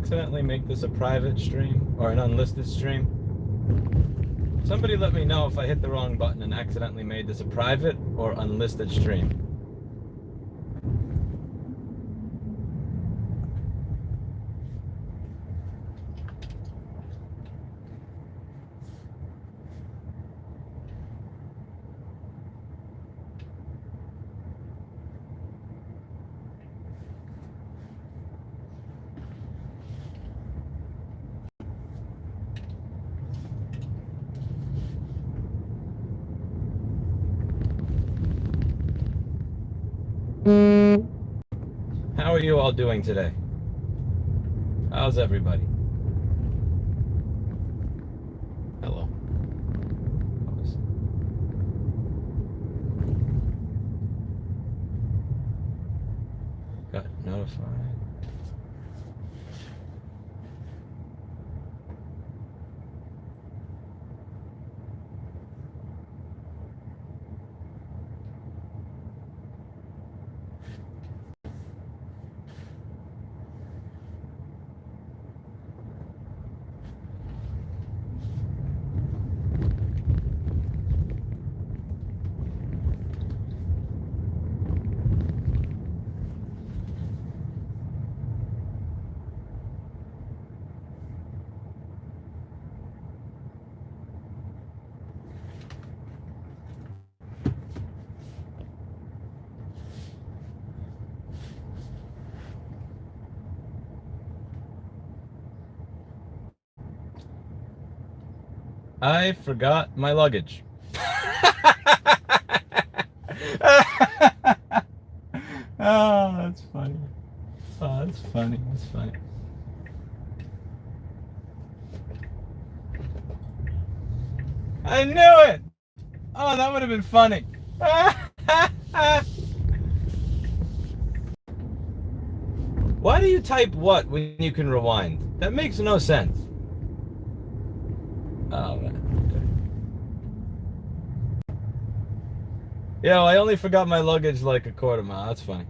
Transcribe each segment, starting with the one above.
accidentally make this a private stream or an unlisted stream? Somebody let me know if I hit the wrong button and accidentally made this a private or unlisted stream. How are you all doing today? How's everybody? Hello. Got notified. I forgot my luggage. Oh, that's funny. Oh, that's funny. That's funny. I knew it! Oh, that would have been funny. Why do you type what when you can rewind? That makes no sense. Oh, man. Okay. Yo, I only forgot my luggage like a quarter mile. That's funny.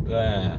Yeah.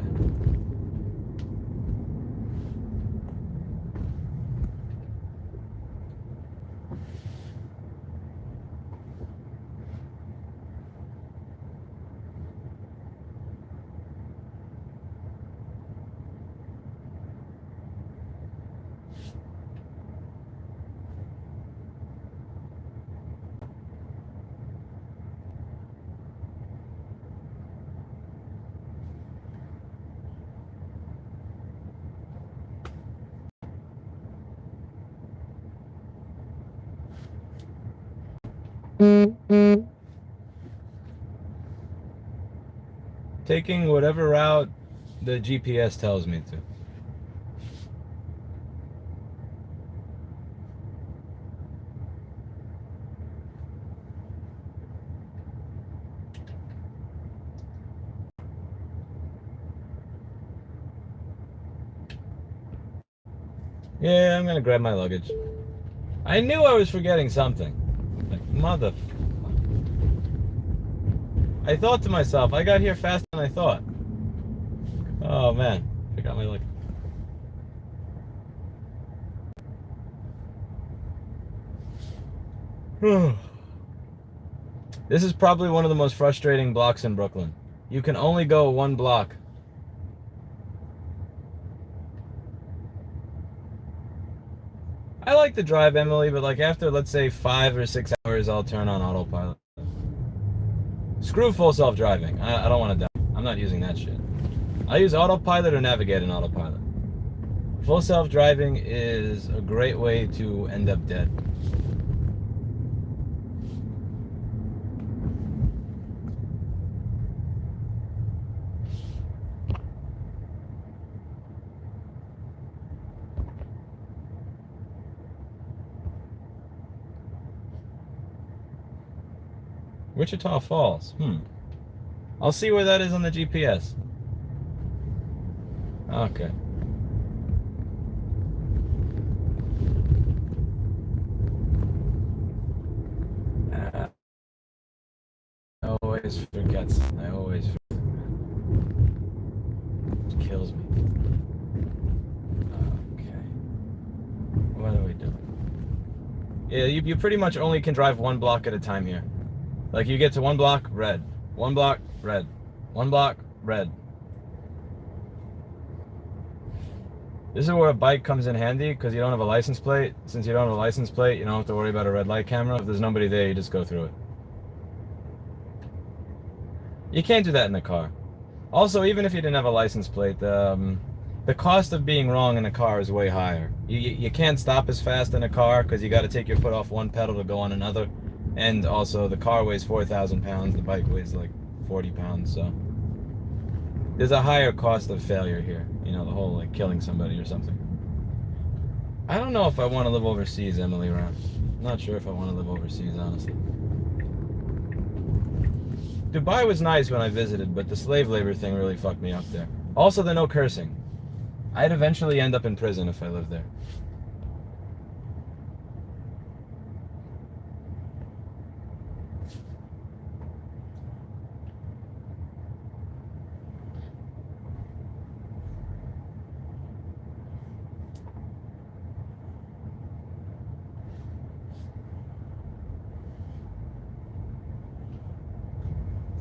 Taking whatever route the GPS tells me to. Yeah, I'm gonna grab my luggage. I knew I was forgetting something. Like, mother. I thought to myself, I got here faster than I thought. Oh man, forgot my luggage. This is probably one of the most frustrating blocks in Brooklyn. You can only go one block. I like like to drive, Emily, but like after, let's say, 5 or 6 hours, I'll turn on autopilot. Screw full self-driving. I don't want to die. I'm not using that shit. I use autopilot or navigate in autopilot. Full self-driving is a great way to end up dead. Wichita Falls. I'll see where that is on the GPS. Okay. I always forget. I always forget. It kills me. Okay. What are we doing? Yeah, you pretty much only can drive one block at a time here. Like you get to one block, red. One block, red. One block, red. This is where a bike comes in handy because you don't have a license plate. Since you don't have a license plate, you don't have to worry about a red light camera. If there's nobody there, you just go through it. You can't do that in the car. Also, even if you didn't have a license plate, the cost of being wrong in a car is way higher. You can't stop as fast in a car because you got to take your foot off one pedal to go on another. And also, the car weighs 4,000 pounds. The bike weighs like 40 pounds, so there's a higher cost of failure here. You know, the whole like killing somebody or something. I don't know if I want to live overseas, Emily Round. I'm not sure if I want to live overseas, honestly. Dubai was nice when I visited, but the slave labor thing really fucked me up there. Also, the no cursing. I'd eventually end up in prison if I lived there.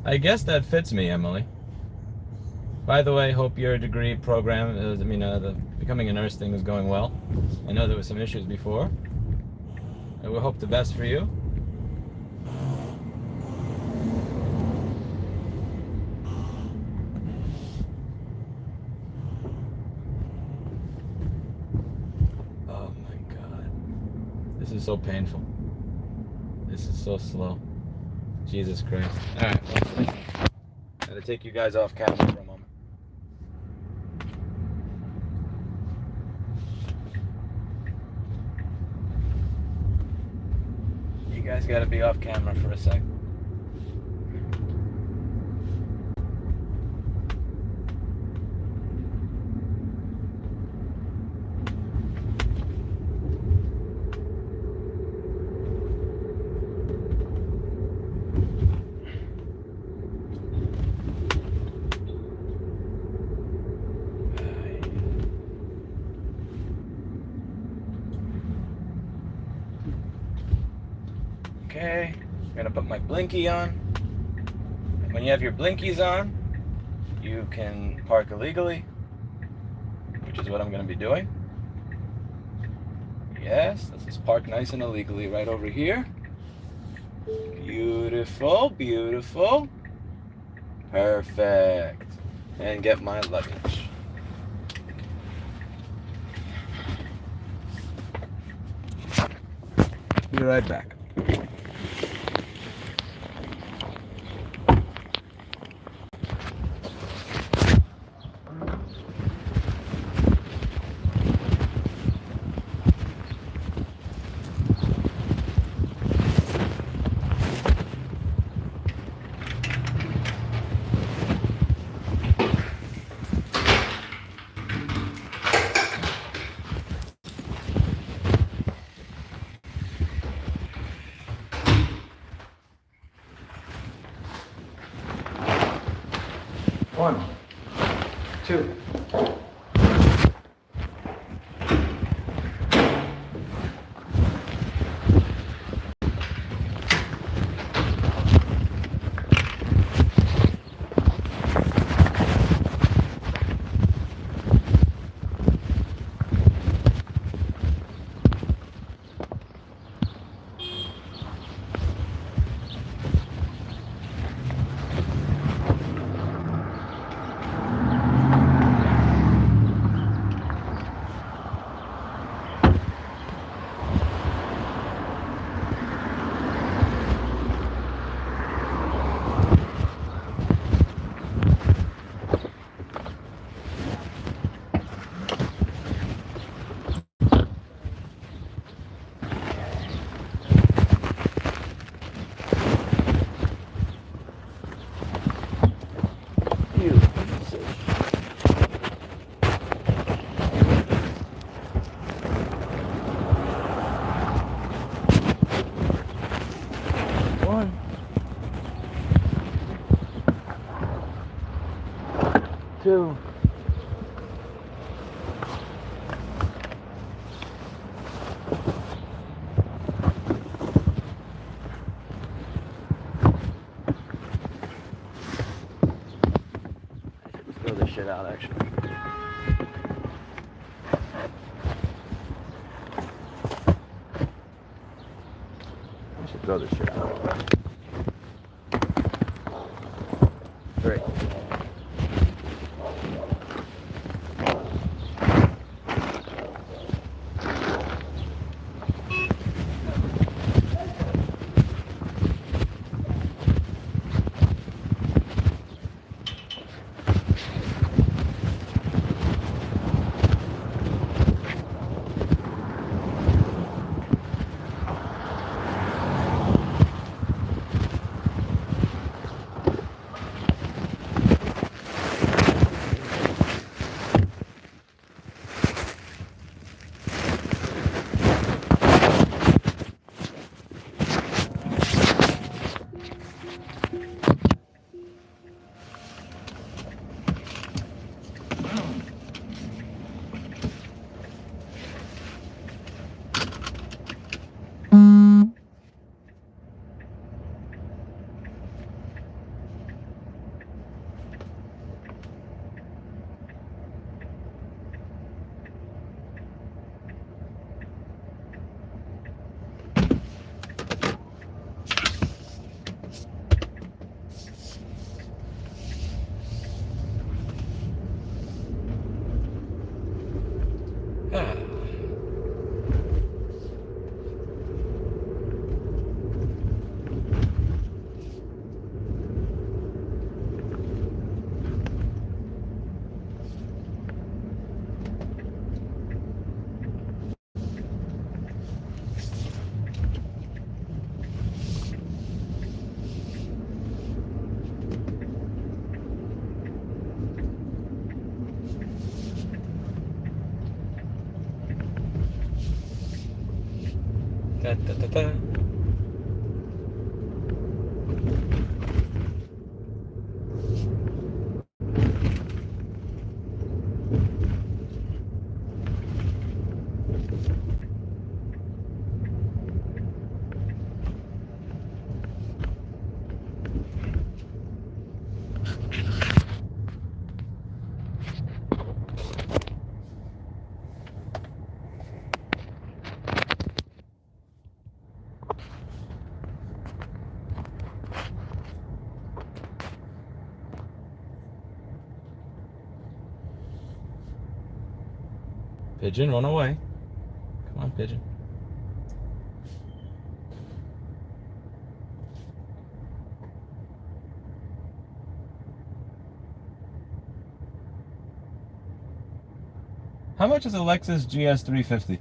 I guess that fits me, Emily. By the way, hope your degree program is, the becoming a nurse thing is going well. I know there were some issues before. I will hope the best for you. Oh my God. This is so painful. This is so slow. Jesus Christ. Alright, one second. Gotta take you guys off camera for a moment. You guys gotta be off camera for a sec. Okay, I'm gonna put my blinky on. And when you have your blinkies on, you can park illegally, which is what I'm gonna be doing. Yes, let's just park nice and illegally right over here. Beautiful, beautiful. Perfect. And get my luggage. Be right back. One, two. too. Throw this shit out, actually. I should throw this shit out. Great. Da, da, da, da. Pigeon, run away. Come on, pigeon. How much is a Lexus GS 350?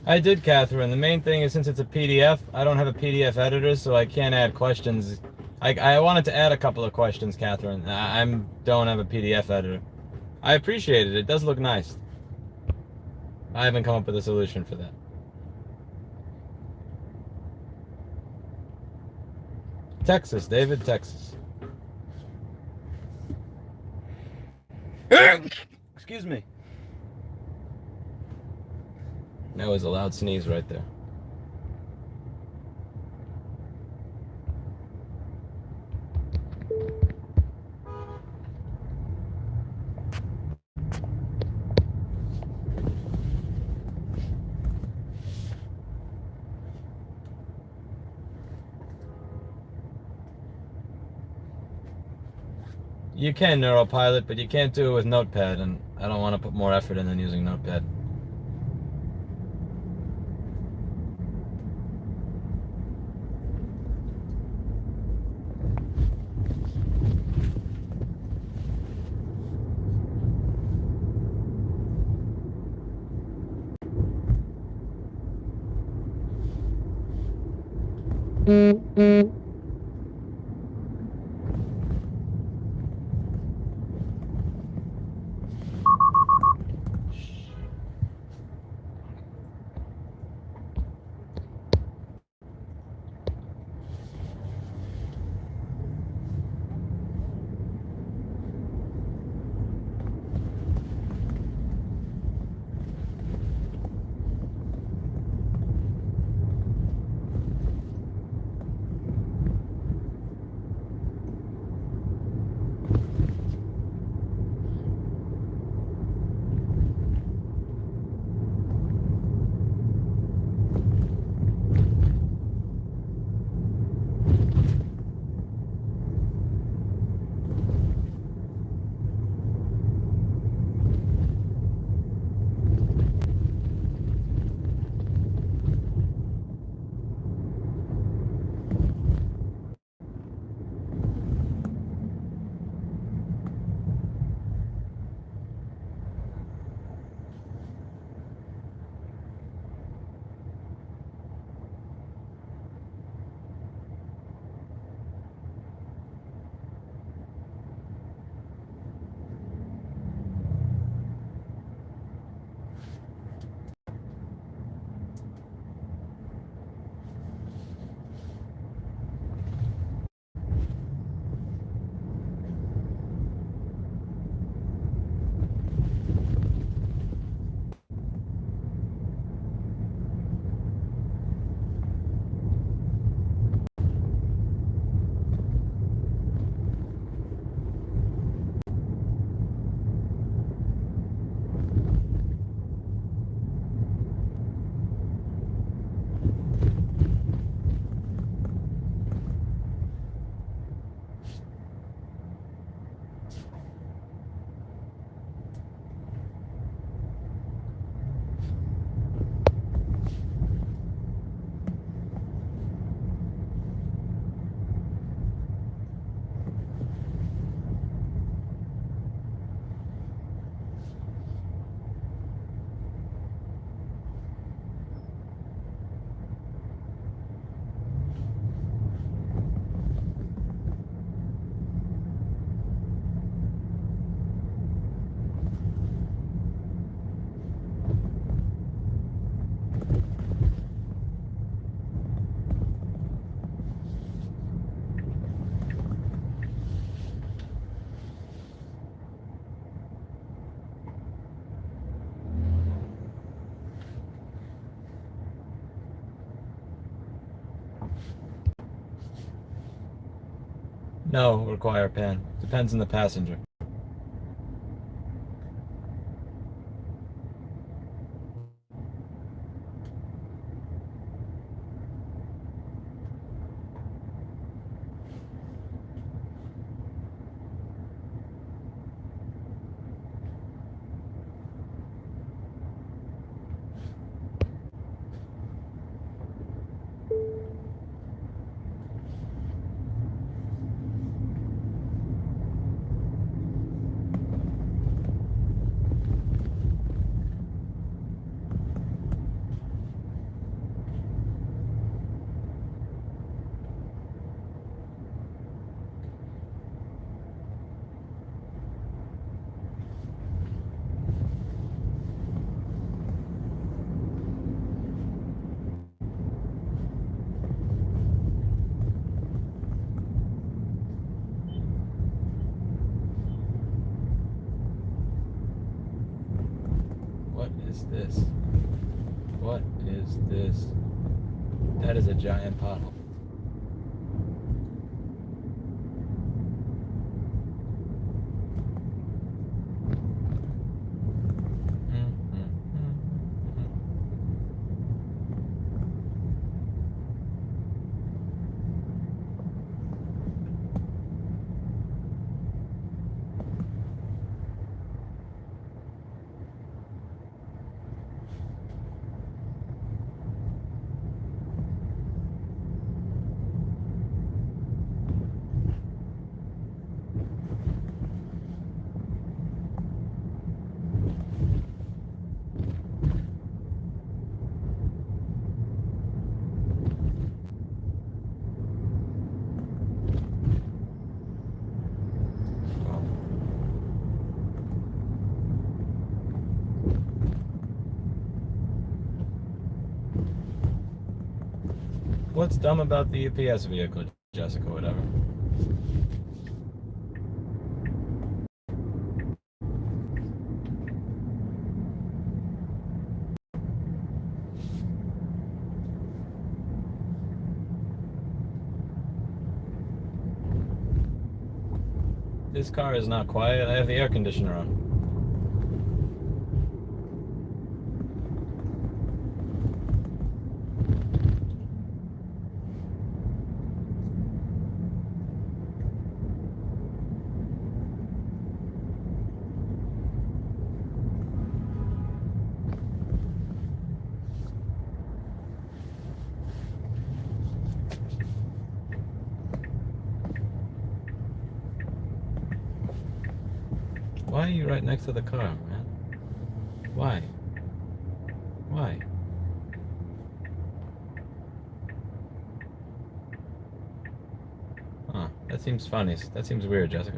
I did, Catherine. The main thing is since it's a PDF, I don't have a PDF editor, so I can't add questions. I wanted to add a couple of questions, Catherine. Don't have a PDF editor. I appreciate it. It does look nice. I haven't come up with a solution for that. Texas, David, Texas. Excuse me. That was a loud sneeze right there. You can Neuropilot, but you can't do it with Notepad, and I don't want to put more effort in than using Notepad. No, require pen. Depends on the passenger. is this? What is this? That is a giant pothole. What's dumb about the UPS vehicle, Jessica? Whatever. This car is not quiet. I have the air conditioner on. Why are you right next to the car, man? Why? Why? Huh, that seems funny. That seems weird, Jessica.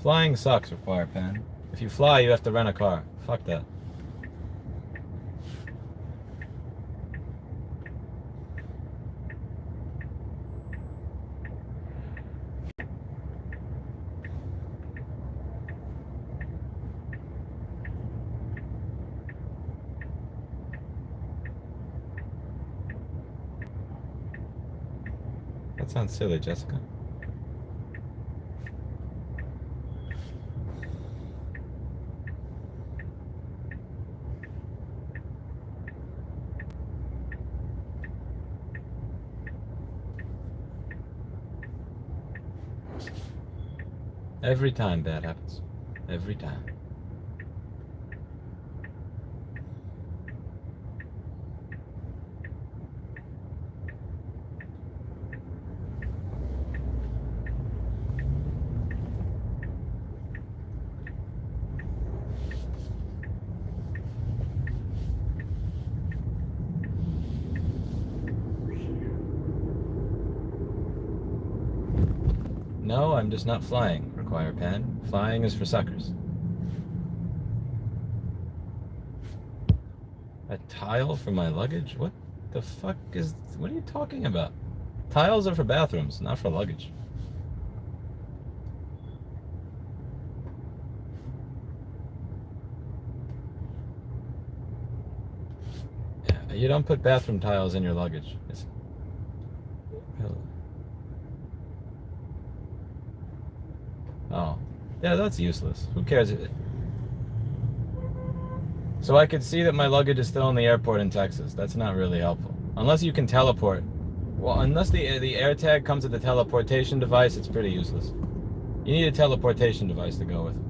Flying sucks, Require Pen. If you fly, you have to rent a car. Fuck that. That sounds silly, Jessica. Every time that happens. Every time. No, I'm just not flying, Require Pen. Flying is for suckers. A tile for my luggage? What the fuck is... What are you talking about? Tiles are for bathrooms, not for luggage. Yeah, you don't put bathroom tiles in your luggage. Oh. Yeah, that's useless. Who cares? So I could see that my luggage is still in the airport in Texas. That's not really helpful. Unless you can teleport. Well, unless the AirTag comes with a teleportation device, it's pretty useless. You need a teleportation device to go with.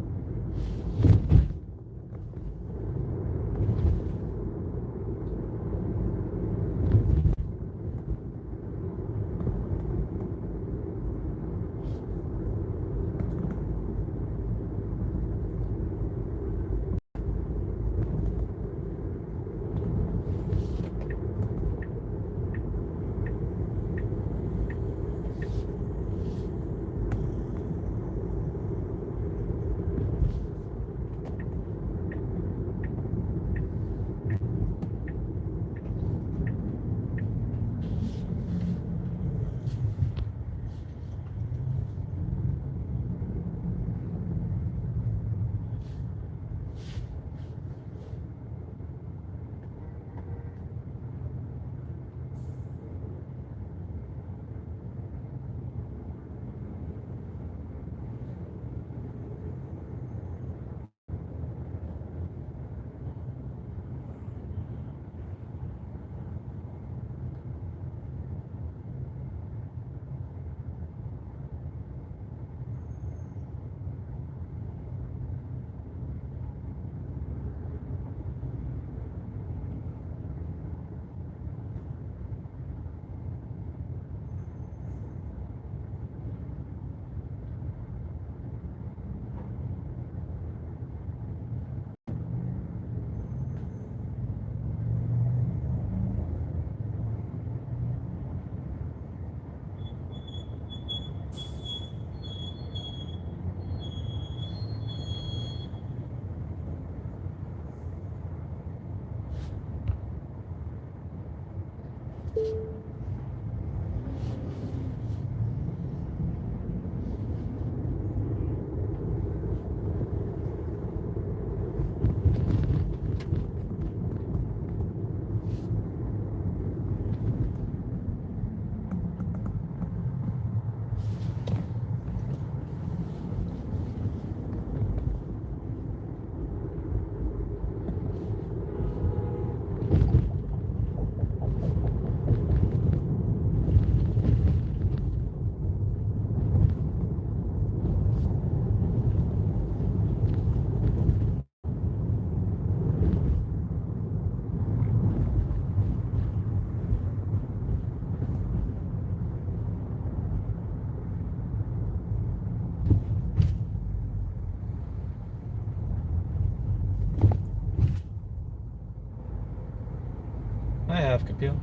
appeal?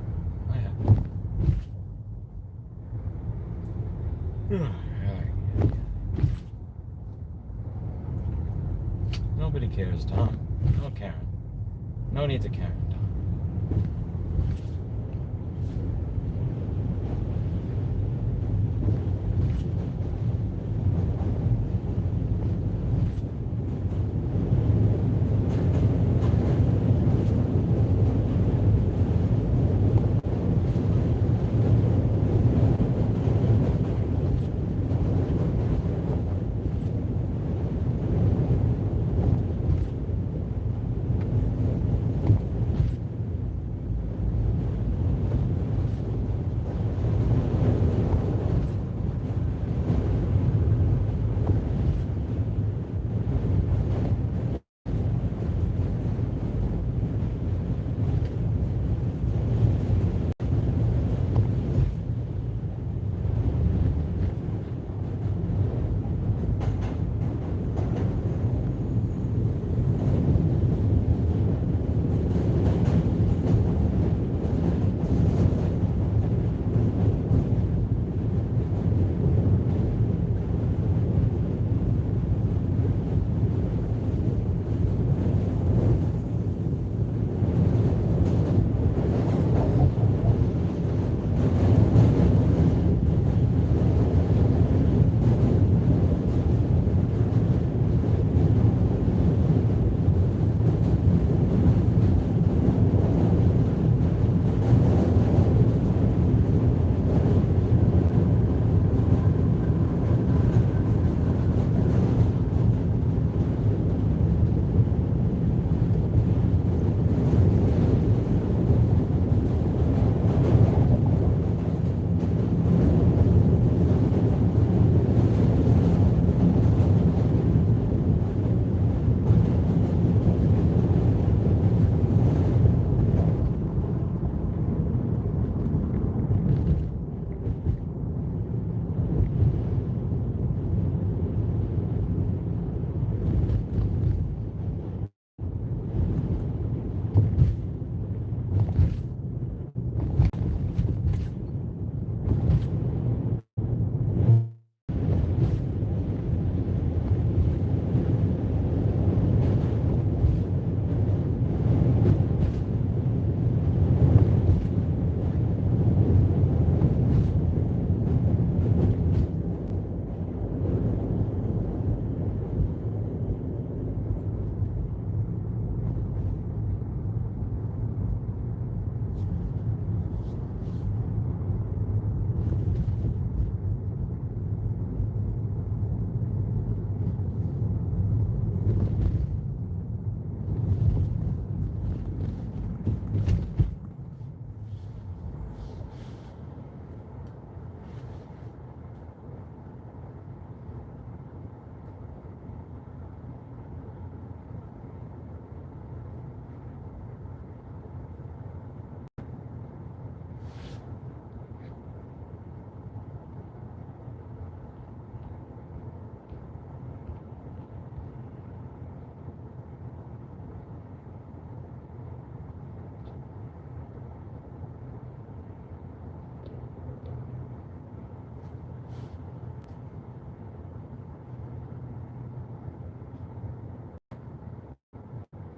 Oh yeah. Nobody cares, Tom. No Karen. No need to Karen, Tom.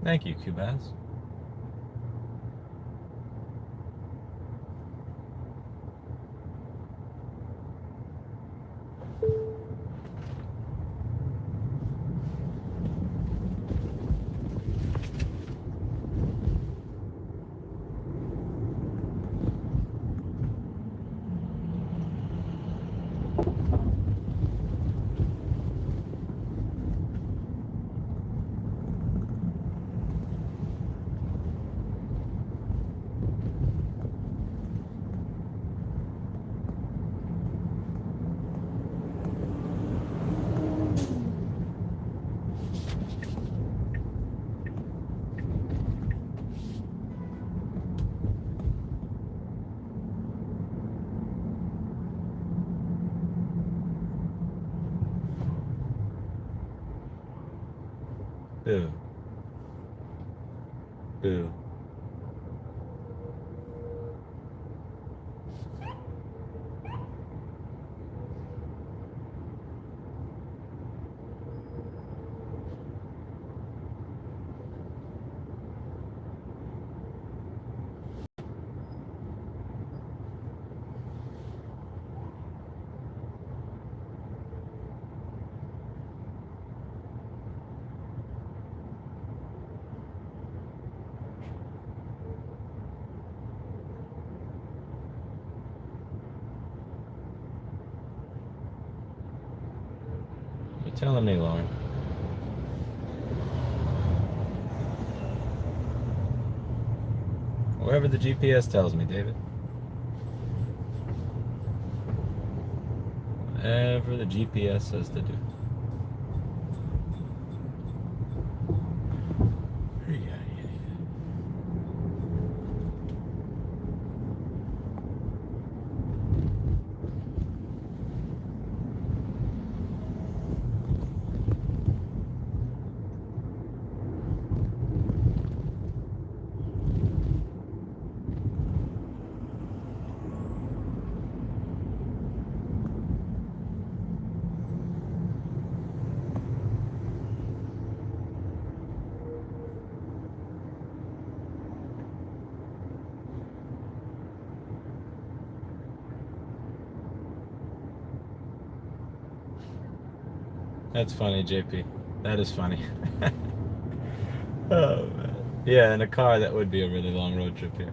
Thank you, Cubaz. Boo. Boo. you telling me, Lauren? Wherever the GPS tells me, David. Whatever the GPS says to do. That's funny, JP. That is funny. Oh, man. Yeah, in a car, that would be a really long road trip here.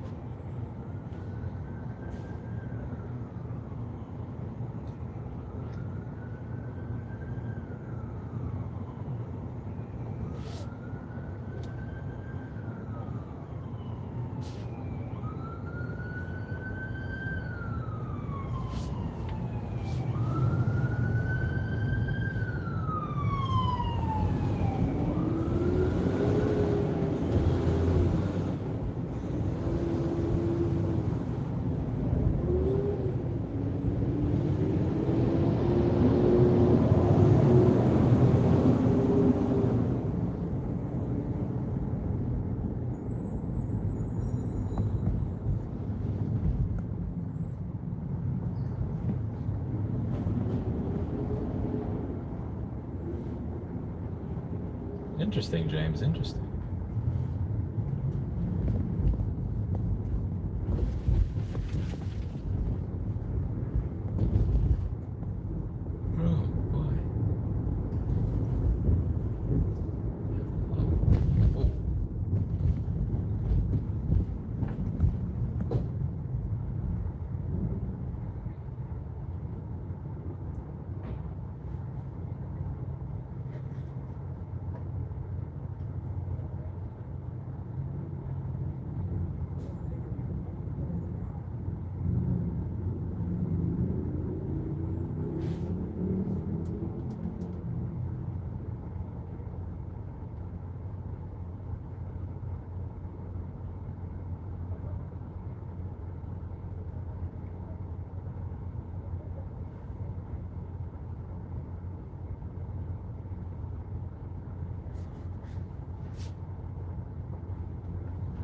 Interesting, James. Interesting. Oh, boy.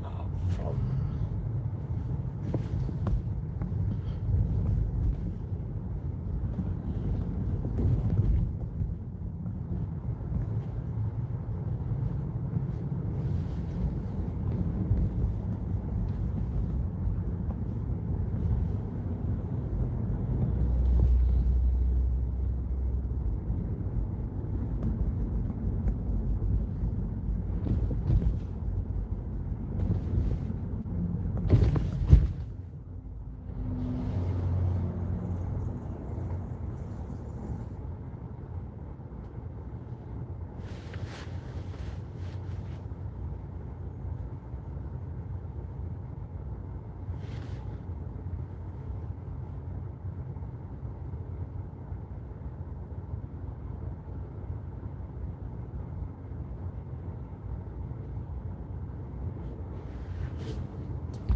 Oh.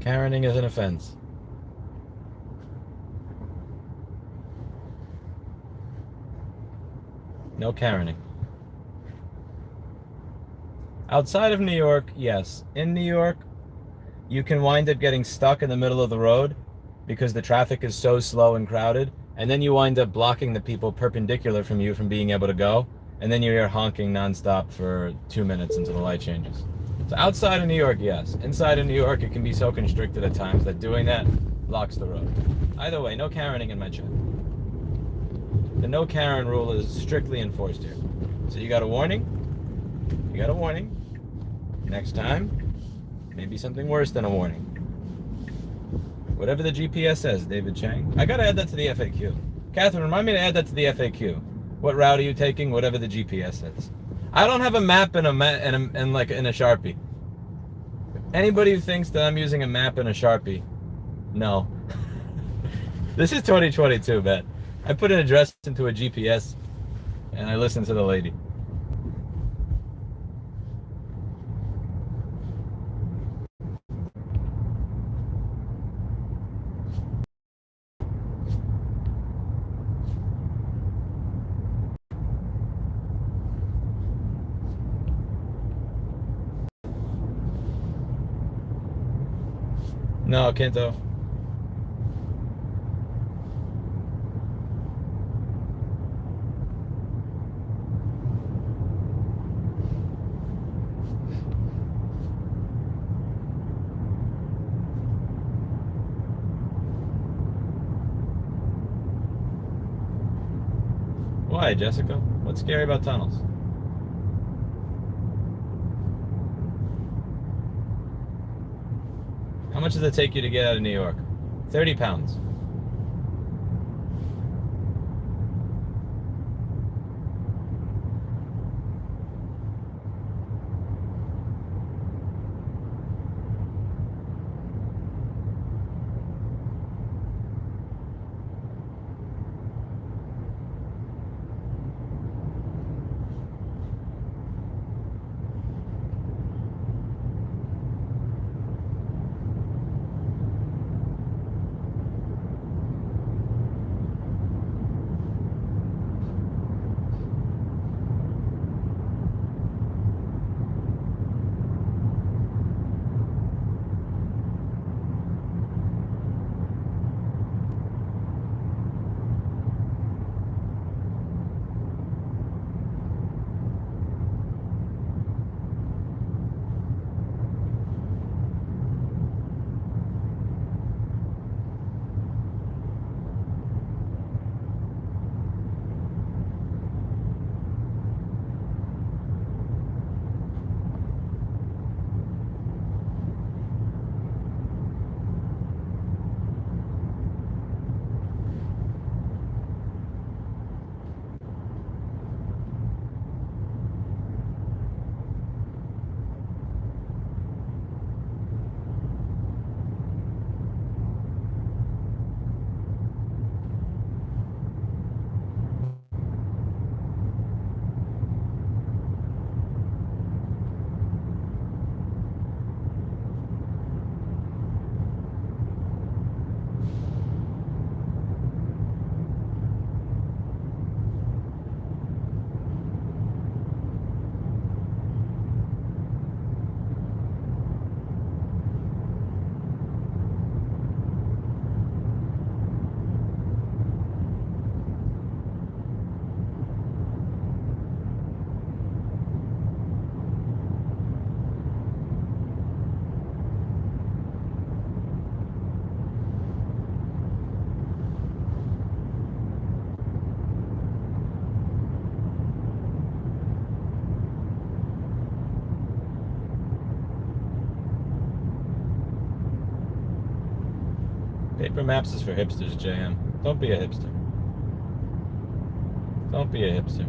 Karening is an offense. No Karening. Outside of New York, yes. In New York, you can wind up getting stuck in the middle of the road because the traffic is so slow and crowded, and then you wind up blocking the people perpendicular from you from being able to go, and then you're honking nonstop for 2 minutes until the light changes. So outside of New York, yes. Inside of New York, it can be so constricted at times that doing that blocks the road. Either way, no Karening in my chat. The no Karen rule is strictly enforced here. So you got a warning. You got a warning. Next time, maybe something worse than a warning. Whatever the GPS says, David Chang. I gotta add that to the FAQ. Catherine, remind me to add that to the FAQ. What route are you taking? Whatever the GPS says. I don't have a map and like in a Sharpie. Anybody who thinks that I'm using a map and a Sharpie, no. This is 2022, man. I put an address into a GPS and I listen to the lady. No, Kinto. Why, Jessica? What's scary about tunnels? How much does it take you to get out of New York? 30 pounds. Paper maps is for hipsters, JM. Don't be a hipster. Don't be a hipster.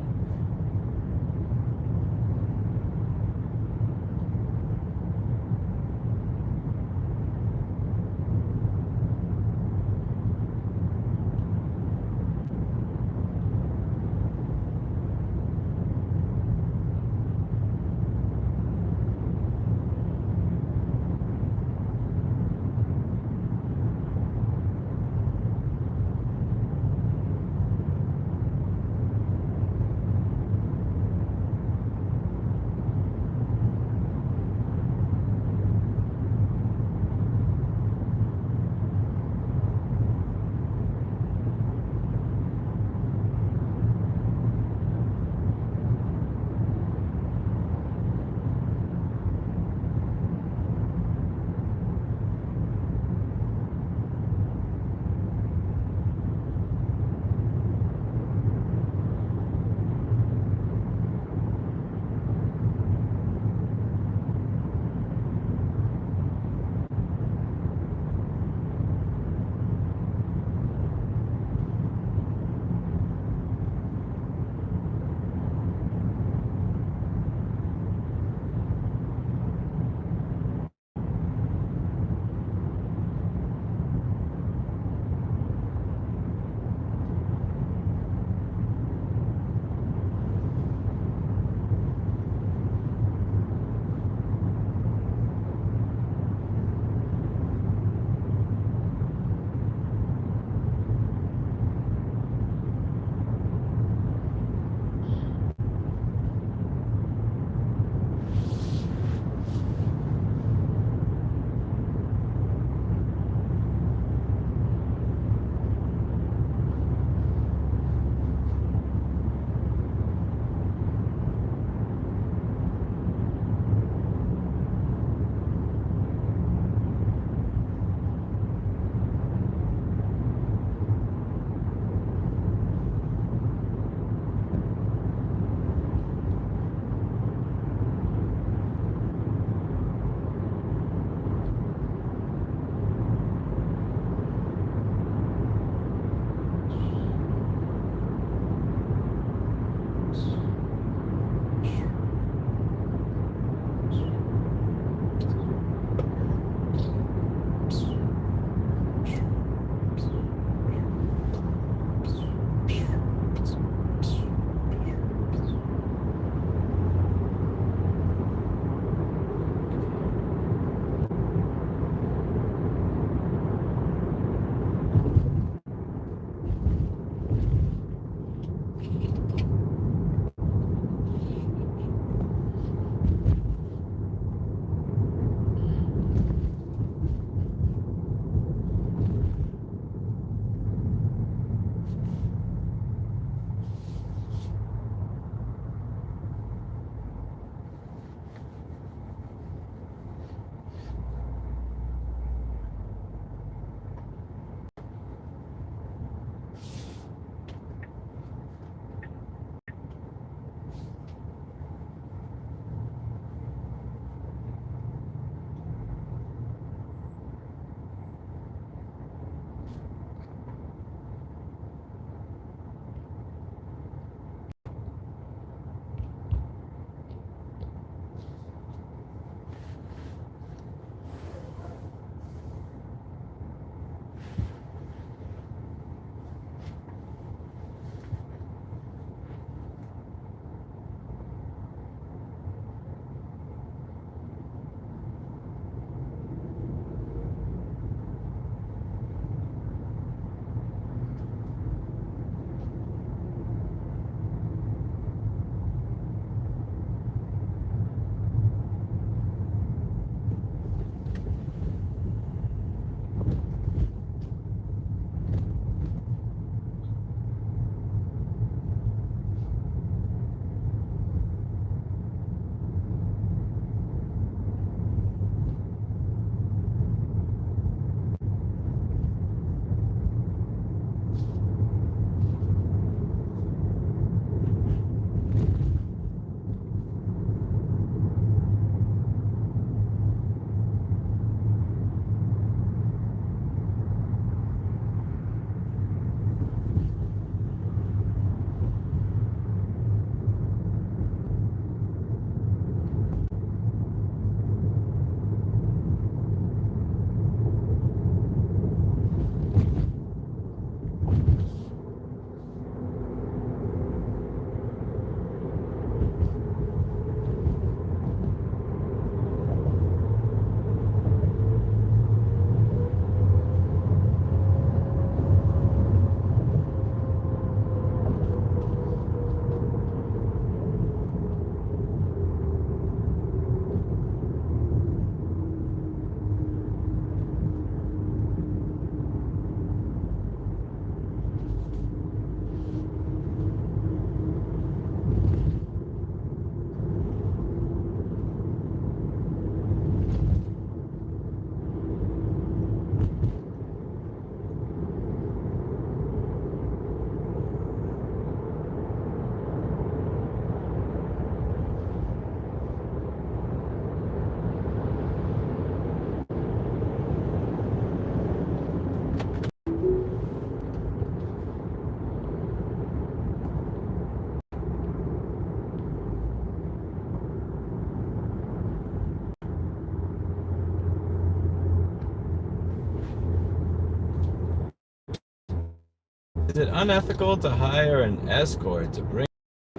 Is it unethical to hire an escort to bring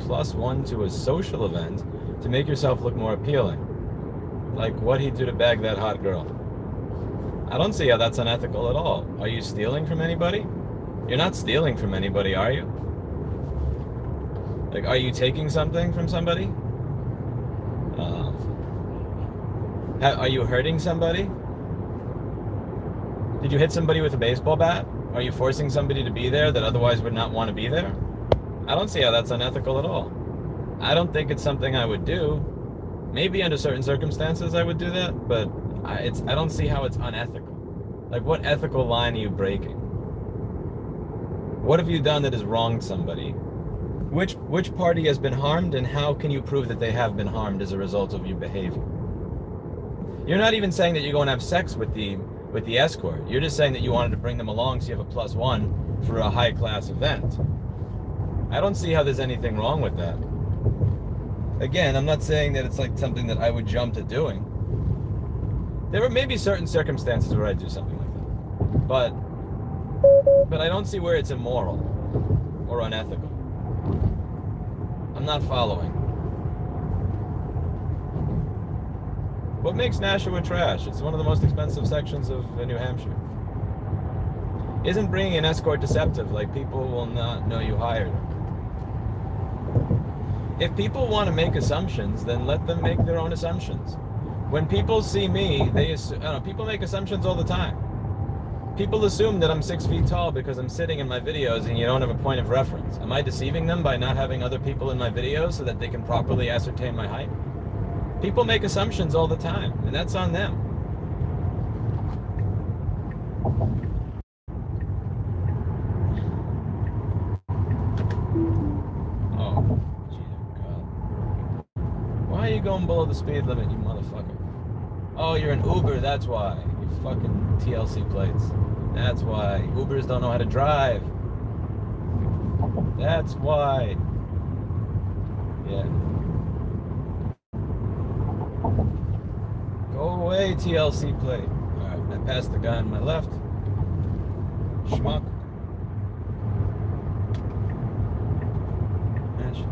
+1 to a social event to make yourself look more appealing? Like what he'd do to bag that hot girl. I don't see how that's unethical at all. Are you stealing from anybody? You're not stealing from anybody, are you? Like, are you taking something from somebody? Are you hurting somebody? Did you hit somebody with a baseball bat? Are you forcing somebody to be there that otherwise would not want to be there? I don't see how that's unethical at all. I don't think it's something I would do. Maybe under certain circumstances I would do that, but I don't see how it's unethical. Like, what ethical line are you breaking? What have you done that has wronged somebody? Which party has been harmed, and how can you prove that they have been harmed as a result of your behavior? You're not even saying that you're going to have sex with the escort. You're just saying that you wanted to bring them along so you have a +1 for a high-class event. I don't see how there's anything wrong with that. Again, I'm not saying that it's like something that I would jump to doing. There are maybe certain circumstances where I'd do something like that. But I don't see where it's immoral or unethical. I'm not following. What makes Nashua trash? It's one of the most expensive sections of New Hampshire. Isn't bringing an escort deceptive? Like, people will not know you hired them. If people want to make assumptions, then let them make their own assumptions. When people see me, people make assumptions all the time. People assume that I'm 6 feet tall because I'm sitting in my videos and you don't have a point of reference. Am I deceiving them by not having other people in my videos so that they can properly ascertain my height? People make assumptions all the time, and that's on them. Oh, Jesus God. Why are you going below the speed limit, you motherfucker? Oh, you're an Uber, that's why. You fucking TLC plates. That's why. Ubers don't know how to drive. That's why. Yeah. Go away, TLC plate. Alright, I passed the guy on my left. Schmuck. Match.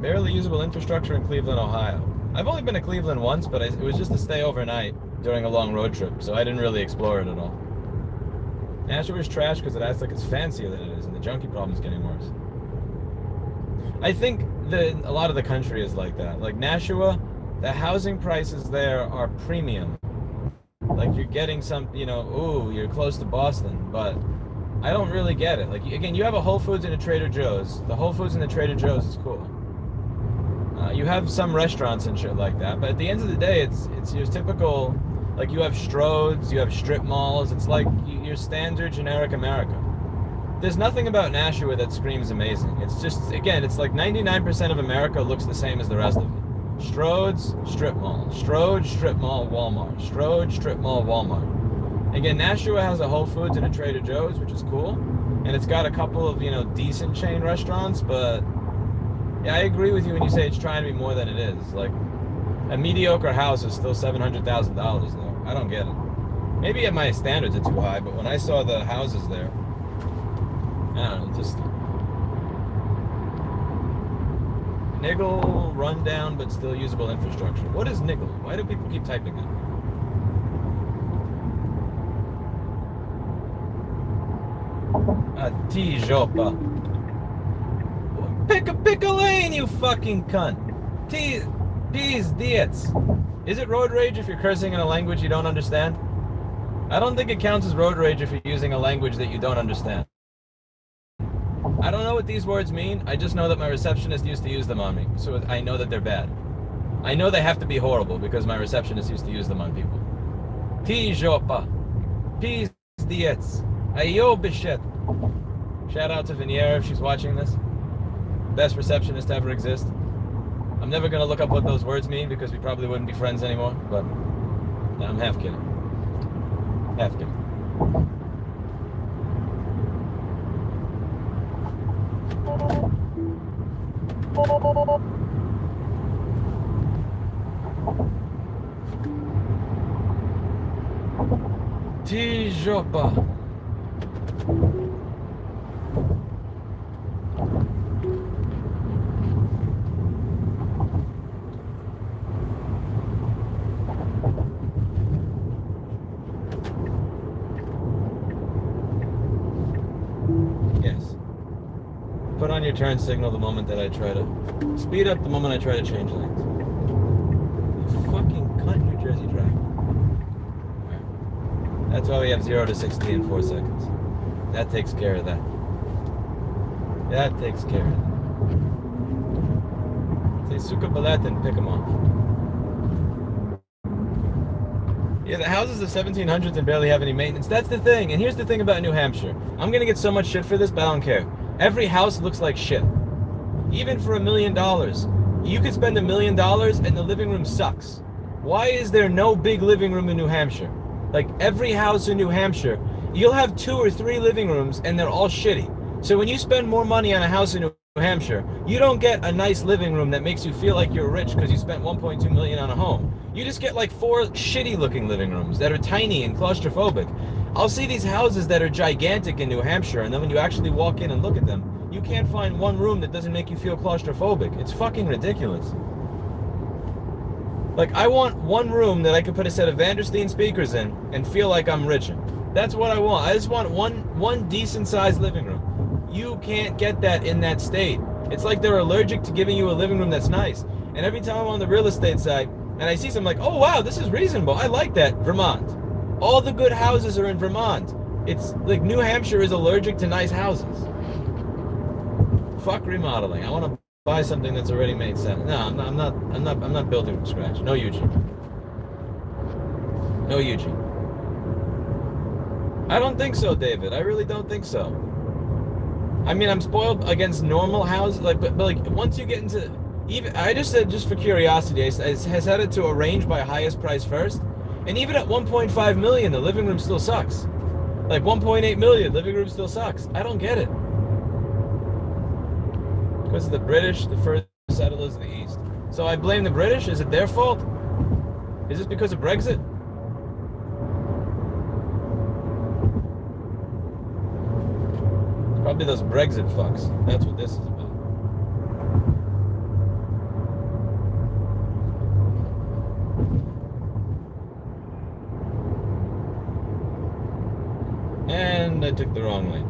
Barely usable infrastructure in Cleveland, Ohio. I've only been to Cleveland once, but it was just to stay overnight during a long road trip, so I didn't really explore it at all. Nashua is trash because it acts like it's fancier than it is, and the junkie problem is getting worse. I think that a lot of the country is like that. Like Nashua, the housing prices there are premium. Like you're getting some, ooh, you're close to Boston, but I don't really get it. Like, again, you have a Whole Foods and a Trader Joe's. The Whole Foods and the Trader Joe's is cool. You have some restaurants and shit like that, but at the end of the day, it's your typical, like you have Strode's, you have strip malls. It's like your standard generic America. There's nothing about Nashua that screams amazing. It's just, again, it's like 99% of America looks the same as the rest of it. Strode's, strip mall. Strode's, strip mall, Walmart. Strode's, strip mall, Walmart. Again, Nashua has a Whole Foods and a Trader Joe's, which is cool, and it's got a couple of decent chain restaurants, but yeah, I agree with you when you say it's trying to be more than it is. Like, a mediocre house is still $700,000 though. I don't get it. Maybe at my standards it's too high, but when I saw the houses there, I don't know, just niggle, rundown, but still usable infrastructure. What is niggle? Why do people keep typing that? Tijopa. Pick a lane, you fucking cunt. Peas, diets. Is it road rage if you're cursing in a language you don't understand? I don't think it counts as road rage if you're using a language that you don't understand. I don't know what these words mean. I just know that my receptionist used to use them on me, so I know that they're bad. I know they have to be horrible because my receptionist used to use them on people. Tijopa. Peas, diets. Ayo bishet. Shout out to Viniera if she's watching this. Best receptionist to ever exist. I'm never going to look up what those words mean because we probably wouldn't be friends anymore, but I'm half kidding. Half kidding. Tijopa. Yes. Put on your turn signal the moment that I try to speed up the moment I try to change lanes. You fucking cunt, New Jersey driver. Right. That's why we have 0 to 60 in 4 seconds. That takes care of that. That takes care of that. Say suka balat and pick them off. Yeah, the houses of 1700s and barely have any maintenance. That's the thing. And here's the thing about New Hampshire. I'm going to get so much shit for this, but I don't care. Every house looks like shit. Even for $1 million. You could spend $1 million and the living room sucks. Why is there no big living room in New Hampshire? Like every house in New Hampshire, you'll have 2 or 3 living rooms and they're all shitty. So when you spend more money on a house in New Hampshire, you don't get a nice living room that makes you feel like you're rich because you spent $1.2 million on a home. You just get like 4 shitty looking living rooms that are tiny and claustrophobic. I'll see these houses that are gigantic in New Hampshire, and then when you actually walk in and look at them, you can't find one room that doesn't make you feel claustrophobic. It's fucking ridiculous. Like, I want one room that I can put a set of Vandersteen speakers in and feel like I'm rich in. That's what I want. I just want one decent sized living room. You can't get that in that state. It's like they're allergic to giving you a living room that's nice. And every time I'm on the real estate side and I see something like, oh wow, this is reasonable. I like that. Vermont. All the good houses are in Vermont. It's like New Hampshire is allergic to nice houses. Fuck remodeling. I want to buy something that's already made sense. No, I'm not building from scratch. No, Eugene. No, Eugene. I don't think so, David. I really don't think so. I mean, I'm spoiled against normal houses, like, but like once you get into even, I just said just for curiosity, I has had it to a range by highest price first, and even at 1.5 million, the living room still sucks. Like 1.8 million, living room still sucks. I don't get it. Because of the British, the first settlers of the East. So I blame the British. Is it their fault? Is this because of Brexit? Probably those Brexit fucks. That's what this is about. And I took the wrong lane.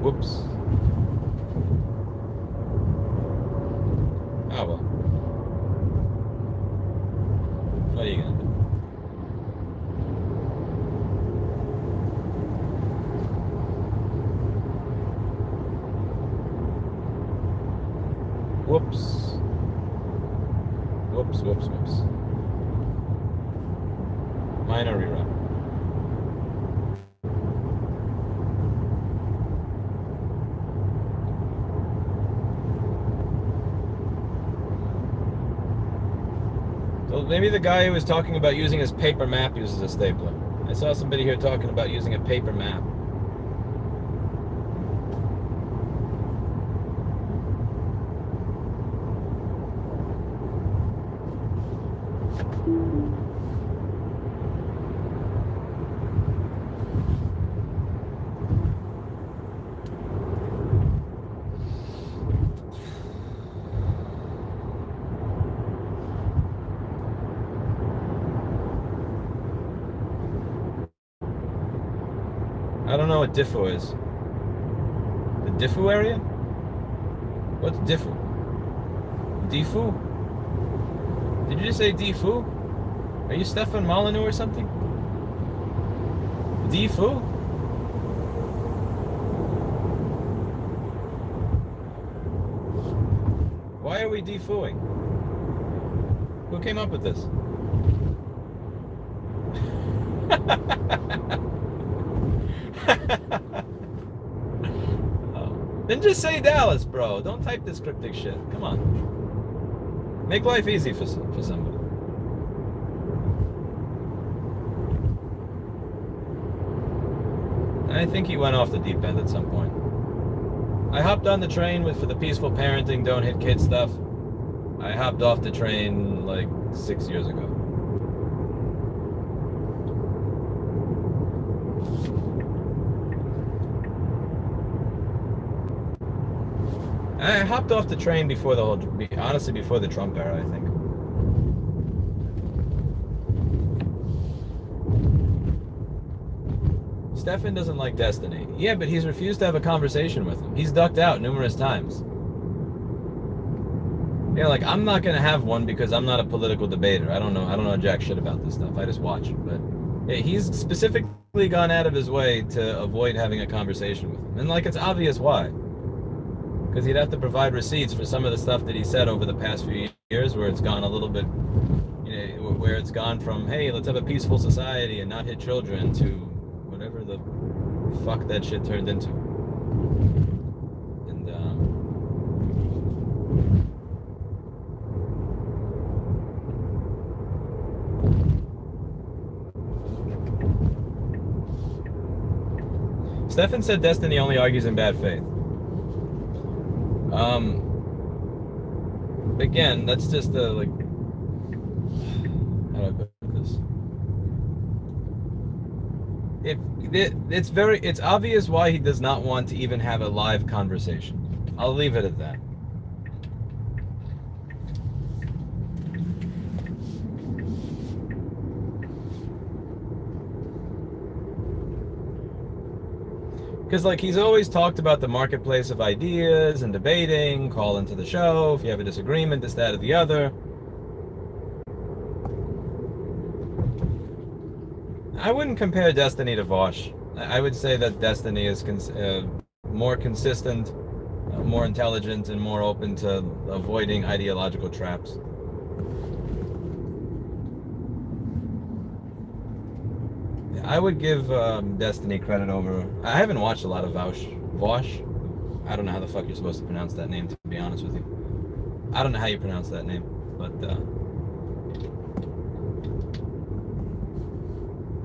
Whoops. Oh well. What are you gonna do? Whoops. Whoops, whoops, whoops. Minor rerun. So maybe the guy who was talking about using his paper map uses a stapler. I saw somebody here talking about using a paper map. I don't know what Diffu is. The Diffu area? What's Diffu? Diffu? Did you just say Diffu? Are you Stefan Molyneux or something? Diffu? Why are we defuing? Who came up with this? Oh. Then just say Dallas, bro. Don't type this cryptic shit. Come on. Make life easy for somebody. I think he went off the deep end at some point. I hopped on the train for the peaceful parenting, don't hit kids stuff. I hopped off the train like 6 years ago. I hopped off the train before honestly, before the Trump era, I think. Stefan doesn't like Destiny. Yeah, but he's refused to have a conversation with him. He's ducked out numerous times. Yeah, like I'm not gonna have one because I'm not a political debater. I don't know jack shit about this stuff. I just watch. But yeah, he's specifically gone out of his way to avoid having a conversation with him. And like it's obvious why. Because he'd have to provide receipts for some of the stuff that he said over the past few years where it's gone a little bit, where it's gone from, hey, let's have a peaceful society and not hit children, to whatever the fuck that shit turned into. And Stefan said Destiny only argues in bad faith. Again, that's just like, how do I put this? It's obvious why he does not want to even have a live conversation. I'll leave it at that. Because, like, he's always talked about the marketplace of ideas and debating, call into the show, if you have a disagreement, this, that, or the other. I wouldn't compare Destiny to Vosh. I would say that Destiny is more consistent, more intelligent, and more open to avoiding ideological traps. I would give Destiny credit over. I haven't watched a lot of Vosh. I don't know how the fuck you're supposed to pronounce that name, to be honest with you. I don't know how you pronounce that name, but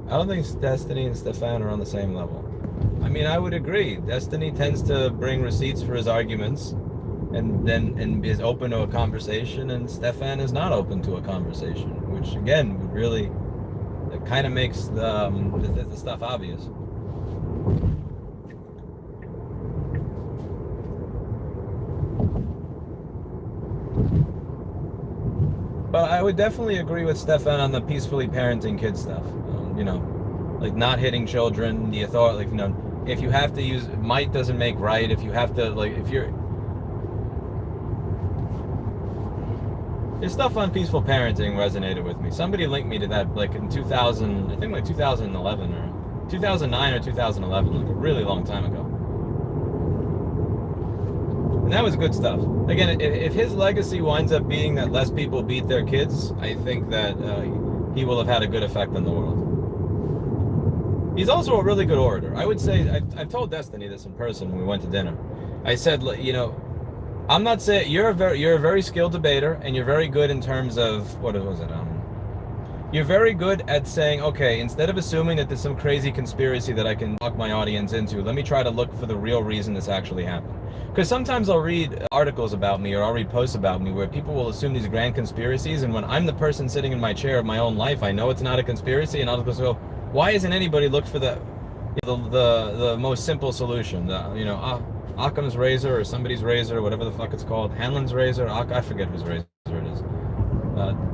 I don't think Destiny and Stefan are on the same level. I mean, I would agree. Destiny tends to bring receipts for his arguments, and is open to a conversation, and Stefan is not open to a conversation, which again would really. It kind of makes the stuff obvious. But I would definitely agree with Stefan on the peacefully parenting kids stuff. Like not hitting children, the authority, like, if you have to use might doesn't make right. If you have to, like, if you're. His stuff on peaceful parenting resonated with me. Somebody linked me to that, like in 2000, I think like 2011 or 2009 or 2011, like a really long time ago. And that was good stuff. Again, if his legacy winds up being that less people beat their kids, I think that he will have had a good effect on the world. He's also a really good orator. I would say, I've told Destiny this in person when we went to dinner. I said, I'm not saying you're a very skilled debater, and you're very good in terms of what was it? You're very good at saying, okay, instead of assuming that there's some crazy conspiracy that I can talk my audience into, let me try to look for the real reason this actually happened. Because sometimes I'll read articles about me, or I'll read posts about me where people will assume these grand conspiracies, and when I'm the person sitting in my chair of my own life, I know it's not a conspiracy, and I'll just go, why hasn't anybody looked for the most simple solution? Occam's razor, or somebody's razor, whatever the fuck it's called, Hanlon's razor, I forget whose razor it is.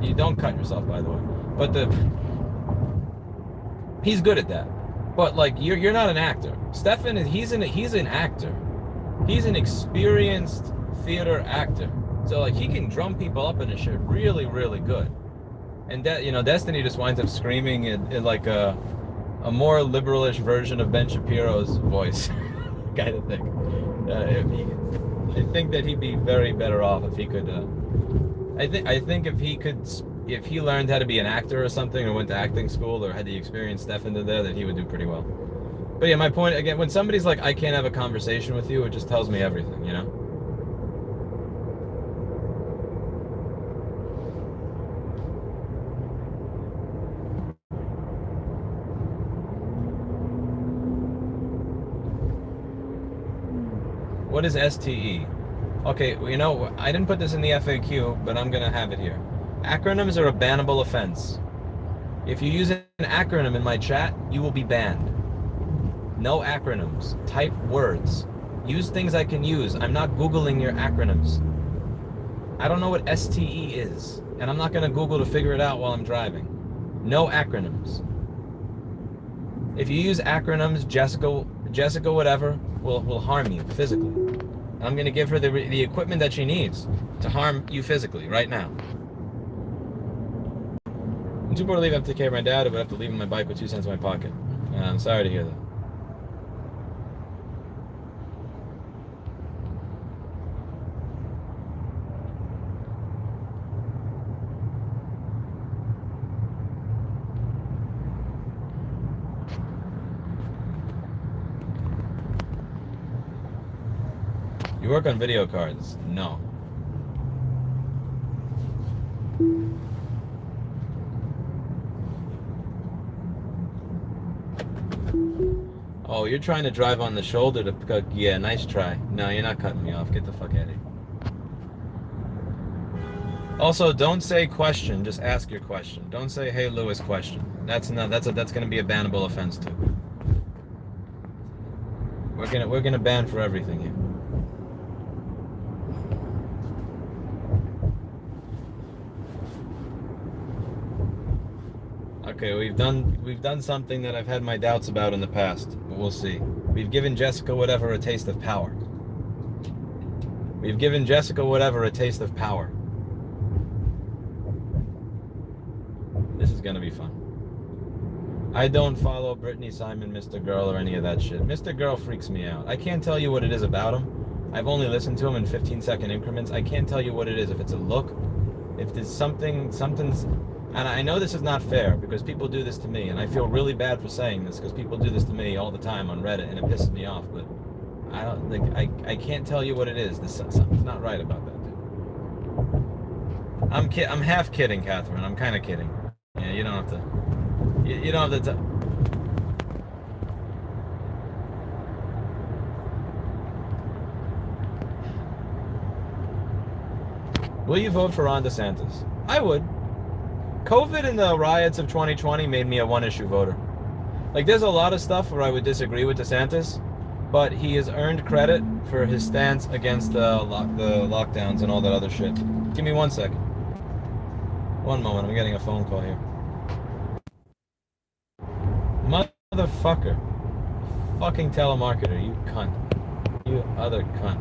You don't cut yourself, by the way. But he's good at that. But like you're not an actor. Stefan he's an actor. He's an experienced theater actor. So like he can drum people up in his shit really, really good. And Destiny just winds up screaming in like a more liberalish version of Ben Shapiro's voice, kind of thing. I think that he'd be very better off if he could. I think if he learned how to be an actor or something, or went to acting school, or had the experience Stefan did there, that he would do pretty well. But yeah, my point again, when somebody's like, I can't have a conversation with you, it just tells me everything, What is STE? Okay, well, you know, I didn't put this in the FAQ, but I'm gonna have it here. Acronyms are a bannable offense. If you use an acronym in my chat, you will be banned. No acronyms. Type words. Use things I can use. I'm not Googling your acronyms. I don't know what STE is, and I'm not gonna Google to figure it out while I'm driving. No acronyms. If you use acronyms, Jessica whatever, will harm you physically. And I'm going to give her the equipment that she needs to harm you physically right now. I'm too poor to leave after to take care of my dad, I would have to leave my bike with 2 cents in my pocket. I'm sorry to hear that. You work on video cards? No. Oh, you're trying to drive on the shoulder to... Yeah, nice try. No, you're not cutting me off. Get the fuck out of here. Also, don't say question. Just ask your question. Don't say, "Hey, Lewis, question." That's gonna be a bannable offense too. We're gonna ban for everything here. Okay, we've done something that I've had my doubts about in the past, but we'll see. We've given Jessica whatever a taste of power. We've given Jessica whatever a taste of power. This is gonna be fun. I don't follow Brittany, Simon, Mr. Girl, or any of that shit. Mr. Girl freaks me out. I can't tell you what it is about him. I've only listened to him in 15-second increments. I can't tell you what it is. If it's a look, if there's something's... And I know this is not fair because people do this to me, and I feel really bad for saying this because people do this to me all the time on Reddit, and it pisses me off. But I don't think I can't tell you what it is. Something's not right about that, dude. I'm half kidding, Catherine. I'm kind of kidding. Yeah, you don't have to. You don't have to. Will you vote for Ron DeSantis? I would. COVID and the riots of 2020 made me a one-issue voter. Like, there's a lot of stuff where I would disagree with DeSantis, but he has earned credit for his stance against the lockdowns and all that other shit. Give me 1 second. One moment, I'm getting a phone call here. Motherfucker. Fucking telemarketer, you cunt. You other cunt.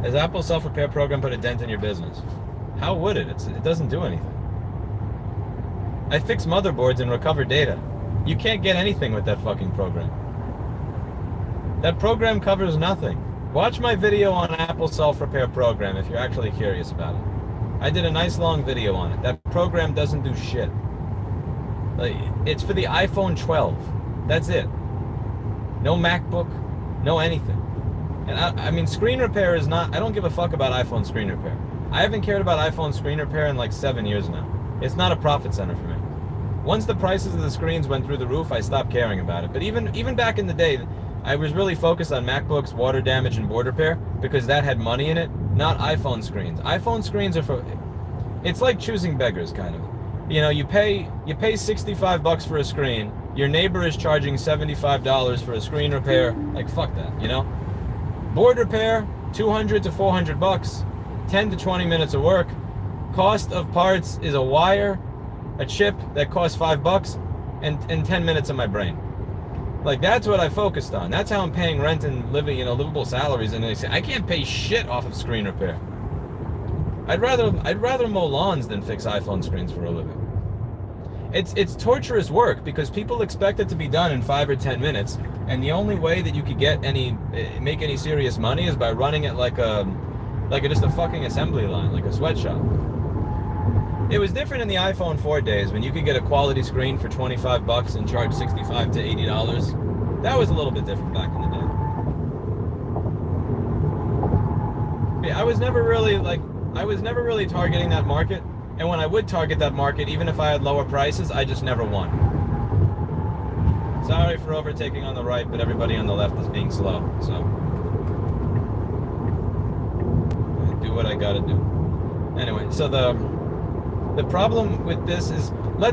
Has Apple self-repair program put a dent in your business? How would it? It doesn't do anything. I fix motherboards and recover data. You can't get anything with that fucking program. That program covers nothing. Watch my video on Apple self-repair program if you're actually curious about it. I did a nice long video on it. That program doesn't do shit. Like, it's for the iPhone 12. That's it. No MacBook, no anything. And I mean, screen repair is not... I don't give a fuck about iPhone screen repair. I haven't cared about iPhone screen repair in like 7 years now. It's not a profit center for me. Once the prices of the screens went through the roof, I stopped caring about it. But even back in the day, I was really focused on MacBooks, water damage, and board repair because that had money in it, not iPhone screens. iPhone screens are for... It's like choosing beggars, kind of. You know, you pay $65 for a screen. Your neighbor is charging $75 for a screen repair. Like, fuck that, you know? Board repair, $200 to $400, 10 to 20 minutes of work. Cost of parts is a wire, a chip that costs $5, and 10 minutes of my brain. Like, that's what I focused on. That's how I'm paying rent and living, livable salaries. And they say I can't pay shit off of screen repair. I'd rather mow lawns than fix iPhone screens for a living. It's torturous work because people expect it to be done in 5 or 10 minutes, and the only way that you could make any serious money is by running it like just a fucking assembly line, like a sweatshop. It was different in the iPhone 4 days when you could get a quality screen for $25 and charge $65 to $80. That was a little bit different back in the day. be. I was never really targeting that market. And when I would target that market, even if I had lower prices, I just never won. Sorry for overtaking on the right, but everybody on the left is being slow. So I do what I gotta do. Anyway, so the problem with this is,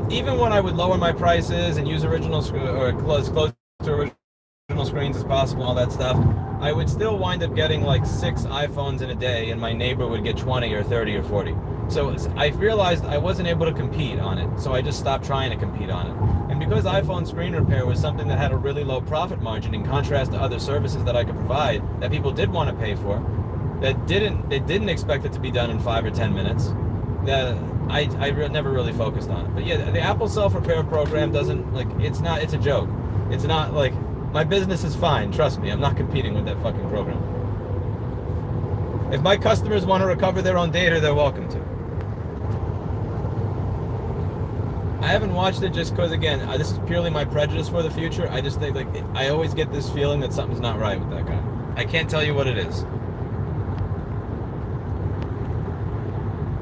even when I would lower my prices and use original or close to original screens as possible, all that stuff, I would still wind up getting like 6 iPhones in a day, and my neighbor would get 20 or 30 or 40. So I realized I wasn't able to compete on it, so I just stopped trying to compete on it. And because iPhone screen repair was something that had a really low profit margin in contrast to other services that I could provide that people did want to pay for, they didn't expect it to be done in 5 or 10 minutes, that I never really focused on it. But yeah, the Apple self-repair program doesn't, like, it's a joke. It's not like, my business is fine, trust me, I'm not competing with that fucking program. If my customers want to recover their own data, they're welcome to. I haven't watched it just because, again, this is purely my prejudice for the future. I just think, like, I always get this feeling that something's not right with that guy. I can't tell you what it is.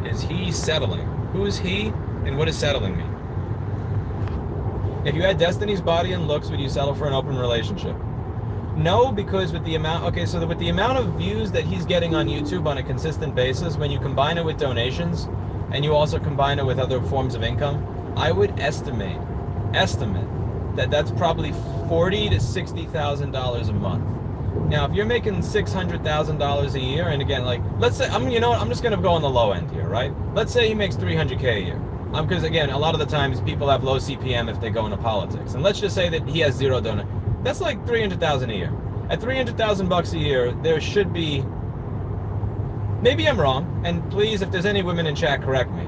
Is he settling? Who is he, and what is settling me? If you had Destiny's body and looks, would you settle for an open relationship? No, because with the amount of views that he's getting on YouTube on a consistent basis, when you combine it with donations, and you also combine it with other forms of income, I would estimate that that's probably $40,000 to $60,000 a month. Now, if you're making $600,000 a year, and again, like, let's say, I'm just going to go on the low end here, right? Let's say he makes $300K a year. Because again, a lot of the times people have low CPM if they go into politics. And let's just say that he has zero donor. That's like $300,000 a year. At $300,000 a year, there should be, maybe I'm wrong, and please, if there's any women in chat, correct me.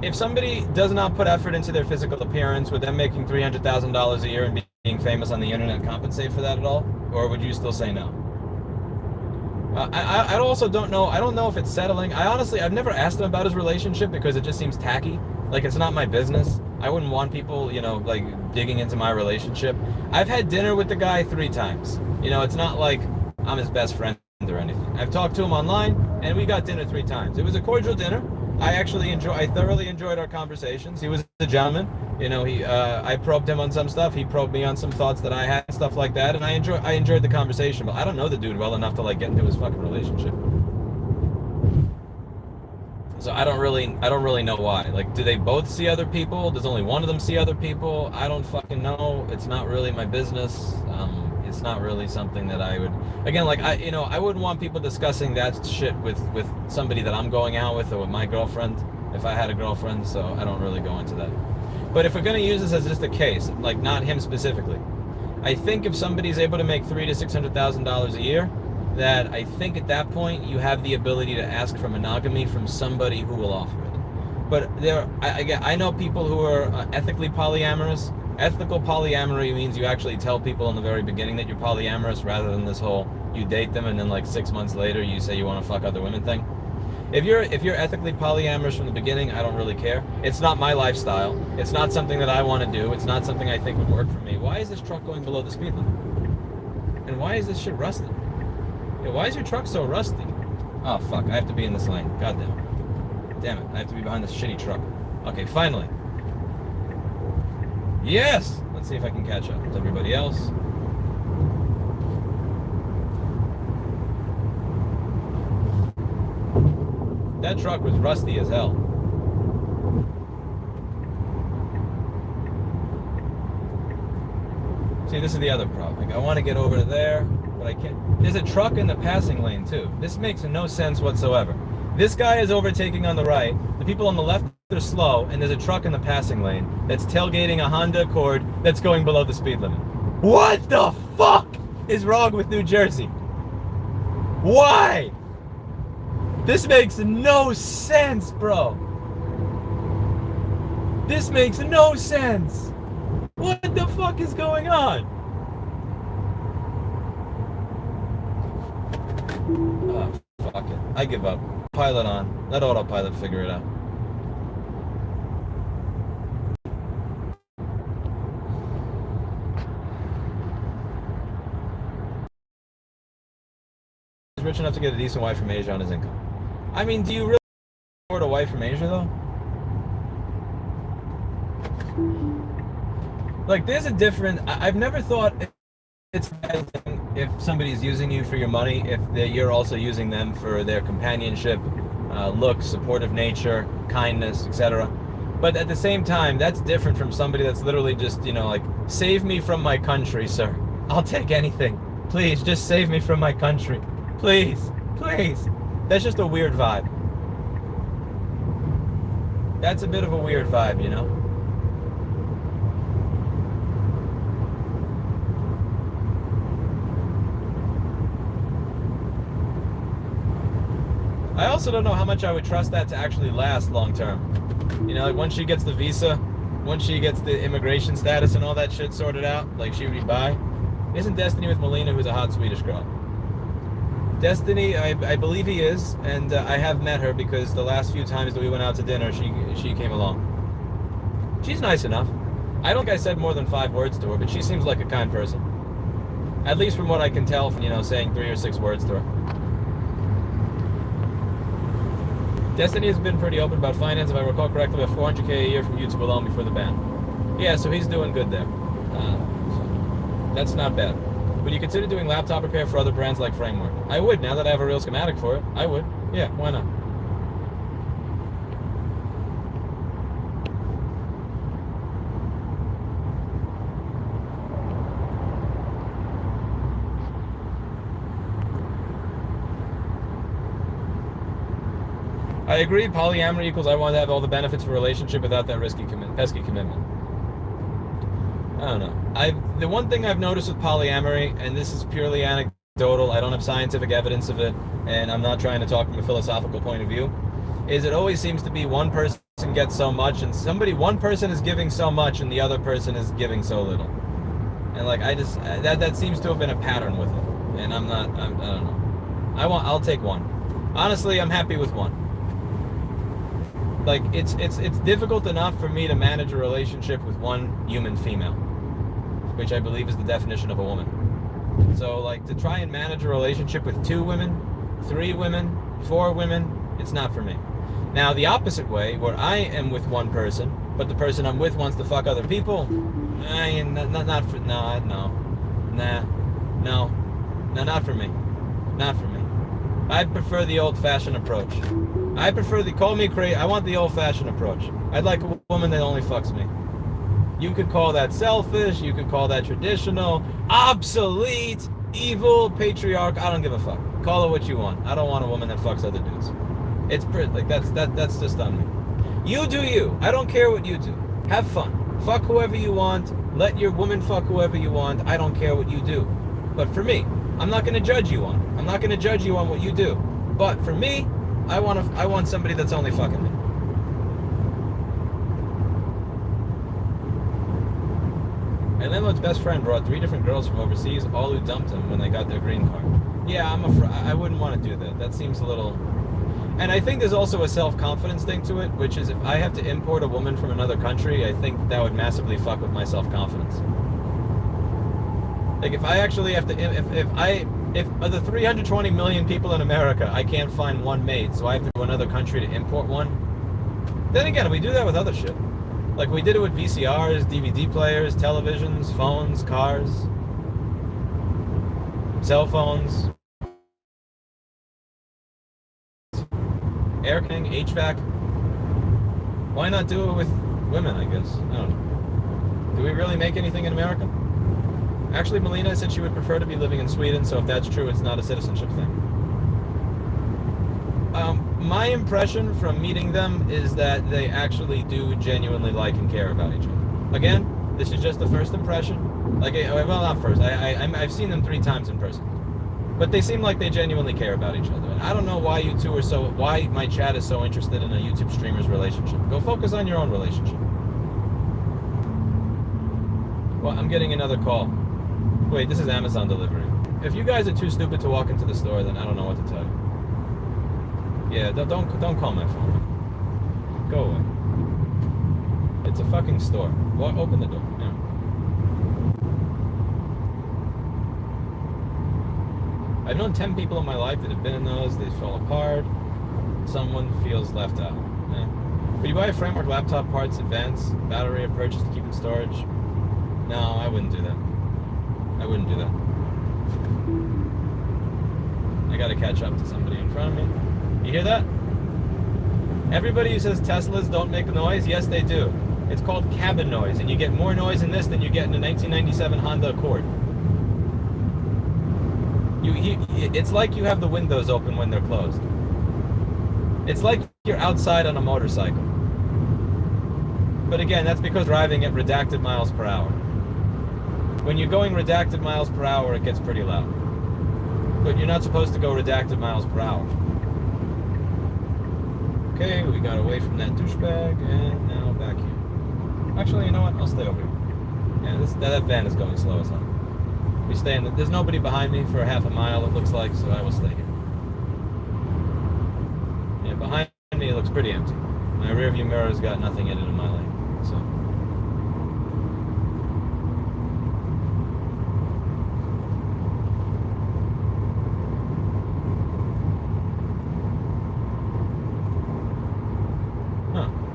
If somebody does not put effort into their physical appearance, would them making $300,000 a year and being famous on the internet compensate for that at all? Or would you still say no? I also don't know. I don't know if it's settling. I've never asked him about his relationship because it just seems tacky. Like, it's not my business. I wouldn't want people, like, digging into my relationship. I've had dinner with the guy 3 times. It's not like I'm his best friend or anything. I've talked to him online, and we got dinner 3 times. It was a cordial dinner. I thoroughly enjoyed our conversations. He was a gentleman. I probed him on some stuff. He probed me on some thoughts that I had, stuff like that. And I enjoyed the conversation. But I don't know the dude well enough to, like, get into his fucking relationship. So I don't really know why. Like, do they both see other people? Does only one of them see other people? I don't fucking know. It's not really my business. It's not really something that I would, again, like, I wouldn't want people discussing that shit with somebody that I'm going out with or with my girlfriend if I had a girlfriend, so I don't really go into that. But if we're going to use this as just a case, like, not him specifically, I think if somebody's able to make $300,000 to $600,000 a year, that I think at that point you have the ability to ask for monogamy from somebody who will offer it. But I know people who are ethically polyamorous. Ethical polyamory means you actually tell people in the very beginning that you're polyamorous, rather than this whole you date them and then like 6 months later you say you want to fuck other women thing. If you're ethically polyamorous from the beginning, I don't really care. It's not my lifestyle. It's not something that I want to do. It's not something I think would work for me. Why is this truck going below the speed limit? And why is this shit rusted? Yeah, why is your truck so rusty? Oh fuck, I have to be in this lane. God damn it. Damn it, I have to be behind this shitty truck. Okay, finally. Yes! Let's see if I can catch up with everybody else. That truck was rusty as hell. See, this is the other problem. Like, I want to get over to there, but I can't. There's a truck in the passing lane, too. This makes no sense whatsoever. This guy is overtaking on the right. The people on the left are slow, and there's a truck in the passing lane that's tailgating a Honda Accord that's going below the speed limit. What the fuck is wrong with New Jersey? Why? This makes no sense, bro. This makes no sense. What the fuck is going on? Oh, fuck it. I give up. Pilot on. Let autopilot figure it out. rich enough to get a decent wife from Asia on his income. I mean, do you really afford a wife from Asia, though? Like, there's a different... I've never thought it's a bad thing if somebody's using you for your money, if you're also using them for their companionship, looks, supportive nature, kindness, etc. But at the same time, that's different from somebody that's literally just, you know, like, save me from my country, sir. I'll take anything. Please, just save me from my country. Please, please. That's just a weird vibe. That's a bit of a weird vibe, you know? I also don't know how much I would trust that to actually last long term. You know, like once she gets the visa, once she gets the immigration status and all that shit sorted out, like she would be bi. Isn't Destiny with Melina, who's a hot Swedish girl? Destiny, I believe he is, and I have met her because the last few times that we went out to dinner, she came along. She's nice enough. I don't think I said more than 5 words to her, but she seems like a kind person. At least from what I can tell from, you know, saying 3 or 6 words to her. Destiny has been pretty open about finance, if I recall correctly, about $400K a year from YouTube alone before the ban. Yeah, so he's doing good there. So that's not bad. Would you consider doing laptop repair for other brands like Framework? I would, now that I have a real schematic for it. I would. Yeah, why not? I agree, polyamory equals I want to have all the benefits of a relationship without that pesky commitment. I don't know. The one thing I've noticed with polyamory, and this is purely anecdotal, I don't have scientific evidence of it, and I'm not trying to talk from a philosophical point of view, is it always seems to be one person gets so much, and one person is giving so much, and the other person is giving so little. And like, that seems to have been a pattern with it. And I don't know. I'll take one. Honestly, I'm happy with one. Like, it's difficult enough for me to manage a relationship with one human female, which I believe is the definition of a woman. So, like, to try and manage a relationship with 2 women, 3 women, 4 women, it's not for me. Now, the opposite way, where I am with one person, but the person I'm with wants to fuck other people, not for me. Not for me. I prefer the old-fashioned approach. I prefer call me crazy. I want the old-fashioned approach. I'd like a woman that only fucks me. You could call that selfish. You could call that traditional, obsolete, evil, patriarch. I don't give a fuck. Call it what you want. I don't want a woman that fucks other dudes. It's pretty, like that's just on me. You do you. I don't care what you do. Have fun. Fuck whoever you want. Let your woman fuck whoever you want. I don't care what you do. But for me, I'm not going to judge you on it. I'm not going to judge you on what you do. But for me, I want somebody that's only fucking me. And Landlord's best friend brought 3 different girls from overseas, all who dumped him when they got their green card. Yeah, I wouldn't want to do that. That seems a little... And I think there's also a self-confidence thing to it, which is if I have to import a woman from another country, I think that would massively fuck with my self-confidence. Like, if I actually have to... If of the 320 million people in America, I can't find one mate, so I have to go to another country to import one. Then again, we do that with other shit. Like, we did it with VCRs, DVD players, televisions, phones, cars, cell phones, air conditioning, HVAC. Why not do it with women, I guess? I don't know. Do we really make anything in America? Actually, Melina said she would prefer to be living in Sweden, so if that's true, it's not a citizenship thing. My impression from meeting them is that they actually do genuinely like and care about each other. Again, this is just the first impression. Like, well, not first. I've seen them 3 times in person. But they seem like they genuinely care about each other. And I don't know why you two are why my chat is so interested in a YouTube streamer's relationship. Go focus on your own relationship. Well, I'm getting another call. Wait, this is Amazon delivery. If you guys are too stupid to walk into the store, then I don't know what to tell you. Yeah, don't call my phone. Go away. It's a fucking store. Open the door. Yeah. I've known 10 people in my life that have been in those. They fall apart. Someone feels left out. Would you buy a Framework laptop parts advance battery or purchase to keep in storage? No, I wouldn't do that. I wouldn't do that. I gotta catch up to somebody in front of me. You hear that? Everybody who says Teslas don't make noise, yes they do. It's called cabin noise, and you get more noise in this than you get in a 1997 Honda Accord. It's like you have the windows open when they're closed. It's like you're outside on a motorcycle. But again, that's because driving at redacted miles per hour. When you're going redacted miles per hour, it gets pretty loud. But you're not supposed to go redacted miles per hour. Okay, we got away from that douchebag, and now back here. Actually, you know what? I'll stay over here. Yeah, that van is going slow as hell. We stay in there's nobody behind me for half a mile, it looks like, so I will stay here. Yeah, behind me it looks pretty empty. My rear view mirror's got nothing in it in my lane, so.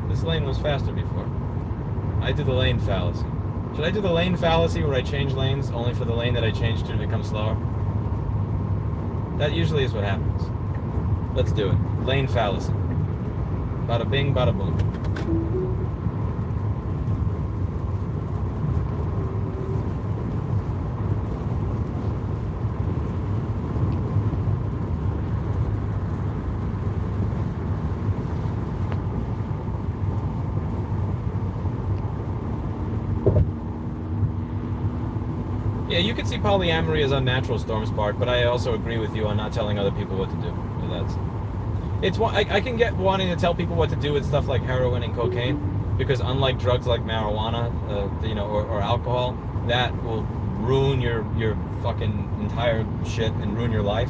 This lane was faster before. I do the lane fallacy. Should I do the lane fallacy where I change lanes only for the lane that I changed to become slower? That usually is what happens. Let's do it. Lane fallacy. Bada bing, bada boom. Yeah, you can see polyamory as unnatural, Stormspark, but I also agree with you on not telling other people what to do. So I can get wanting to tell people what to do with stuff like heroin and cocaine, because unlike drugs like marijuana, or alcohol, that will ruin your fucking entire shit and ruin your life,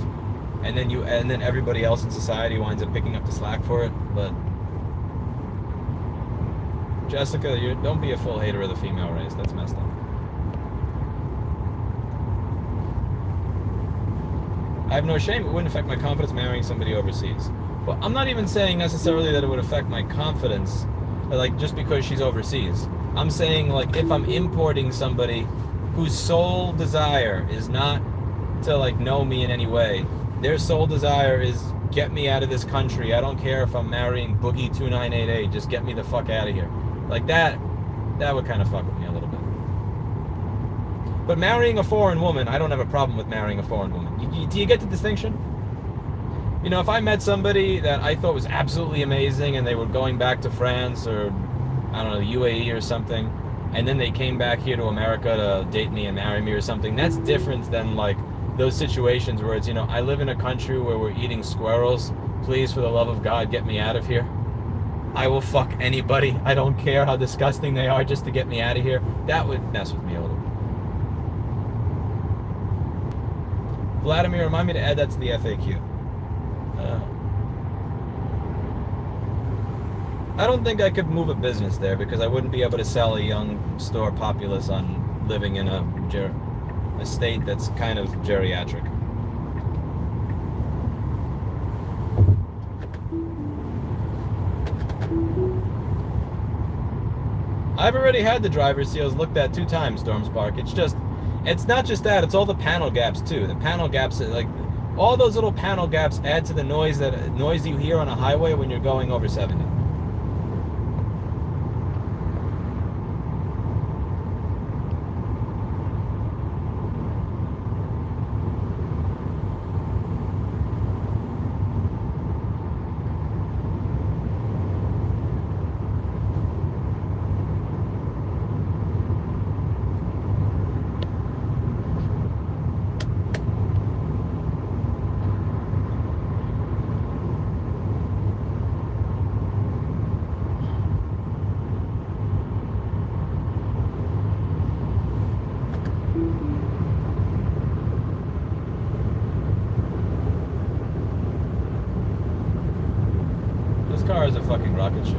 and then everybody else in society winds up picking up the slack for it. But Jessica, don't be a full hater of the female race. That's messed up. I have no shame. It wouldn't affect my confidence marrying somebody overseas. Well, I'm not even saying necessarily that it would affect my confidence, like just because she's overseas. I'm saying, like, if I'm importing somebody whose sole desire is not to, like, know me in any way, their sole desire is get me out of this country. I don't care if I'm marrying Boogie 2988. Just get me the fuck out of here. Like that would kind of fuck with me a little bit. But marrying a foreign woman, I don't have a problem with marrying a foreign woman. Do you get the distinction? You know, if I met somebody that I thought was absolutely amazing and they were going back to France or, I don't know, the UAE or something, and then they came back here to America to date me and marry me or something, that's different than, like, those situations where it's, I live in a country where we're eating squirrels. Please, for the love of God, get me out of here. I will fuck anybody. I don't care how disgusting they are just to get me out of here. That would mess with me a little bit. Vladimir, remind me to add that to the FAQ. I don't think I could move a business there because I wouldn't be able to sell a young store populace on living in a state that's kind of geriatric. I've already had the driver's seals looked at 2 times, Stormspark. It's not just that, it's all the panel gaps too. The panel gaps, like, all those little panel gaps add to the noise you hear on a highway when you're going over 70. This car is a fucking rocket ship.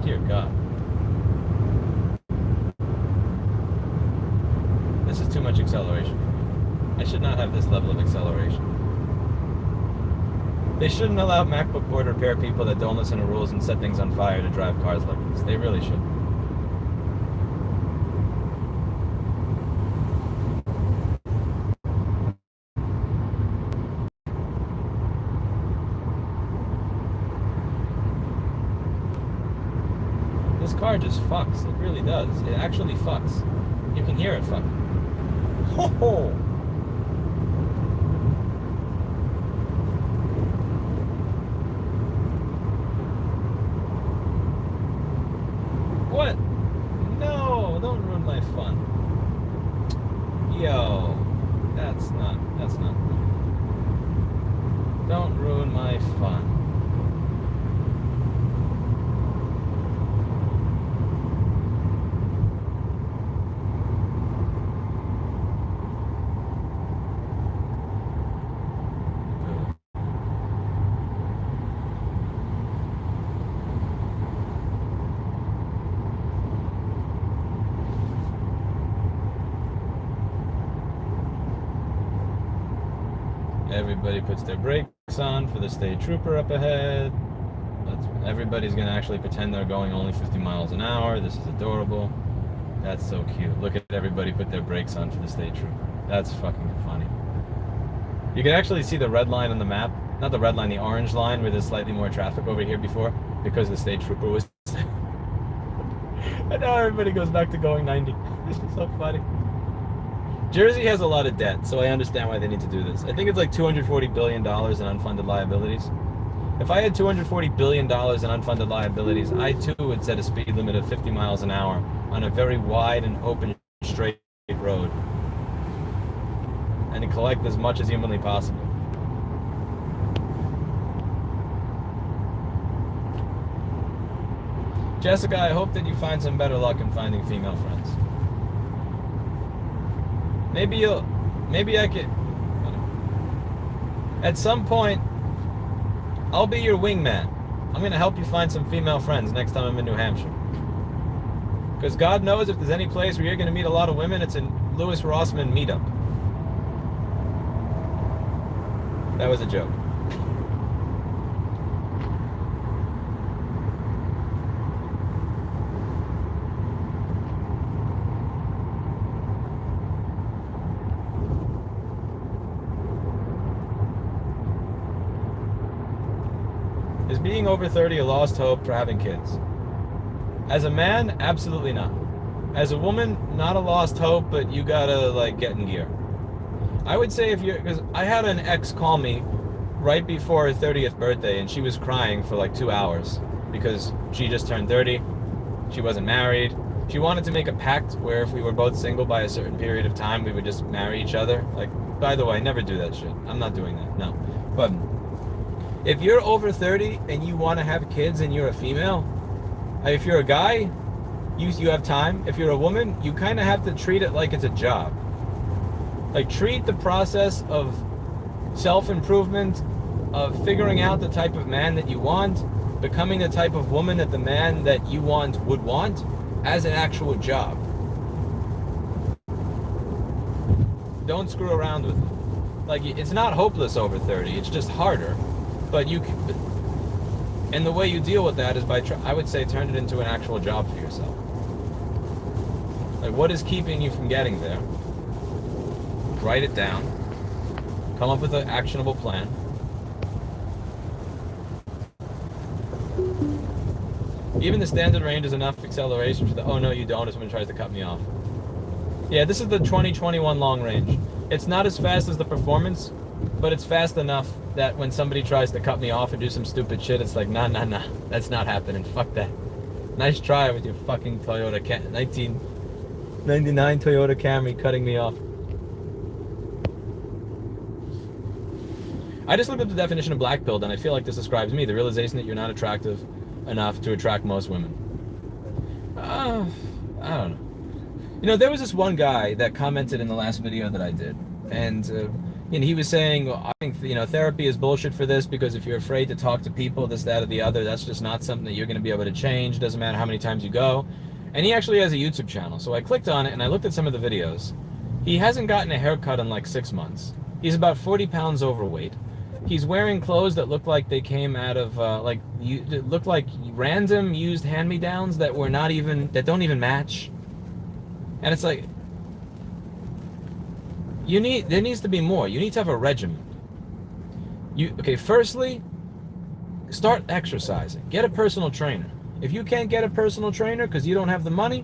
Dear God. acceleration. I should not have this level of acceleration. They shouldn't allow MacBook board repair people that don't listen to rules and set things on fire to drive cars like this. They really should. This car just fucks. It really does. It actually fucks. You can hear it fucking. Ho ho! What? No, don't ruin my fun. Yo, that's not right. Don't ruin my fun. Everybody puts their brakes on for the state trooper up ahead. Everybody's gonna actually pretend they're going only 50 miles an hour. This is adorable. That's so cute. Look at everybody put their brakes on for the state trooper. That's fucking funny. You can actually see the red line on the map. Not the red line, the orange line where there's slightly more traffic over here before because the state trooper was there. And now everybody goes back to going 90. This is so funny. Jersey has a lot of debt, so I understand why they need to do this. I think it's like $240 billion in unfunded liabilities. If I had $240 billion in unfunded liabilities, I too would set a speed limit of 50 miles an hour on a very wide and open, straight road. And collect as much as humanly possible. Jessica, I hope that you find some better luck in finding female friends. Maybe I could, at some point, I'll be your wingman. I'm going to help you find some female friends next time I'm in New Hampshire. Because God knows if there's any place where you're going to meet a lot of women, it's in Louis Rossman meetup. That was a joke. Is being over 30 a lost hope for having kids? As a man, absolutely not. As a woman, not a lost hope, but you gotta like get in gear. I would say because I had an ex call me right before her 30th birthday and she was crying for like 2 hours because she just turned 30. She wasn't married. She wanted to make a pact where if we were both single by a certain period of time, we would just marry each other. Like, by the way, never do that shit. I'm not doing that, no. But if you're over 30 and you want to have kids and you're a female, if you're a guy, you have time. If you're a woman, you kind of have to treat it like it's a job. Like, treat the process of self-improvement, of figuring out the type of man that you want, becoming the type of woman that the man that you want would want, as an actual job. Don't screw around with it. Like, it's not hopeless over 30, it's just harder. But you can, and the way you deal with that is by, I would say, turn it into an actual job for yourself. Like, what is keeping you from getting there? Write it down. Come up with an actionable plan. Even the standard range is enough acceleration for the, oh no you don't, if someone tries to cut me off. Yeah, this is the 2021 long range. It's not as fast as the performance, but it's fast enough that when somebody tries to cut me off or do some stupid shit, it's like, nah, that's not happening. Fuck that. Nice try with your fucking Toyota 1999 Toyota Camry cutting me off. I just looked up the definition of black-pilled, and I feel like this describes me, the realization that you're not attractive enough to attract most women. I don't know. You know, there was this one guy that commented in the last video that I did, and he was saying, I think, therapy is bullshit for this, because if you're afraid to talk to people, this, that, or the other, that's just not something that you're going to be able to change. It doesn't matter how many times you go. And he actually has a YouTube channel. So I clicked on it and I looked at some of the videos. He hasn't gotten a haircut in like 6 months. He's about 40 pounds overweight. He's wearing clothes that look like they came out of look like random used hand-me-downs that don't even match. And it's like, there needs to be more. You need to have a regimen. Firstly, start exercising. Get a personal trainer. If you can't get a personal trainer because you don't have the money,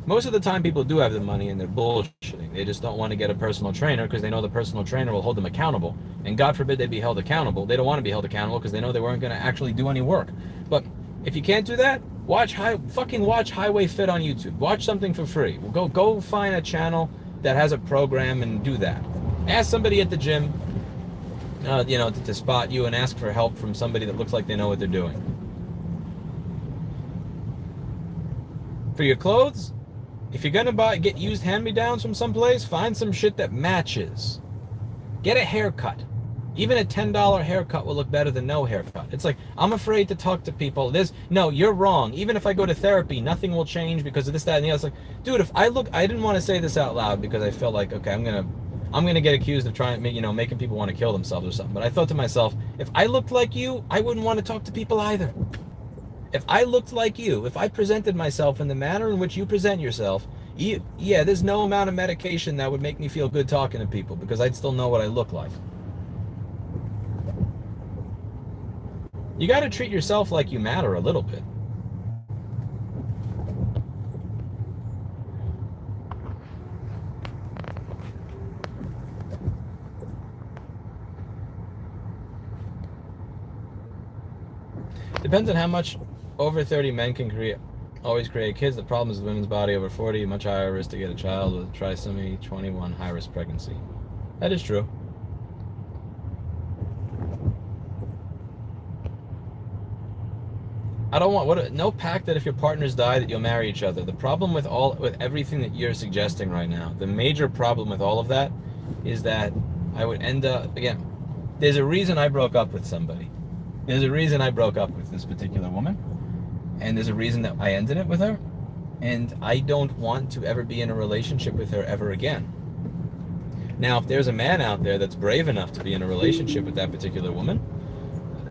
most of the time people do have the money and they're bullshitting. They just don't want to get a personal trainer because they know the personal trainer will hold them accountable. And God forbid they be held accountable. They don't want to be held accountable because they know they weren't going to actually do any work. But if you can't do that, watch Highway Fit on YouTube. Watch something for free. Go find a channel that has a program and do that. Ask somebody at the gym, to spot you, and ask for help from somebody that looks like they know what they're doing. For your clothes, if you're gonna get used hand-me-downs from someplace, find some shit that matches. Get a haircut. Even a $10 haircut will look better than no haircut. It's like, I'm afraid to talk to people. No, you're wrong. Even if I go to therapy, nothing will change because of this, that, and the other. It's like, dude, I didn't want to say this out loud because I felt like, okay, I'm gonna get accused of making people want to kill themselves or something. But I thought to myself, if I looked like you, I wouldn't want to talk to people either. If I looked like you, if I presented myself in the manner in which you present yourself, there's no amount of medication that would make me feel good talking to people because I'd still know what I look like. You got to treat yourself like you matter a little bit. Depends on how much over 30 men can always create kids. The problem is the women's body over 40, much higher risk to get a child with trisomy 21, high-risk pregnancy. That is true. I don't want no pact that if your partners die that you'll marry each other. The problem with everything that you're suggesting right now, the major problem with all of that is that I would end up, again, there's a reason I broke up with somebody. There's a reason I broke up with this particular woman. And there's a reason that I ended it with her. And I don't want to ever be in a relationship with her ever again. Now, if there's a man out there that's brave enough to be in a relationship with that particular woman,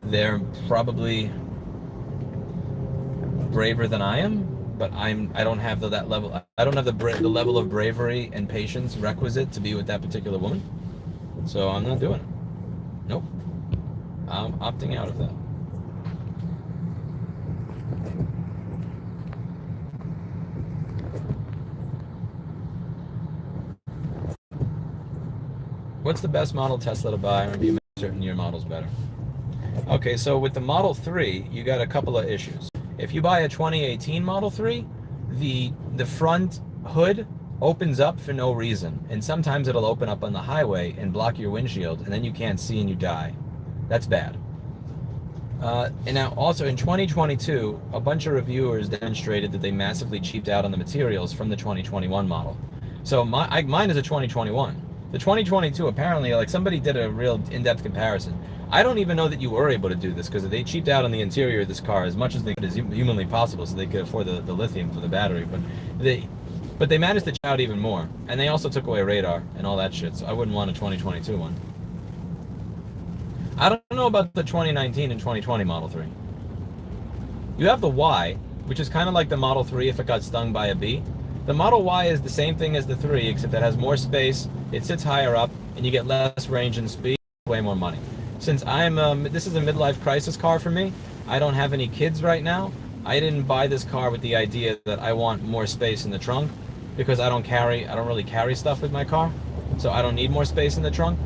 they're probably braver than I am, but I don't have that level. I don't have the level of bravery and patience requisite to be with that particular woman. So I'm not doing it. Nope. I'm opting out of that. What's the best model Tesla to buy? Or be certain year models better? Okay, so with the Model 3, you got a couple of issues. If you buy a 2018 Model 3, the front hood opens up for no reason, and sometimes it'll open up on the highway and block your windshield, and then you can't see and you die. That's bad. And now also in 2022, a bunch of reviewers demonstrated that they massively cheaped out on the materials from the 2021 model. So mine is a 2021. The 2022, apparently, like somebody did a real in-depth comparison. I don't even know that you were able to do this because they cheaped out on the interior of this car as much as they could as humanly possible so they could afford the lithium for the battery. But they managed to cheap out even more. And they also took away radar and all that shit, so I wouldn't want a 2022 one. I don't know about the 2019 and 2020 Model 3. You have the Y, which is kind of like the Model 3 if it got stung by a bee. The Model Y is the same thing as the 3, except it has more space, it sits higher up, and you get less range and speed, way more money. Since this is a midlife crisis car for me, I don't have any kids right now. I didn't buy this car with the idea that I want more space in the trunk, because I don't really carry stuff with my car, so I don't need more space in the trunk.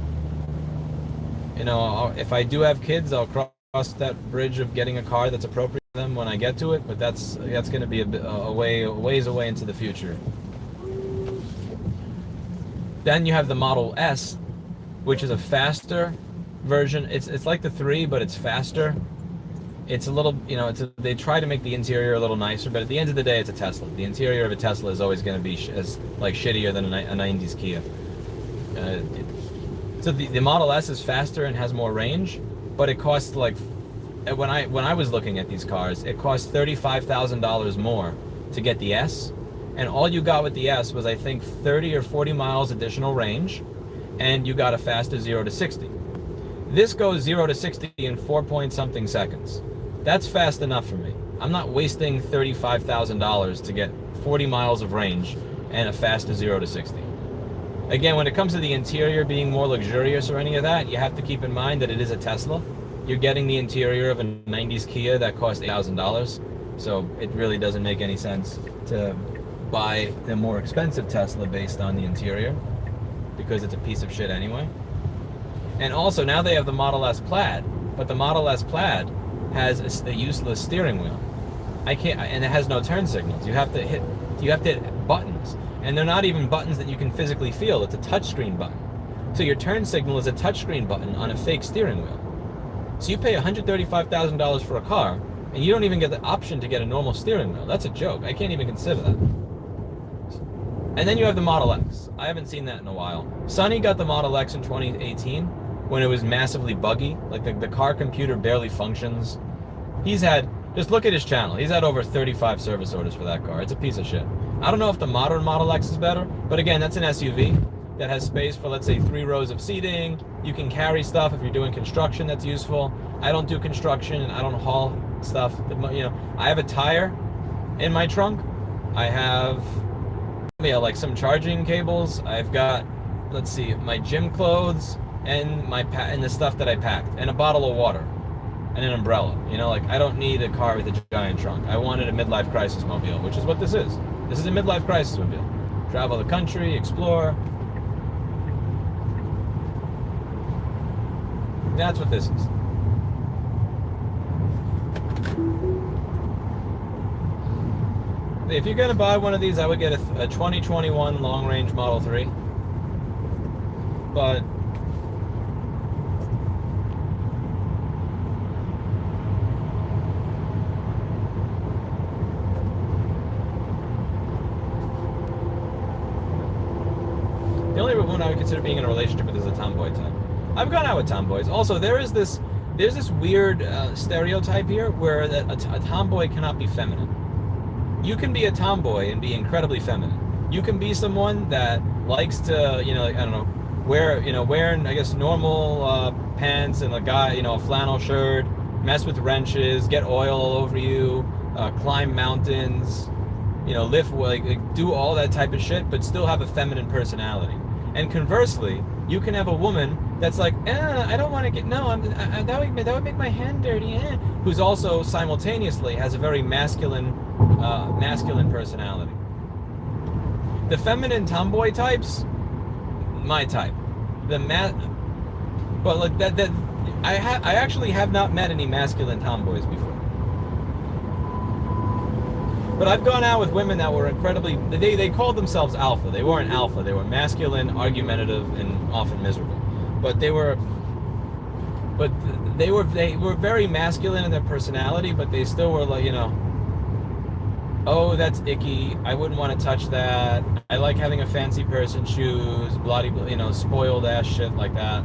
You know, if I do have kids, I'll cross that bridge of getting a car that's appropriate for them when I get to it, but that's going to be a ways away into the future. Then you have the Model S, which is a faster version. It's like the 3, but it's faster. It's a little, they try to make the interior a little nicer, but at the end of the day, it's a Tesla. The interior of a Tesla is always going to be shittier than a 90s Kia. So the Model S is faster and has more range, but it costs like, when I was looking at these cars, it cost $35,000 more to get the S, and all you got with the S was, I think, 30 or 40 miles additional range, and you got a faster 0 to 60. This goes 0 to 60 in 4 point something seconds. That's fast enough for me. I'm not wasting $35,000 to get 40 miles of range and a faster 0 to 60. Again, when it comes to the interior being more luxurious or any of that, you have to keep in mind that it is a Tesla. You're getting the interior of a 90s Kia that cost $8,000. So it really doesn't make any sense to buy the more expensive Tesla based on the interior, because it's a piece of shit anyway. And also, now they have the Model S Plaid, but the Model S Plaid has a useless steering wheel. And it has no turn signals. You have to hit buttons, and they're not even buttons that you can physically feel. It's a touchscreen button. So your turn signal is a touchscreen button on a fake steering wheel. So you pay $135,000 for a car, and you don't even get the option to get a normal steering wheel. That's a joke. I can't even consider that. And then you have the Model X. I haven't seen that in a while. Sonny got the Model X in 2018 when it was massively buggy. Like the car computer barely functions. Just look at his channel. He's had over 35 service orders for that car. It's a piece of shit. I don't know if the modern Model X is better, but again, that's an SUV that has space for, let's say, 3 rows of seating. You can carry stuff if you're doing construction. That's useful. I don't do construction and I don't haul stuff. I have a tire in my trunk. I have like some charging cables. I've got, let's see, my gym clothes and the stuff that I packed, and a bottle of water and an umbrella. I don't need a car with a giant trunk. I wanted a midlife crisis mobile, which is what this is. This is a midlife crisis mobile. Travel the country, explore. That's what this is. If you're gonna buy one of these, I would get a 2021 long-range Model 3. But the only woman I would consider being in a relationship with is a tomboy type. I've gone out with tomboys. Also, there's this weird stereotype here where a tomboy cannot be feminine. You can be a tomboy and be incredibly feminine. You can be someone that likes to, I don't know, wearing, I guess, normal pants and a flannel shirt, mess with wrenches, get oil all over you, climb mountains, lift, do all that type of shit, but still have a feminine personality. And conversely, you can have a woman that's like, I don't want to get, no, that would make my hand dirty, who's also simultaneously has a very masculine personality. The feminine tomboy types, my type. But like that, I actually have not met any masculine tomboys before. But I've gone out with women that were incredibly, they called themselves alpha. They weren't alpha. They were masculine, argumentative, and often miserable. But they were very masculine in their personality, but they still were like, oh, that's icky. I wouldn't want to touch that. I like having a fancy purse and shoes, bloody, spoiled ass shit like that.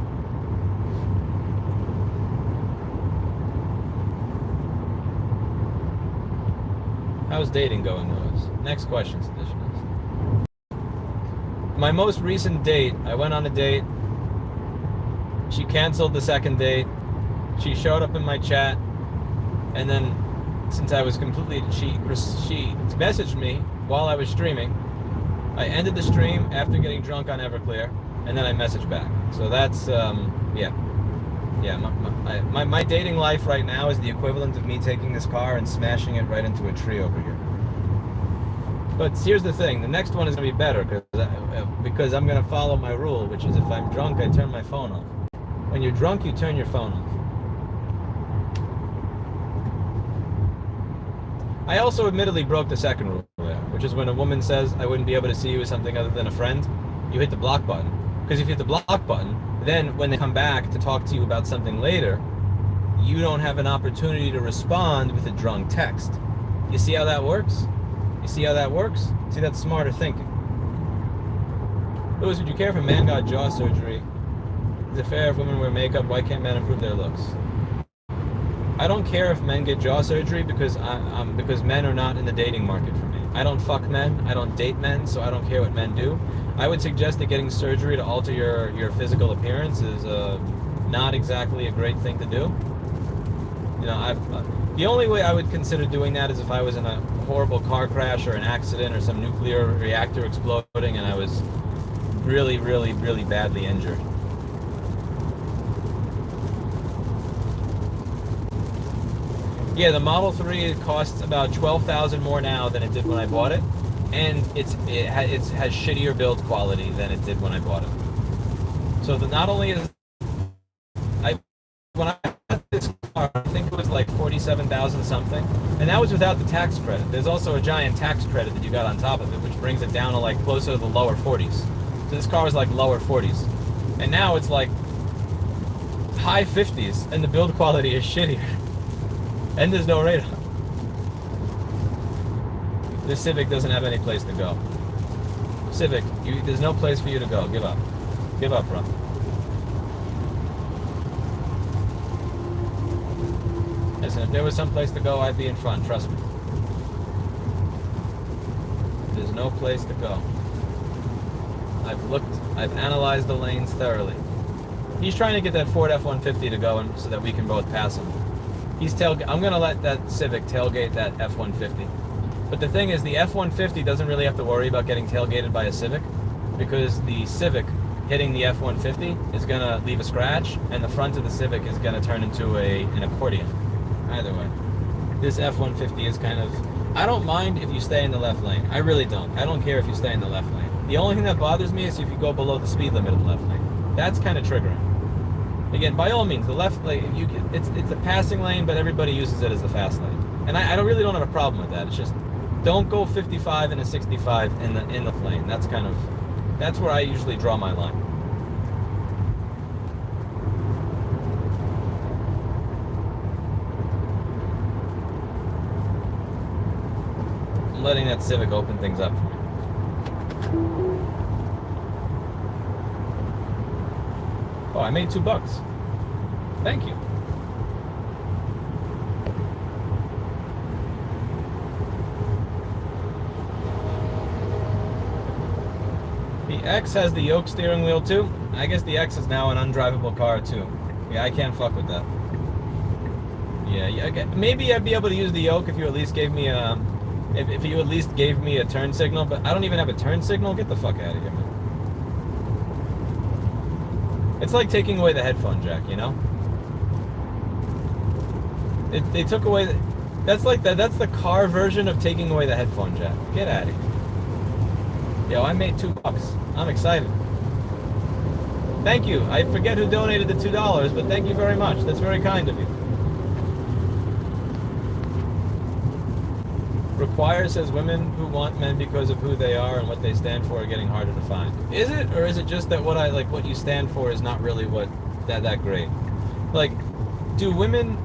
How's dating going, Louis? Next question, Seditionist. My most recent date, I went on a date. She canceled the second date. She showed up in my chat, and then since I was completely, she messaged me while I was streaming. I ended the stream after getting drunk on Everclear, and then I messaged back. So that's my dating life right now is the equivalent of me taking this car and smashing it right into a tree over here. But here's the thing, the next one is going to be better because I'm going to follow my rule, which is if I'm drunk, I turn my phone off. When you're drunk, you turn your phone off. I also admittedly broke the second rule there, which is when a woman says, I wouldn't be able to see you as something other than a friend, you hit the block button. Because if you hit the block button, then when they come back to talk to you about something later, you don't have an opportunity to respond with a drunk text. You see how that works? See, that's smarter thinking. Louis, would you care if a man got jaw surgery? Is it fair if women wear makeup? Why can't men improve their looks? I don't care if men get jaw surgery because men are not in the dating market for me. I don't fuck men. I don't date men, so I don't care what men do. I would suggest that getting surgery to alter your physical appearance is not exactly a great thing to do. You know, the only way I would consider doing that is if I was in a horrible car crash or an accident or some nuclear reactor exploding and I was really, really, really badly injured. Yeah, the Model 3 costs about $12,000 more now than it did when I bought it, and it has shittier build quality than it did when I bought it. So not only is when I got this car, I think it was like 47,000 something, and that was without the tax credit. There's also a giant tax credit that you got on top of it, which brings it down to like closer to the lower 40s. So this car was like lower 40s, and now it's like high 50s, and the build quality is shittier. And there's no radar. This Civic doesn't have any place to go. Civic, there's no place for you to go. Give up. Give up, bro. Listen, if there was some place to go, I'd be in front. Trust me. There's no place to go. I've analyzed the lanes thoroughly. He's trying to get that Ford F-150 to go so that we can both pass him. I'm going to let that Civic tailgate that F-150. But the thing is, the F-150 doesn't really have to worry about getting tailgated by a Civic, because the Civic hitting the F-150 is going to leave a scratch, and the front of the Civic is going to turn into an accordion. Either way. This F-150 is kind of... I don't mind if you stay in the left lane. I really don't. I don't care if you stay in the left lane. The only thing that bothers me is if you go below the speed limit of the left lane. That's kind of triggering. Again, by all means, the left lane, it's a passing lane, but everybody uses it as the fast lane. And I really don't have a problem with that. It's just, don't go 55 and a 65 in the lane. That's where I usually draw my line. I'm letting that Civic open things up for me. Oh, I made $2. Thank you. The X has the yoke steering wheel too. I guess the X is now an undrivable car too. Yeah, I can't fuck with that. Yeah. Maybe I'd be able to use the yoke if you at least gave me if you at least gave me a turn signal. But I don't even have a turn signal. Get the fuck out of here, man. It's like taking away the headphone jack, you know? They took away that's the car version of taking away the headphone jack. Get out of here. Yo, I made $2. I'm excited. Thank you. I forget who donated the $2, but thank you very much. That's very kind of you. Require says women who want men because of who they are and what they stand for are getting harder to find. Is it, or is it just that what you stand for is not really that great? Like,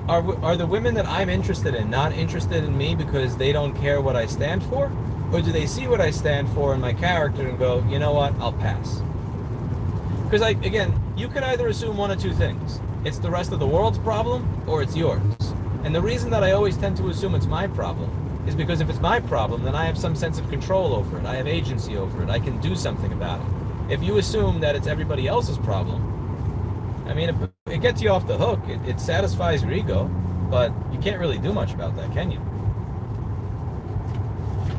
are the women that I'm interested in not interested in me because they don't care what I stand for? Or do they see what I stand for in my character and go, you know what, I'll pass? Because again, you could either assume one of two things. It's the rest of the world's problem, or it's yours. And the reason that I always tend to assume it's my problem is because if it's my problem, then I have some sense of control over it. I have agency over it. I can do something about it. If you assume that it's everybody else's problem, I mean, it gets you off the hook. It satisfies your ego, but you can't really do much about that, can you?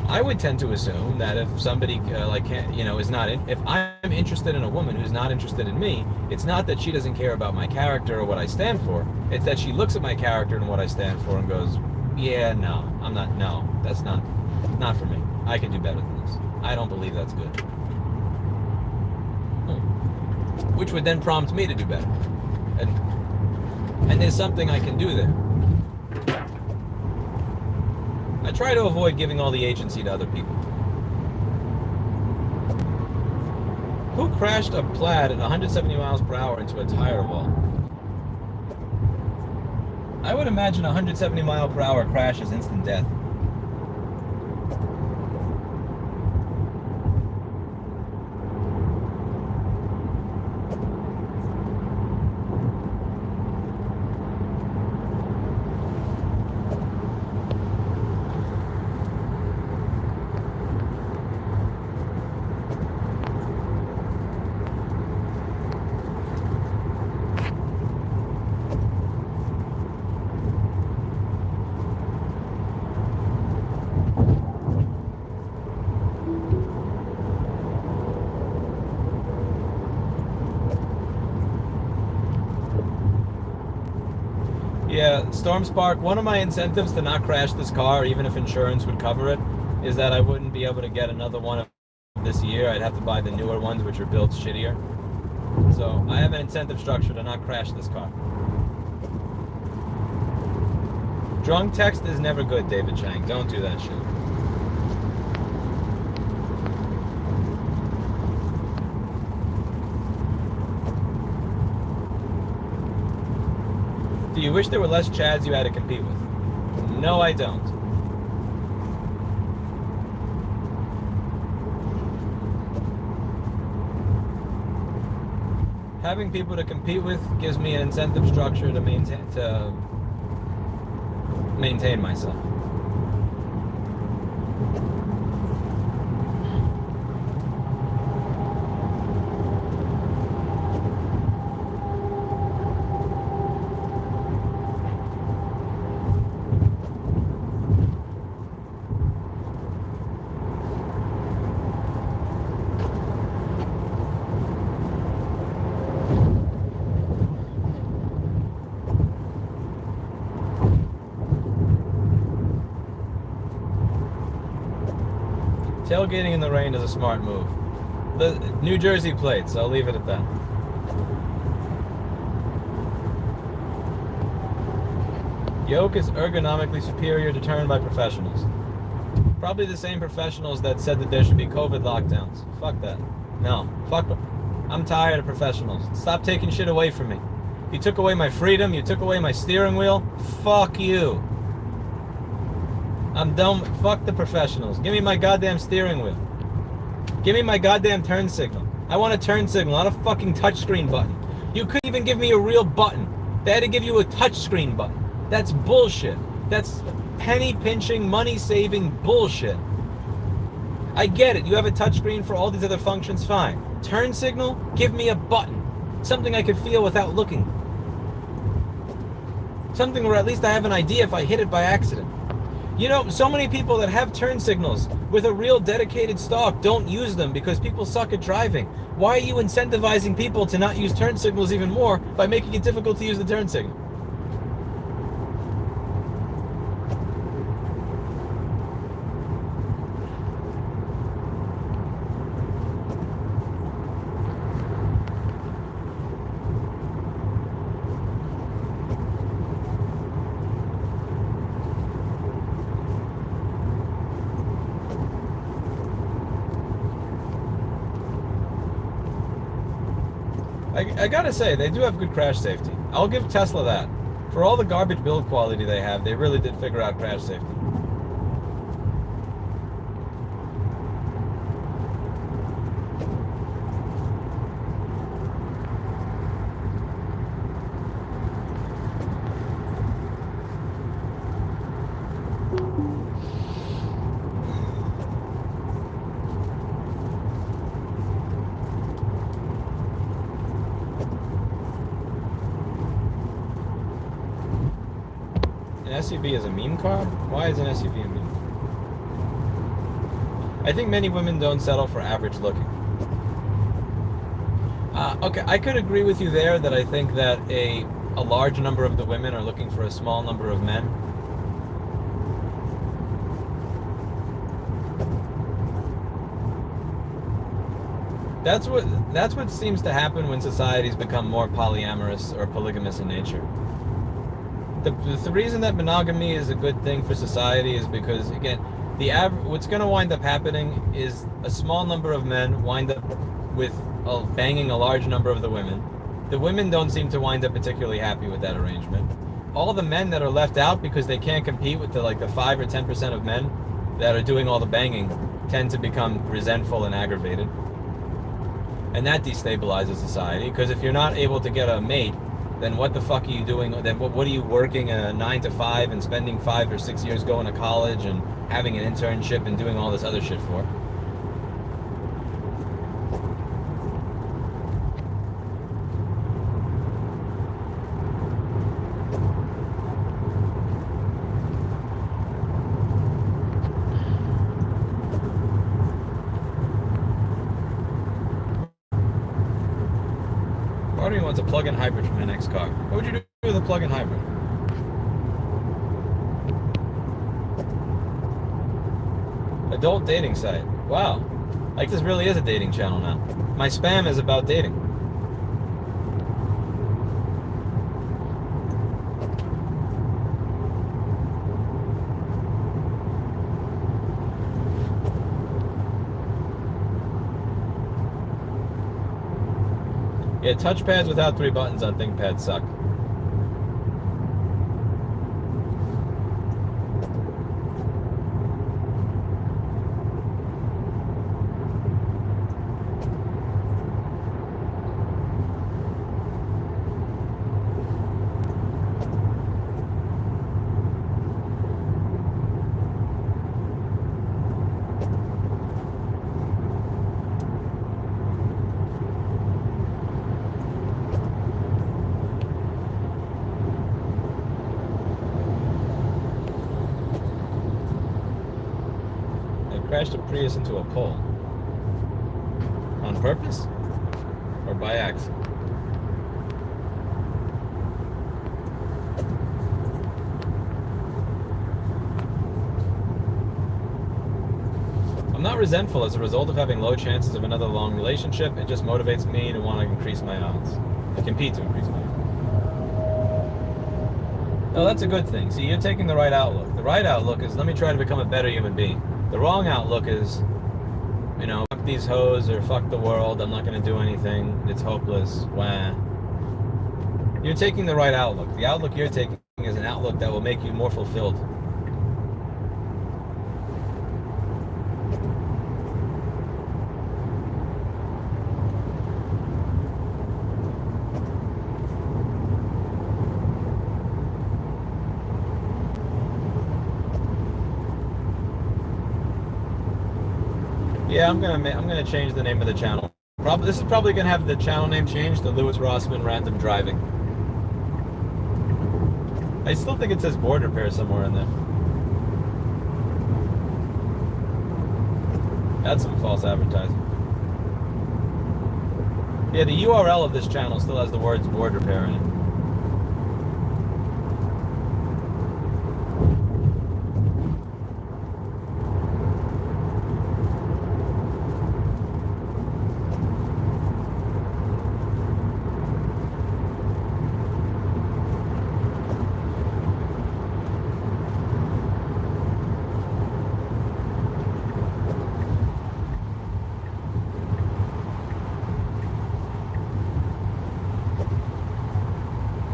I would tend to assume that if somebody if I'm interested in a woman who's not interested in me, it's not that she doesn't care about my character or what I stand for. It's that she looks at my character and what I stand for and goes, yeah, no, that's not for me. I can do better than this. I don't believe that's good. Which would then prompt me to do better. And there's something I can do there. I try to avoid giving all the agency to other people. Who crashed a Plaid at 170 miles per hour into a tire wall? I would imagine a 170 mile per hour crash is instant death. Storm Spark, one of my incentives to not crash this car, even if insurance would cover it, is that I wouldn't be able to get another one this year. I'd have to buy the newer ones, which are built shittier. So I have an incentive structure to not crash this car. Drunk text is never good, David Chang. Don't do that shit. Do you wish there were less Chads you had to compete with? No, I don't. Having people to compete with gives me an incentive structure to maintain myself. Tailgating in the rain is a smart move. The New Jersey plates, I'll leave it at that. Yoke is ergonomically superior, determined by professionals. Probably the same professionals that said that there should be COVID lockdowns. Fuck that. No, fuck them. I'm tired of professionals. Stop taking shit away from me. You took away my freedom, you took away my steering wheel. Fuck you. I'm done. Fuck the professionals. Give me my goddamn steering wheel. Give me my goddamn turn signal. I want a turn signal, not a fucking touchscreen button. You couldn't even give me a real button. They had to give you a touchscreen button. That's bullshit. That's penny pinching, money saving bullshit. I get it. You have a touchscreen for all these other functions, fine. Turn signal, give me a button. Something I could feel without looking. Something where at least I have an idea if I hit it by accident. You know, so many people that have turn signals with a real dedicated stock don't use them because people suck at driving. Why are you incentivizing people to not use turn signals even more by making it difficult to use the turn signal? I gotta say, they do have good crash safety. I'll give Tesla that. For all the garbage build quality they have, they really did figure out crash safety. An SUV is a meme car? Why is an SUV a meme? I think many women don't settle for average looking. Okay, I could agree with you there that I think that a large number of the women are looking for a small number of men. That's what seems to happen when societies become more polyamorous or polygamous in nature. The reason that monogamy is a good thing for society is because, again, what's going to wind up happening is a small number of men wind up with banging a large number of the women. The women don't seem to wind up particularly happy with that arrangement. All the men that are left out because they can't compete with the 5 or 10% of men that are doing all the banging tend to become resentful and aggravated. And that destabilizes society, because if you're not able to get a mate, then what the fuck are you doing? Then what are you working a 9 to 5 and spending 5 or 6 years going to college and having an internship and doing all this other shit for? Part of me wants a plug-in hybrid for my next car. What would you do with a plug-in hybrid? Adult dating site. Wow. Like this really is a dating channel now. My spam is about dating. Yeah, touchpads without 3 buttons on ThinkPad suck. Crashed a Prius into a pole. On purpose? Or by accident? I'm not resentful as a result of having low chances of another long relationship. It just motivates me to want to increase my odds. I compete to increase my odds. No, that's a good thing. See, you're taking the right outlook. The right outlook is, let me try to become a better human being. The wrong outlook is, fuck these hoes or fuck the world. I'm not going to do anything. It's hopeless. Wah. You're taking the right outlook. The outlook you're taking is an outlook that will make you more fulfilled. Yeah, I'm gonna change the name of the channel. This is probably gonna have the channel name changed to Louis Rossman Random Driving. I still think it says board repair somewhere in there. That's some false advertising. Yeah, the URL of this channel still has the words board repair in it.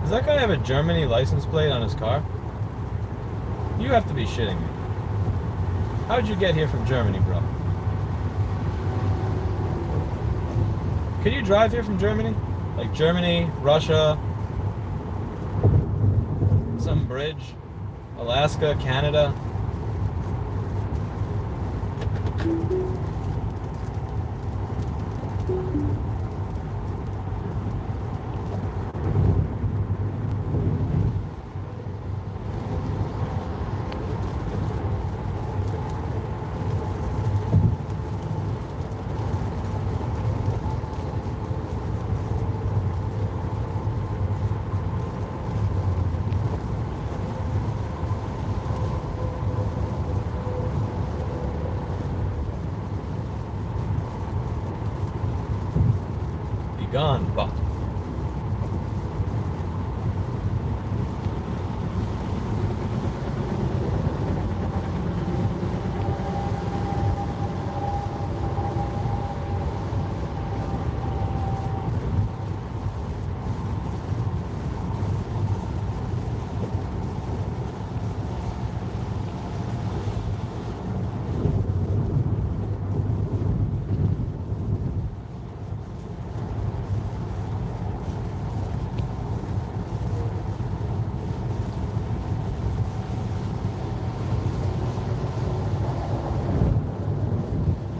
Does that guy have a Germany license plate on his car? You have to be shitting me. How'd you get here from Germany, bro? Can you drive here from Germany? Like Germany, Russia, some bridge, Alaska, Canada? Gone, Buck.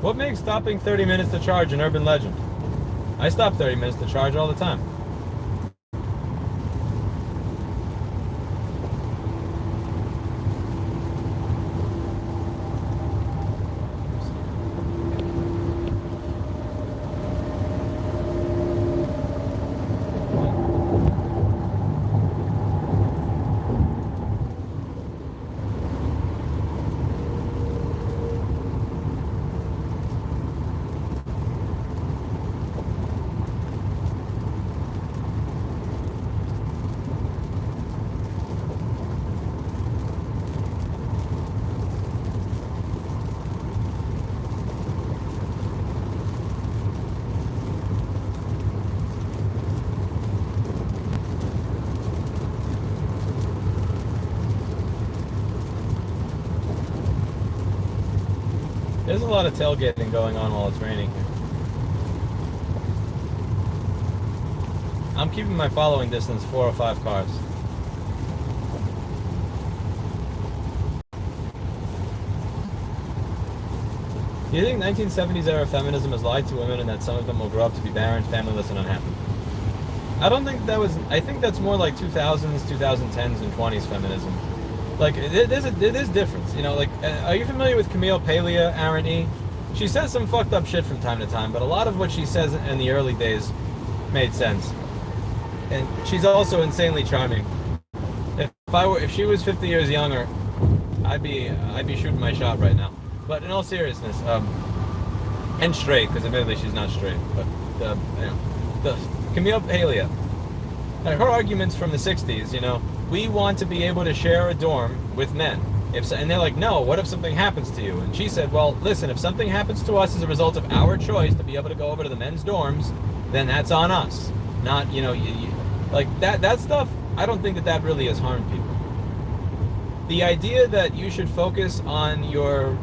What makes stopping 30 minutes to charge an urban legend? I stop 30 minutes to charge all the time. There's a lot of tailgating going on while it's raining here. I'm keeping my following distance, 4 or 5 cars. Do you think 1970s era feminism has lied to women and that some of them will grow up to be barren, familyless, and unhappy? I don't think that was. I think that's more like 2000s, 2010s, and 20s feminism. Like, there's difference. You know, like, are you familiar with Camille Paglia, Aaron E? She says some fucked up shit from time to time, but a lot of what she says in the early days made sense. And she's also insanely charming. If she was 50 years younger, I'd be shooting my shot right now. But in all seriousness, and straight, because admittedly she's not straight, but the Camille Paglia, her arguments from the 60s, you know, we want to be able to share a dorm with men. And they're like, no, what if something happens to you? And she said, well, listen, if something happens to us as a result of our choice to be able to go over to the men's dorms, then that's on us. Not, you know, like that stuff, I don't think that really has harmed people. The idea that you should focus on your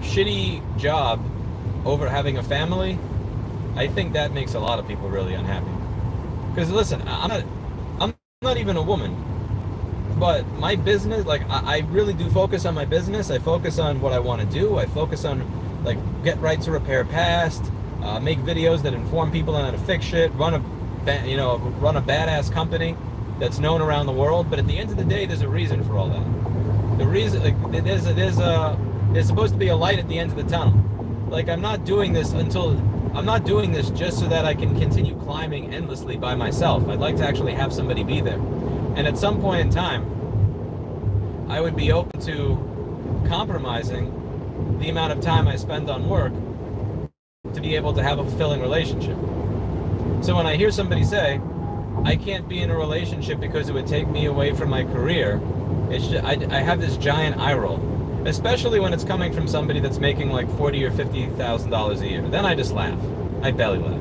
shitty job over having a family, I think that makes a lot of people really unhappy. Because listen, I'm not even a woman, but my business, like I really do focus on my business. I focus on what I want to do. I focus on like get right to repair past, make videos that inform people on how to fix shit, run a badass company that's known around the world. But at the end of the day, there's a reason for all that. The reason, like, there's supposed to be a light at the end of the tunnel. Like, I'm not doing this just so that I can continue climbing endlessly by myself. I'd like to actually have somebody be there. And at some point in time, I would be open to compromising the amount of time I spend on work to be able to have a fulfilling relationship. So when I hear somebody say, I can't be in a relationship because it would take me away from my career, it's just, I have this giant eye roll. Especially when it's coming from somebody that's making like $40,000 or $50,000 a year. Then I just laugh. I belly laugh.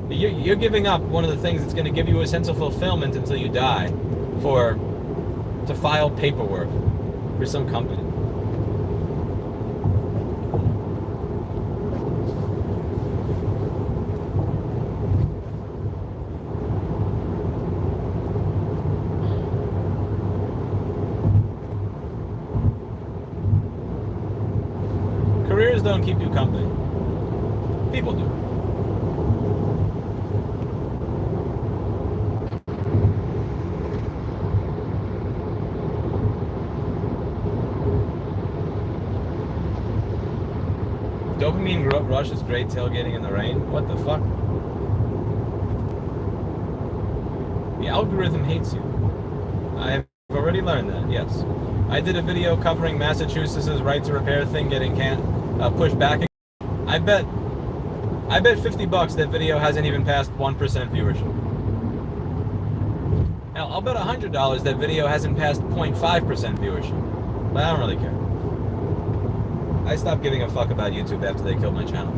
You're giving up one of the things that's going to give you a sense of fulfillment until you die to file paperwork for some company. Careers don't keep you company. People do. Dopamine rush is great tailgating in the rain. What the fuck? The algorithm hates you. I've already learned that, yes. I did a video covering Massachusetts' right to repair thing getting pushed back. I bet $50 that video hasn't even passed 1% viewership. Hell, I'll bet $100 that video hasn't passed 0.5% viewership. But I don't really care. I stopped giving a fuck about YouTube after they killed my channel.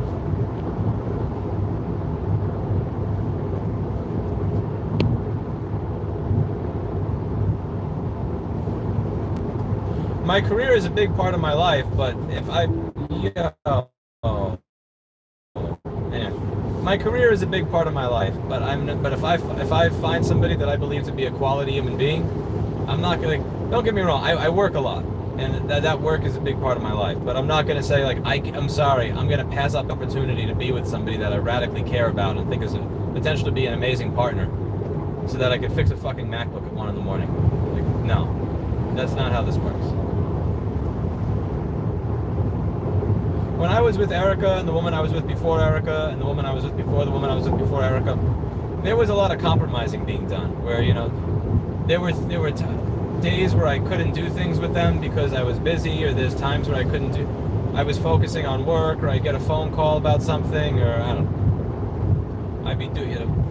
My career is a big part of my life, but my career is a big part of my life, but if I find somebody that I believe to be a quality human being, I'm not gonna. Don't get me wrong. I work a lot, and that work is a big part of my life. But I'm not gonna say like I'm sorry. I'm gonna pass up the opportunity to be with somebody that I radically care about and think is a potential to be an amazing partner, so that I could fix a fucking MacBook at 1 in the morning. Like, no, that's not how this works. When I was with Erica and the woman I was with before Erica and the woman I was with before the woman I was with before Erica, there was a lot of compromising being done. Where, you know, there were days where I couldn't do things with them because I was busy, or there's times where I was focusing on work, or I'd get a phone call about something, or I don't know. I'd be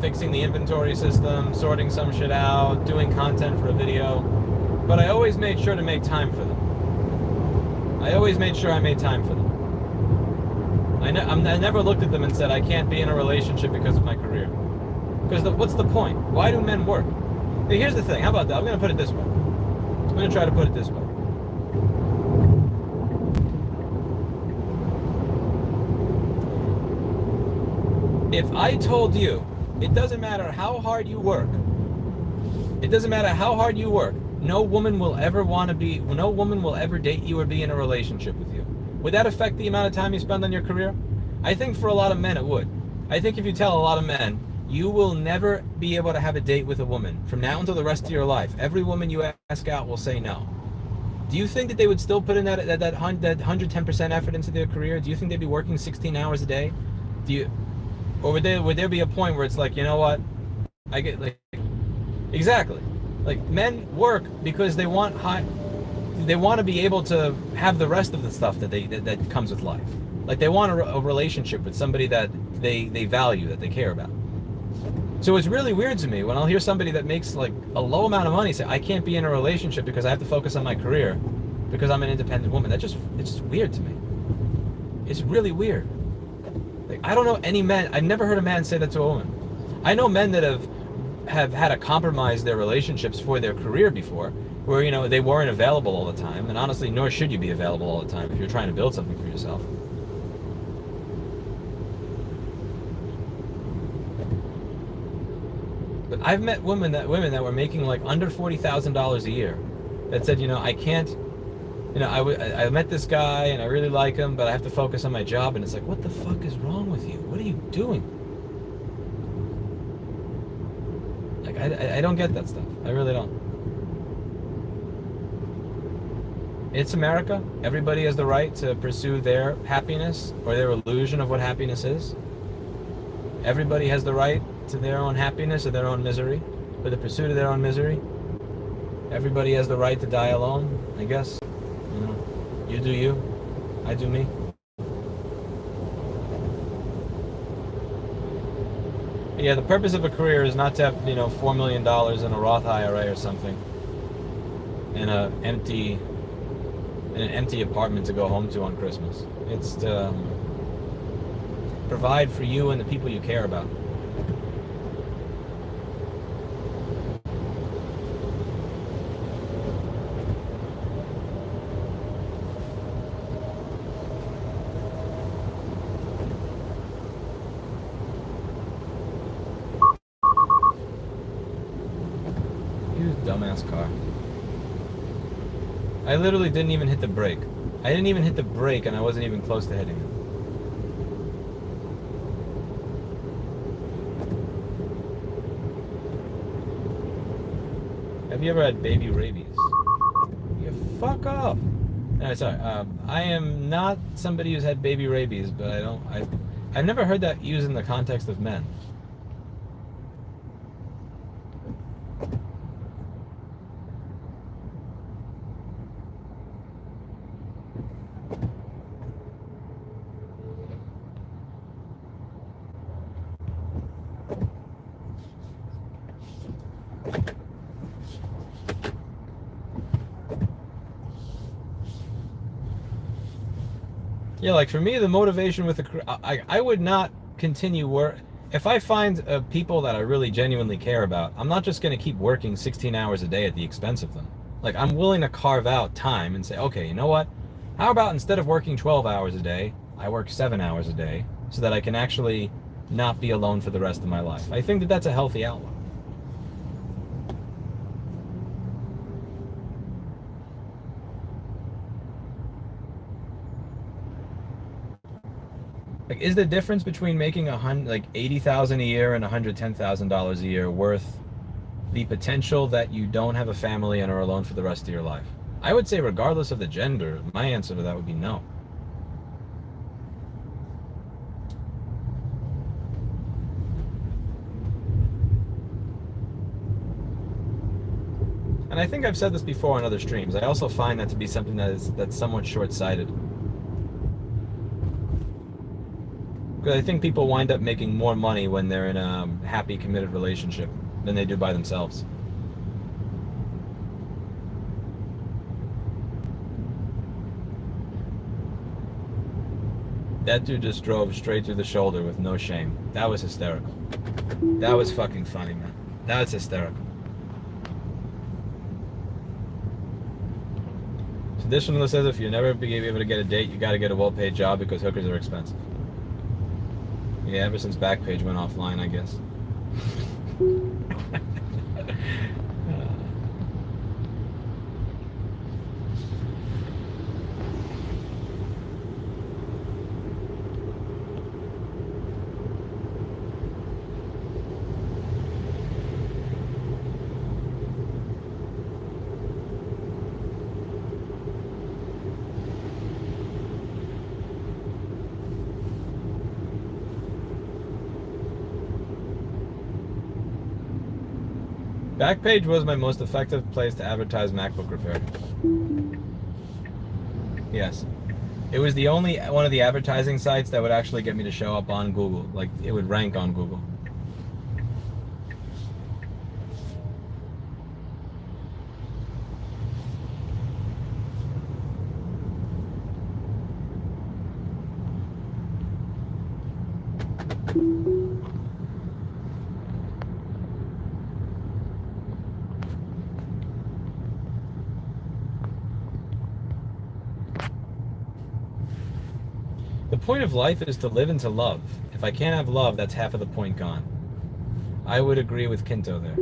fixing the inventory system, sorting some shit out, doing content for a video. But I always made sure to make time for them. I always made sure I made time for them. I never looked at them and said, I can't be in a relationship because of my career. Because what's the point? Why do men work? Hey, here's the thing. How about that? I'm going to put it this way. I'm going to try to put it this way. if I told you, it doesn't matter how hard you work, it doesn't matter how hard you work, no woman will ever date you or be in a relationship with you. Would that affect the amount of time you spend on your career? I think for a lot of men it would. I think if you tell a lot of men, you will never be able to have a date with a woman from now until the rest of your life. Every woman you ask out will say no. Do you think that they would still put in that 110% effort into their career? Do you think they'd be working 16 hours a day? Or would there be a point where it's like, you know what? I get like exactly. Like men work because they want to be able to have the rest of the stuff that comes with life. Like they want a relationship with somebody that they value, that they care about. So it's really weird to me when I'll hear somebody that makes like a low amount of money say, I can't be in a relationship because I have to focus on my career because I'm an independent woman. It's just weird to me. It's really weird. Like, I don't know any man, I've never heard a man say that to a woman. I know men that have had to compromise their relationships for their career before, where, you know, they weren't available all the time, and honestly, nor should you be available all the time if you're trying to build something for yourself. But I've met women that were making like under $40,000 a year that said, you know, I can't, you know, I met this guy and I really like him, but I have to focus on my job. And it's like, what the fuck is wrong with you? What are you doing? Like, I don't get that stuff. I really don't. It's America. Everybody has the right to pursue their happiness or their illusion of what happiness is. Everybody has the right to their own happiness or their own misery, or the pursuit of their own misery. Everybody has the right to die alone, I guess. You know, you do you, I do me. But yeah, the purpose of a career is not to have, you know, $4 million in a Roth IRA or something, and an empty apartment to go home to on Christmas. It's to provide for you and the people you care about. Dumbass car. I literally didn't even hit the brake. I didn't even hit the brake and I wasn't even close to hitting it. Have you ever had baby rabies? You fuck off. No, sorry. I am not somebody who's had baby rabies, but I've never heard that used in the context of men. Yeah, like for me, the motivation with I would not continue work. If I find people that I really genuinely care about, I'm not just going to keep working 16 hours a day at the expense of them. Like, I'm willing to carve out time and say, okay, you know what? How about instead of working 12 hours a day, I work 7 hours a day so that I can actually not be alone for the rest of my life. I think that that's a healthy outlook. Like, is the difference between making $80,000 a year and $110,000 a year worth the potential that you don't have a family and are alone for the rest of your life? I would say, regardless of the gender, my answer to that would be no. And I think I've said this before on other streams. I also find that to be something that's somewhat short-sighted. Because I think people wind up making more money when they're in a happy, committed relationship than they do by themselves. That dude just drove straight through the shoulder with no shame. That was hysterical. That was fucking funny, man. That was hysterical. Traditionalist says if you never be able to get a date, you got to get a well-paid job because hookers are expensive. Yeah, ever since Backpage went offline, I guess. Backpage was my most effective place to advertise MacBook repair. Yes. It was the only one of the advertising sites that would actually get me to show up on Google. Like, it would rank on Google. The point of life is to live and to love. If I can't have love, that's half of the point gone. I would agree with Kinto there.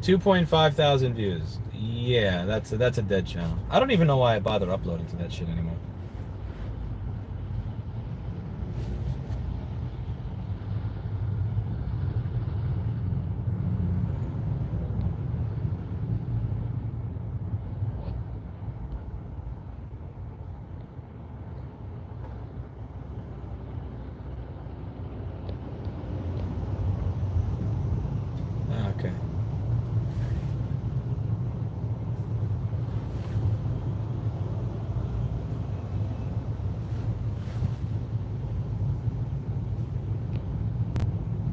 $2.5 thousand views. Yeah, that's a dead channel. I don't even know why I bother uploading to that shit anymore. Okay.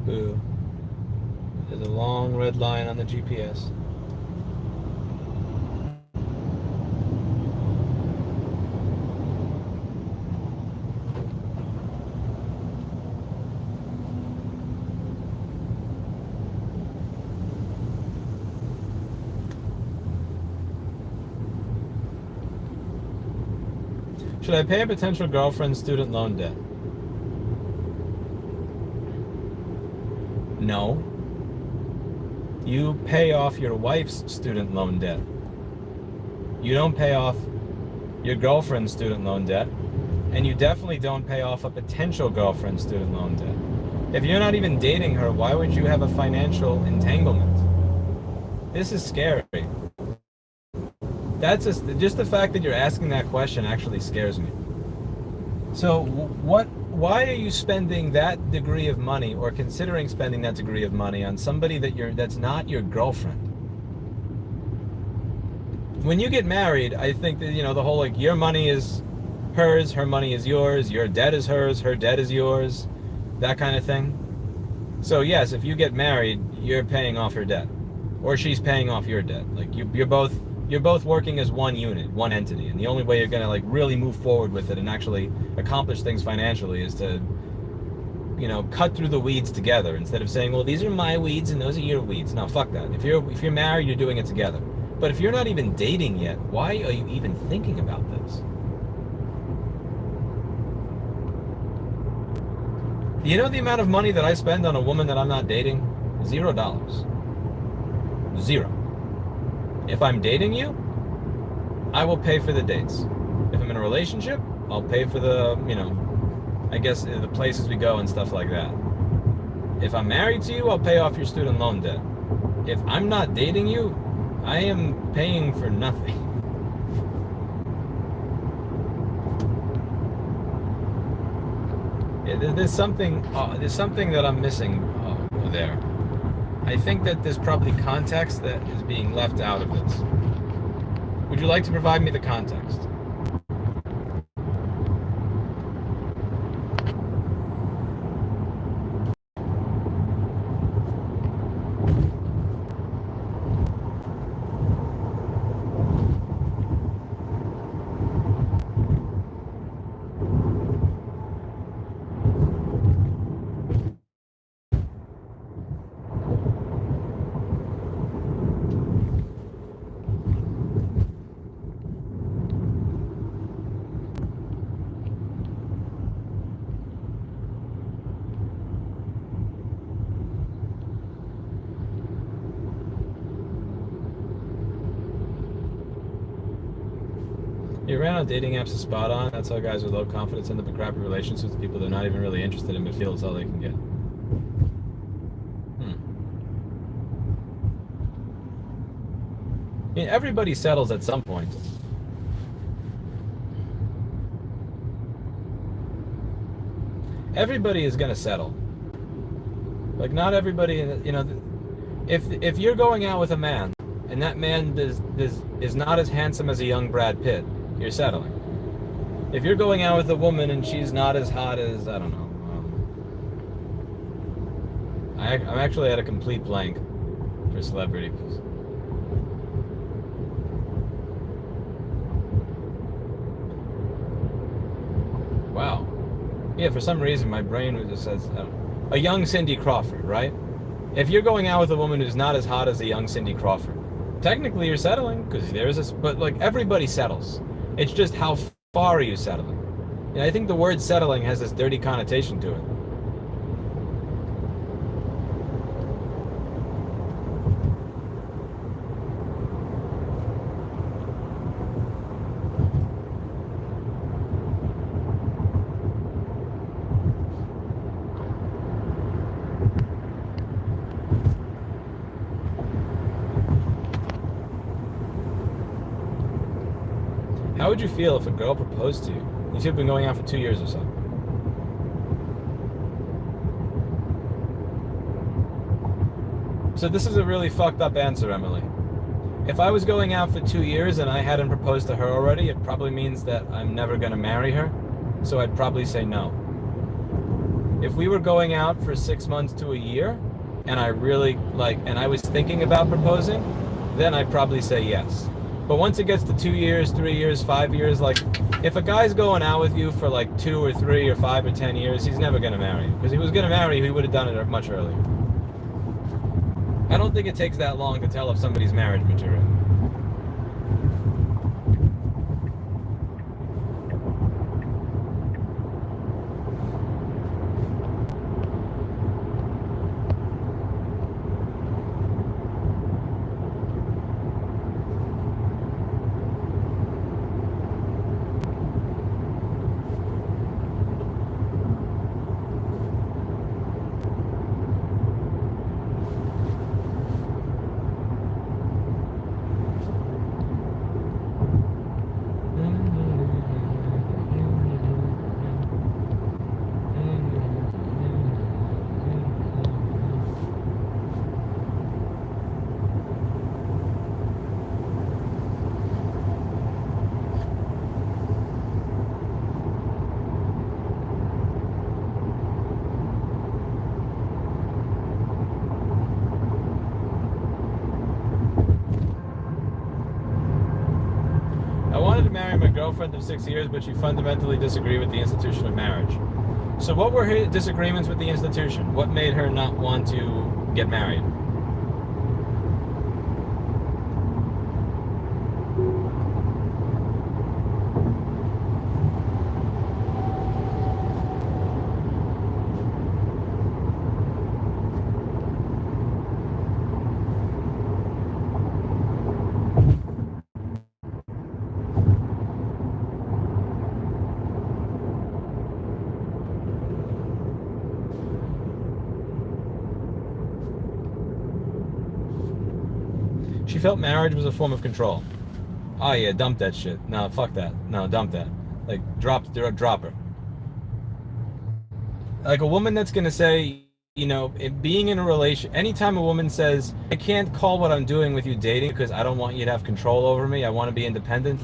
Boo. There's a long red line on the GPS. Should I pay a potential girlfriend's student loan debt? No. You pay off your wife's student loan debt. You don't pay off your girlfriend's student loan debt, and you definitely don't pay off a potential girlfriend's student loan debt. If you're not even dating her, why would you have a financial entanglement? This is scary. That's just the fact that you're asking that question actually scares me. So why are you spending that degree of money, or considering spending that degree of money, on somebody that's not your girlfriend? When you get married, I think that, the whole, like, your money is hers, her money is yours, your debt is hers, her debt is yours, that kind of thing. So yes, if you get married, you're paying off her debt, or she's paying off your debt. Like, you're both working as one unit, one entity, and the only way you're gonna, like, really move forward with it and actually accomplish things financially is to, cut through the weeds together, instead of saying, well, these are my weeds and those are your weeds. No, fuck that. If you're married, you're doing it together. But if you're not even dating yet, why are you even thinking about this? You know the amount of money that I spend on a woman that I'm not dating? $0. Zero. If I'm dating you, I will pay for the dates. If I'm in a relationship, I'll pay for the, I guess, the places we go and stuff like that. If I'm married to you, I'll pay off your student loan debt. If I'm not dating you, I am paying for nothing. Yeah, there's something that I'm missing there. I think that there's probably context that is being left out of this. Would you like to provide me the context? You ran on dating apps is spot on. That's how guys with low confidence end up in crappy relationships with people they're not even really interested in, but feel it's all they can get. I mean, everybody settles at some point. Everybody is gonna settle. Like, not everybody, you know. If you're going out with a man and that man is not as handsome as a young Brad Pitt, you're settling. If you're going out with a woman and she's not as hot as, I don't know, I'm actually at a complete blank for celebrities. Wow. Yeah, for some reason my brain just says a young Cindy Crawford, right? If you're going out with a woman who's not as hot as a young Cindy Crawford, technically you're settling because there's this, but like everybody settles. It's just how far are you settling? And I think the word settling has this dirty connotation to it. How would you feel if a girl proposed to you? You two have been going out for 2 years or so. So this is a really fucked up answer, Emily. If I was going out for 2 years and I hadn't proposed to her already, it probably means that I'm never gonna marry her. So I'd probably say no. If we were going out for 6 months to a year and I really and I was thinking about proposing, then I'd probably say yes. But once it gets to 2 years, 3 years, 5 years, like if a guy's going out with you for like 2 or 3 or 5 or 10 years, he's never going to marry you. Because if he was going to marry you, he would have done it much earlier. I don't think it takes that long to tell if somebody's marriage material. I wanted to marry my girlfriend of 6 years, but she fundamentally disagreed with the institution of marriage. So what were her disagreements with the institution? What made her not want to get married? She felt marriage was a form of control. Oh yeah, dump that shit. No, fuck that. No, dump that. Like, drop her. Like a woman that's gonna say, being in a relation, anytime a woman says, I can't call what I'm doing with you dating because I don't want you to have control over me, I want to be independent,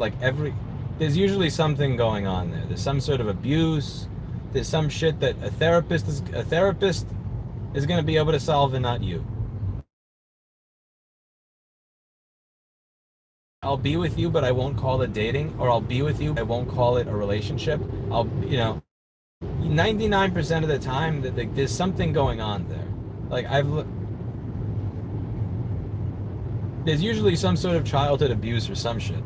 there's usually something going on there. There's some sort of abuse. There's some shit that a therapist is gonna be able to solve and not you. I'll be with you, but I won't call it dating, or I'll be with you, but I won't call it a relationship. 99% of the time that there's something going on there. There's usually some sort of childhood abuse or some shit.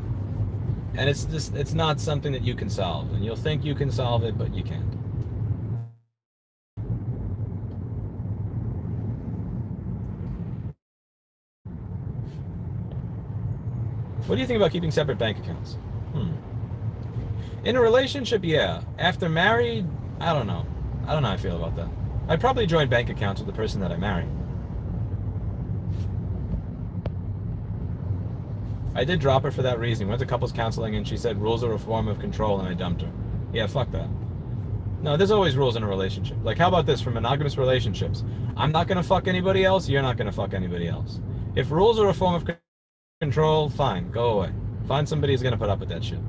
And it's not something that you can solve. And you'll think you can solve it, but you can't. What do you think about keeping separate bank accounts? In a relationship, yeah. After married, I don't know. I don't know how I feel about that. I'd probably join bank accounts with the person that I marry. I did drop her for that reason. We went to couples counseling and she said rules are a form of control and I dumped her. Yeah, fuck that. No, there's always rules in a relationship. Like, how about this for monogamous relationships? I'm not gonna fuck anybody else, you're not gonna fuck anybody else. If rules are a form of control, fine, go away. Find somebody who's gonna put up with that shit.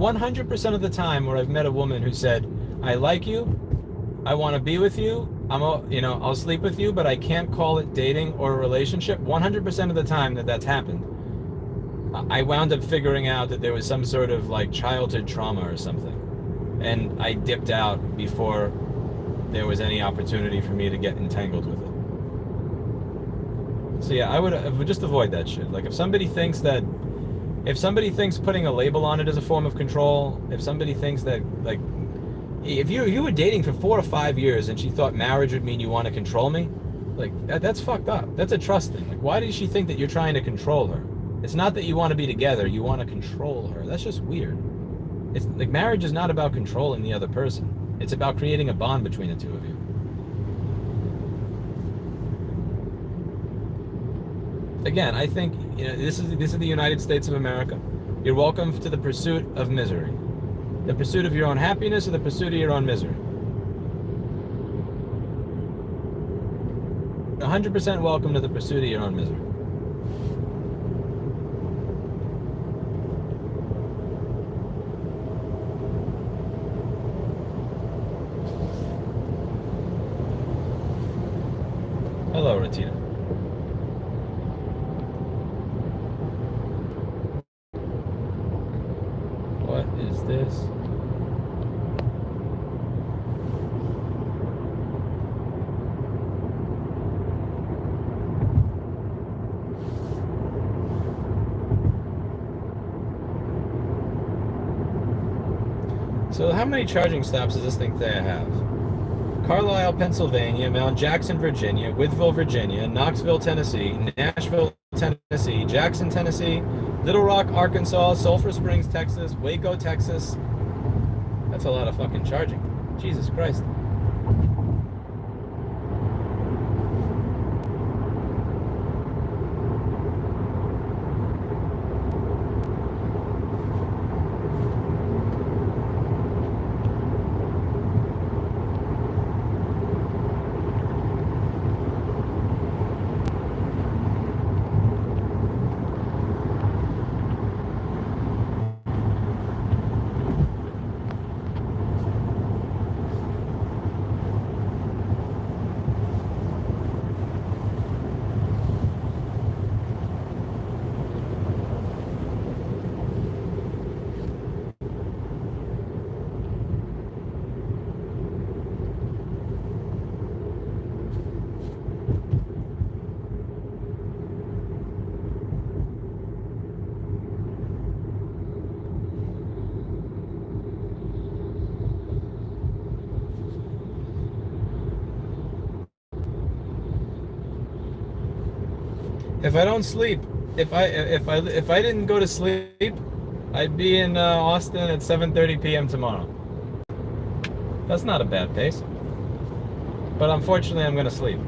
100% of the time where I've met a woman who said, I like you, I want to be with you, I'll sleep with you, but I can't call it dating or a relationship. 100% of the time that's happened, I wound up figuring out that there was some sort of like childhood trauma or something. And I dipped out before there was any opportunity for me to get entangled with it. So yeah, I would just avoid that shit. Like if somebody thinks putting a label on it is a form of control, if somebody thinks that like if you were dating for 4 or 5 years and she thought marriage would mean you want to control me, like that's fucked up. That's a trust thing. Like, why does she think that you're trying to control her? It's not that you want to be together, you want to control her. That's just weird. It's like marriage is not about controlling the other person. It's about creating a bond between the two of you. Again, I think this is the United States of America. You're welcome to the pursuit of misery. The pursuit of your own happiness or the pursuit of your own misery. 100% welcome to the pursuit of your own misery. Hello, Ratina. What is this? So how many charging stops does this thing say I have? Carlisle, Pennsylvania, Mount Jackson, Virginia, Withville, Virginia, Knoxville, Tennessee, Nashville, Tennessee, Jackson, Tennessee, Little Rock, Arkansas, Sulphur Springs, Texas, Waco, Texas. That's a lot of fucking charging. Jesus Christ. If I don't sleep, if I didn't go to sleep, I'd be in Austin at 7:30 p.m. tomorrow. That's not a bad pace. But unfortunately, I'm going to sleep.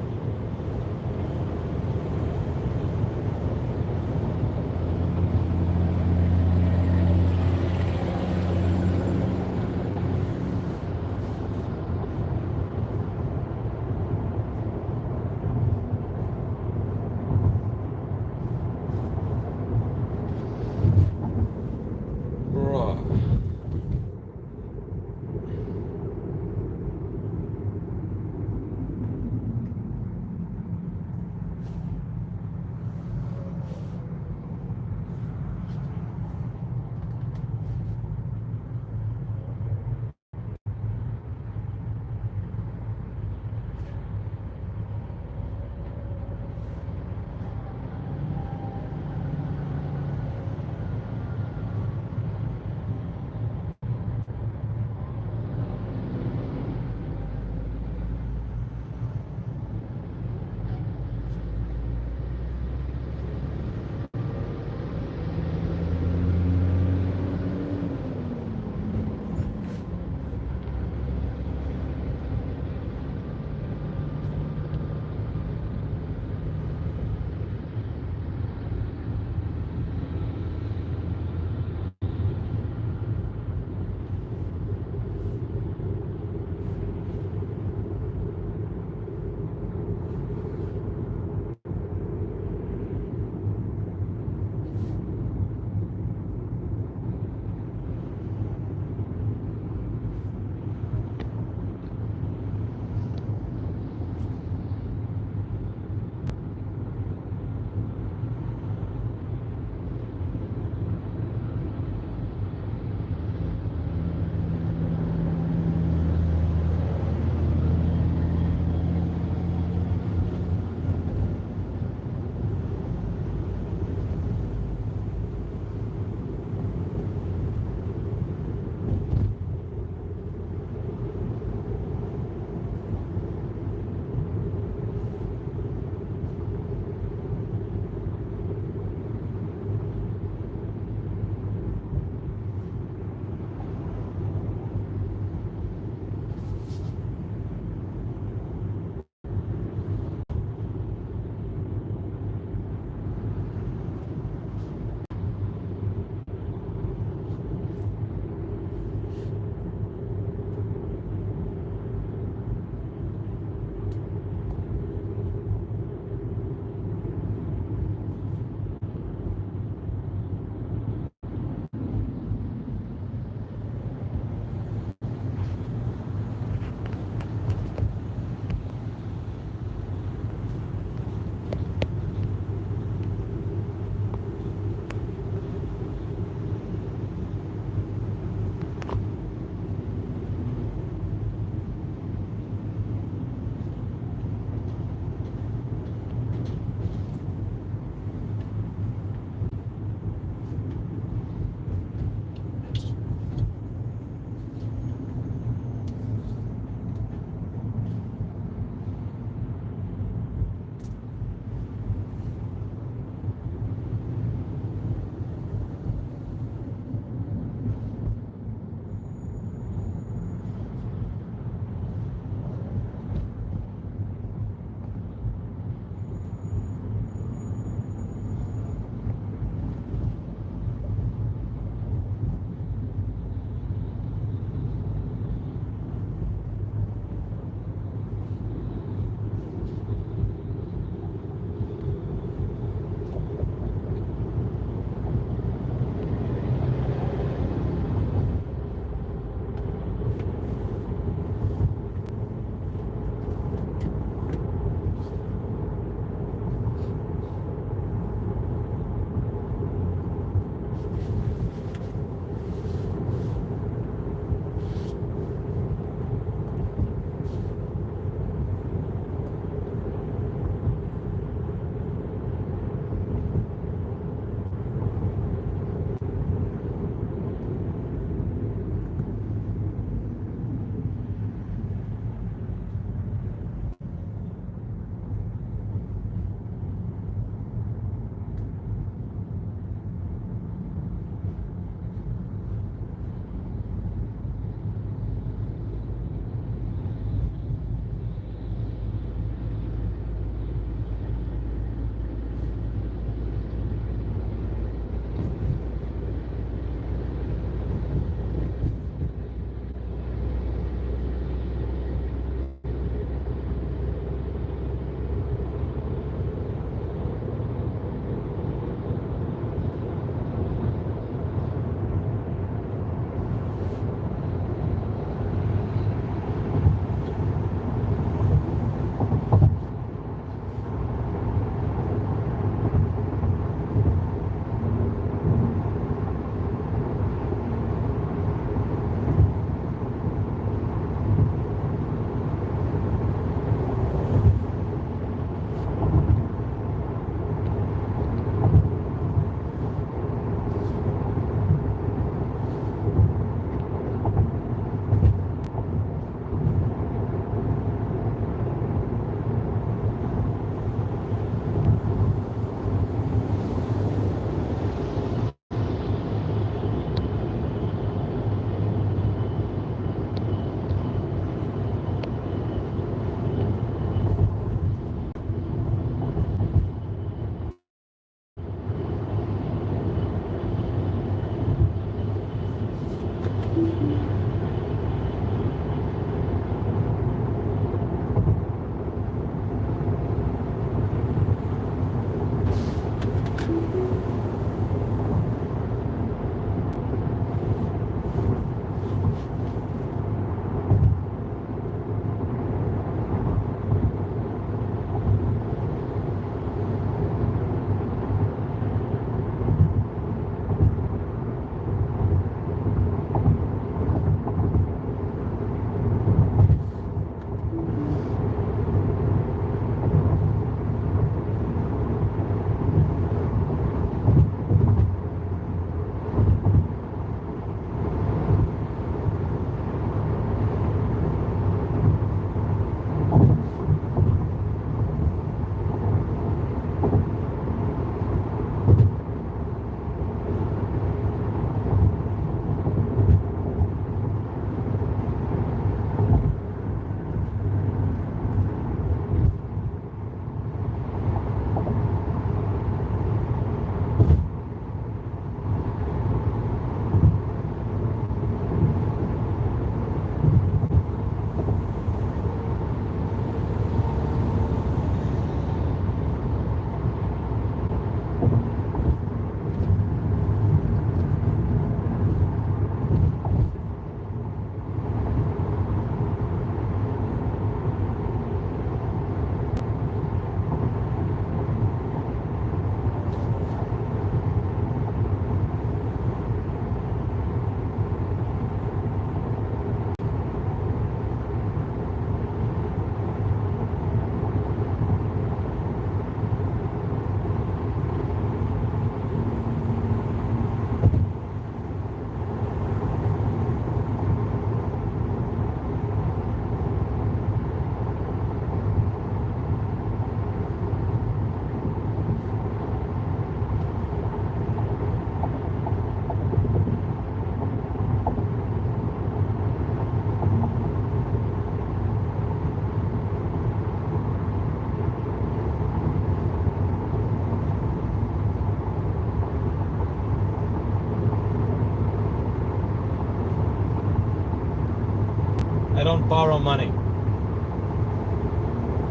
don't borrow money.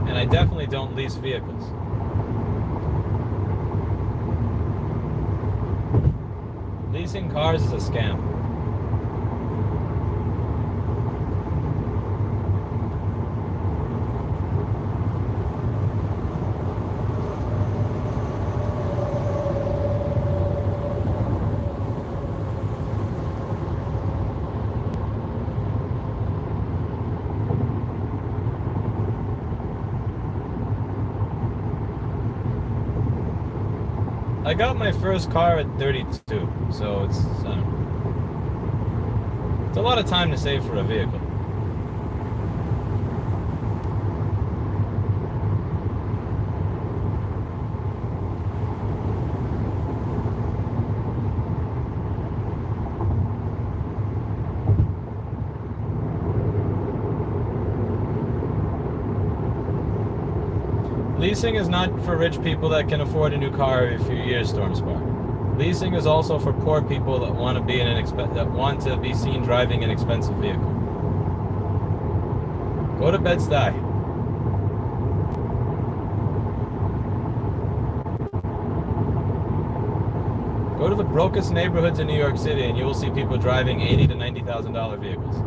And I definitely don't lease vehicles. Leasing cars is a scam. I got my first car at 32, so it's a lot of time to save for a vehicle. Leasing is not for rich people that can afford a new car every few years, Stormspark. Leasing is also for poor people that want to be seen driving an expensive vehicle. Go to Bed-Stuy. Go to the brokest neighborhoods in New York City, and you will see people driving $80,000 to $90,000 vehicles.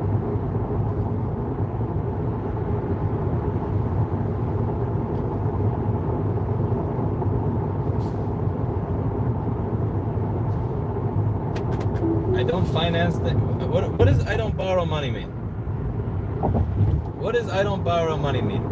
I don't finance the. What does I don't borrow money mean? What does I don't borrow money mean?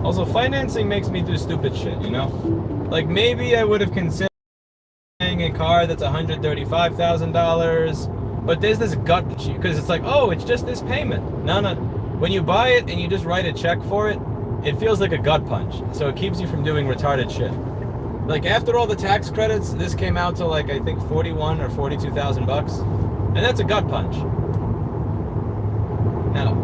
Also, financing makes me do stupid shit, you know? Like, maybe I would have considered buying a car that's $135,000, but there's this gut, because it's like, oh, it's just this payment. No. When you buy it and you just write a check for it, it feels like a gut punch. So it keeps you from doing retarded shit. Like, after all the tax credits, this came out to, like, I think 41 or 42,000 bucks. And that's a gut punch. Now,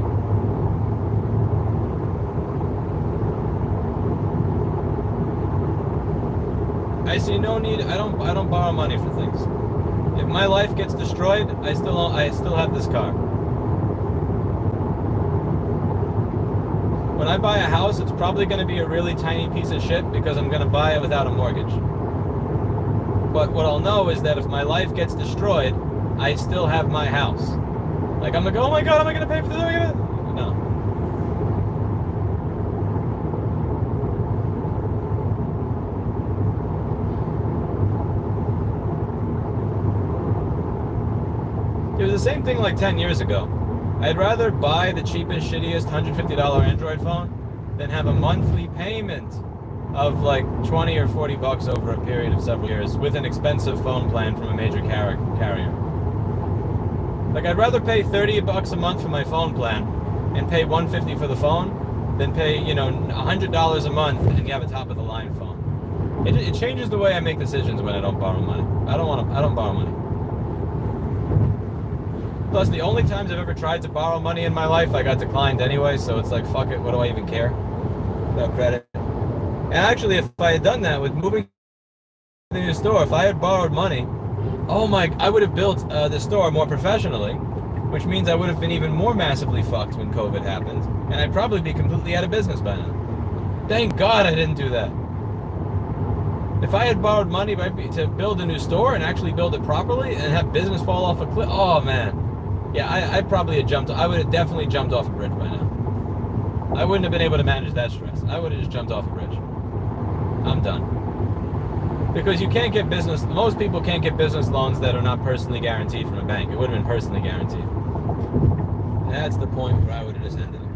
I see no need. I don't borrow money for things. If my life gets destroyed, I still have this car. When I buy a house, it's probably going to be a really tiny piece of shit because I'm going to buy it without a mortgage. But what I'll know is that if my life gets destroyed, I still have my house. Like, I'm going to go, oh my God, am I going to pay for this? No. It was the same thing like 10 years ago. I'd rather buy the cheapest, shittiest $150 Android phone than have a monthly payment of like 20 or 40 bucks over a period of several years with an expensive phone plan from a major carrier. Like, I'd rather pay 30 bucks a month for my phone plan and pay $150 for the phone than pay, $100 a month and you have a top of the line phone. It changes the way I make decisions when I don't borrow money. I don't borrow money. Plus, the only times I've ever tried to borrow money in my life, I got declined anyway, so it's like, fuck it, what do I even care? No credit. And actually, if I had done that with moving to the new store, if I had borrowed money, I would have built the store more professionally, which means I would have been even more massively fucked when COVID happened, and I'd probably be completely out of business by now. Thank God I didn't do that. If I had borrowed money to build a new store and actually build it properly and have business fall off a cliff, oh man. Yeah, I would have definitely jumped off a bridge by now. I wouldn't have been able to manage that stress. I would have just jumped off a bridge. I'm done. Because most people can't get business loans that are not personally guaranteed from a bank. It would have been personally guaranteed. That's the point where I would have just ended it.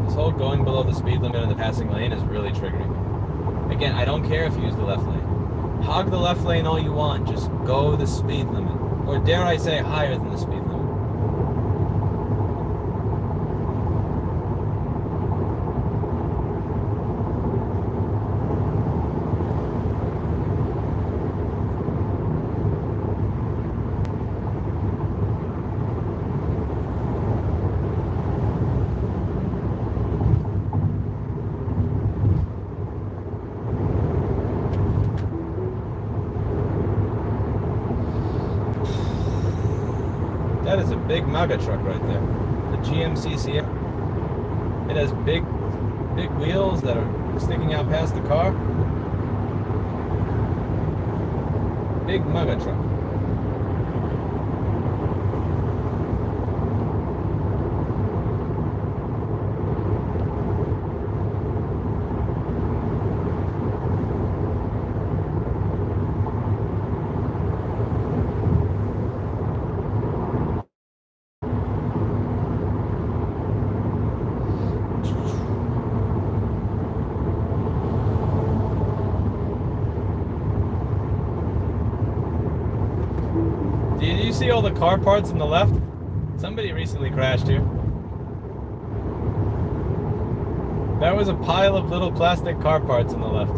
This whole going below the speed limit in the passing lane is really triggering me. Again, I don't care if you use the left lane. Hog the left lane all you want. Just go the speed limit. Or dare I say higher than the speed limit. That is a big MAGA truck right there. The GMC Sierra. It has big wheels that are sticking out past the car. Big MAGA truck. Did you see all the car parts on the left? Somebody recently crashed here. That was a pile of little plastic car parts on the left.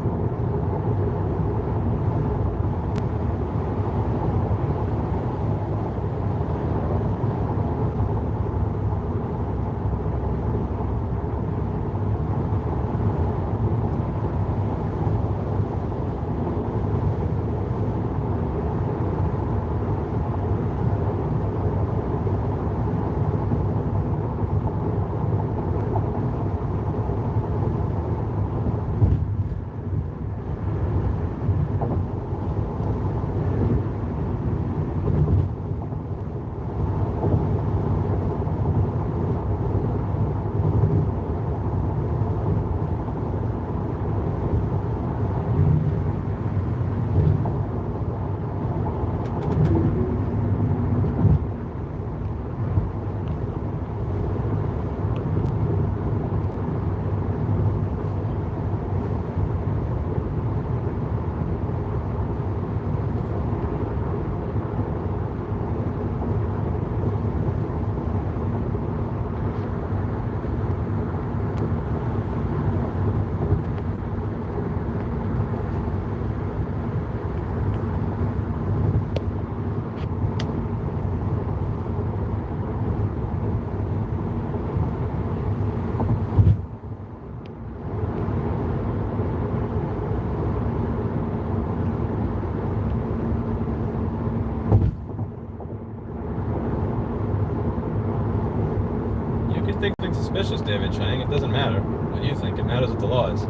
You can think something suspicious, David Chang. It doesn't matter what you think. It matters what the law is.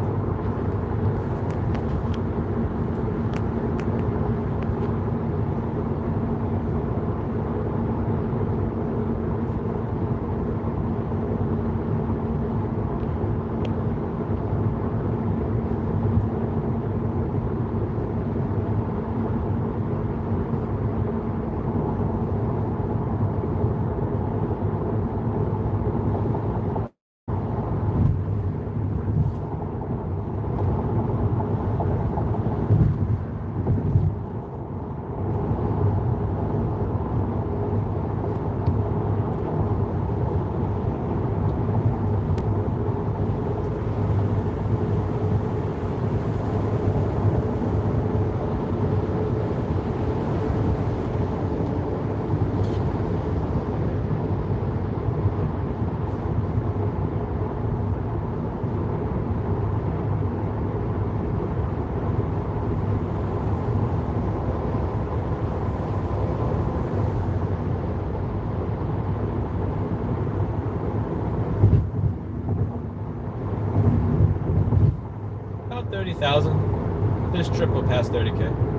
About 30,000. This trip will pass 30K.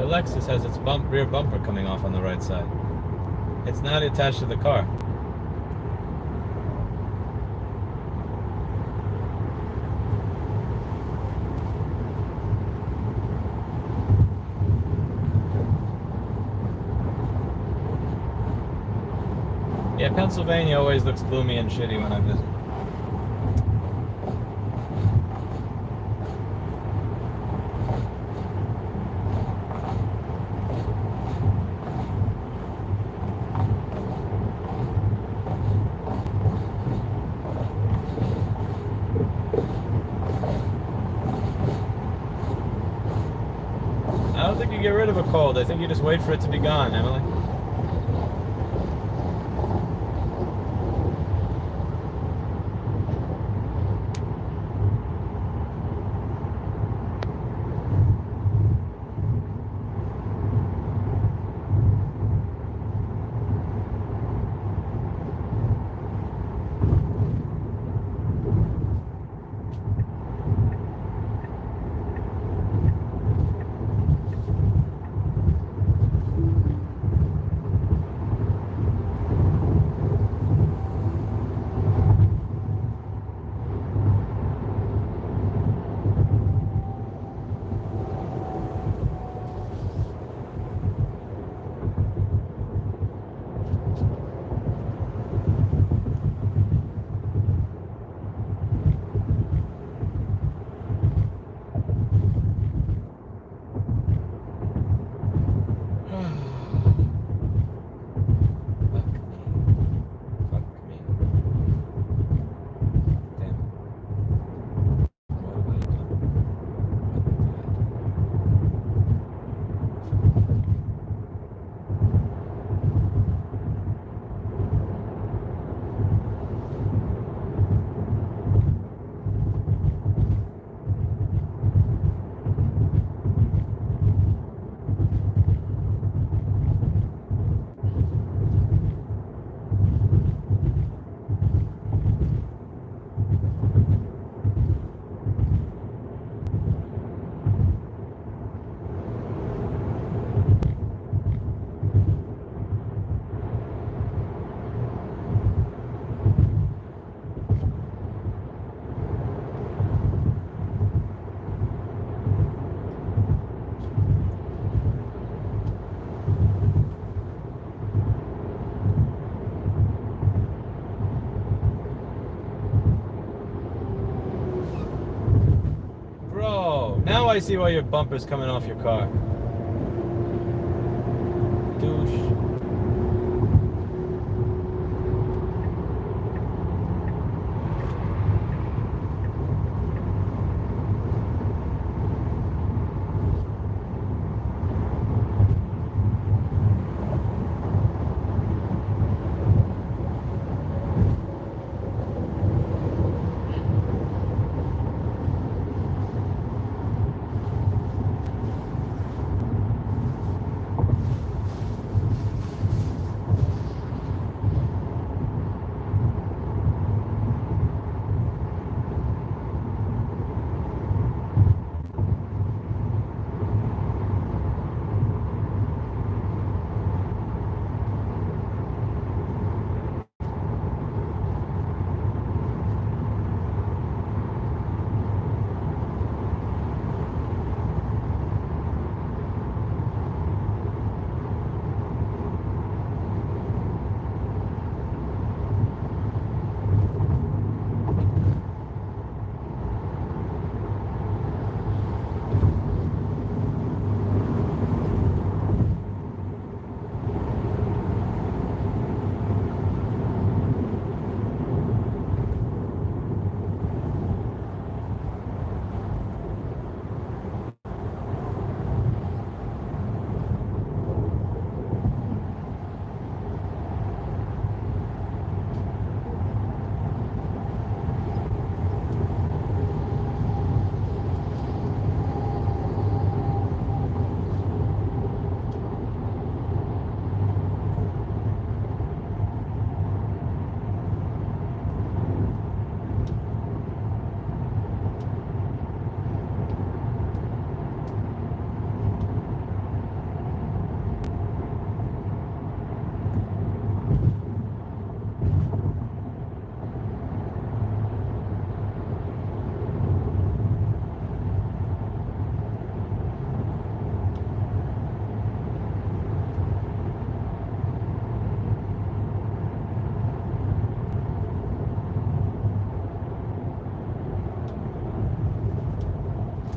Lexus has its rear bumper coming off on the right side. It's not attached to the car. Yeah, Pennsylvania always looks gloomy and shitty when I visit. I don't think you get rid of a cold. I think you just wait for it to be gone, Emily. Now I see why your bumper's coming off your car. Douche.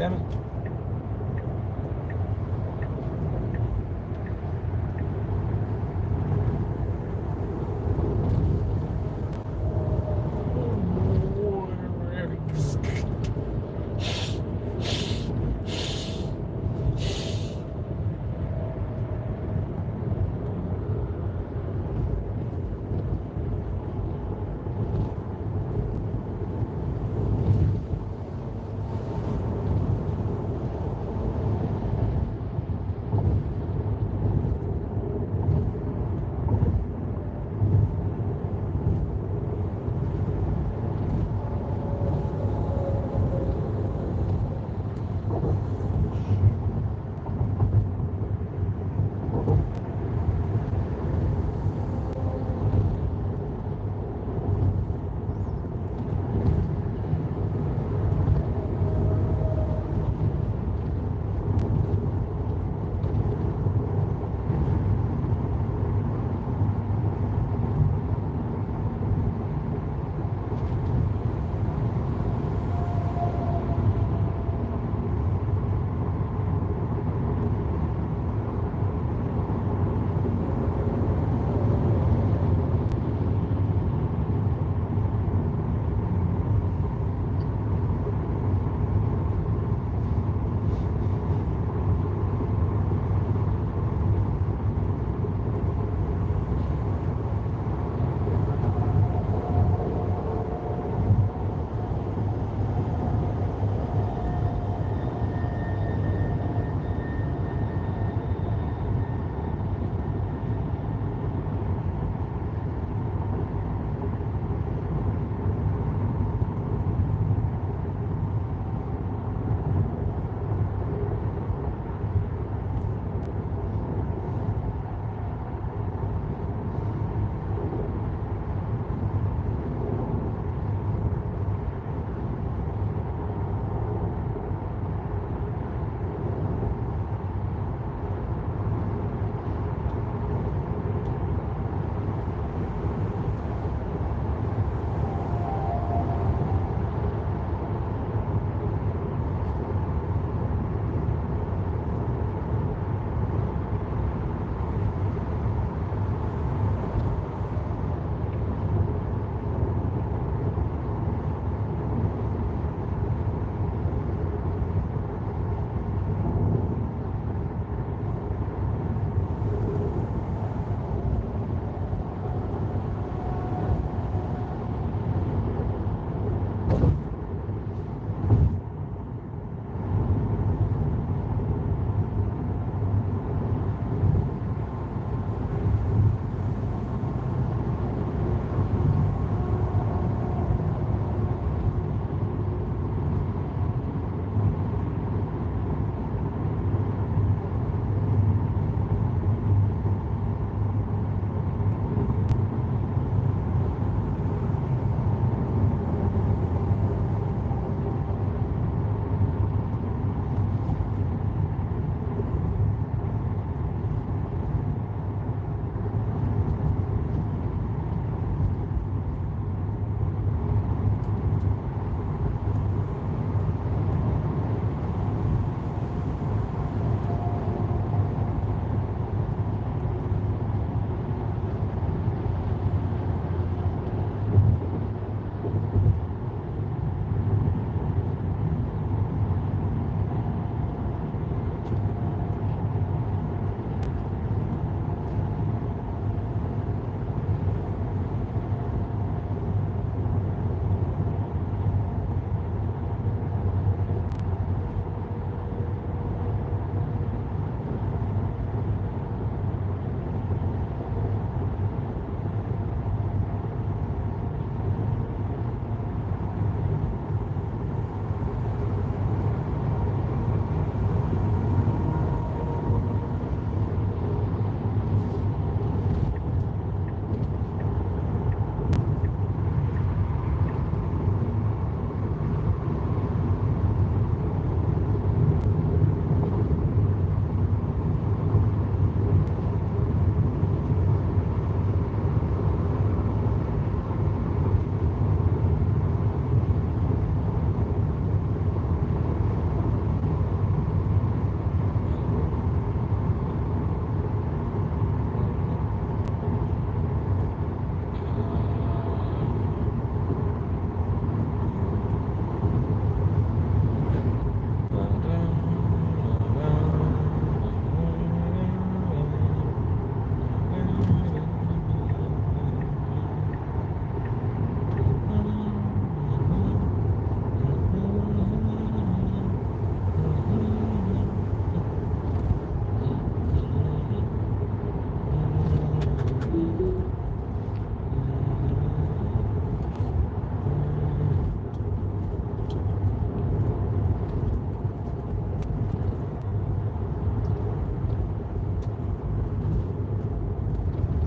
Damn it.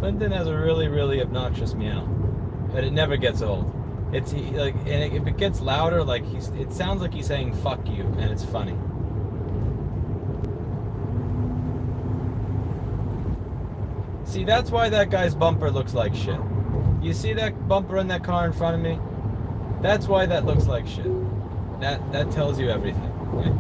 Clinton has a really, really obnoxious meow, but it never gets old. It's like, and if it gets louder, like it sounds like he's saying "fuck you," and it's funny. See, that's why that guy's bumper looks like shit. You see that bumper in that car in front of me? That's why that looks like shit. That tells you everything. Right?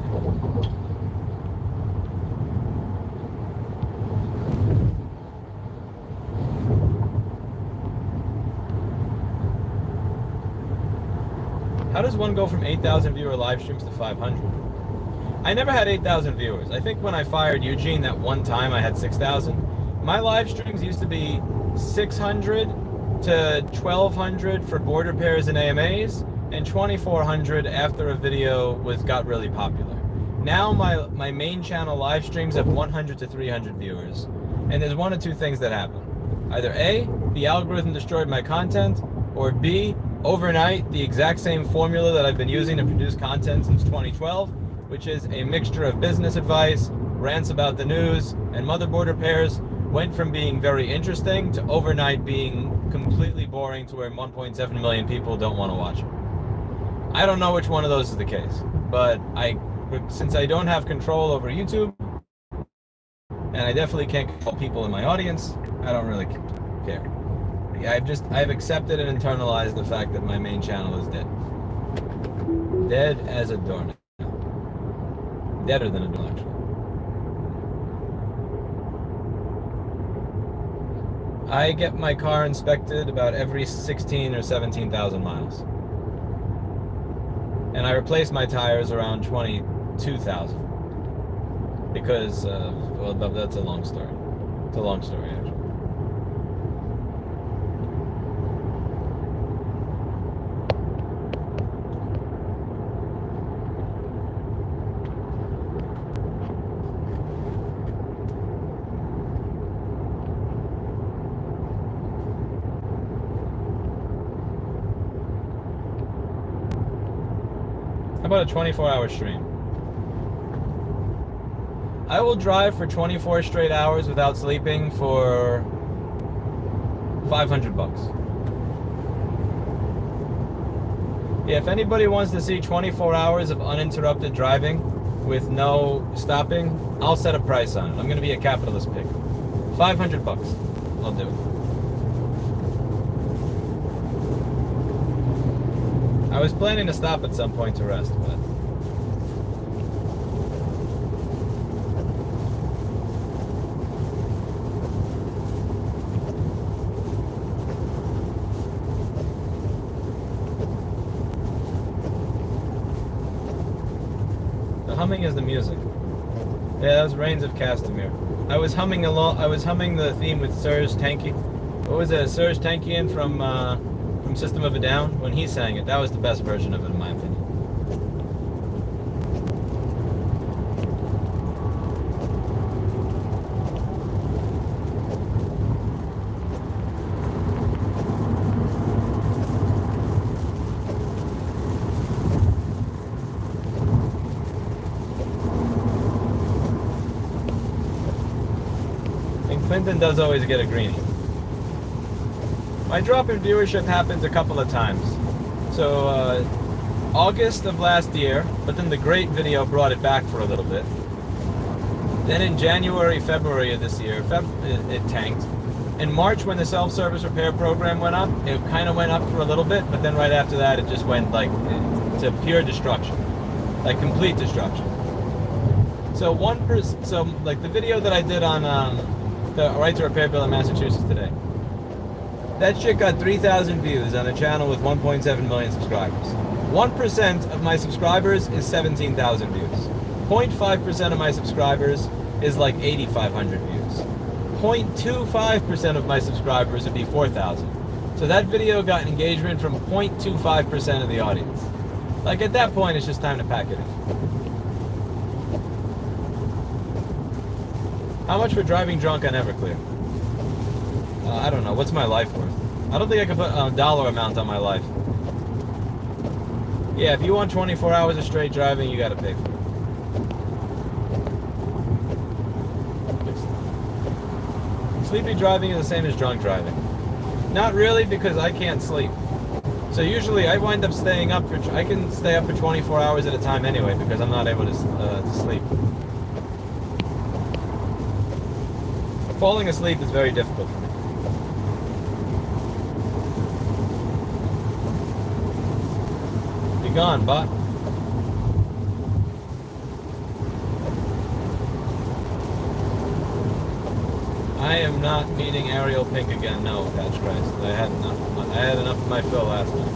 How does one go from 8,000 viewer live streams to 500? I never had 8,000 viewers. I think when I fired Eugene that one time I had 6,000. My live streams used to be 600 to 1,200 for border pairs and AMAs, and 2,400 after a video got really popular. Now my main channel live streams have 100 to 300 viewers, and there's one of two things that happen. Either A, the algorithm destroyed my content, or B, overnight, the exact same formula that I've been using to produce content since 2012, which is a mixture of business advice, rants about the news, and mother border pairs, went from being very interesting to overnight being completely boring to where 1.7 million people don't want to watch it. I don't know which one of those is the case, but since I don't have control over YouTube, and I definitely can't control people in my audience, I don't really care. I've accepted and internalized the fact that my main channel is dead. Dead as a doornail. Deader than a doornail, actually. I get my car inspected about every 16 or 17,000 miles. And I replace my tires around 22,000. Because, well, that's a long story. It's a long story, actually. How about a 24-hour stream? I will drive for 24 straight hours without sleeping for $500. Yeah, if anybody wants to see 24 hours of uninterrupted driving with no stopping, I'll set a price on it. I'm going to be a capitalist pig. $500. I'll do it. I was planning to stop at some point to rest, but the humming is the music. Yeah, that was Rains of Castamere. I was humming the theme with Serj Tankian. What was it? Serj Tankian from System of a Down, when he sang it. That was the best version of it, in my opinion. And Clinton does always get a greenie. My drop in viewership happened a couple of times. So, August of last year, but then the Great video brought it back for a little bit. Then in January, February of this year, it tanked. In March, when the self-service repair program went up, it kind of went up for a little bit, but then right after that, it just went to pure destruction. Like complete destruction. So like the video that I did on the Right to Repair bill in Massachusetts today, that shit got 3,000 views on a channel with 1.7 million subscribers. 1% of my subscribers is 17,000 views. 0.5% of my subscribers is like 8,500 views. 0.25% of my subscribers would be 4,000. So that video got engagement from 0.25% of the audience. Like at that point, it's just time to pack it in. How much for driving drunk on Everclear? I don't know. What's my life worth? I don't think I can put a dollar amount on my life. Yeah, if you want 24 hours of straight driving, you gotta pay for it. sleepy driving is the same as drunk driving. Not really, because I can't sleep. So usually I wind up staying up I can stay up for 24 hours at a time anyway, because I'm not able to sleep. Falling asleep is very difficult for me. Be gone, bot. I am not meeting Ariel Pink again. No, Patch Christ. I had enough. I had enough of my fill last time.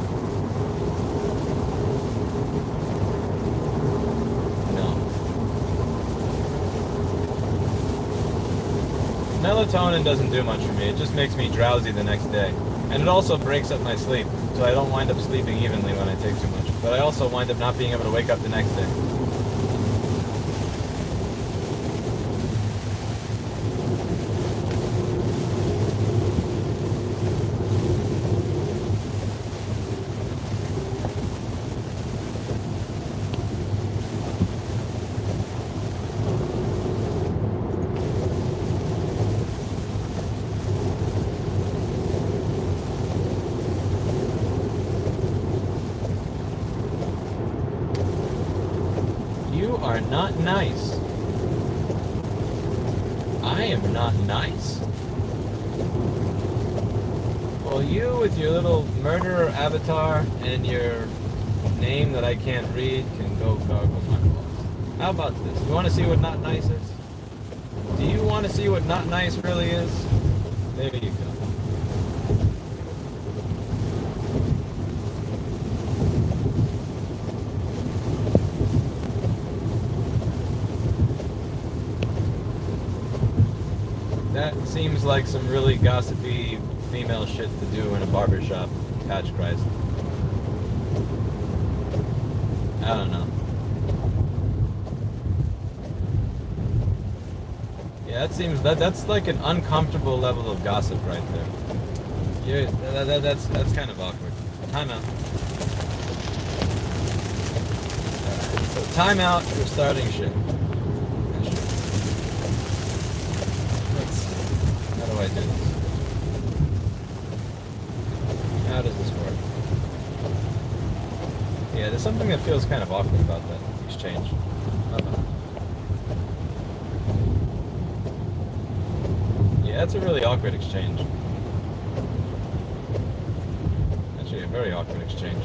No. Melatonin doesn't do much for me. It just makes me drowsy the next day. And it also breaks up my sleep, so I don't wind up sleeping evenly when I take too much. But I also wind up not being able to wake up the next day. You are not nice. I am not nice. Well, you with your little murderer avatar and your name that I can't read can go gargle my balls. How about this? You want to see what not nice is? Do you want to see what not nice really is? There you go. That seems like some really gossipy female shit to do in a barbershop. Patch Christ. I don't know. Yeah, that's like an uncomfortable level of gossip right there. That's kind of awkward. Time out. Alright, so time out for starting shit. How do I do this? How does this work? Yeah, there's something that feels kind of awkward about that exchange. Yeah, that's a really awkward exchange. Actually, a very awkward exchange.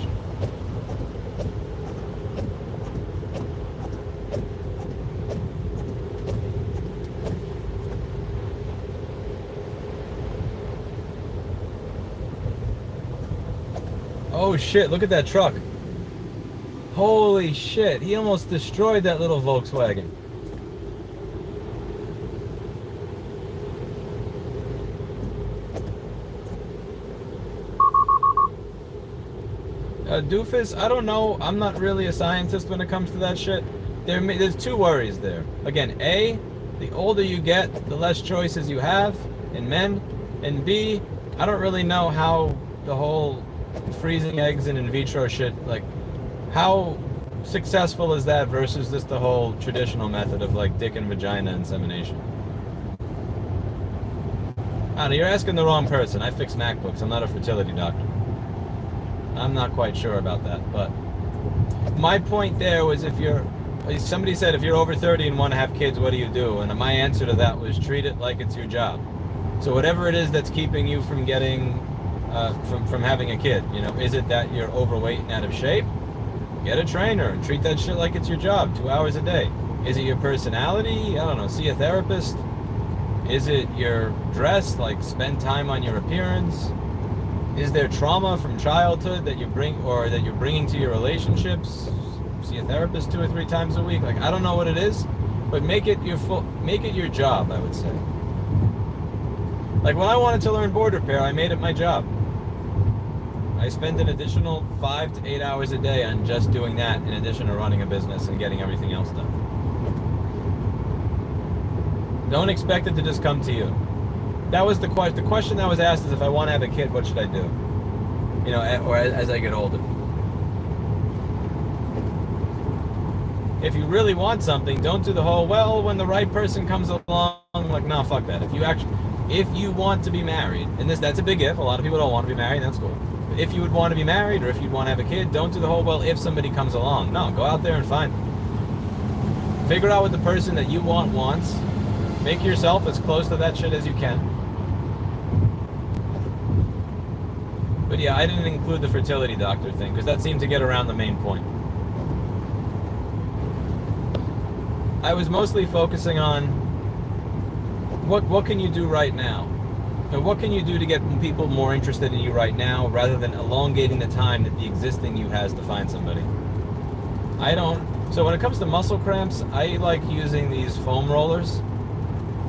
Oh shit, look at that truck. Holy shit, he almost destroyed that little Volkswagen. Doofus, I don't know. I'm not really a scientist when it comes to that shit. There's two worries there. Again, A, the older you get, the less choices you have in men. And B, I don't really know how the whole freezing eggs and in vitro shit, like, how successful is that versus just the whole traditional method of, like, dick and vagina insemination? I don't know, you're asking the wrong person. I fix MacBooks. I'm not a fertility doctor. I'm not quite sure about that, but my point there was somebody said if you're over 30 and want to have kids, what do you do? And my answer to that was treat it like it's your job. So whatever it is that's keeping you from getting, from having a kid, you know, is it that you're overweight and out of shape? Get a trainer and treat that shit like it's your job, 2 hours a day. Is it your personality? I don't know, see a therapist. Is it your dress, like spend time on your appearance? Is there trauma from childhood that you're bringing to your relationships? See a therapist 2 or 3 times a week. Like, I don't know what it is, but make it your job, I would say. Like when I wanted to learn board repair, I made it my job. I spent an additional 5 to 8 hours a day on just doing that, in addition to running a business and getting everything else done. Don't expect it to just come to you. That was the question that was asked is if I want to have a kid, what should I do? You know, or as I get older. If you really want something, don't do the whole, well, when the right person comes along, like, no, fuck that. if you want to be married, and that's a big if. A lot of people don't want to be married. That's cool. If you would want to be married, or if you'd want to have a kid, don't do the whole, well, if somebody comes along. No, go out there and find. Figure out what the person that you want wants. Make yourself as close to that shit as you can. But yeah, I didn't include the fertility doctor thing because that seemed to get around the main point. I was mostly focusing on what can you do right now? And what can you do to get people more interested in you right now rather than elongating the time that the existing you has to find somebody? So when it comes to muscle cramps, I like using these foam rollers.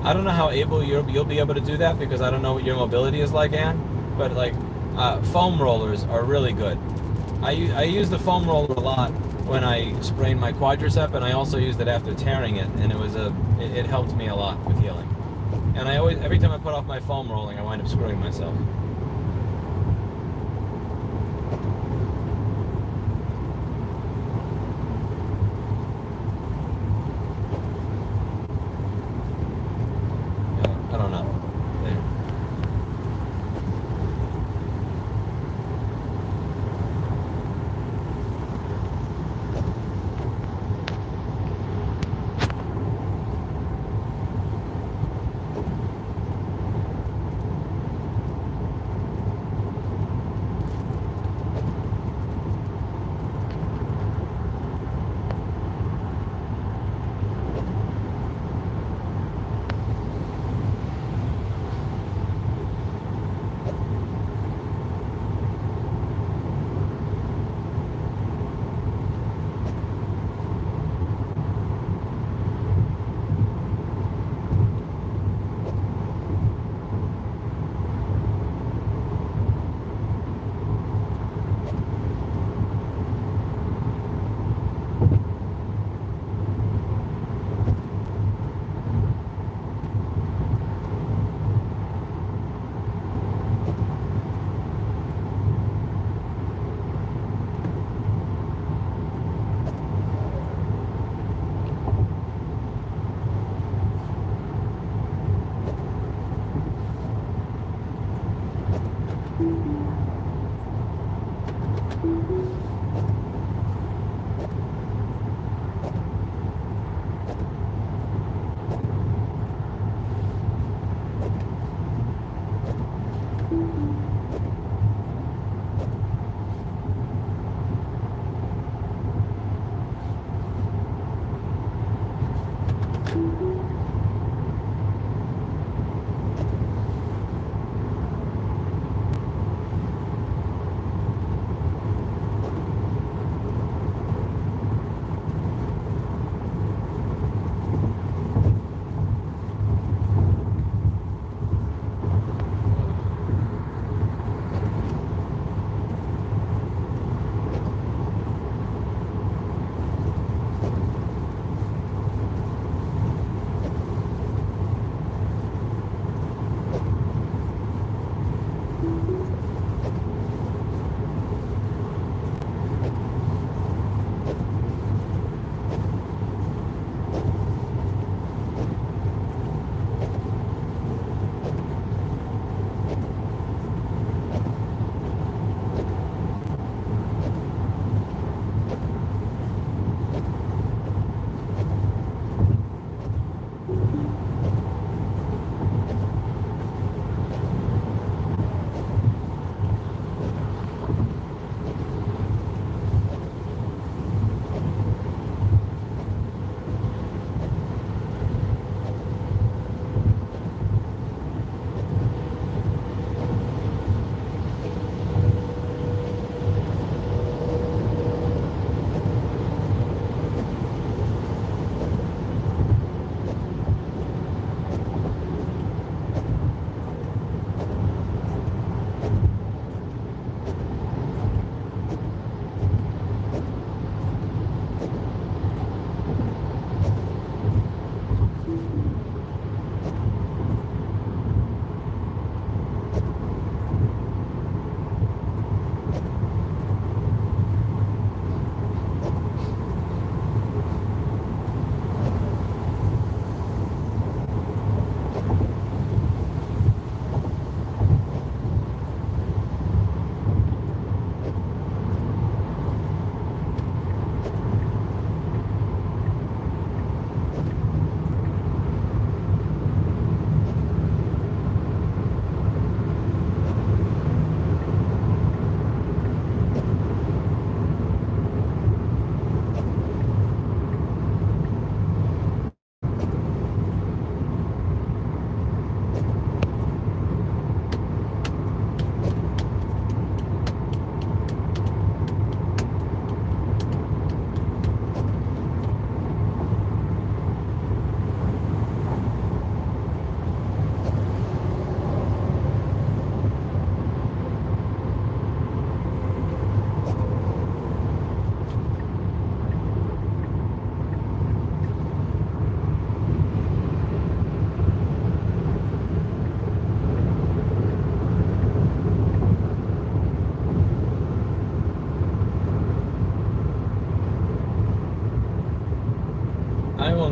I don't know how able you'll be able to do that because I don't know what your mobility is like, Ann. But like foam rollers are really good. I use the foam roller a lot when I sprained my quadricep, and I also used it after tearing it, and it helped me a lot with healing. And every time I put off my foam rolling, I wind up screwing myself. I don't know.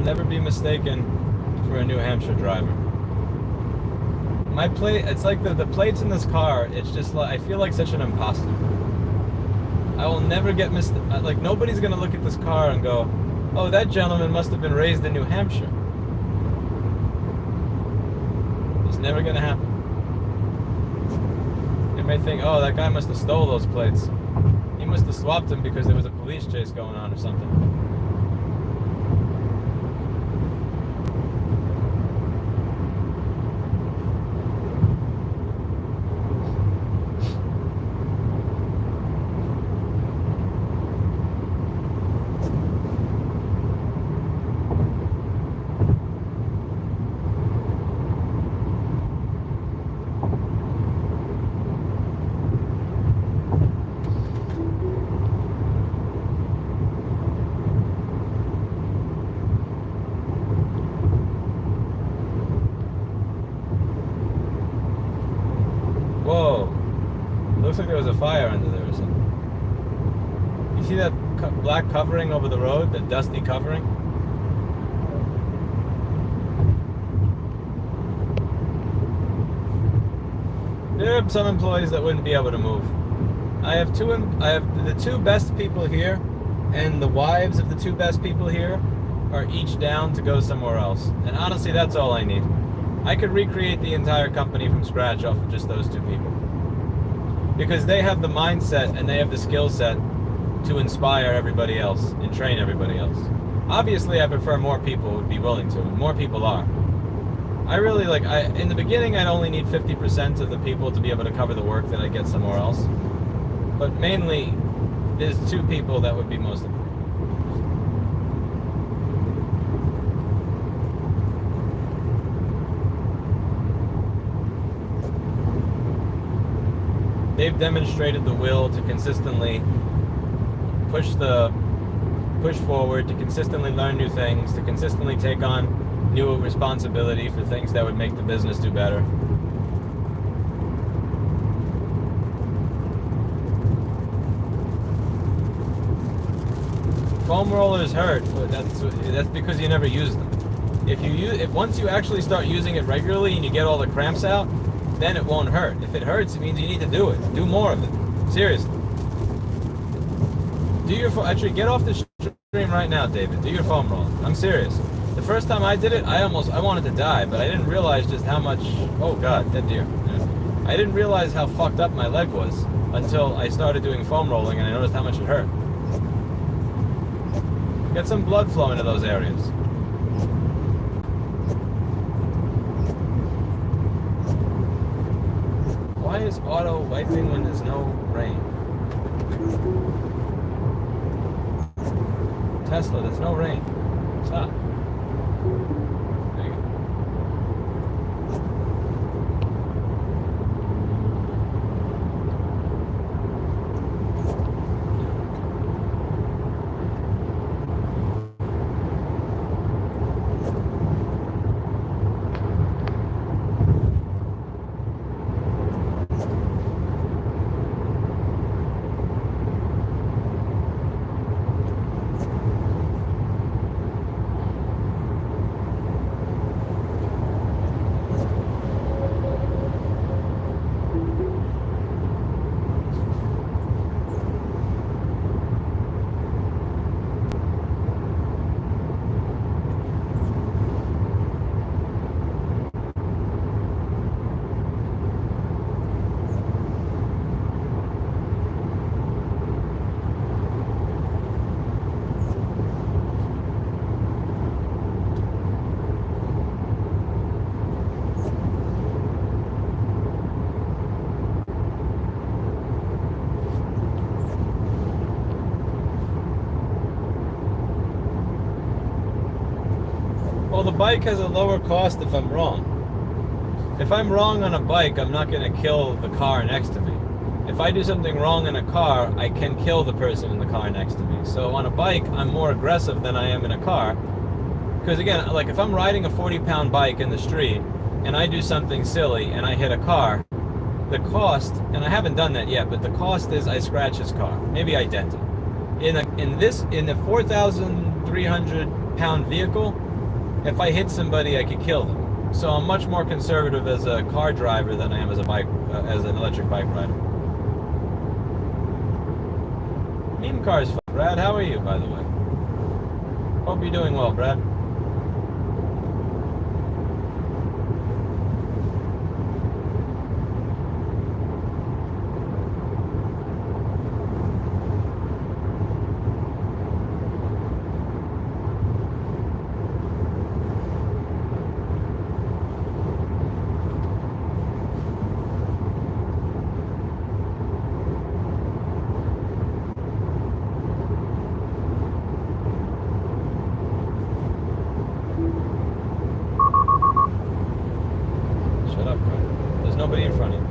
never be mistaken for a New Hampshire driver. My plate, it's like the plates in this car, it's just like, I feel like such an imposter. I will never get like, nobody's gonna look at this car and go, oh, that gentleman must have been raised in New Hampshire. It's never gonna happen. They may think, oh, that guy must have stole those plates. He must have swapped them because there was a police chase going on or something. Whoa. Looks like there was a fire under there or something. You see that black covering over the road? The dusty covering? There are some employees that wouldn't be able to move. I have the two best people here, and the wives of the two best people here are each down to go somewhere else. And honestly, that's all I need. I could recreate the entire company from scratch off of just those two people. Because they have the mindset and they have the skill set to inspire everybody else and train everybody else. Obviously, I prefer more people would be willing to, and more people are. I really in the beginning, I'd only need 50% of the people to be able to cover the work that I get somewhere else. But mainly, there's two people that would be most important. They've demonstrated the will to consistently push forward, to consistently learn new things, to consistently take on new responsibility for things that would make the business do better. Foam rollers hurt, but that's because you never use them. If once you actually start using it regularly and you get all the cramps out, then it won't hurt. If it hurts, it means you need to do it. Do more of it. Seriously. Actually, get off the stream right now, David. Do your foam roll. I'm serious. The first time I did it, I wanted to die, but I didn't realize just how much. Oh God, dead deer. I didn't realize how fucked up my leg was until I started doing foam rolling, and I noticed how much it hurt. Get some blood flow into those areas. Why is auto wiping when there's no rain? Tesla, there's no rain. Stop. There you go. Well, the bike has a lower cost if I'm wrong. If I'm wrong on a bike, I'm not going to kill the car next to me. If I do something wrong in a car, I can kill the person in the car next to me. So on a bike, I'm more aggressive than I am in a car. Because again, like if I'm riding a 40-pound bike in the street and I do something silly and I hit a car, the cost, and I haven't done that yet, but the cost is I scratch his car. Maybe I dent it. In the 4,300-pound vehicle, if I hit somebody, I could kill them. So I'm much more conservative as a car driver than I am as a bike, as an electric bike rider. Meme cars, Brad. How are you, by the way? Hope you're doing well, Brad. Shut up, car. There's nobody in front of you.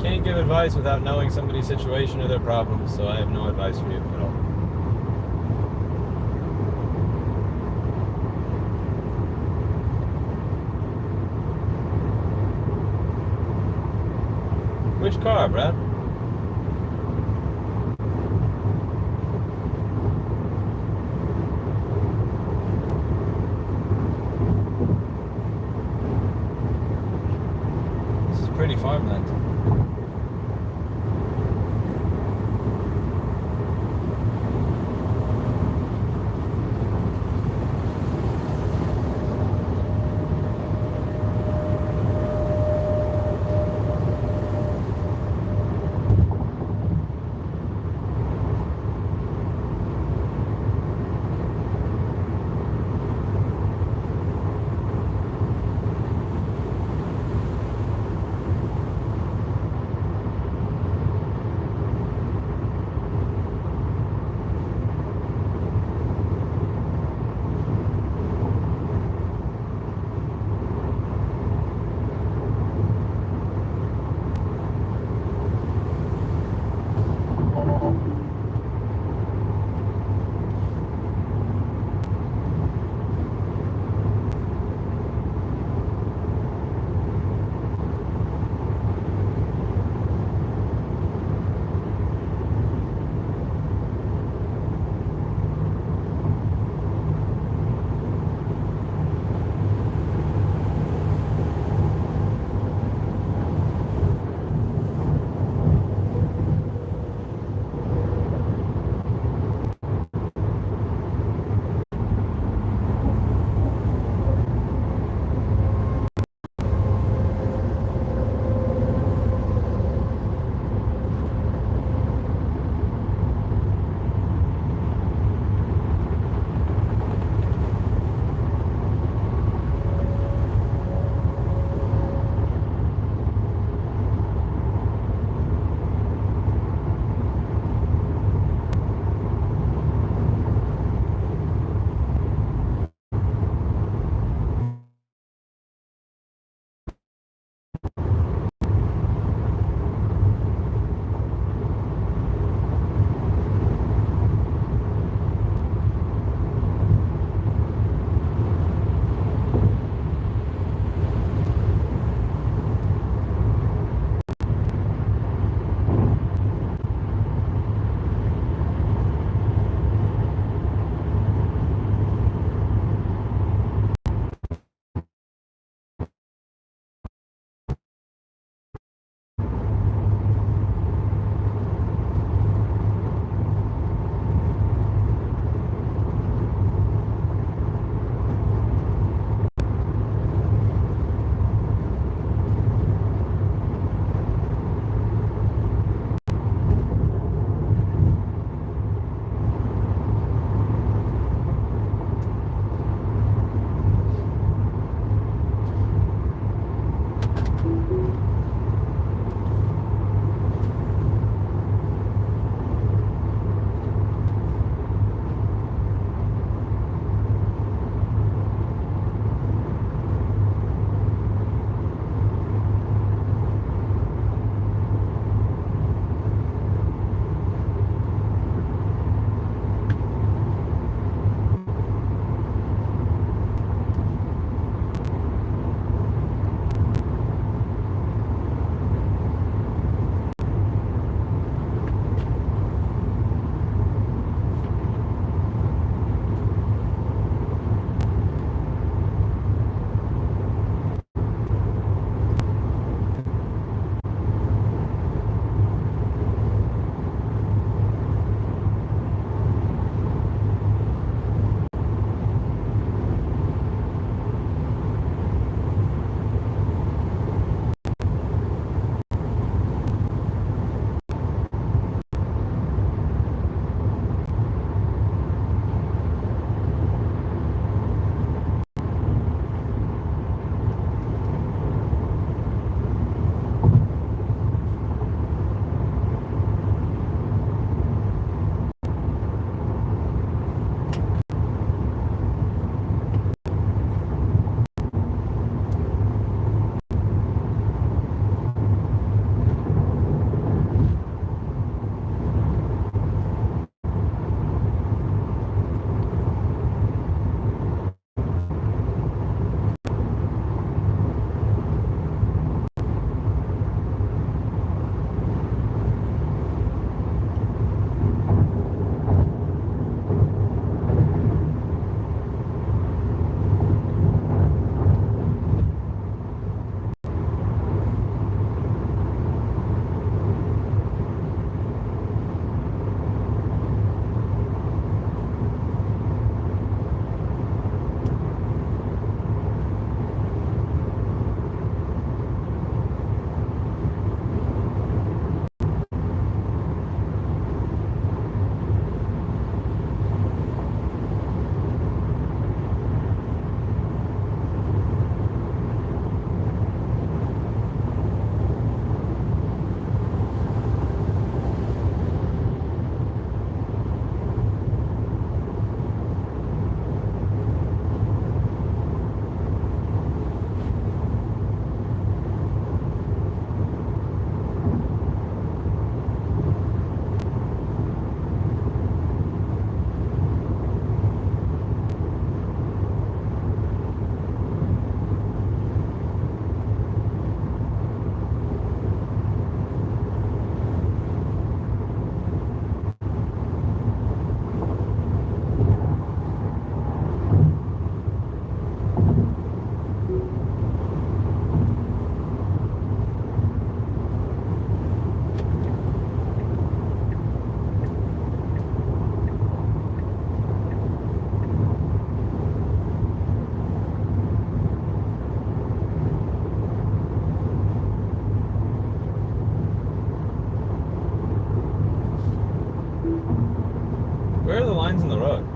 Can't give advice without knowing somebody's situation or their problems, so I have no advice for you at all. Which car, Brad? This is pretty farmland. Where are the lines in the road?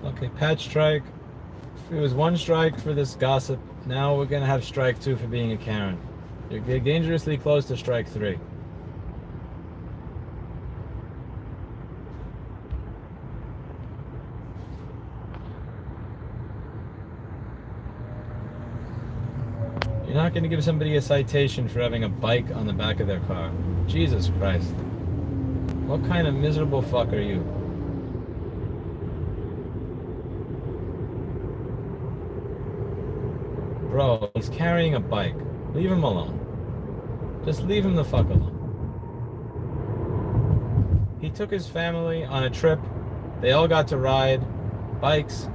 Okay, patch strike. It was one strike for this gossip. Now we're gonna have strike 2 for being a Karen. You're dangerously close to strike 3. You're not gonna give somebody a citation for having a bike on the back of their car. Jesus Christ. What kind of miserable fuck are you? Bro, he's carrying a bike. Leave him alone. Just leave him the fuck alone. He took his family on a trip. They all got to ride bikes,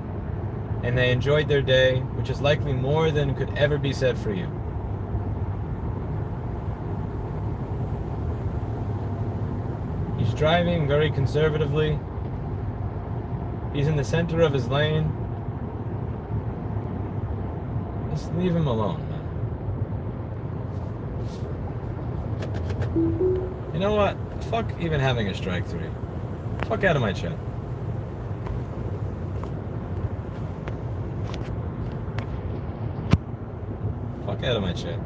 and they enjoyed their day, which is likely more than could ever be said for you. He's driving very conservatively. He's in the center of his lane. Just leave him alone, man. You know what? Fuck even having a strike 3. Fuck out of my chat. Fuck out of my chat.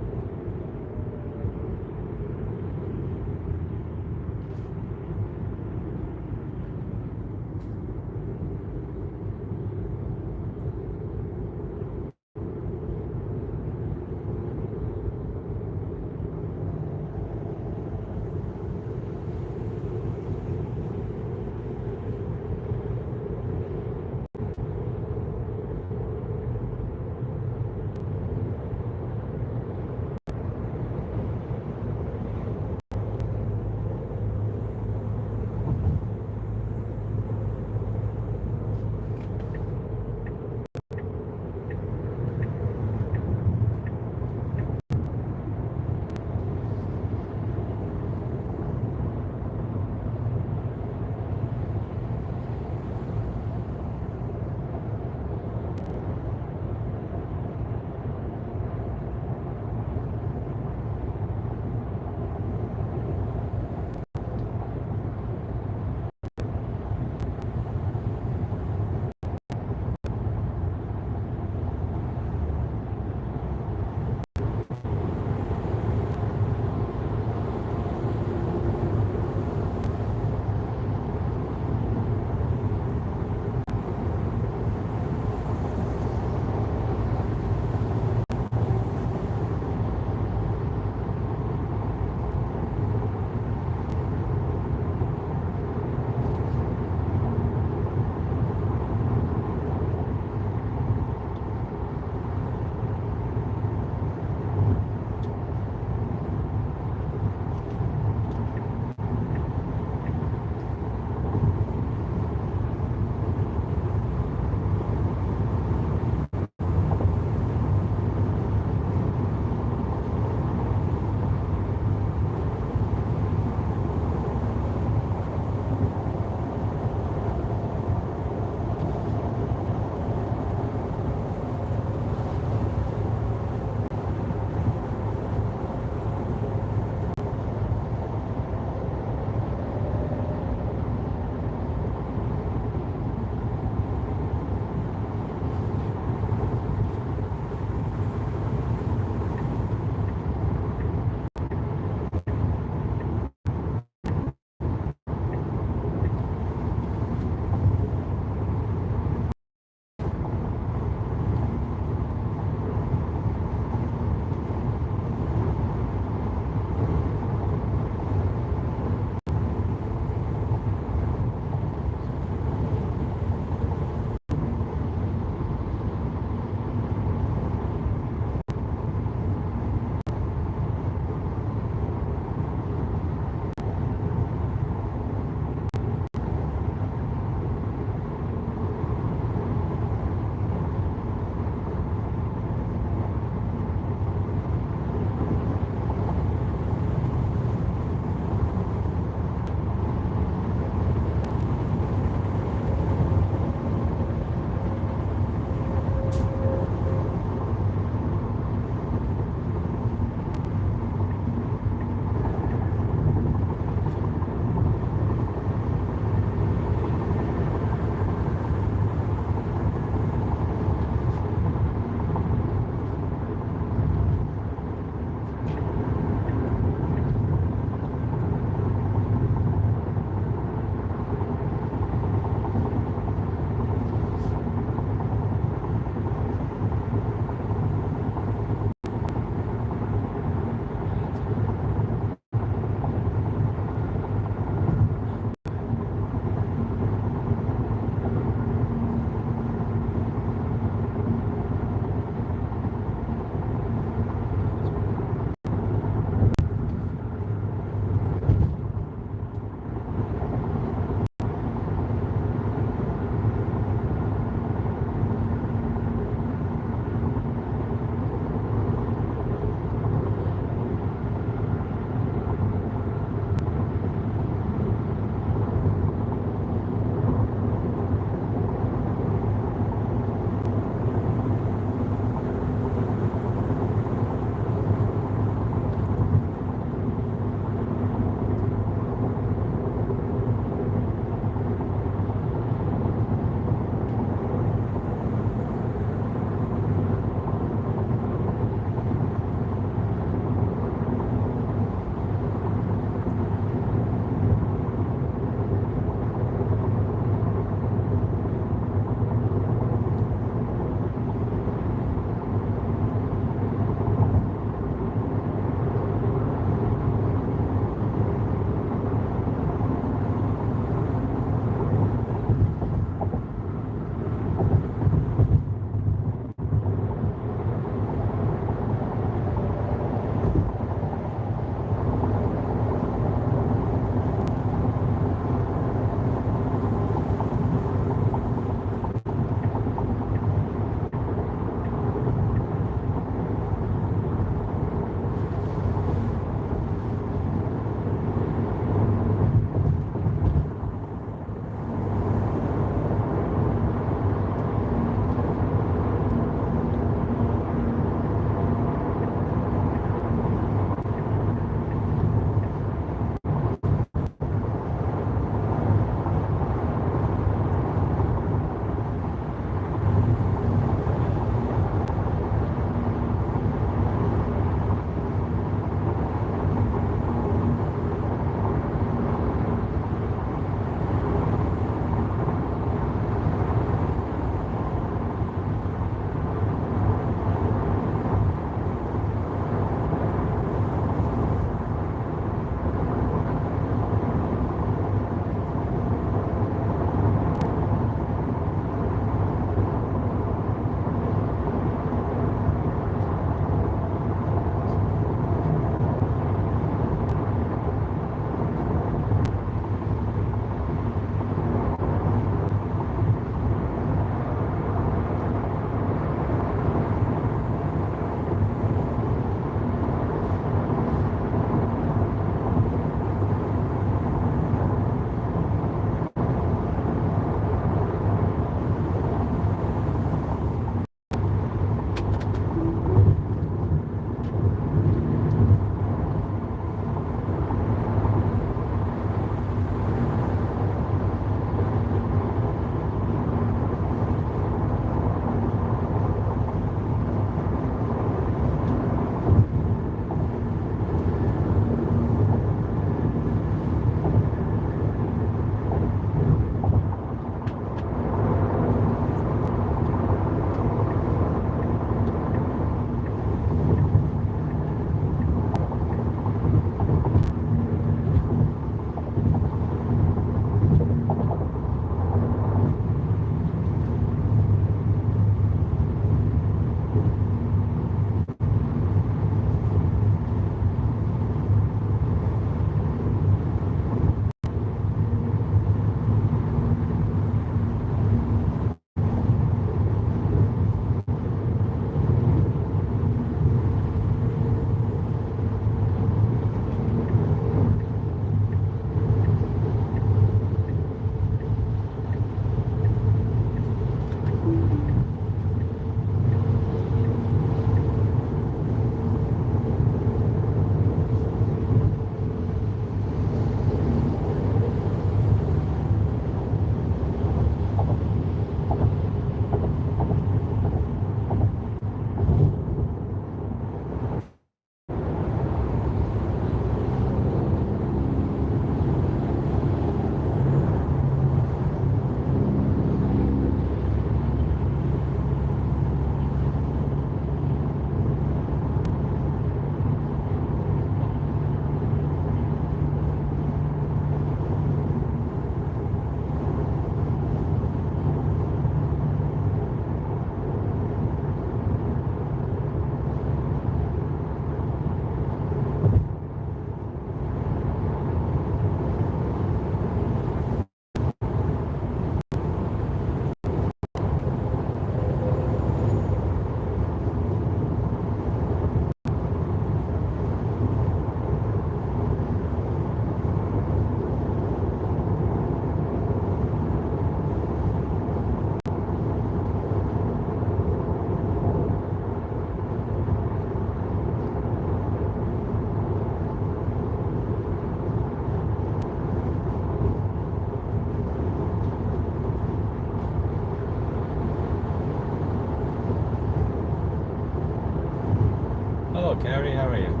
Hello, Carrie. How are you?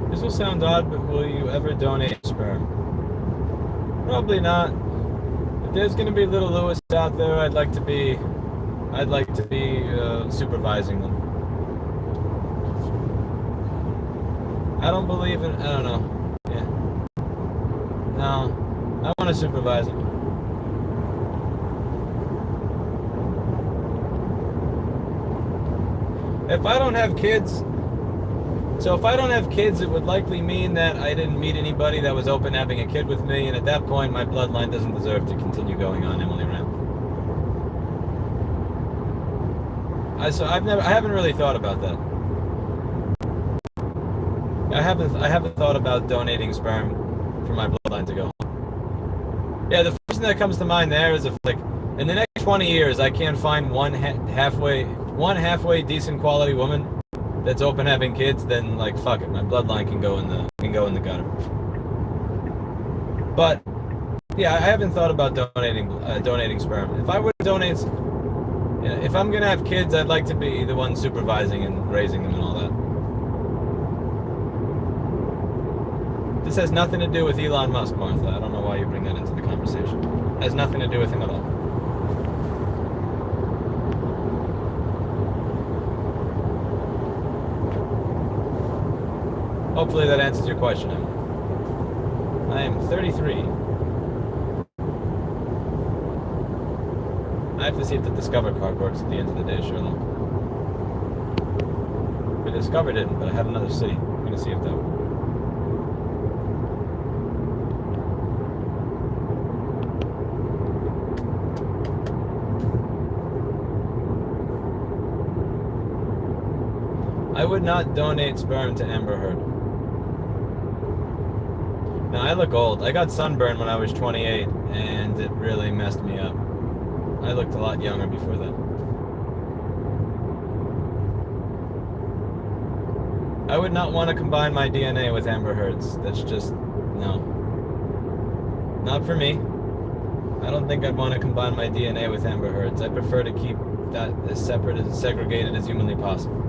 This will sound odd, but will you ever donate sperm? Probably not. If there's gonna be little Lewis out there, I'd like to be supervising them. I don't believe in. I don't know. Yeah. No, I want to supervise them. If I don't have kids, so if I don't have kids, it would likely mean that I didn't meet anybody that was open to having a kid with me, and at that point, my bloodline doesn't deserve to continue going on Emily Ram. I haven't really thought about that. I haven't thought about donating sperm for my bloodline to go on. Yeah, the first thing that comes to mind there is if like in the next 20 years I can't find one halfway decent quality woman that's open having kids, then like fuck it, my bloodline can go in the gutter. But yeah, I haven't thought about donating sperm. If I would donate, if I'm gonna have kids, I'd like to be the one supervising and raising them and all that. This has nothing to do with Elon Musk, Martha. I don't know why you bring that into the conversation. It has nothing to do with him at all. Hopefully that answers your question, Emma. I am 33. I have to see if the Discover card works at the end of the day, Sherlock. The Discover didn't, but I had another city. I'm going to see if that works. I would not donate sperm to Amber Heard. Now, I look old. I got sunburned when I was 28, and it really messed me up. I looked a lot younger before that. I would not want to combine my DNA with Amber Heard's. That's just, no. Not for me. I don't think I'd want to combine my DNA with Amber Heard's. I prefer to keep that as separate and segregated as humanly possible.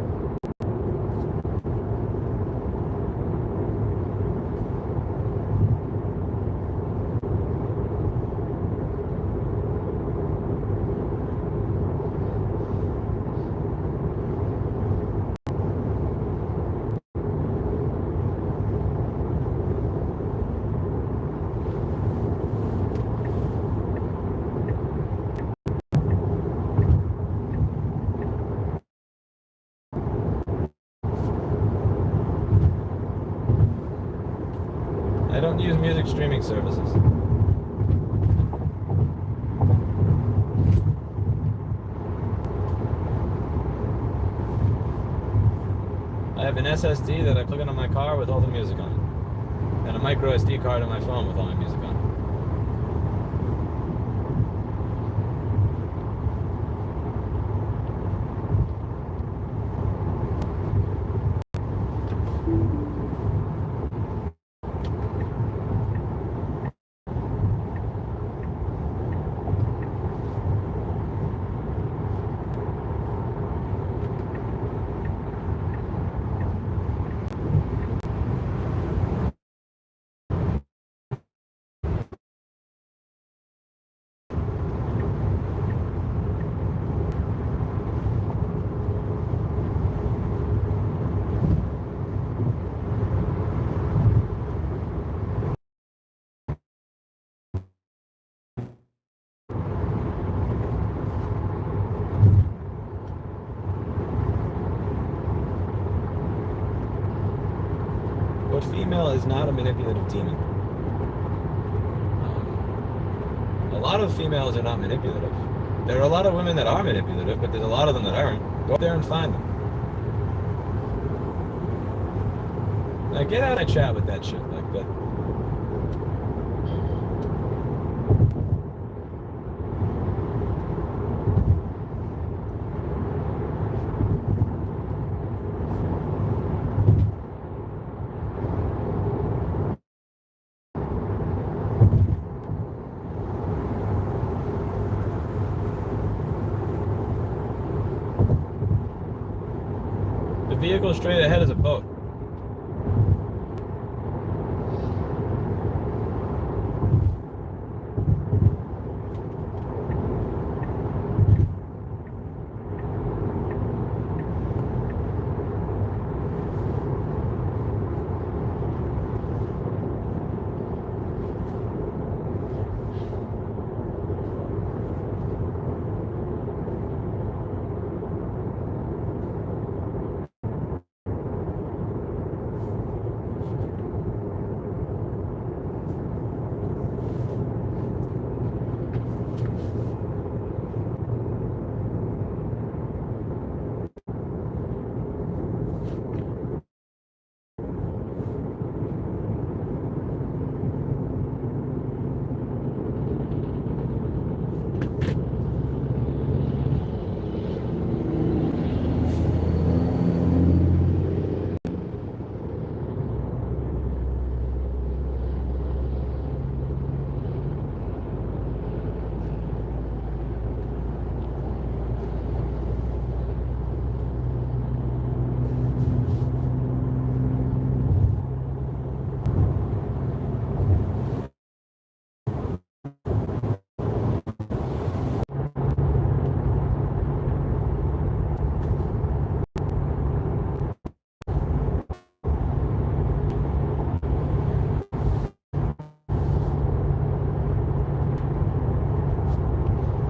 I don't use music streaming services. I have an SSD that I plug into my car with all the music on it, and a micro SD card on my phone with all my music on it. What female is not a manipulative demon? A lot of females are not manipulative. There are a lot of women that are manipulative, but there's a lot of them that aren't. Go there and find them. Now get out of chat with that shit like that. The vehicle straight ahead is a boat.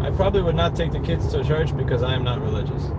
I probably would not take the kids to church because I am not religious.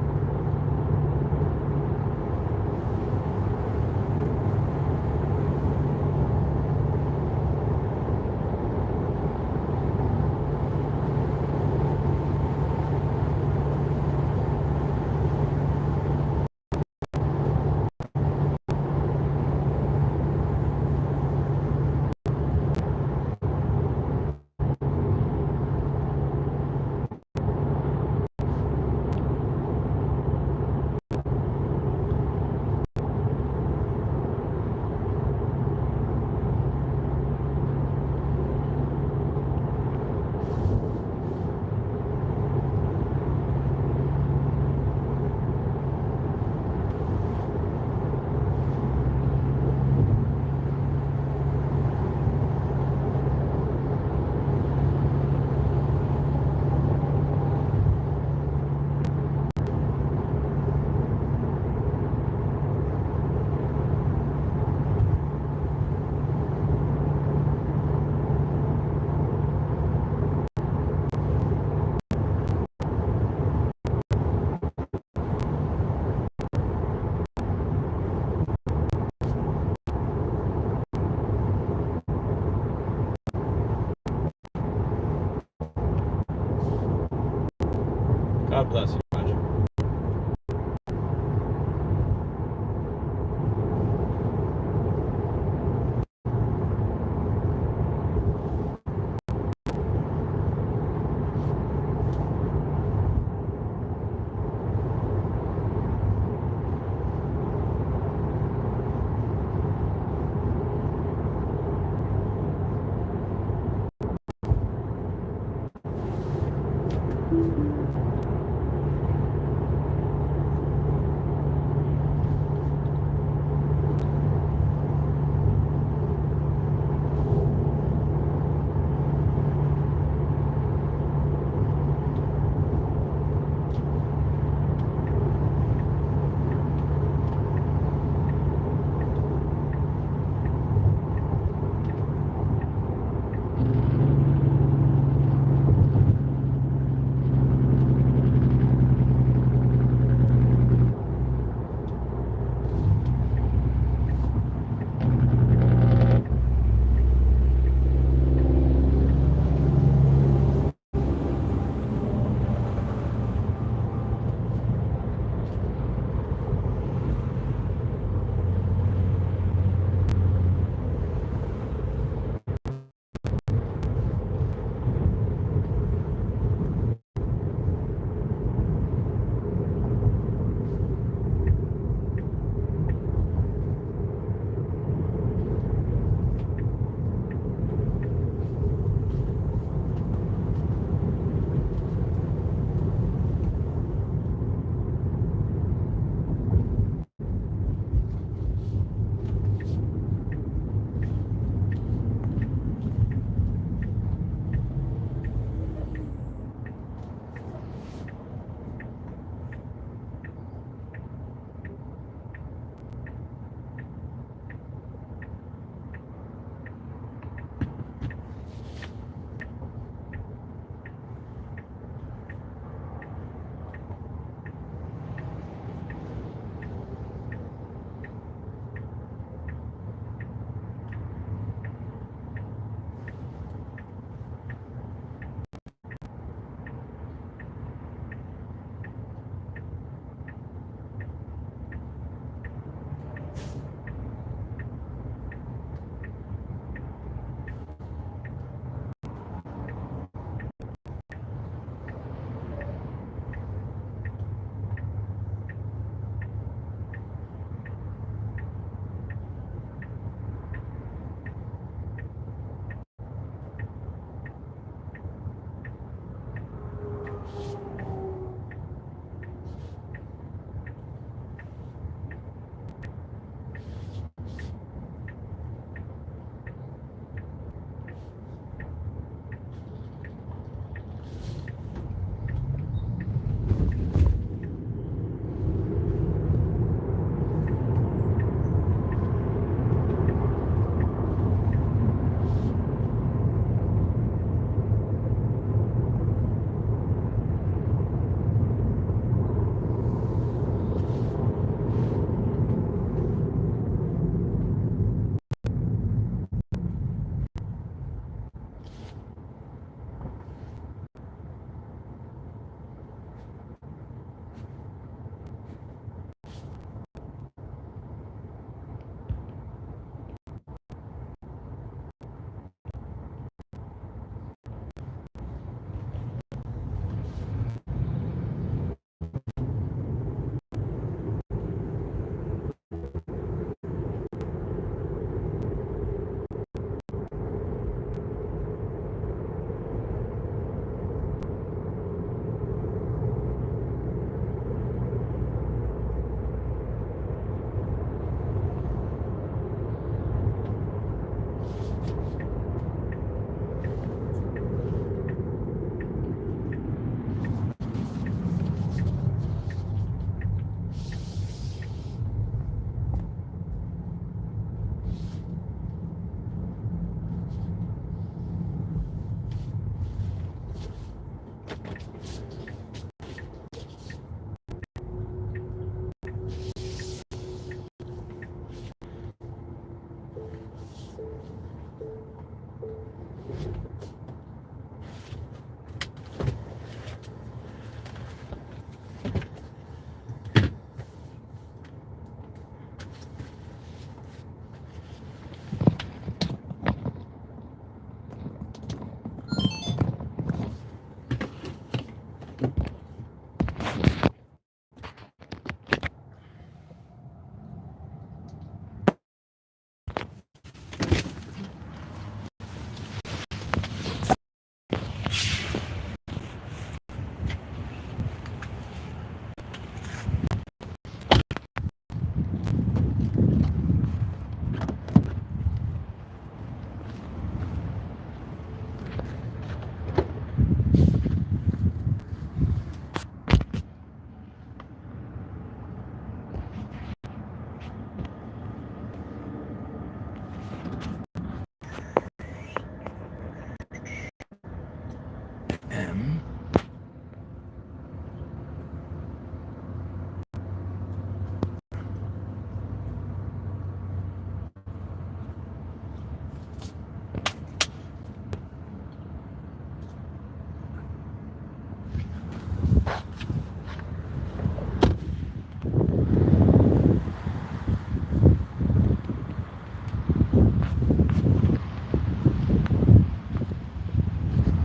God bless you, Roger.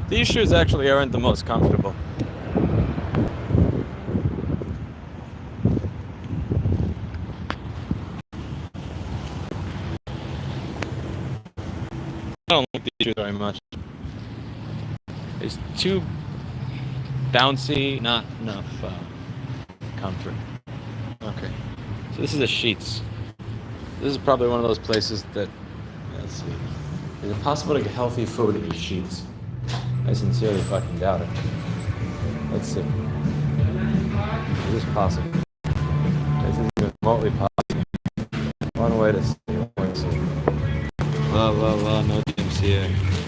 These shoes actually aren't the most comfortable. I don't like these shoes very much. It's too bouncy, not enough comfort. Okay, so this is a Sheets. This is probably one of those places that, let's see, is it possible to get healthy food at these Sheets? I sincerely fucking doubt it. Let's see. Is this possible? This is even remotely possible. One way to see. One way to see. La la la, no DMCA.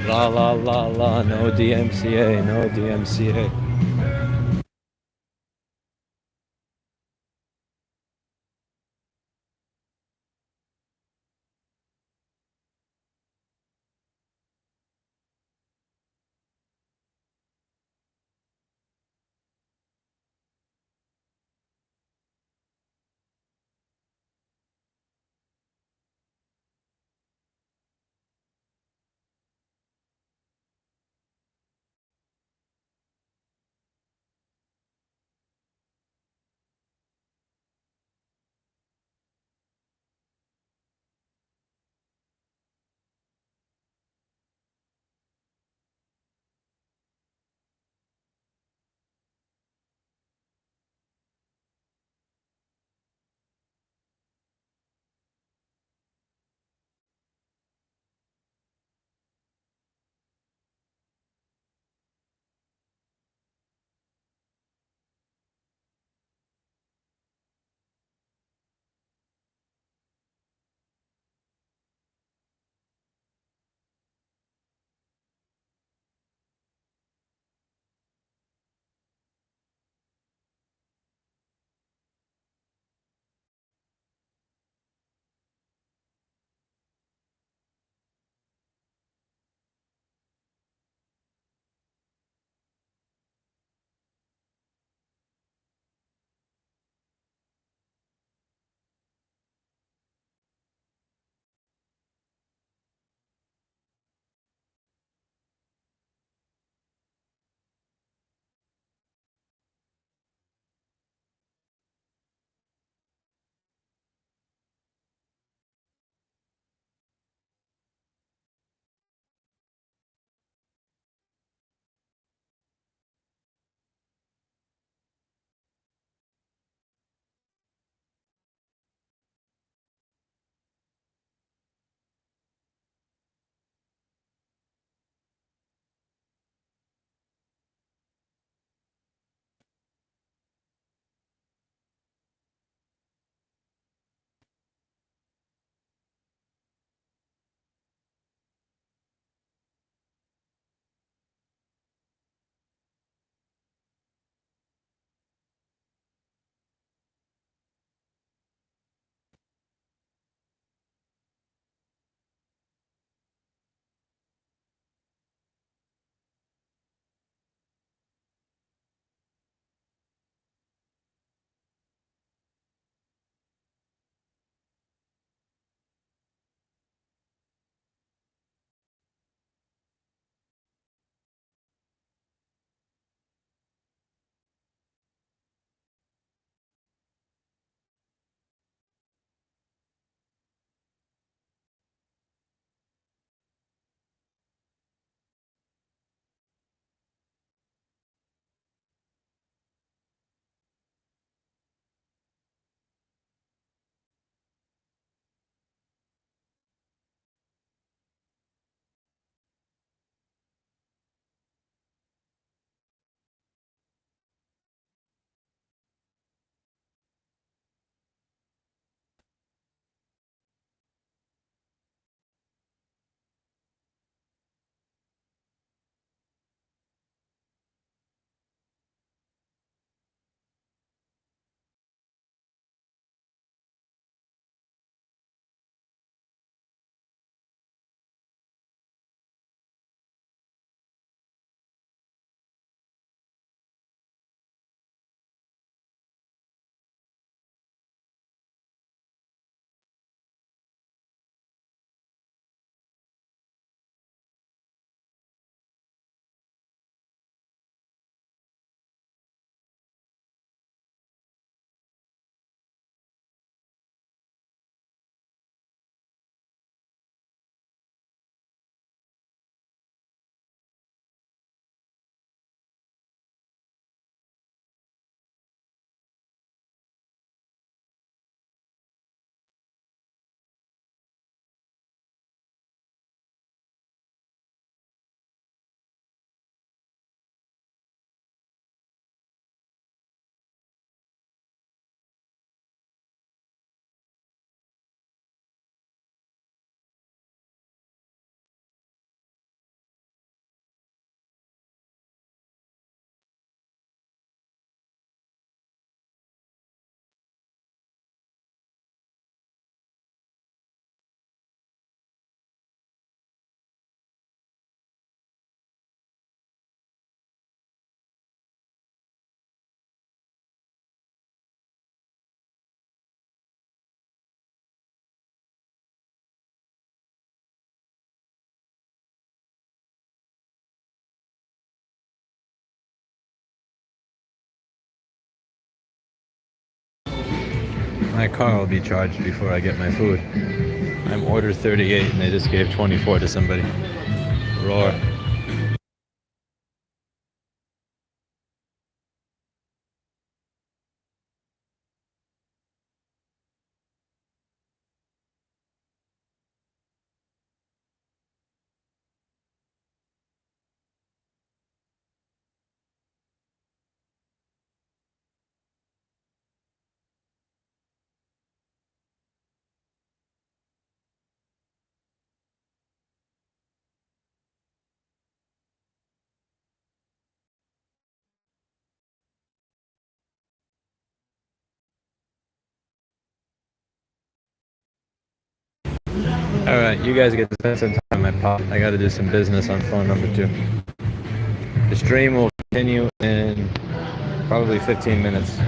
La la la la, no DMCA, no DMCA. My car will be charged before I get my food. I'm order 38 and they just gave 24 to somebody. Roar. All right, you guys get to spend some time at Pop. I got to do some business on phone number 2. The stream will continue in probably 15 minutes.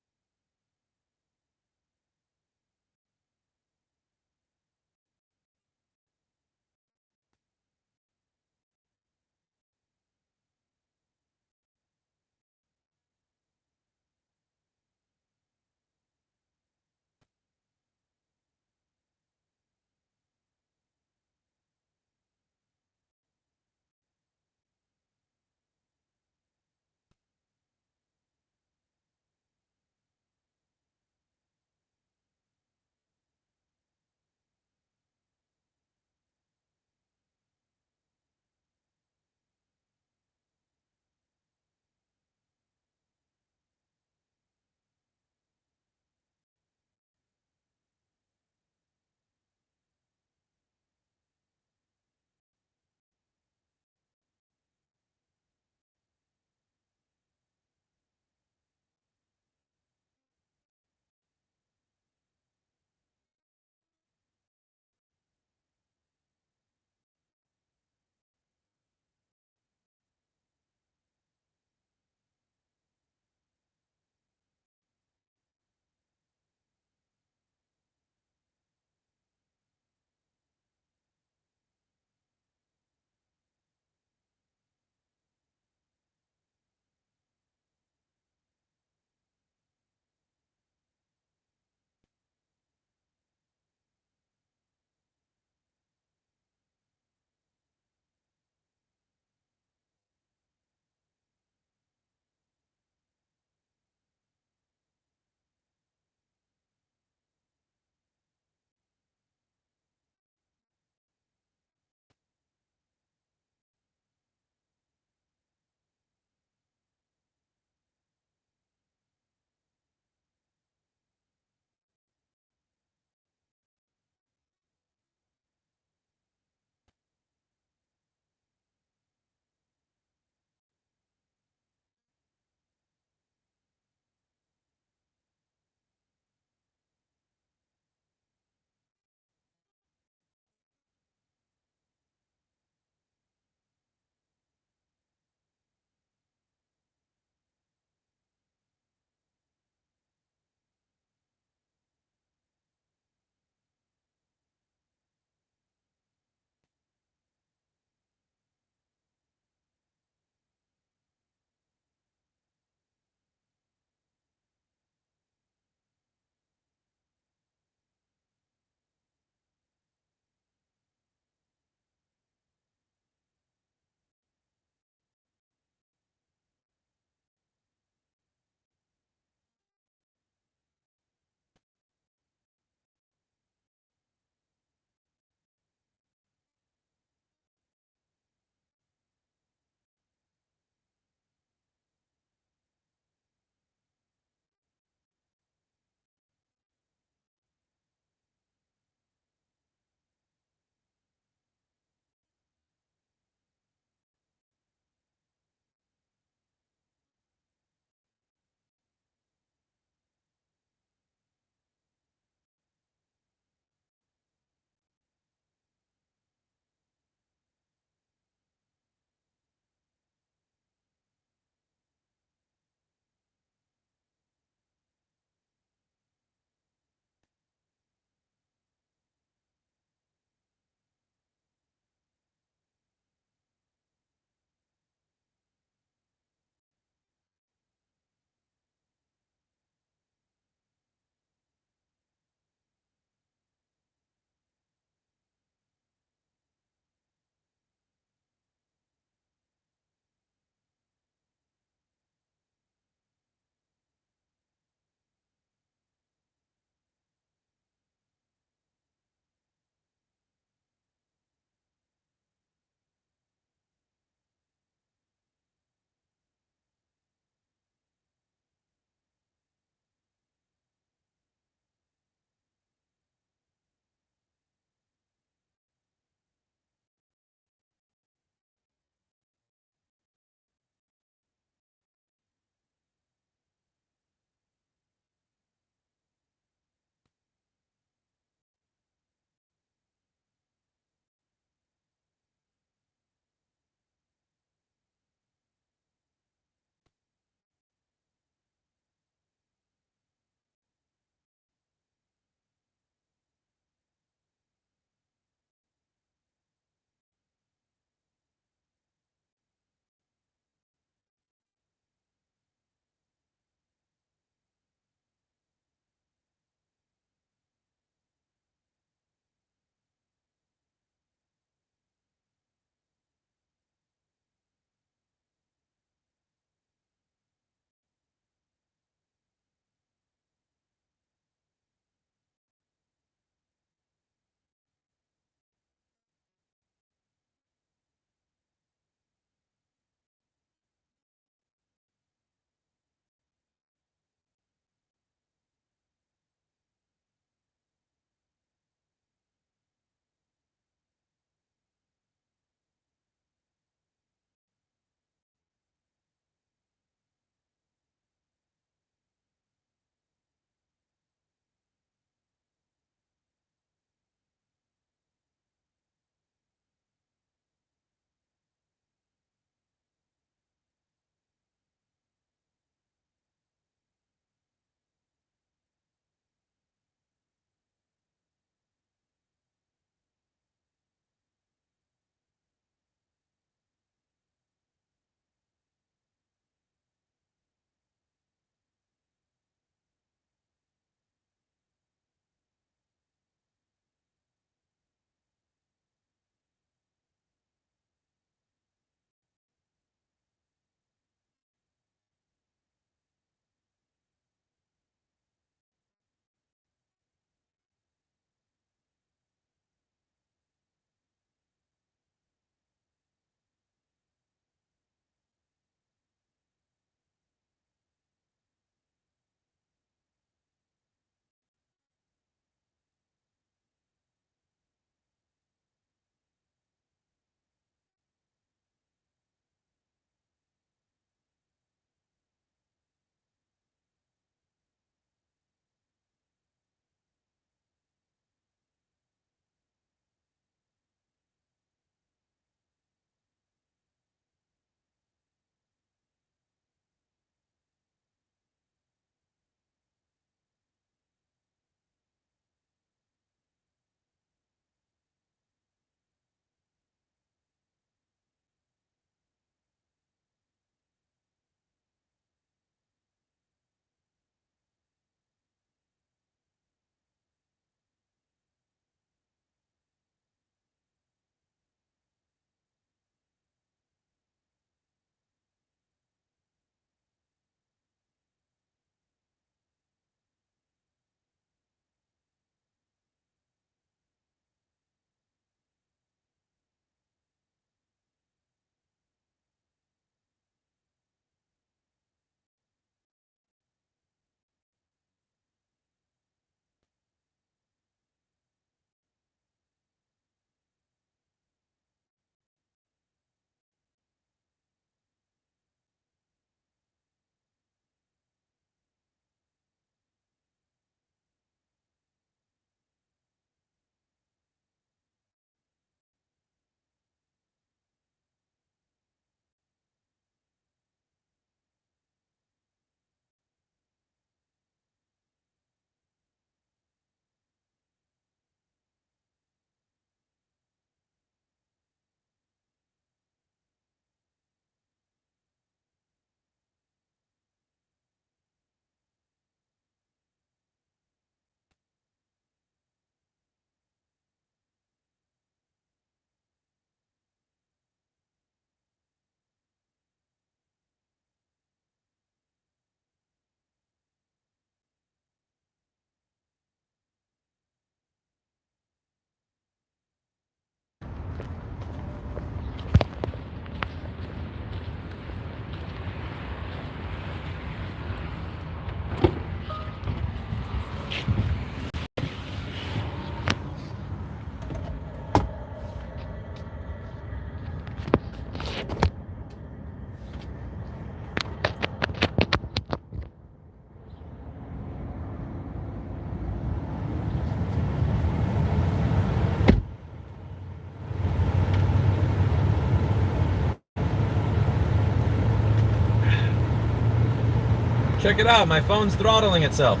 Check it out. My phone's throttling itself.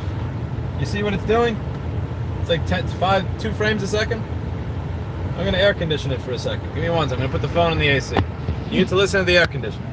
You see what it's doing? It's like 2 frames a second. I'm gonna air condition it for a second. Give me one second. I'm gonna put the phone in the AC. You need to listen to the air conditioner.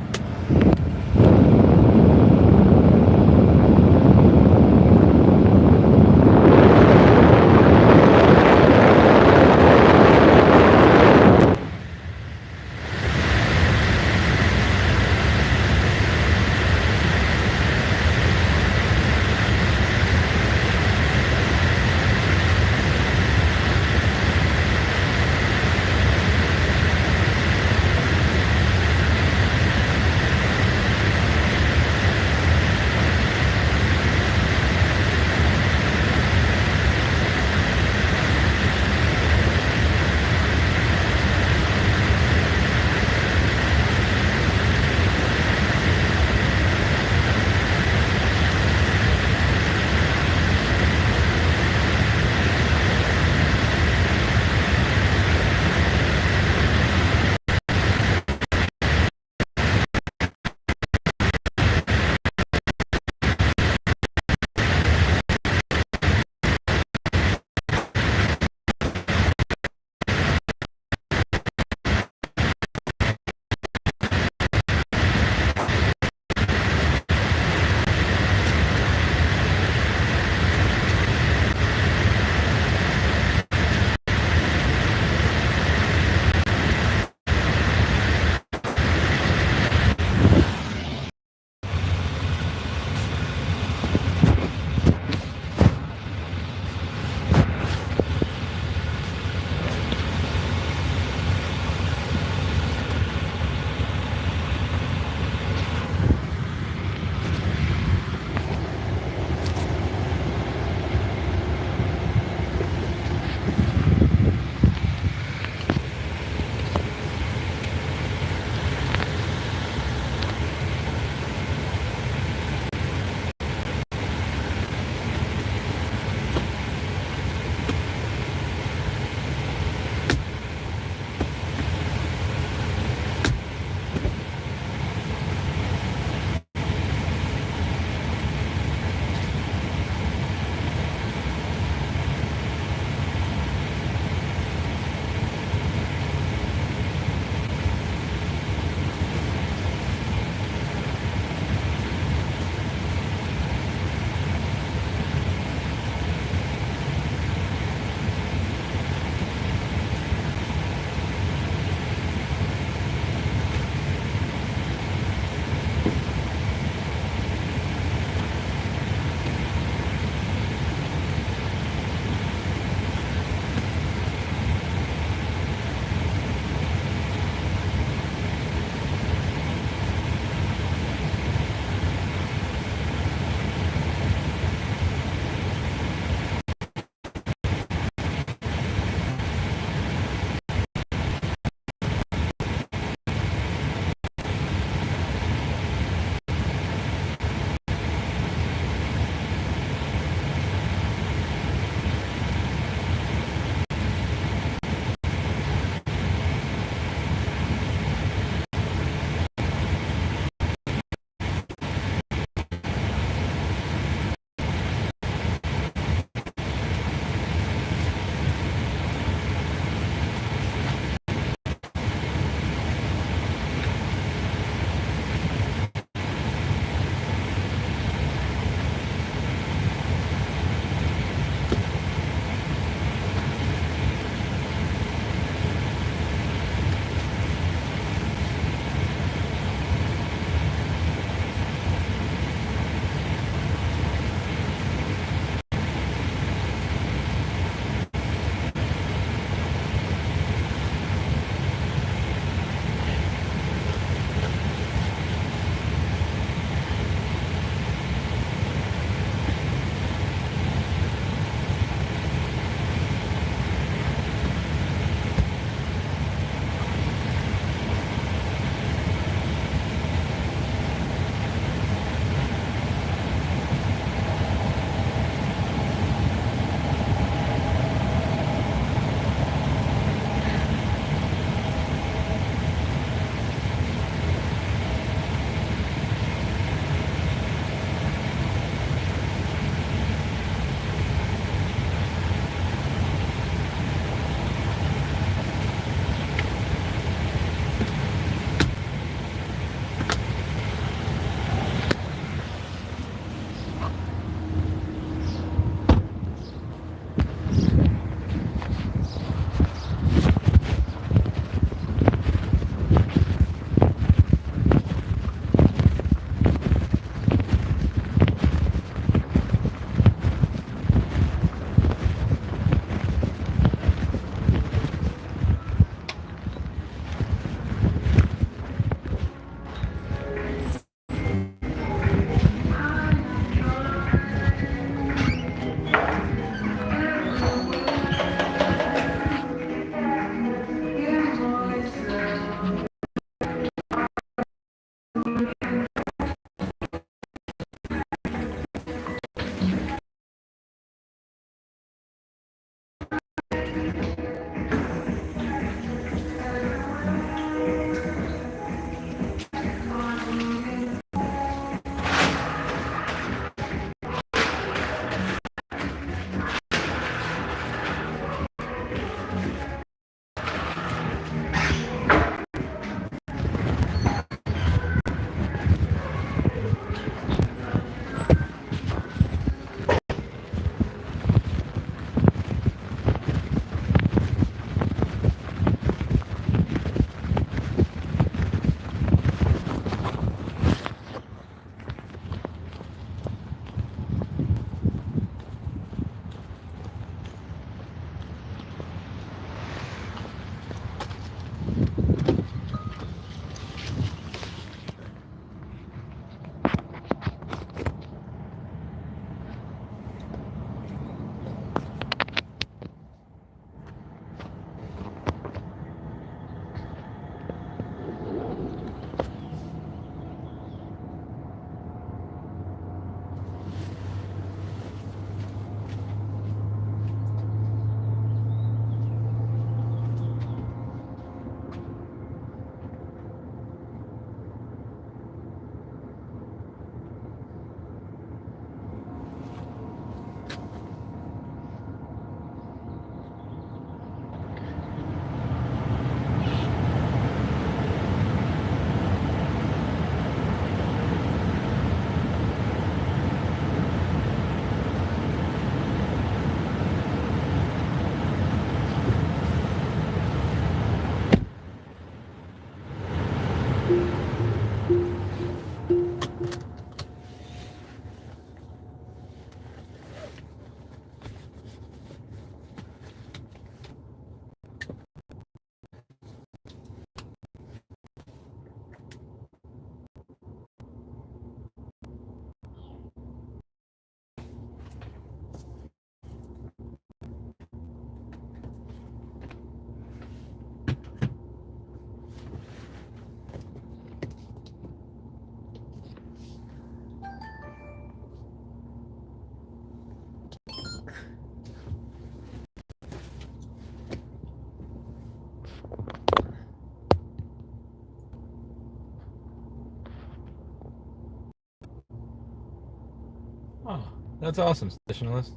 Oh, that's awesome, stationalist.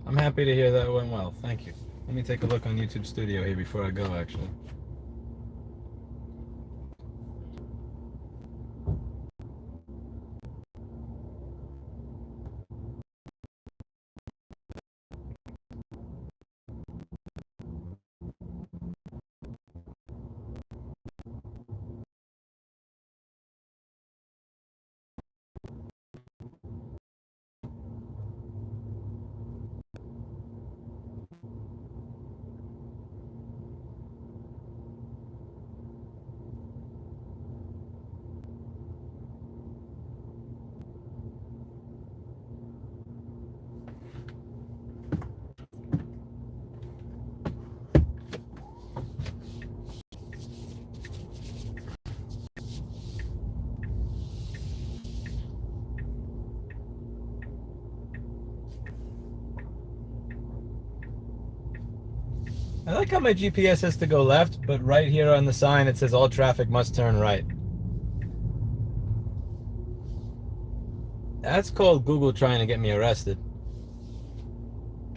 I'm happy to hear that went well. Thank you. Let me take a look on YouTube Studio here before I go, actually. I like how my GPS says to go left, but right here on the sign it says all traffic must turn right. That's called Google trying to get me arrested.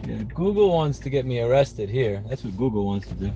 Yeah, Google wants to get me arrested here. That's what Google wants to do.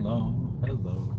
Hello, hello.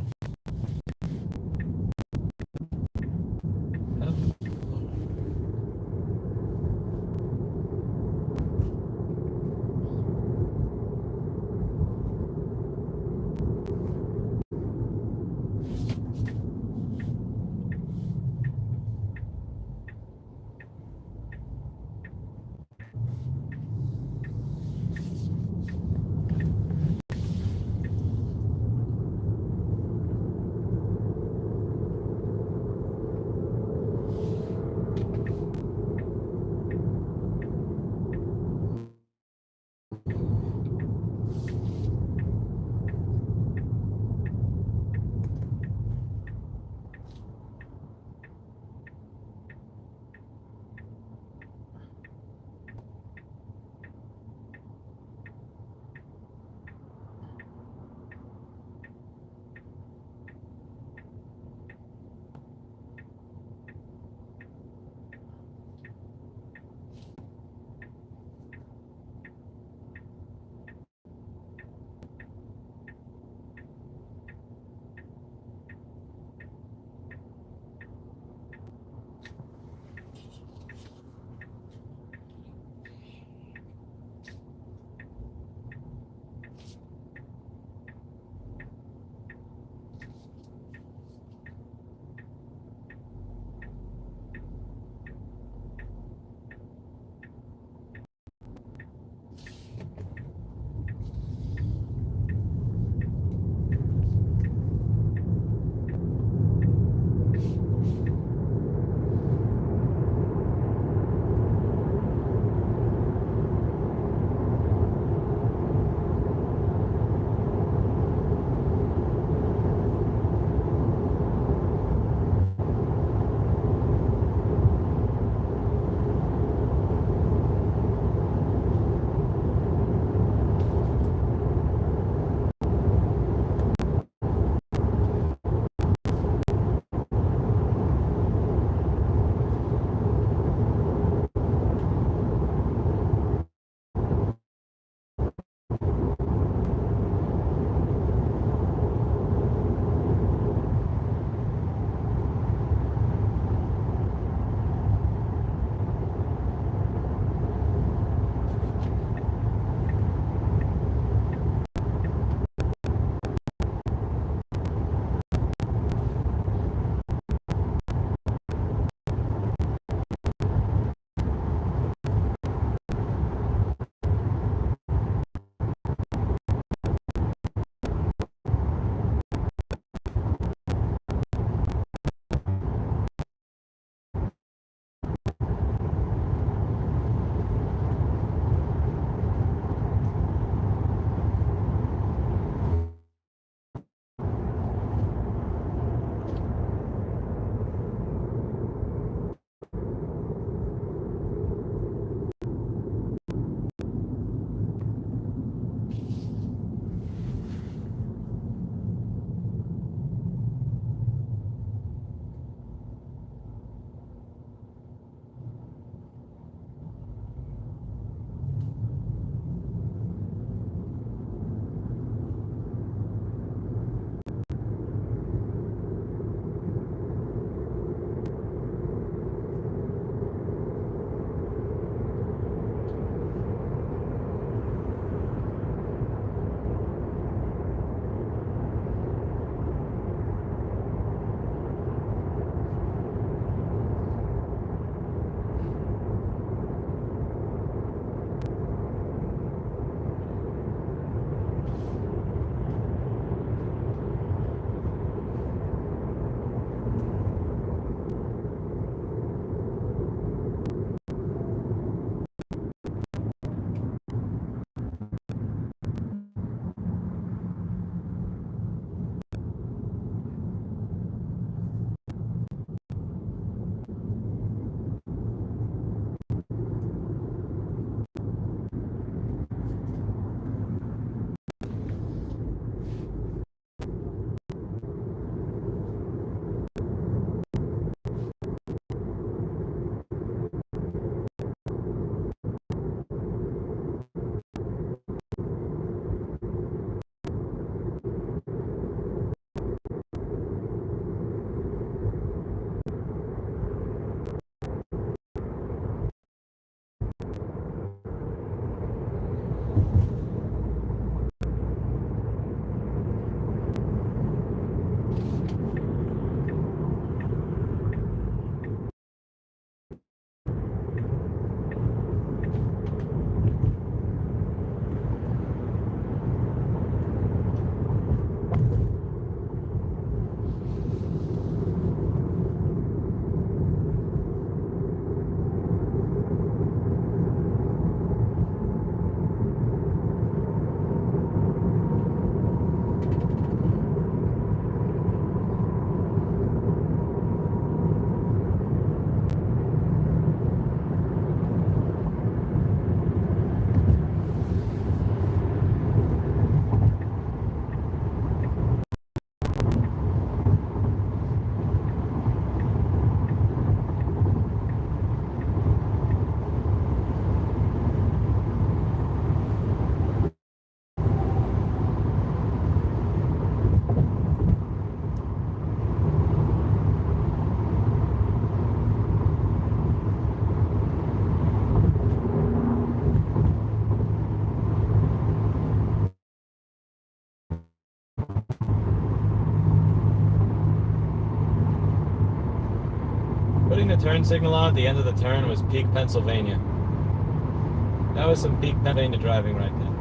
Putting the turn signal on at the end of the turn was peak Pennsylvania. That was some peak Pennsylvania driving right there.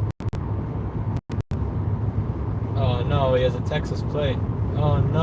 Oh no, he has a Texas plate. Oh no.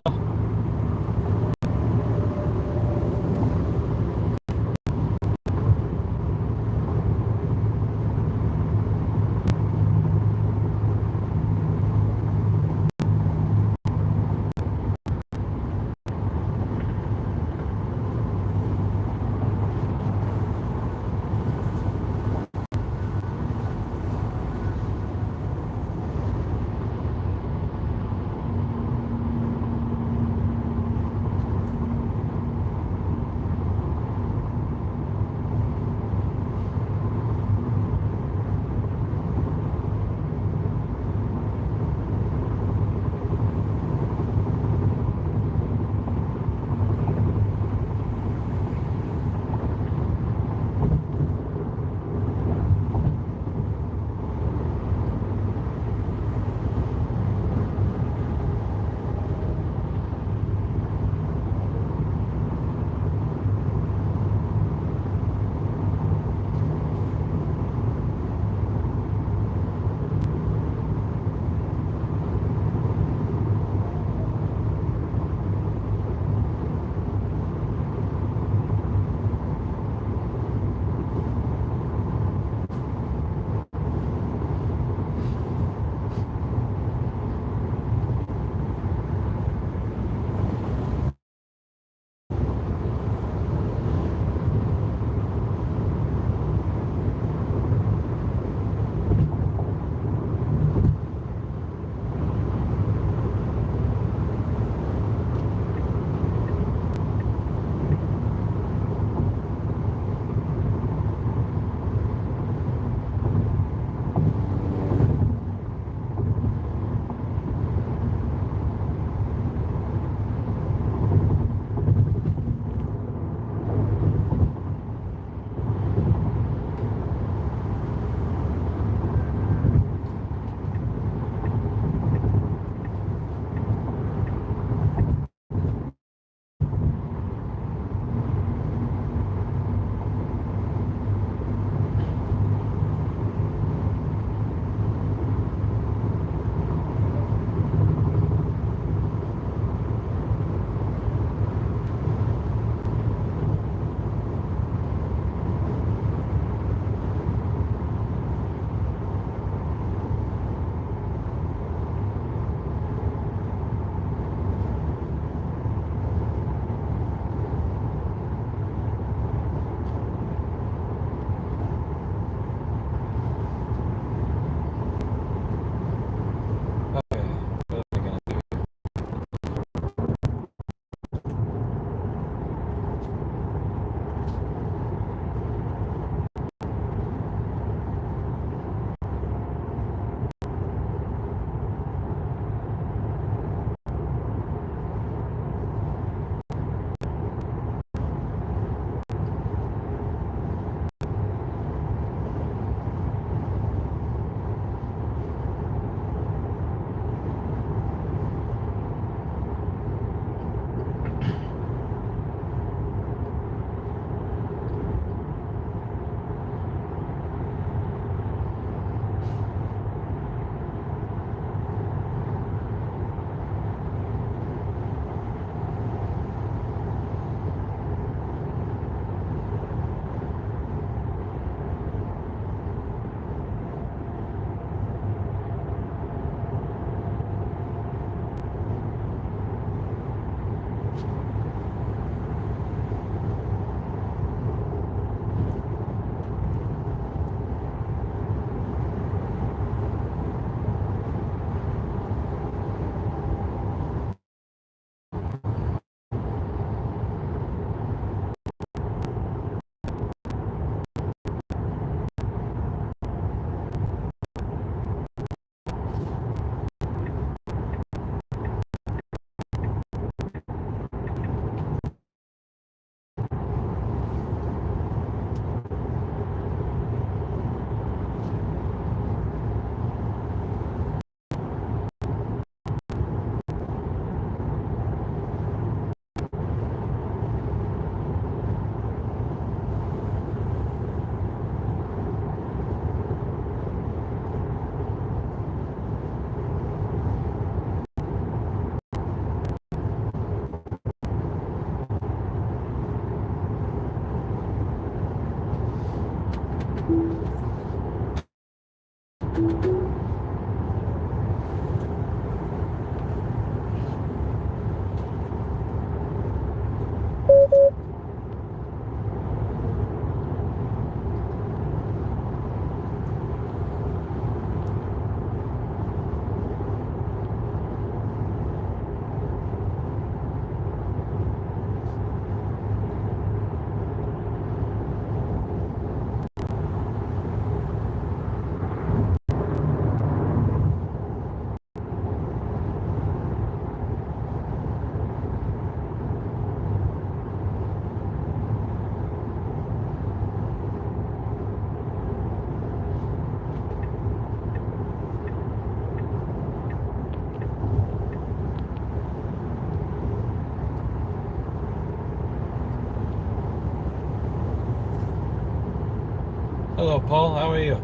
Hello, Paul. How are you?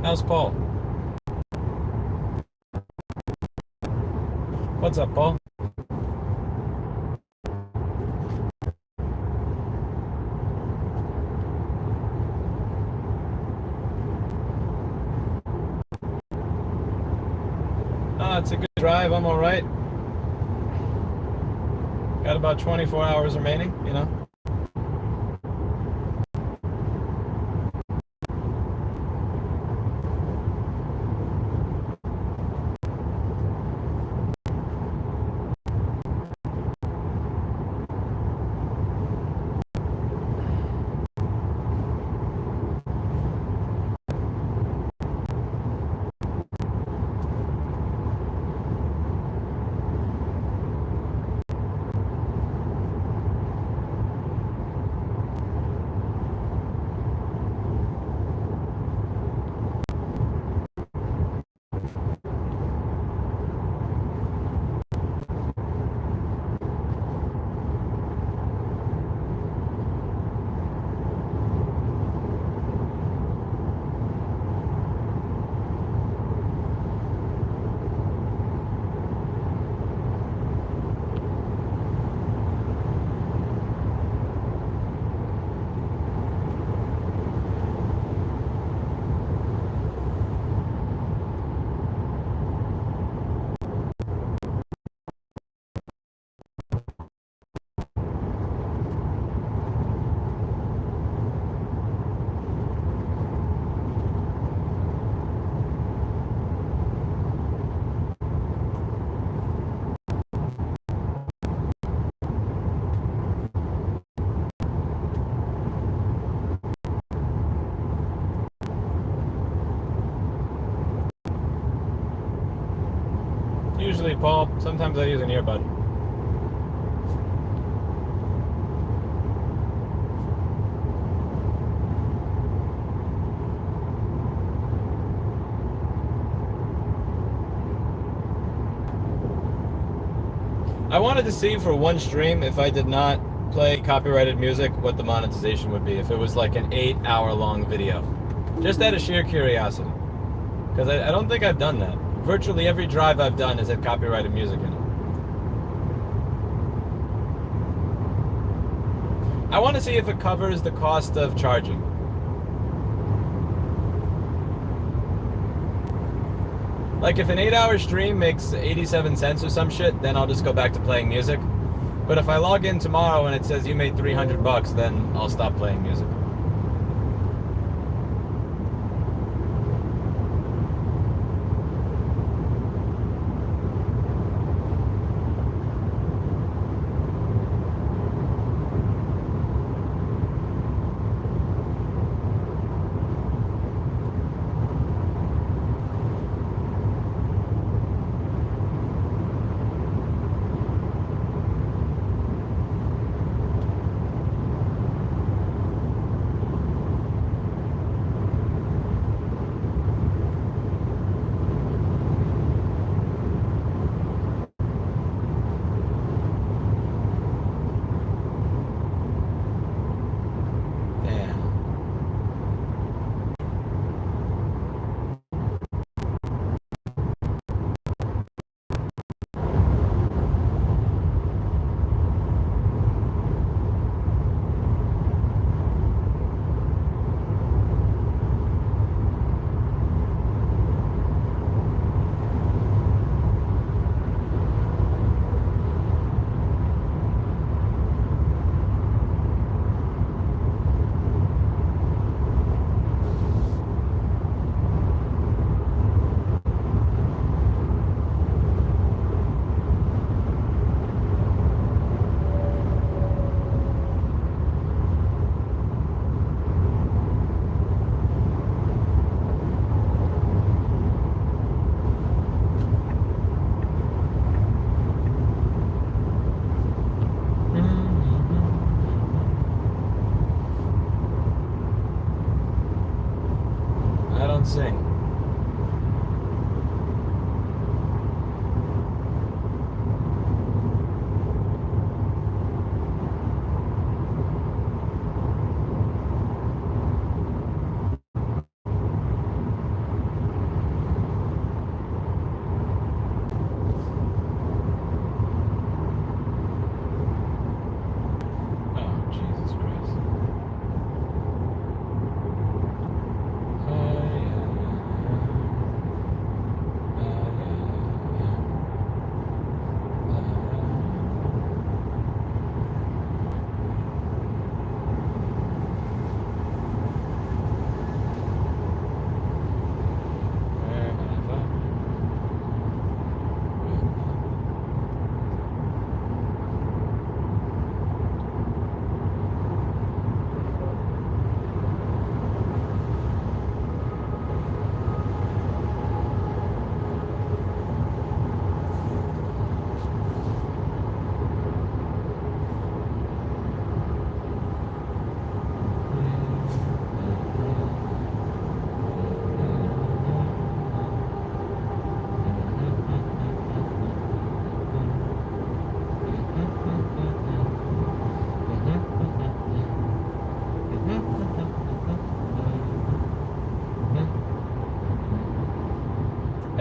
How's Paul? What's up, Paul? It's a good drive. I'm all right. Got about 24 hours remaining, you know. Usually, Paul. Sometimes I use an earbud. I wanted to see for one stream if I did not play copyrighted music, what the monetization would be if it was like an 8-hour long video. Just out of sheer curiosity. Because I don't think I've done that. Virtually every drive I've done has had copyrighted music in it. I want to see if it covers the cost of charging. Like if an 8-hour stream makes 87 cents or some shit, then I'll just go back to playing music. But if I log in tomorrow and it says you made $300, then I'll stop playing music.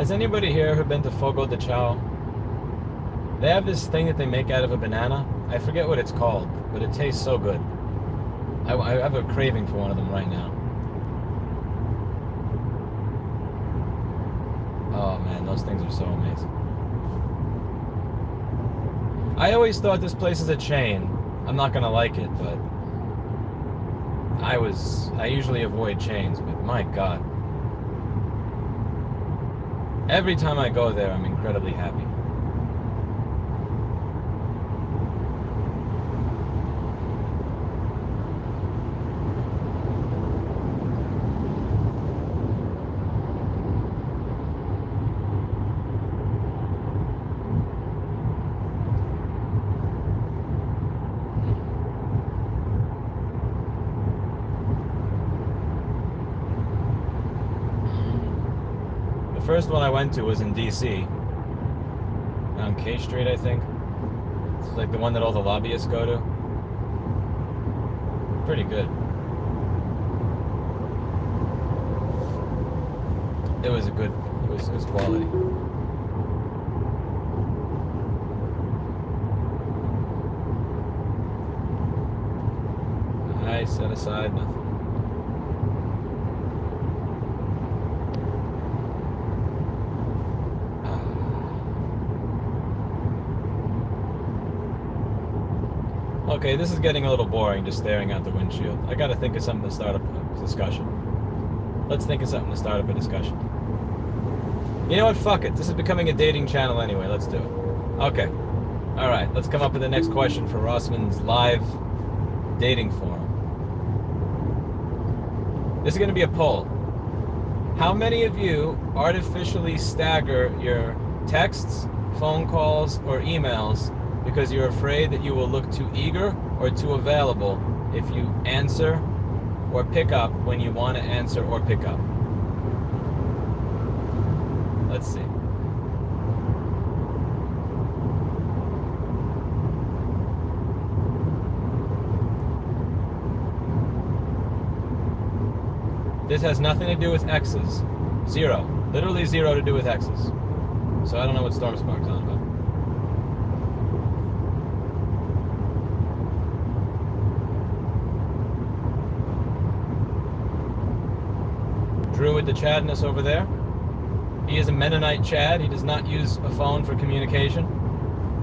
Has anybody here ever been to Fogo de Chao? They have this thing that they make out of a banana. I forget what it's called, but it tastes so good. I have a craving for one of them right now. Oh man, those things are so amazing. I always thought this place is a chain. I'm not gonna like it, but I usually avoid chains, but my God. Every time I go there, I'm incredibly happy. The first one I went to was in DC, on K Street, I think. It's like the one that all the lobbyists go to. Pretty good. It was quality. I set aside nothing. Okay, this is getting a little boring, just staring out the windshield. I gotta think of something to start up a discussion. Let's think of something to start up a discussion. You know what? Fuck it. This is becoming a dating channel anyway. Let's do it. Okay. Alright, let's come up with the next question for Rossman's live dating forum. This is gonna be a poll. How many of you artificially stagger your texts, phone calls, or emails because you're afraid that you will look too eager or too available if you answer or pick up when you want to answer or pick up? Let's see. This has nothing to do with X's. Zero. Literally zero to do with X's. So I don't know what Stormspark's on about. Drew with the Chadness over there. He is a Mennonite Chad. He does not use a phone for communication.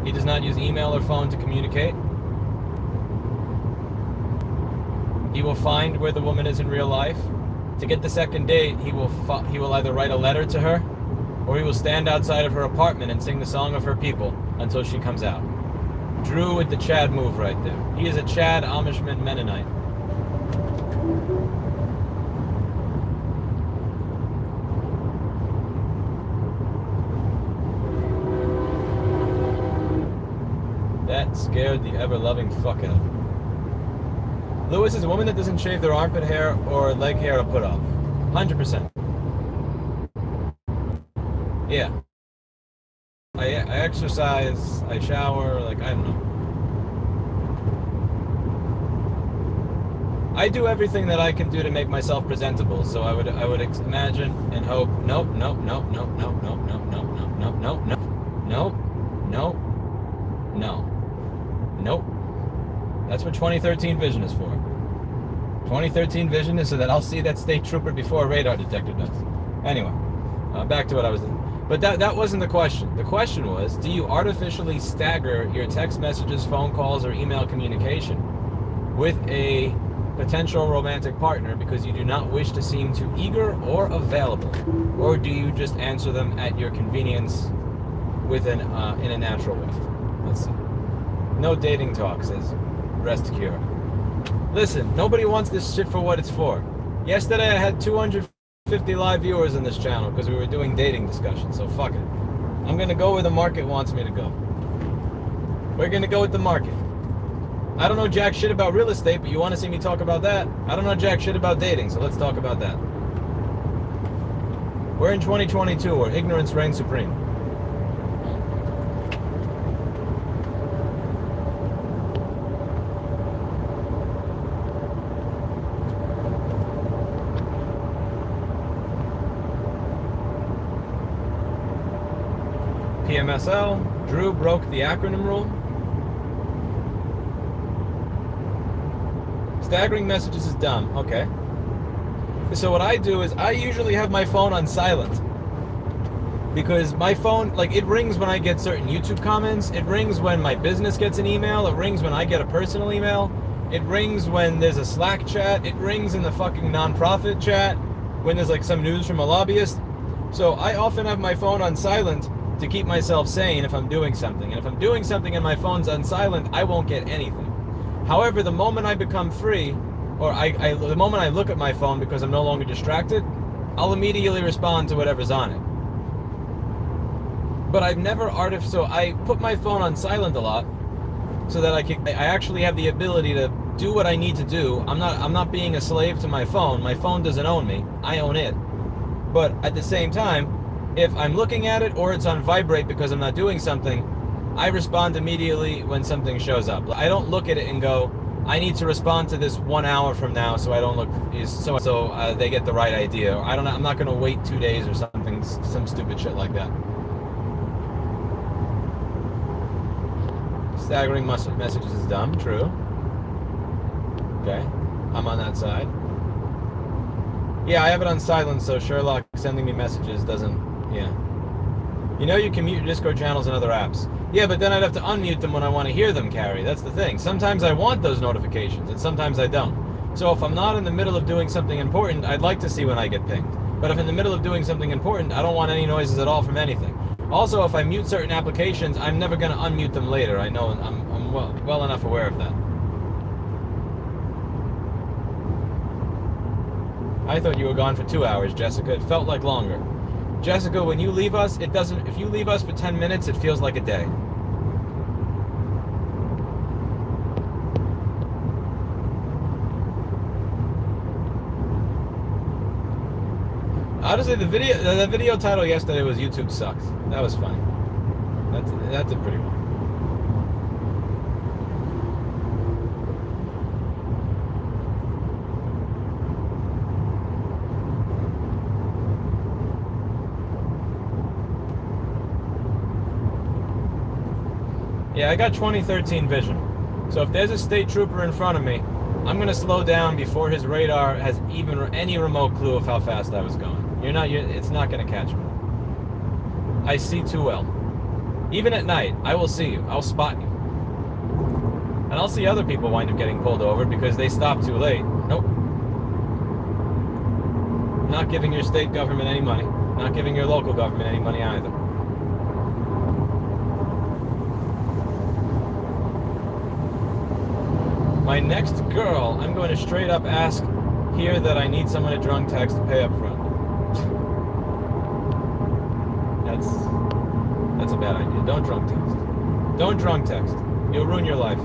He does not use email or phone to communicate. He will find where the woman is in real life. To get the second date, he will either write a letter to her, or he will stand outside of her apartment and sing the song of her people until she comes out. Drew with the Chad move right there. He is a Chad Amishman Mennonite. That scared the ever-loving fuck out of me. Lewis is a woman that doesn't shave their armpit hair or leg hair to put off. 100%. Yeah. I exercise, I shower, like, I don't know. I do everything that I can do to make myself presentable, so I would imagine and hope, nope. That's what 2013 vision is for. 2013 vision is so that I'll see that state trooper before a radar detector does. Anyway, back to what I was doing. But that wasn't the question. The question was, do you artificially stagger your text messages, phone calls, or email communication with a potential romantic partner because you do not wish to seem too eager or available? Or do you just answer them at your convenience in a natural way? Let's see. No dating talk, says Rest Cure. Listen, nobody wants this shit for what it's for. Yesterday I had 250 live viewers in this channel because we were doing dating discussions, so fuck it. I'm gonna go where the market wants me to go. We're gonna go with the market. I don't know jack shit about real estate, but you want to see me talk about that? I don't know jack shit about dating, so let's talk about that. We're in 2022, where ignorance reigns supreme. PMSL. Drew broke the acronym rule. Staggering messages is dumb. Okay. So what I do is I usually have my phone on silent. Because my phone, like, it rings when I get certain YouTube comments. It rings when my business gets an email. It rings when I get a personal email. It rings when there's a Slack chat. It rings in the fucking nonprofit chat when there's like some news from a lobbyist. So I often have my phone on silent to keep myself sane if I'm doing something. And if I'm doing something and my phone's on silent, I won't get anything. However, the moment I become free, or the moment I look at my phone because I'm no longer distracted, I'll immediately respond to whatever's on it. But I've never so I put my phone on silent a lot so that I actually have the ability to do what I need to do. I'm not being a slave to my phone. My phone doesn't own me. I own it. But at the same time, if I'm looking at it or it's on vibrate because I'm not doing something, I respond immediately when something shows up. I don't look at it and go, I need to respond to this 1 hour from now so I don't look so they get the right idea. Or I'm not going to wait 2 days or something, some stupid shit like that. Staggering messages is dumb. True. Okay, I'm on that side. Yeah, I have it on silent, so Sherlock sending me messages doesn't. Yeah. You know you can mute your Discord channels and other apps. Yeah, but then I'd have to unmute them when I want to hear them, Carrie. That's the thing. Sometimes I want those notifications, and sometimes I don't. So if I'm not in the middle of doing something important, I'd like to see when I get pinged. But if in the middle of doing something important, I don't want any noises at all from anything. Also, if I mute certain applications, I'm never going to unmute them later. I know I'm well enough aware of that. I thought you were gone for 2 hours, Jessica. It felt like longer. Jessica, when you leave us, it doesn't. If you leave us for 10 minutes, it feels like a day. Honestly, the video title yesterday was YouTube sucks. That was funny. That's a pretty one. Yeah, I got 2013 vision. So if there's a state trooper in front of me, I'm gonna slow down before his radar has even any remote clue of how fast I was going. It's not gonna catch me. I see too well. Even at night, I will see you. I'll spot you. And I'll see other people wind up getting pulled over because they stopped too late. Nope. Not giving your state government any money. Not giving your local government any money either. My next girl, I'm going to straight up ask here that I need someone to drunk text to pay up front. That's a bad idea. Don't drunk text. Don't drunk text. You'll ruin your life.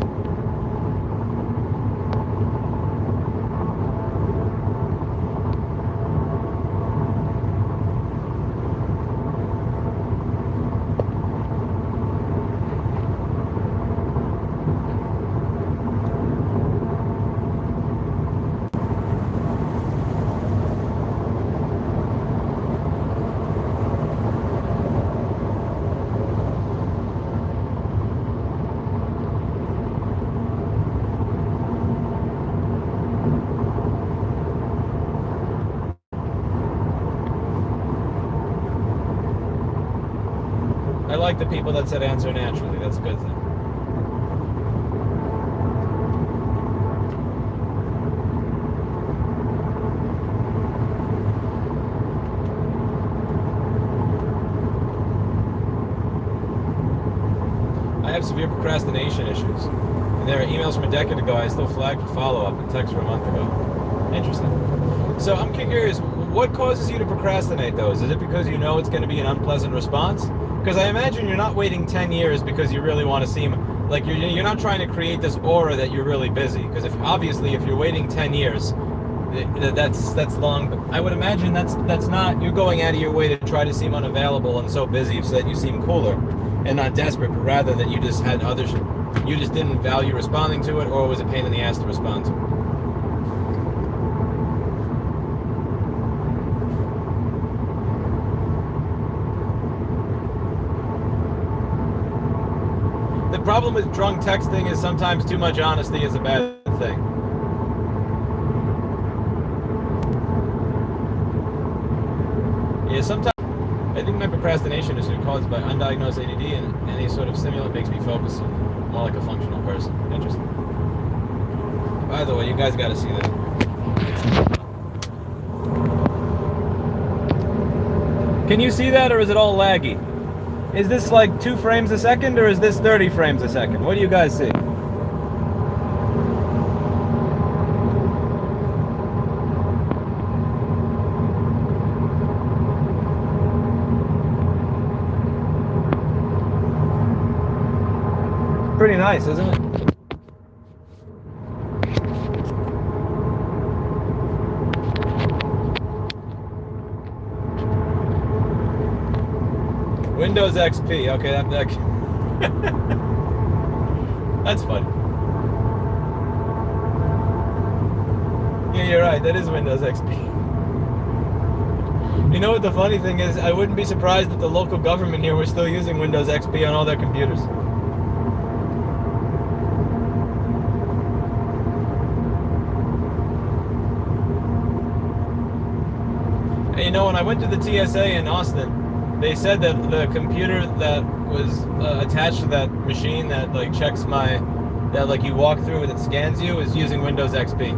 I like the people that said answer naturally. That's a good thing. I have severe procrastination issues. And there are emails from a decade ago I still flagged for follow-up and text from a month ago. Interesting. So I'm curious, what causes you to procrastinate those? Is it because you know it's going to be an unpleasant response? Because I imagine you're not waiting 10 years because you really want to seem like you're not trying to create this aura that you're really busy. Because if you're waiting 10 years, that's long. But I would imagine that's not, you're going out of your way to try to seem unavailable and so busy so that you seem cooler and not desperate, but rather that you just had others, you just didn't value responding to it, or it was a pain in the ass to respond to it. the problem with drunk texting is sometimes too much honesty is a bad thing. Yeah, sometimes I think my procrastination is caused by undiagnosed ADD, and any sort of stimulant makes me focus more like a functional person. Interesting. By the way, you guys got to see that. Can you see that, or is it all laggy? Is this like 2 frames a second, or is this 30 frames a second? What do you guys see? Pretty nice, isn't it? Windows XP. Okay, that's funny. Yeah, you're right. That is Windows XP. You know what the funny thing is? I wouldn't be surprised if the local government here was still using Windows XP on all their computers. And you know, when I went to the TSA in Austin, they said that the computer that was attached to that machine that like checks that like you walk through and it scans you is using Windows XP.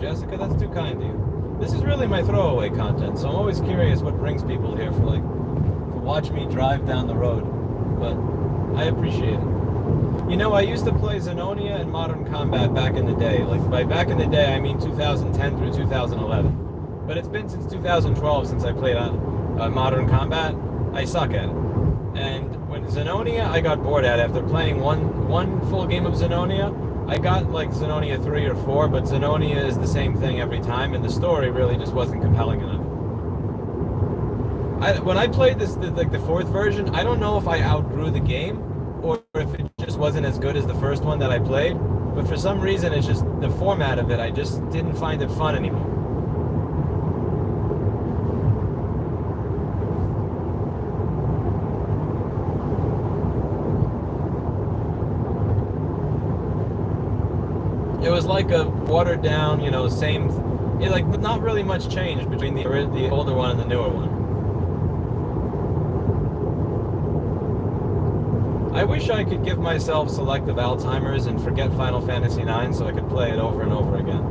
Jessica, that's too kind of you. This is really my throwaway content, so I'm always curious what brings people here for like to watch me drive down the road. But I appreciate it. You know, I used to play Zenonia and Modern Combat back in the day. Like by back in the day, I mean 2010 through 2011. But it's been since 2012 since I played Modern Combat. I suck at it. And when Zenonia, I got bored at it. After playing one full game of Zenonia, I got like Zenonia 3 or 4, but Zenonia is the same thing every time, and the story really just wasn't compelling enough. When I played this, like the 4th version, I don't know if I outgrew the game or if it just wasn't as good as the first one that I played, but for some reason it's just the format of it, I just didn't find it fun anymore. It was like a watered down, you know, same, like not really much change between the older one and the newer one. I wish I could give myself selective Alzheimer's and forget Final Fantasy IX so I could play it over and over again.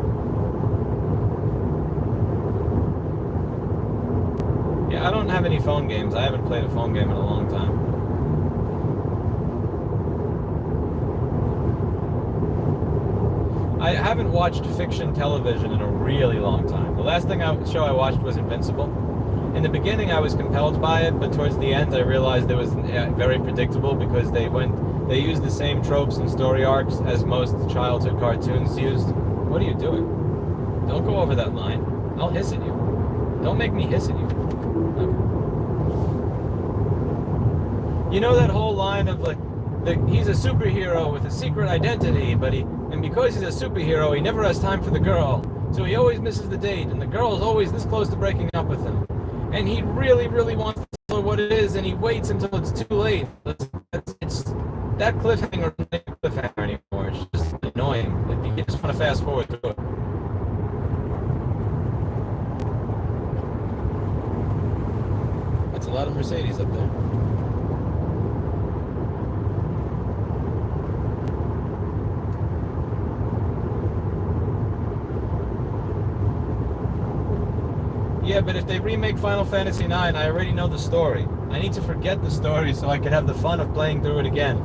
Yeah, I don't have any phone games. I haven't played a phone game in a long time. I haven't watched fiction television in a really long time. The last show I watched was Invincible. In the beginning, I was compelled by it, but towards the end, I realized it was very predictable because they used the same tropes and story arcs as most childhood cartoons used. What are you doing? Don't go over that line. I'll hiss at you. Don't make me hiss at you. Okay. You know that whole line of like, he's a superhero with a secret identity, and because he's a superhero, he never has time for the girl, so he always misses the date, and the girl is always this close to breaking up with him, and he really, really wants to tell her what it is, and he waits until it's too late. It's that cliffhanger isn't a cliffhanger anymore. It's just annoying. You just want to fast forward through it. That's a lot of Mercedes up there. Yeah, but if they remake Final Fantasy IX, I already know the story. I need to forget the story so I can have the fun of playing through it again.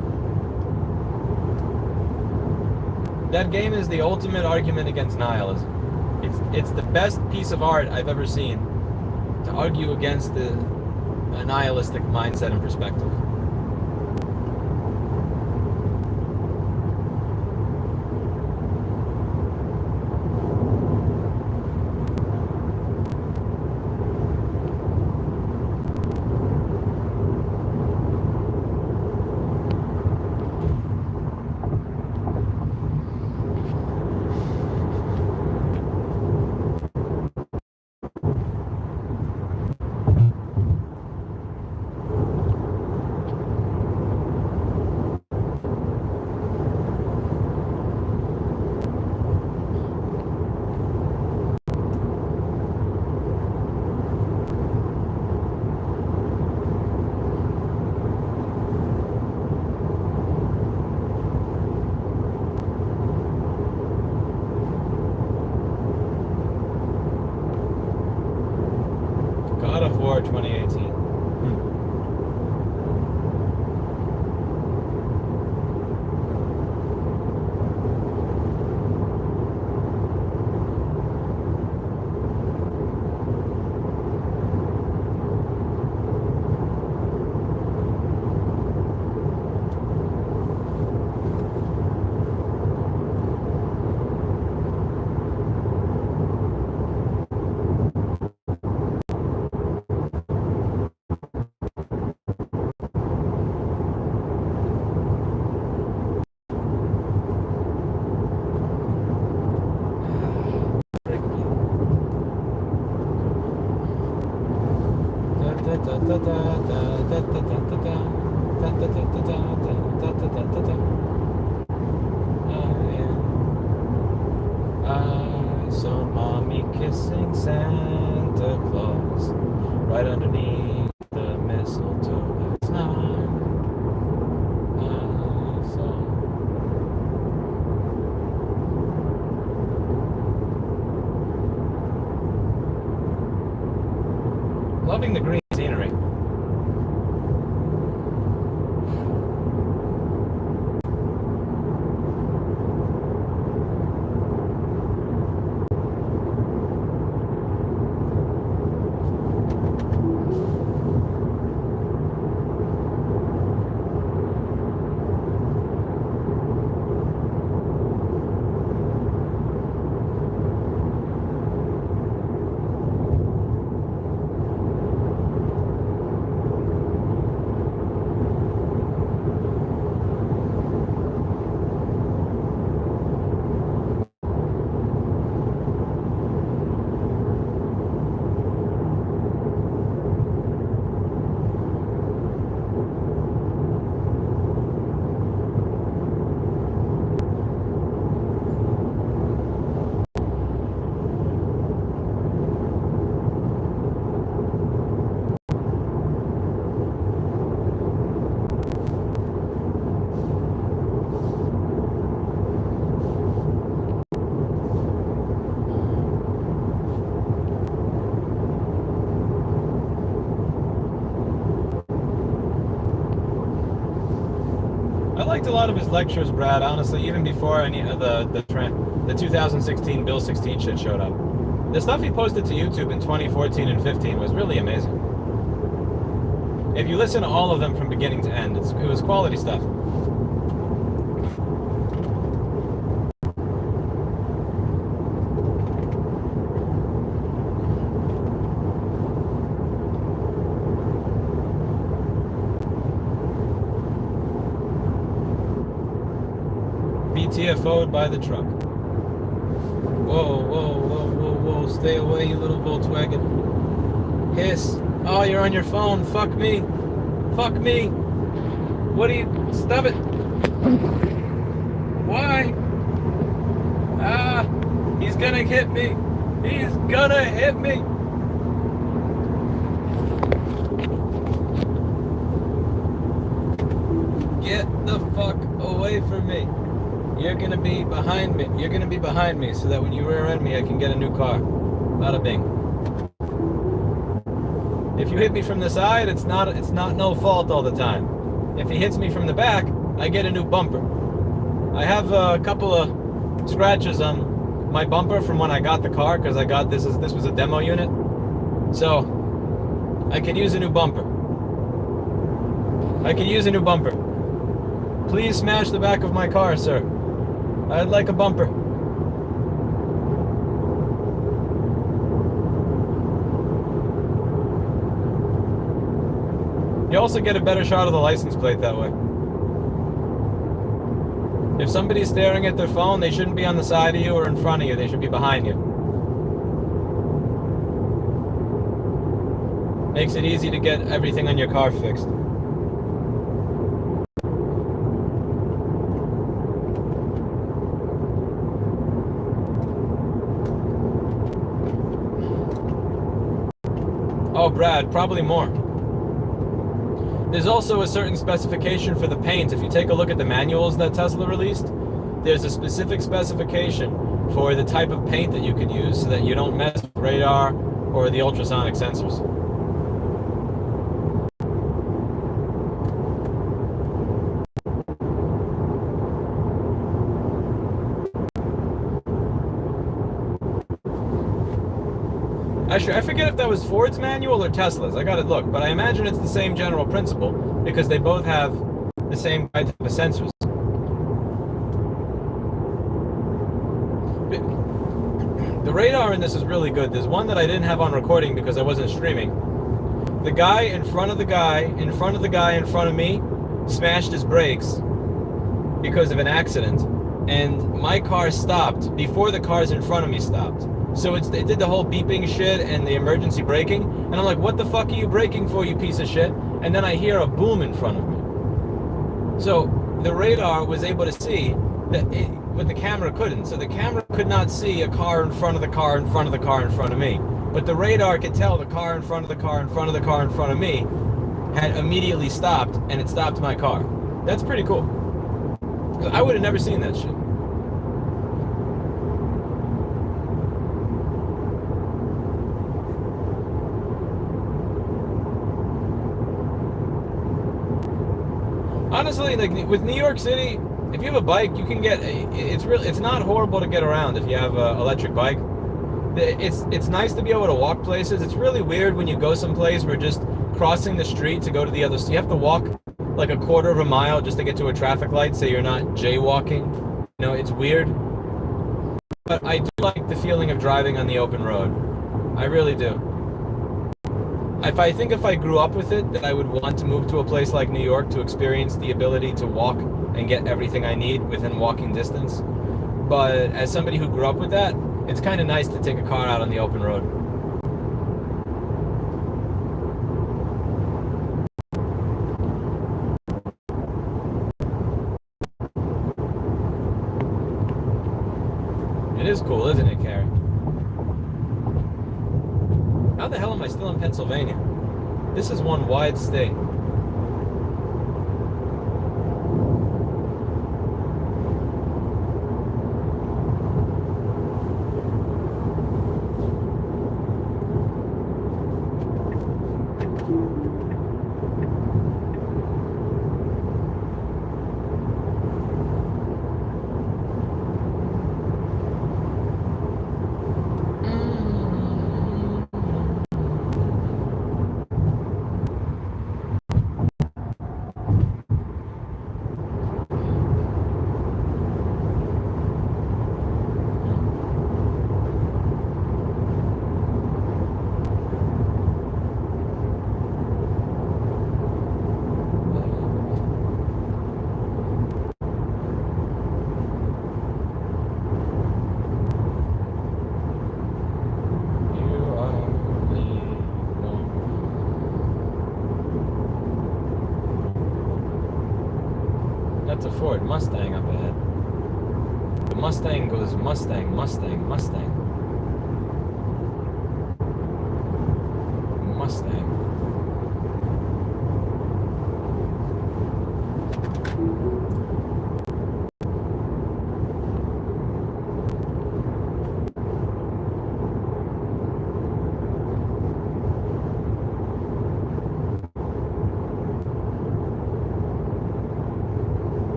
That game is the ultimate argument against nihilism. It's the best piece of art I've ever seen to argue against a nihilistic mindset and perspective. God of War 2018. I saw mommy kissing Santa Claus right underneath the mistletoe last night. I saw. Loving the green scenery. I liked a lot of his lectures, Brad. Honestly, even before any of the 2016 Bill 16 shit showed up. The stuff he posted to YouTube in 2014 and 15 was really amazing. If you listen to all of them from beginning to end, it was quality stuff. BTFO'd by the truck. Whoa, whoa, whoa, whoa, whoa. Stay away, you little Volkswagen. Hiss. Oh, you're on your phone. Fuck me. Fuck me. What do you... Stop it. Why? Ah. He's gonna hit me. He's gonna hit me. Get the fuck away from me. You're gonna be behind me. You're gonna be behind me so that when you rear end me, I can get a new car. Bada bing. If you hit me from the side, it's not no fault all the time. If he hits me from the back, I get a new bumper. I have a couple of scratches on my bumper from when I got the car because I got this was a demo unit. So I can use a new bumper. I can use a new bumper. Please smash the back of my car, sir. I'd like a bumper. You also get a better shot of the license plate that way. If somebody's staring at their phone, they shouldn't be on the side of you or in front of you. They should be behind you. Makes it easy to get everything on your car fixed. Oh, Brad, probably more. There's also a certain specification for the paint. If you take a look at the manuals that Tesla released, there's a specific specification for the type of paint that you can use so that you don't mess with radar or the ultrasonic sensors. Actually, I forget if that was Ford's manual or Tesla's. I gotta look, but I imagine it's the same general principle because they both have the same type of sensors. The radar in this is really good. There's one that I didn't have on recording because I wasn't streaming. The guy in front of the guy in front of the guy in front of me smashed his brakes because of an accident, and my car stopped before the cars in front of me stopped. So it did the whole beeping shit and the emergency braking. And I'm like, what the fuck are you braking for, you piece of shit? And then I hear a boom in front of me. So the radar was able to see that what the camera couldn't. So the camera could not see a car in front of the car in front of the car in front of me. But the radar could tell the car in front of the car in front of the car in front of me had immediately stopped, and it stopped my car. That's pretty cool. 'Cause I would have never seen that shit. Honestly, like with New York City, if you have a bike, you can get it's not horrible to get around if you have an electric bike. It's nice to be able to walk places. It's really weird when you go someplace where just crossing the street to go to the other, so you have to walk like a quarter of a mile just to get to a traffic light so you're not jaywalking. You know, it's weird. But I do like the feeling of driving on the open road. I really do. If I grew up with it, that I would want to move to a place like New York to experience the ability to walk and get everything I need within walking distance. But as somebody who grew up with that, it's kind of nice to take a car out on the open road. It is cool, isn't it, Carrie? How the hell am I still in Pennsylvania? This is one wide state. That's a Ford Mustang up ahead. The Mustang goes Mustang, Mustang, Mustang. Mustang.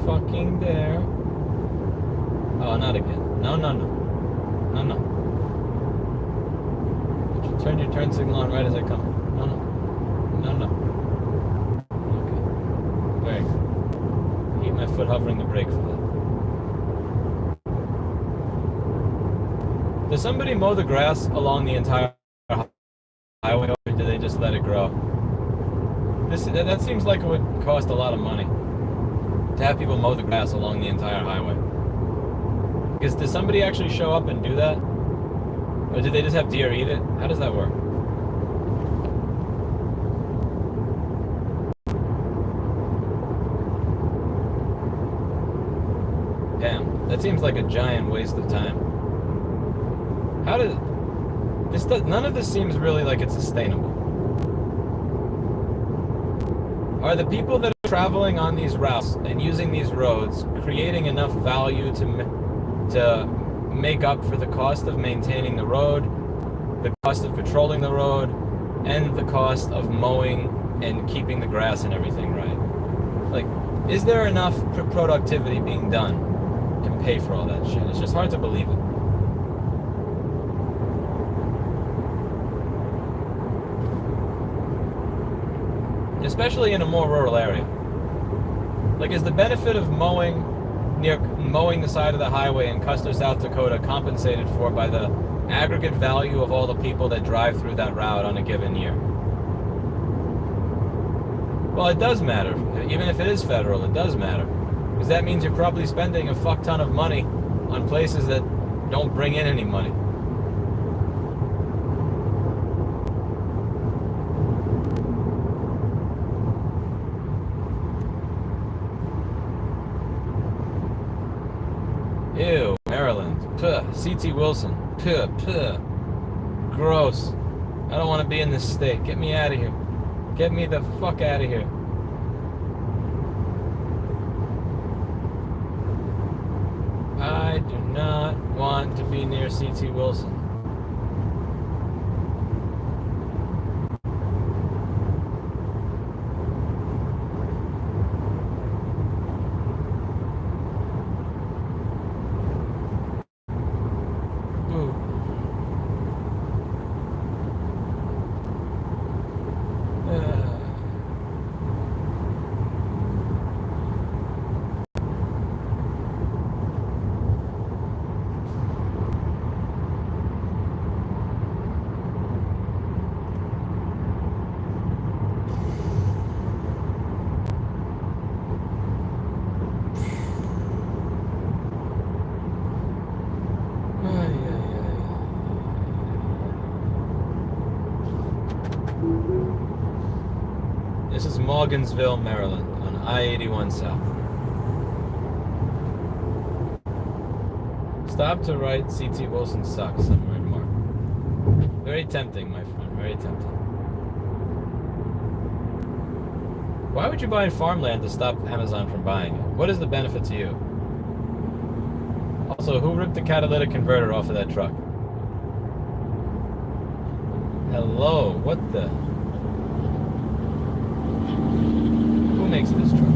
Fucking dare. Oh, not again. No, no, no. No, no. Turn your turn signal on right as I come. No, no. No, no. Okay. Very good. Keep my foot hovering the brake for that. Does somebody mow the grass along the entire highway, or do they just let it grow? That seems like it would cost a lot of money to have people mow the grass along the entire highway. Because does somebody actually show up and do that? Or do they just have deer eat it? How does that work? Damn, that seems like a giant waste of time. How does none of this seems really like it's sustainable. Are the people that are traveling on these routes and using these roads creating enough value to make up for the cost of maintaining the road, the cost of patrolling the road, and the cost of mowing and keeping the grass and everything right? Like, is there enough productivity being done to pay for all that shit? It's just hard to believe it. Especially in a more rural area. Like, is the benefit of mowing the side of the highway in Custer, South Dakota compensated for by the aggregate value of all the people that drive through that route on a given year? Well, it does matter. Even if it is federal, it does matter. Because that means you're probably spending a fuck ton of money on places that don't bring in any money. Ew, Maryland. Puh. C.T. Wilson. Puh, puh. Gross. I don't want to be in this state. Get me out of here. Get me the fuck out of here. I do not want to be near C.T. Wilson. This is Morgansville, Maryland, on I-81 South. Stop to right, C.T. Wilson sucks, somewhere in Mark. Very tempting, my friend, very tempting. Why would you buy farmland to stop Amazon from buying it? What is the benefit to you? Also, who ripped the catalytic converter off of that truck? Hello, what the... Who makes this truck?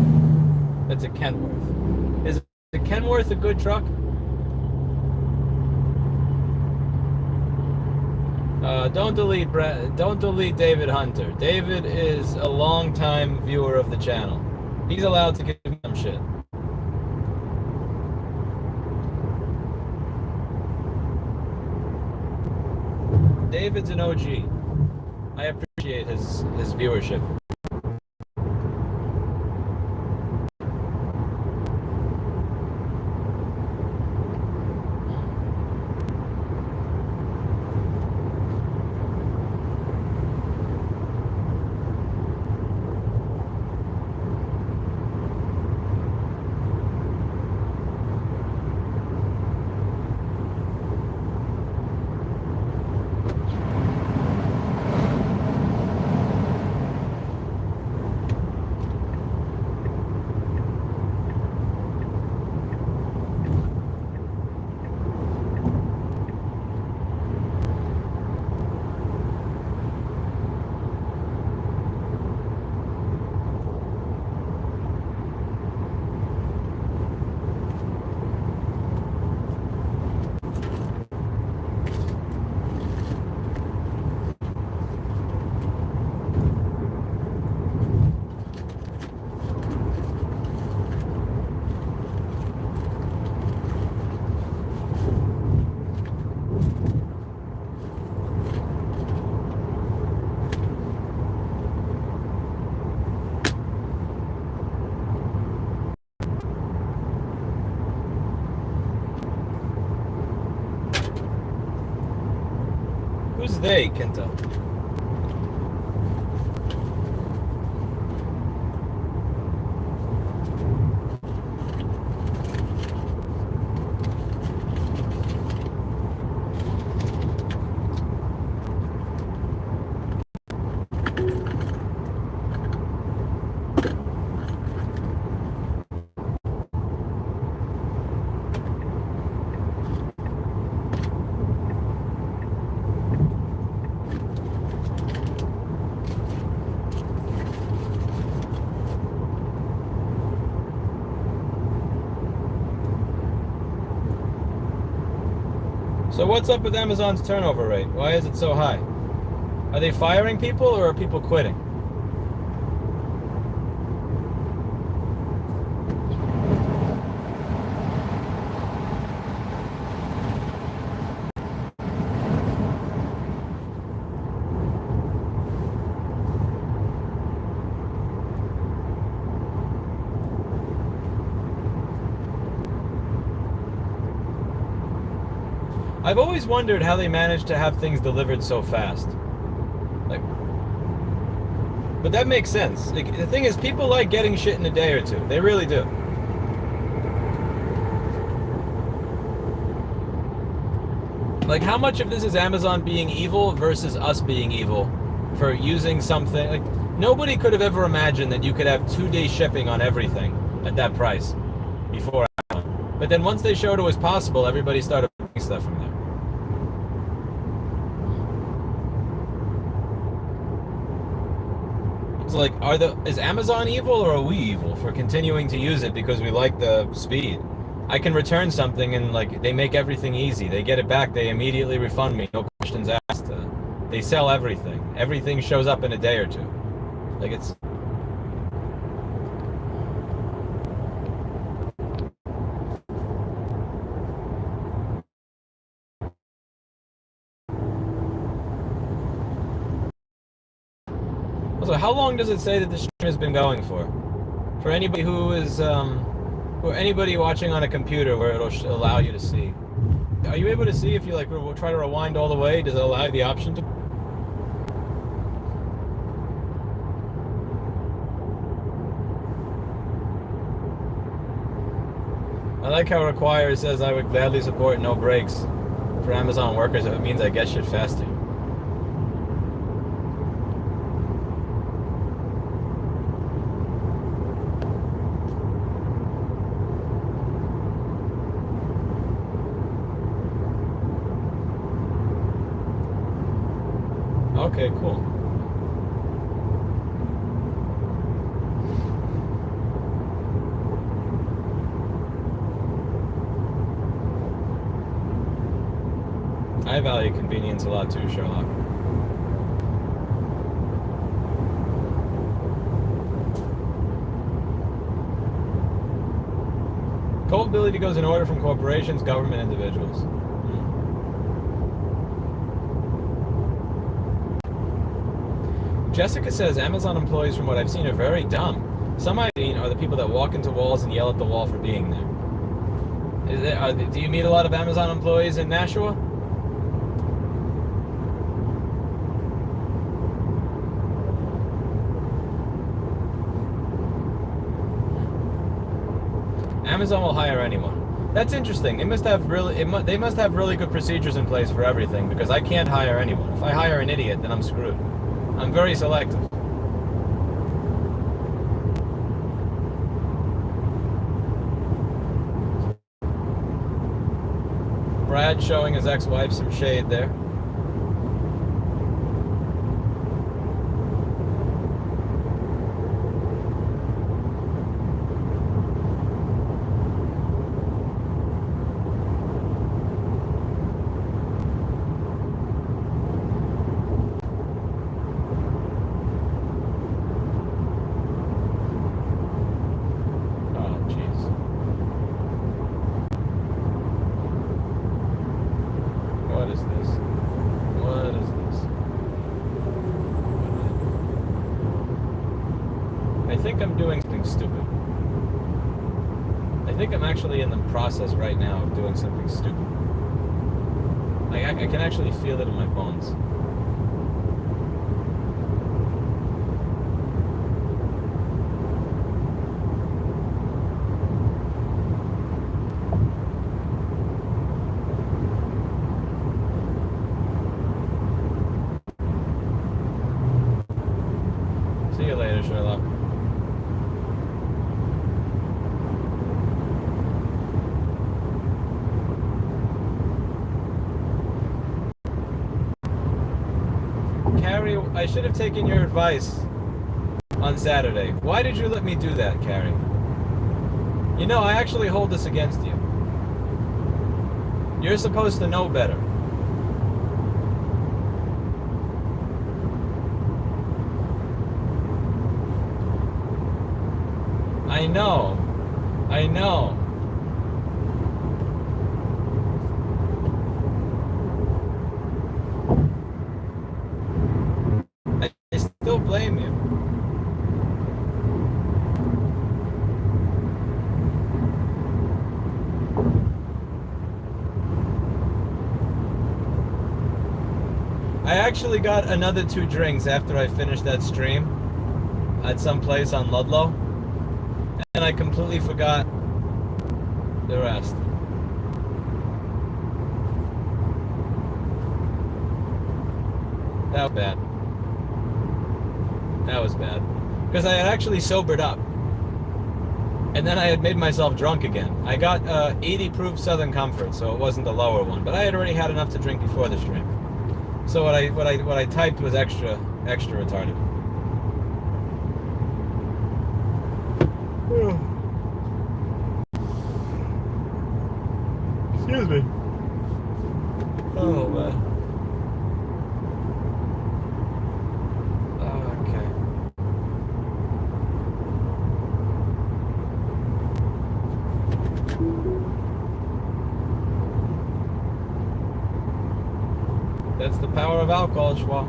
That's a Kenworth. Is a Kenworth a good truck? Don't delete David Hunter. David is a long-time viewer of the channel. He's allowed to give him shit. David's an OG. I appreciate his viewership. Who's they, Kenta? So what's up with Amazon's turnover rate? Why is it so high? Are they firing people or are people quitting? I've always wondered how they manage to have things delivered so fast. Like, but that makes sense. Like, the thing is, people like getting shit in a day or two. They really do. Like, how much of this is Amazon being evil versus us being evil for using something? Like, nobody could have ever imagined that you could have 2-day shipping on everything at that price before Amazon. But then once they showed it was possible, everybody started buying stuff from there. It's like, is Amazon evil or are we evil for continuing to use it because we like the speed? I can return something and like they make everything easy. They get it back, they immediately refund me, no questions asked. They sell everything. Everything shows up in a day or two. Like it's also, how long does it say that the stream has been going for? For anybody who is for anybody watching on a computer where it'll allow you to see. Are you able to see if you like try to rewind all the way? Does it allow you the option to? I like how Require says I would gladly support no breaks for Amazon workers if it means I get shit faster. Okay, cool. I value convenience a lot too, Sherlock. Culpability goes in order from corporations, government, individuals. Jessica says Amazon employees, from what I've seen, are very dumb. Some I've seen are the people that walk into walls and yell at the wall for being there. Do you meet a lot of Amazon employees in Nashua? Amazon will hire anyone. That's interesting. They must have really good procedures in place for everything, because I can't hire anyone. If I hire an idiot, then I'm screwed. I'm very selective. Brad showing his ex-wife some shade there. In the process right now of doing something stupid. I can actually feel it in my bones. See you later, Sherlock. Carrie, I should have taken your advice on Saturday. Why did you let me do that, Carrie? You know, I actually hold this against you. You're supposed to know better. I know. I know. I still blame you. I actually got another 2 drinks after I finished that stream at some place on Ludlow, and I completely forgot the rest. That was bad. That was bad. Because I had actually sobered up. And then I had made myself drunk again. I got 80 proof Southern Comfort, so it wasn't the lower one. But I had already had enough to drink before the stream. So what I typed was extra retarded. Excuse me. Oh man. Okay. That's the power of alcohol, Schwa.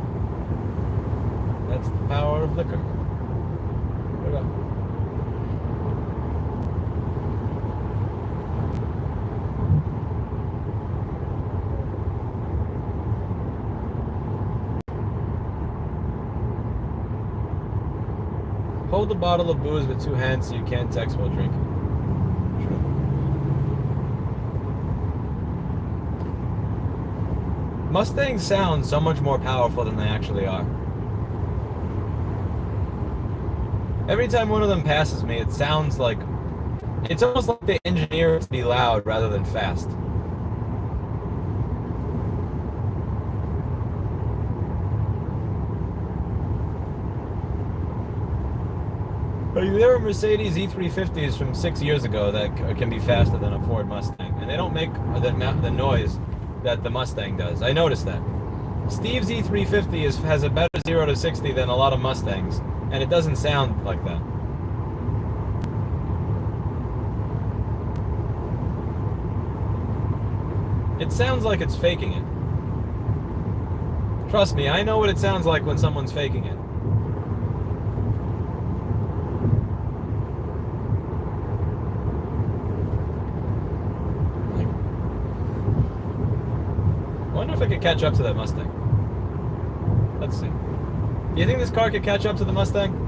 That's the power of liquor. What up? Hold the bottle of booze with 2 hands so you can't text while drinking. True. Mustangs sound so much more powerful than they actually are. Every time one of them passes me, it sounds like... It's almost like they engineer it to be loud rather than fast. There are Mercedes E350s from 6 years ago that can be faster than a Ford Mustang, and they don't make the noise that the Mustang does. I noticed that. Steve's E350 has a better 0 to 60 than a lot of Mustangs, and it doesn't sound like that. It sounds like it's faking it. Trust me, I know what it sounds like when someone's faking it. wonder if I could catch up to that Mustang. Let's see. Do you think this car could catch up to the Mustang?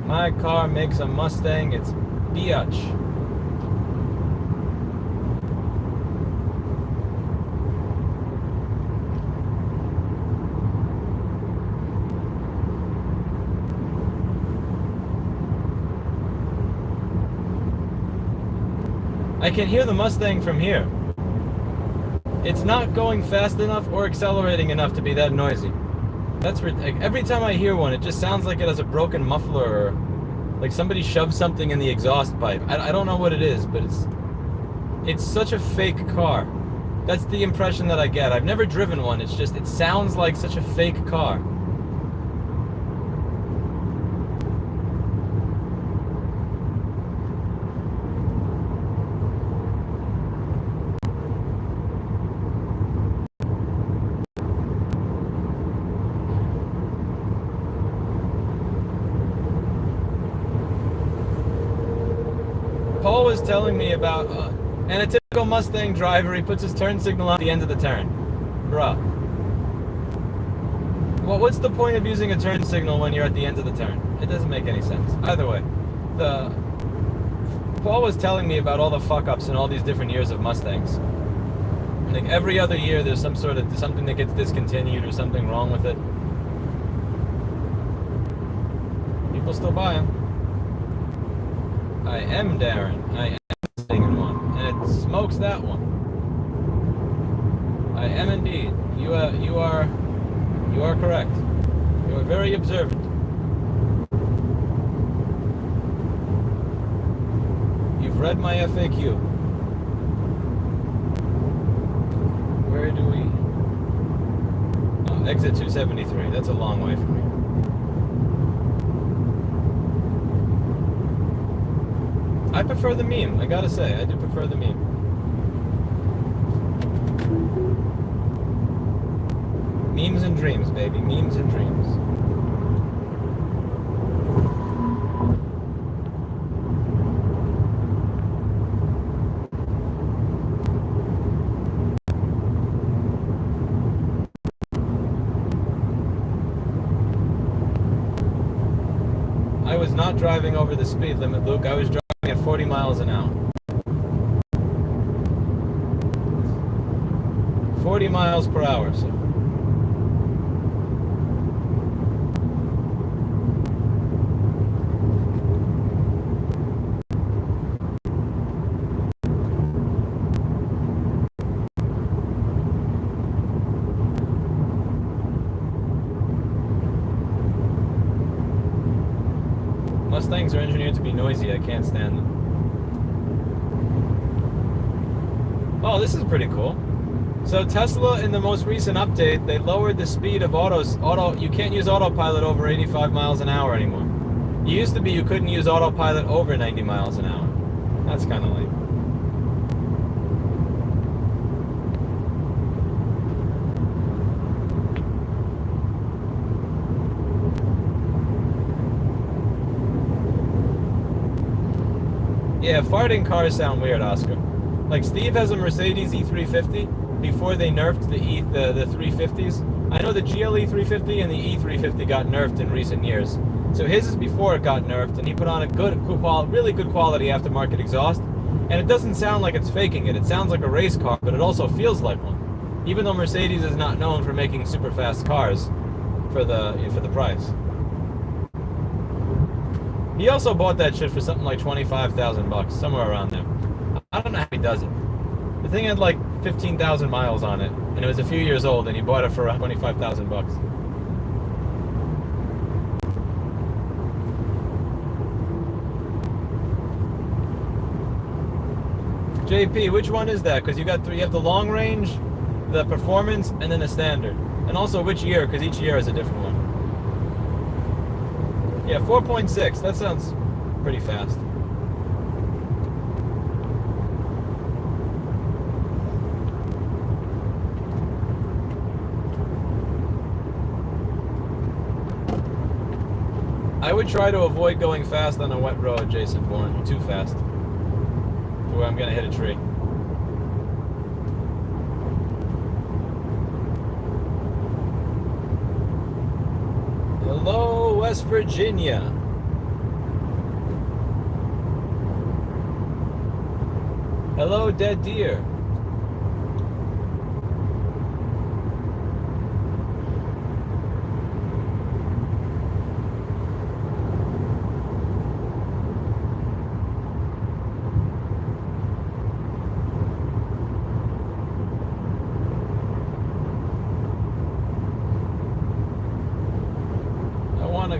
My car makes a Mustang, it's biatch. I can hear the Mustang from here. It's not going fast enough or accelerating enough to be that noisy. That's like, every time I hear one, it just sounds like it has a broken muffler or like somebody shoved something in the exhaust pipe. I don't know what it is, but it's such a fake car. That's the impression that I get. I've never driven one. It's just, it sounds like such a fake car. Paul was telling me about, and a typical Mustang driver, he puts his turn signal on at the end of the turn. Bruh. Well, what's the point of using a turn signal when you're at the end of the turn? It doesn't make any sense. Either way, Paul was telling me about all the fuck-ups in all these different years of Mustangs. Like every other year there's some sort of, something that gets discontinued or something wrong with it. People still buy them. I am Darren. I am sitting in one, and it smokes that one. I am indeed. You are correct. You are very observant. You've read my FAQ. Where do we? Oh, exit 273. That's a long way from here. I prefer the meme, I gotta say, I do prefer the meme. Memes and dreams, baby, memes and dreams. I was not driving over the speed limit, Luke. I was driving at 40 miles an hour. 40 miles per hour, so. Mustangs are engineered to be noisy. I can't stand them. Oh, this is pretty cool. So Tesla, in the most recent update, they lowered the speed of you can't use autopilot over 85 miles an hour anymore. It used to be you couldn't use autopilot over 90 miles an hour. That's kind of lame. Yeah, farting cars sound weird, Oscar. Like Steve has a Mercedes E350 before they nerfed the 350s. I know the GLE 350 and the E350 got nerfed in recent years. So his is before it got nerfed, and he put on a really good quality aftermarket exhaust, and it doesn't sound like it's faking it. It sounds like a race car, but it also feels like one. Even though Mercedes is not known for making super fast cars for the price. He also bought that shit for something like 25,000 bucks, somewhere around there. I don't know how he does it. The thing had like 15,000 miles on it, and it was a few years old, and he bought it for around 25,000 bucks. JP, which one is that? Because you got three. You have the long range, the performance, and then the standard. And also which year, because each year is a different one. Yeah, 4.6. That sounds pretty fast. I would try to avoid going fast on a wet road, Jason Bourne. Too fast. To where I'm going to hit a tree. Hello, West Virginia. Hello, dead deer.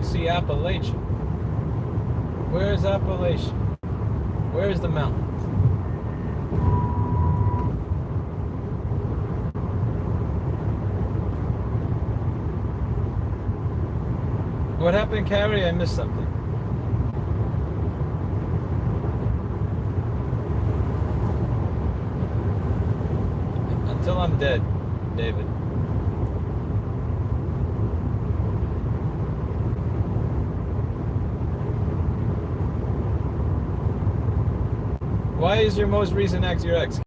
See Appalachia. Where's Appalachia? Where's the mountains? What happened, Carrie? I missed something. Until I'm dead, David. Why is your most recent ex your ex?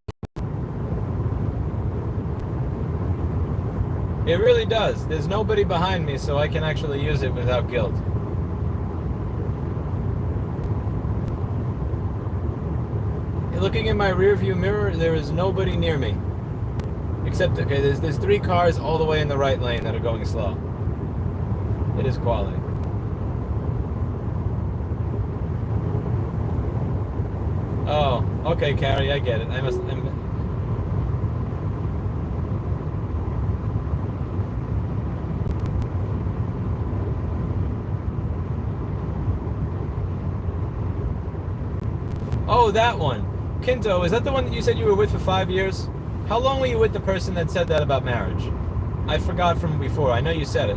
It really does. There's nobody behind me, so I can actually use it without guilt. Looking in my rearview mirror, there is nobody near me. Except, okay, there's three cars all the way in the right lane that are going slow. It is quality. Oh, okay, Carrie, I get it. Oh, that one. Kinto, is that the one that you said you were with for 5 years? How long were you with the person that said that about marriage? I forgot from before. I know you said it.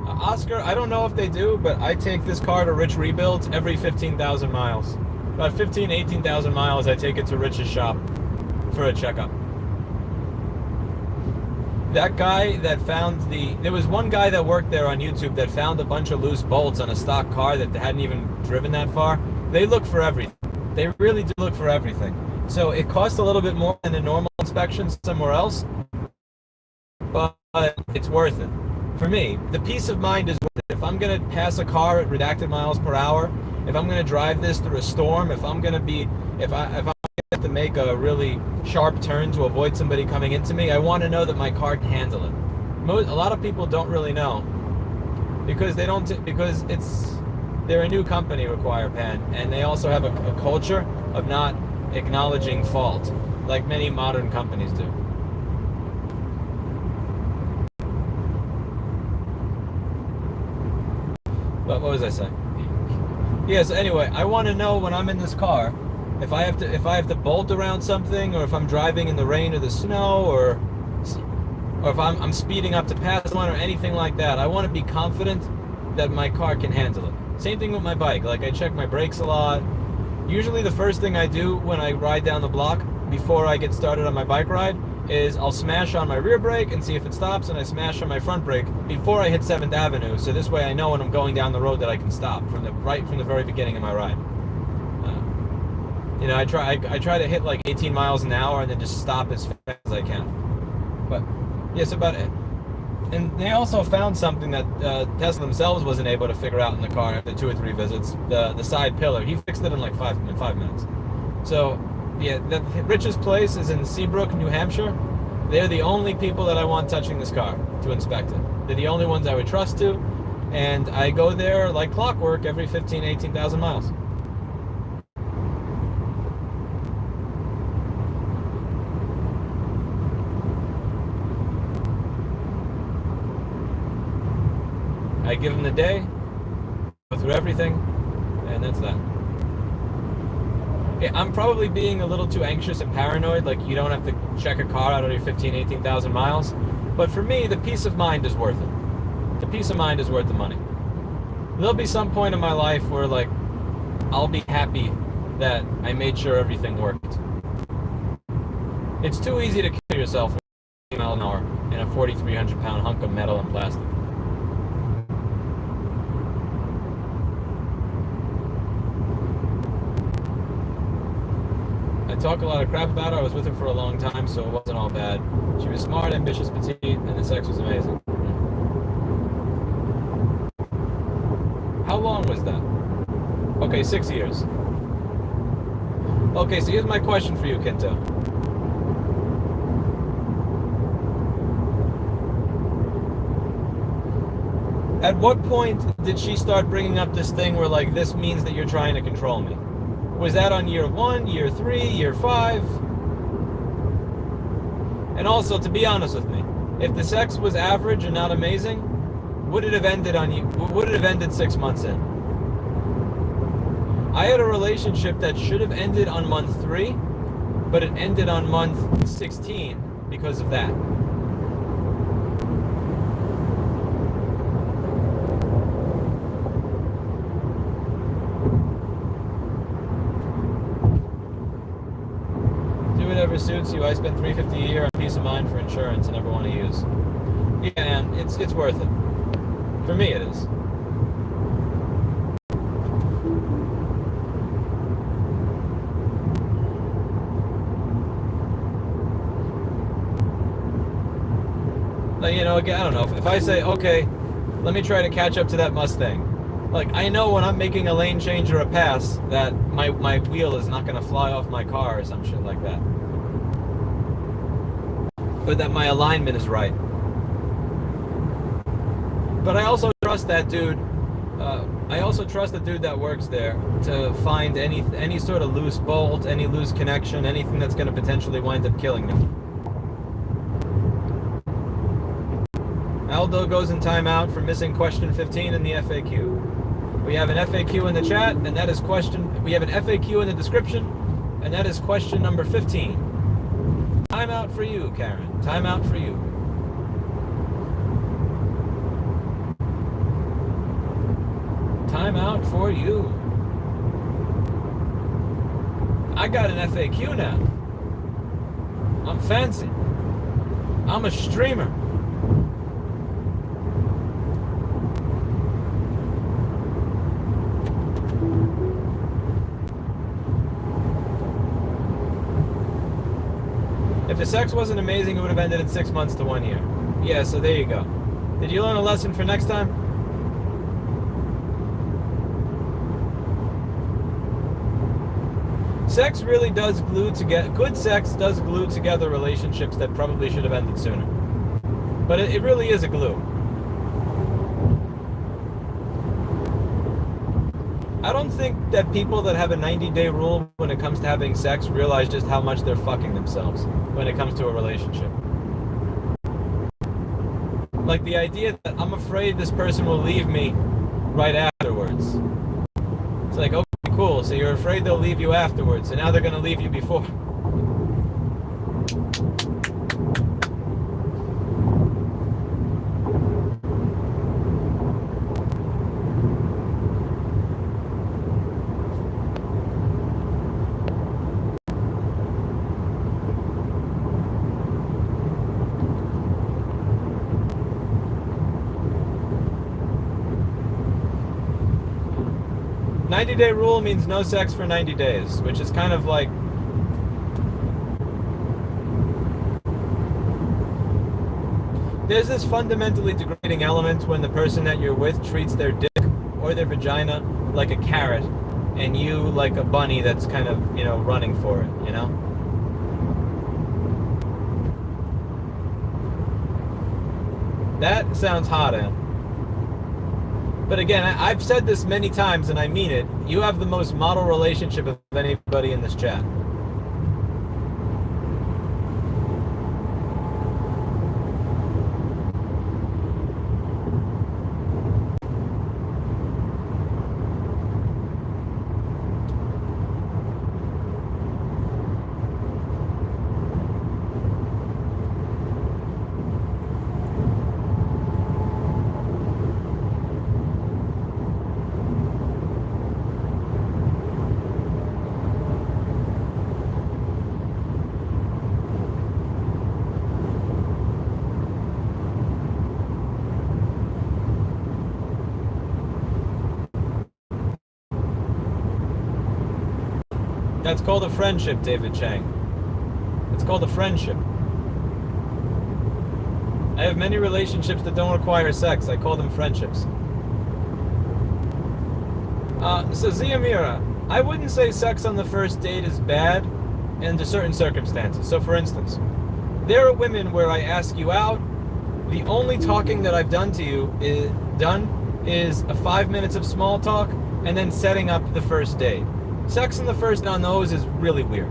Oscar, I don't know if they do, but I take this car to Rich Rebuilds every 15,000 miles. About 15, 18,000 miles, I take it to Rich's shop for a checkup. That guy that found there was one guy that worked there on YouTube that found a bunch of loose bolts on a stock car that hadn't even driven that far. They look for everything. They really do look for everything. So it costs a little bit more than a normal inspection somewhere else, but it's worth it. For me, the peace of mind is worth it. If I'm going to pass a car at redacted miles per hour, if I'm going to drive this through a storm, if I'm going to have to make a really sharp turn to avoid somebody coming into me, I want to know that my car can handle it. A lot of people don't really know because they're a new company, Require Pan, and they also have a culture of not acknowledging fault, like many modern companies do. What was I saying? Yeah, so anyway, I want to know when I'm in this car, if I have to bolt around something, or if I'm driving in the rain or the snow, or if I'm speeding up to pass one or anything like that. I want to be confident that my car can handle it. Same thing with my bike. Like, I check my brakes a lot. Usually the first thing I do when I ride down the block before I get started on my bike ride is I'll smash on my rear brake and see if it stops, and I smash on my front brake before I hit 7th Avenue. So this way I know when I'm going down the road that I can stop from the very beginning of my ride. I try to hit like 18 miles an hour and then just stop as fast as I can. But yes, about it. And they also found something that Tesla themselves wasn't able to figure out in the car after 2 or 3 visits. The side pillar. He fixed it in like 5 minutes. So yeah, Rich's place is in Seabrook, New Hampshire. They're the only people that I want touching this car to inspect it. They're the only ones I would trust to. And I go there like clockwork every 15, 18,000 miles. I give them the day, go through everything, and that's that. Yeah, I'm probably being a little too anxious and paranoid, like you don't have to check a car out every 15, 18,000 miles. But for me, the peace of mind is worth it. The peace of mind is worth the money. There'll be some point in my life where like I'll be happy that I made sure everything worked. It's too easy to kill yourself with 50 miles an hour in a 4,300 pound hunk of metal and plastic. I talk a lot of crap about her. I was with her for a long time, so it wasn't all bad. She was smart, ambitious, petite, and the sex was amazing. How long was that? Okay, 6 years. Okay, so here's my question for you, Kento. At what point did she start bringing up this thing where, like, this means that you're trying to control me? Was that on year 1, year 3, year 5? And also, to be honest with me, if the sex was average and not amazing, would it have ended on you? Would it have ended 6 months in? I had a relationship that should have ended on month 3, but it ended on month 16 because of that. Do whatever suits you. I spend $350 a year on peace of mind for insurance I never want to use. Yeah, and it's worth it. For me, it is. Like, you know, again, I don't know. If I say, okay, let me try to catch up to that Mustang. Like, I know when I'm making a lane change or a pass that my wheel is not going to fly off my car or some shit like that. But that my alignment is right. But I also trust that dude. I also trust the dude that works there to find any sort of loose bolt, any loose connection, anything that's going to potentially wind up killing me. Aldo goes in timeout for missing question 15 in the FAQ. We have an FAQ in the chat, and that is we have an FAQ in the description, and that is question number 15. Timeout for you, Karen. Timeout for you. Timeout for you. I got an FAQ now. I'm fancy. I'm a streamer. If the sex wasn't amazing, it would have ended in 6 months to 1 year. Yeah, so there you go. Did you learn a lesson for next time? Sex really does glue together. Good sex does glue together relationships that probably should have ended sooner. But it really is a glue. I don't think that people that have a 90-day rule when it comes to having sex realize just how much they're fucking themselves when it comes to a relationship. Like the idea that I'm afraid this person will leave me right afterwards. It's like, okay, cool, so you're afraid they'll leave you afterwards, and now they're gonna leave you before. 90-day rule means no sex for 90 days, which is kind of like... There's this fundamentally degrading element when the person that you're with treats their dick or their vagina like a carrot and you like a bunny that's kind of, you know, running for it, you know? That sounds hot, Em. But again, I've said this many times and I mean it. You have the most model relationship of anybody in this chat. That's called a friendship, David Chang. It's called a friendship. I have many relationships that don't require sex. I call them friendships. So Ziamira, I wouldn't say sex on the first date is bad under certain circumstances. So for instance, there are women where I ask you out, the only talking that I've done to you is 5 minutes of small talk and then setting up the first date. Sex on the first on those is really weird.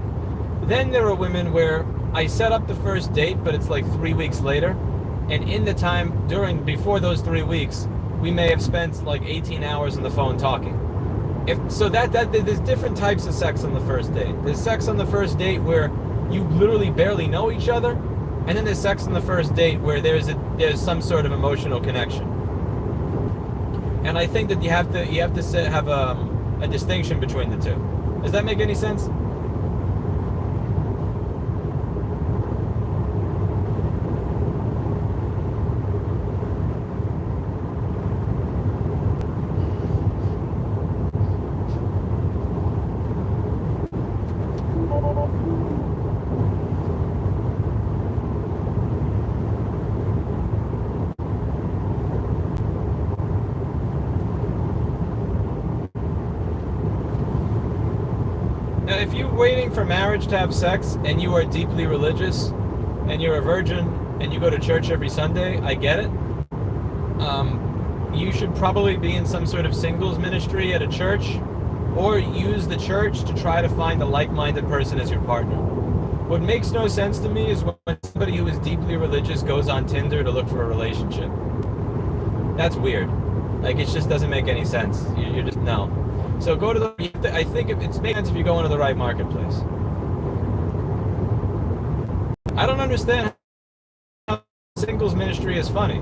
Then there are women where I set up the first date, but it's like 3 weeks later, and in the time before those 3 weeks, we may have spent like 18 hours on the phone talking. There's different types of sex on the first date. There's sex on the first date where you literally barely know each other, and then there's sex on the first date where there's some sort of emotional connection. And I think that you have to have a distinction between the two. Does that make any sense? If you're waiting for marriage to have sex and you are deeply religious and you're a virgin and you go to church every Sunday, I get it. You should probably be in some sort of singles ministry at a church or use the church to try to find a like-minded person as your partner. What makes no sense to me is when somebody who is deeply religious goes on Tinder to look for a relationship. That's weird. Like, it just doesn't make any sense. You're just, no. So go to I think it makes sense if you go into the right marketplace. I don't understand how singles ministry is funny.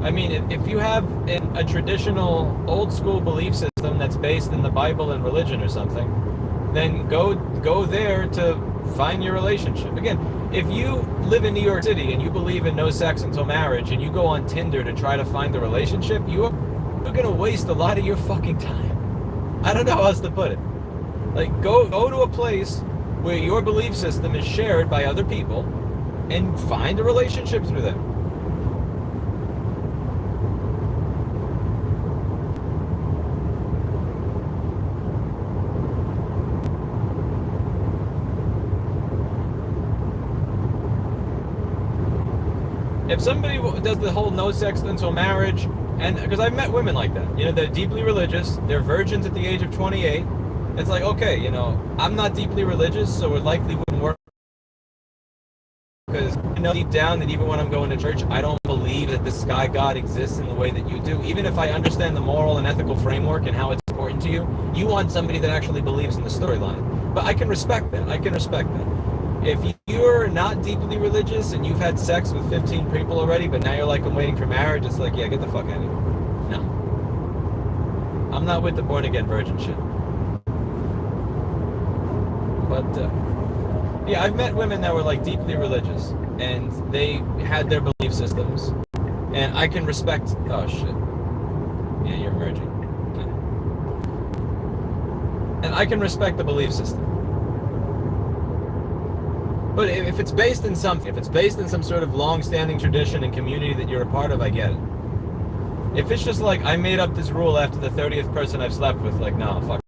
I mean, if you have a traditional old school belief system that's based in the Bible and religion or something, then go there to find your relationship. Again, if you live in New York City and you believe in no sex until marriage and you go on Tinder to try to find the relationship, you're going to waste a lot of your fucking time. I don't know how else to put it. Like, go to a place where your belief system is shared by other people and find a relationship through them. If somebody does the whole no sex until marriage, and because I've met women like that, you know, they're deeply religious, they're virgins at the age of 28. It's like, okay, you know, I'm not deeply religious, so it likely wouldn't work because I know deep down that even when I'm going to church, I don't believe that the sky God exists in the way that you do. Even if I understand the moral and ethical framework and how it's important to you, you want somebody that actually believes in the storyline. But I can respect that. If you're not deeply religious and you've had sex with 15 people already, but now you're like, I'm waiting for marriage, it's like, yeah, get the fuck out of here. No. I'm not with the born again virgin shit. But, yeah, I've met women that were like deeply religious and they had their belief systems and I can respect, oh shit. Yeah, you're merging. Okay. And I can respect the belief system. But if it's based in something, if it's based in some sort of long-standing tradition and community that you're a part of, I get it. If it's just like, I made up this rule after the 30th person I've slept with, like, no, fuck.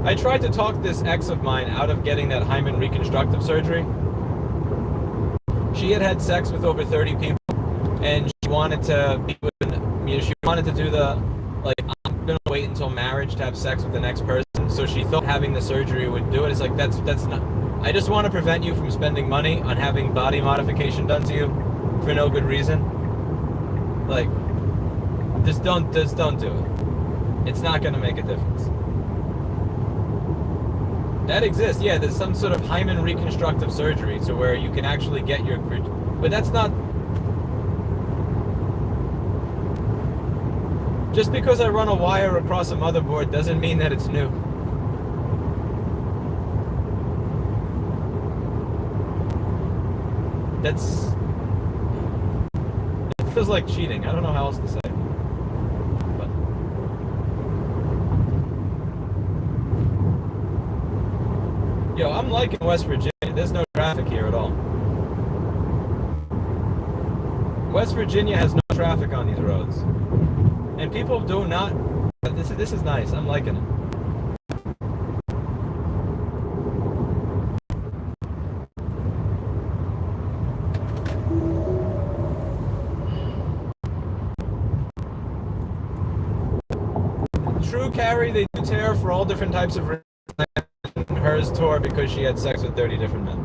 I tried to talk this ex of mine out of getting that hymen reconstructive surgery. She had had sex with over 30 people, and she wanted to be with, she wanted to do the, like, I'm gonna wait until marriage to have sex with the next person. So she thought having the surgery would do it. It's like, that's not. I just want to prevent you from spending money on having body modification done to you for no good reason. Like, just don't do it. It's not gonna make a difference. That exists, yeah. There's some sort of hymen reconstructive surgery, so where you can actually get your, but that's not. Just because I run a wire across a motherboard doesn't mean that it's new. That's, it feels like cheating. I don't know how else to say it. But yo, I'm liking West Virginia. There's no traffic here at all. West Virginia has no traffic on these roads. And people do not, this is nice. I'm liking it. True, Carrie, they do tear for all different types of reasons. Hers tore because she had sex with 30 different men.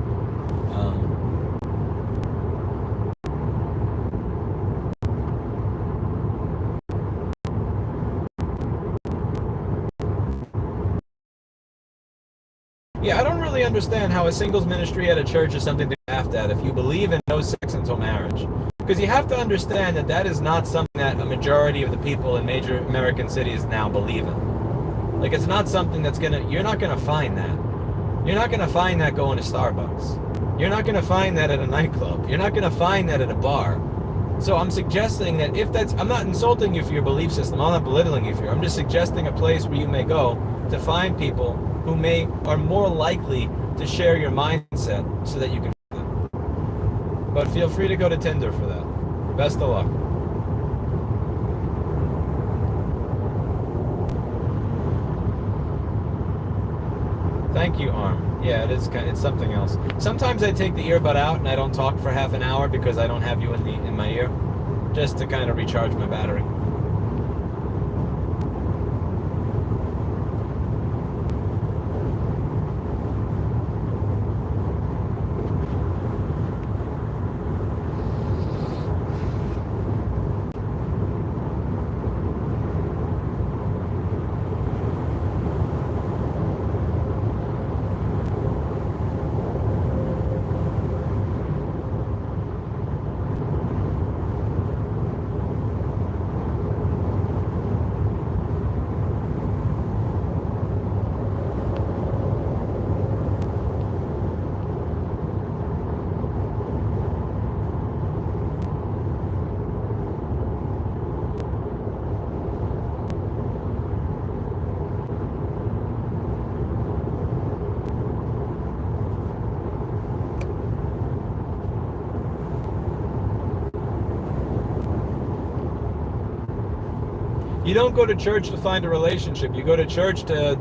Yeah, I don't really understand how a singles ministry at a church is something to laugh at if you believe in no sex until marriage. Because you have to understand that that is not something that a majority of the people in major American cities now believe in. Like, it's not something that's you're not gonna find that. You're not gonna find that going to Starbucks. You're not gonna find that at a nightclub. You're not gonna find that at a bar. So I'm suggesting that if that's, I'm not insulting you for your belief system. I'm not belittling you for it. I'm just suggesting a place where you may go to find people who are more likely to share your mindset so that you can. But feel free to go to Tinder for that. Best of luck. Thank you, Arm. Yeah, it's something else. Sometimes I take the earbud out and I don't talk for half an hour because I don't have you in my ear, just to kind of recharge my battery. You don't go to church to find a relationship. You go to church to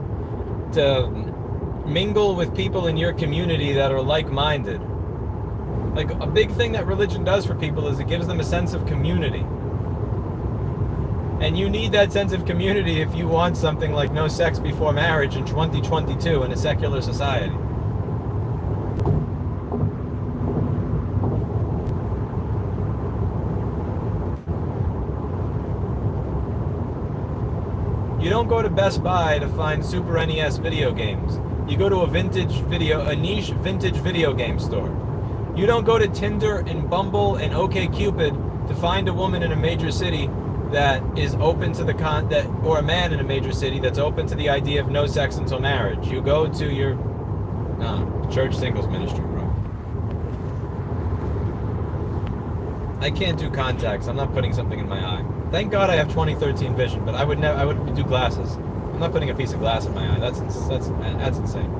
mingle with people in your community that are like-minded. Like, a big thing that religion does for people is it gives them a sense of community. And you need that sense of community if you want something like no sex before marriage in 2022 in a secular society. You don't go to Best Buy to find Super NES video games. You go to a niche vintage video game store. You don't go to Tinder and Bumble and OkCupid to find a woman in a major city that is open to or a man in a major city that's open to the idea of no sex until marriage. You go to your church singles ministry, bro. I can't do contacts. I'm not putting something in my eye. Thank God I have 2013 vision, but I would do glasses. I'm not putting a piece of glass in my eye. That's insane.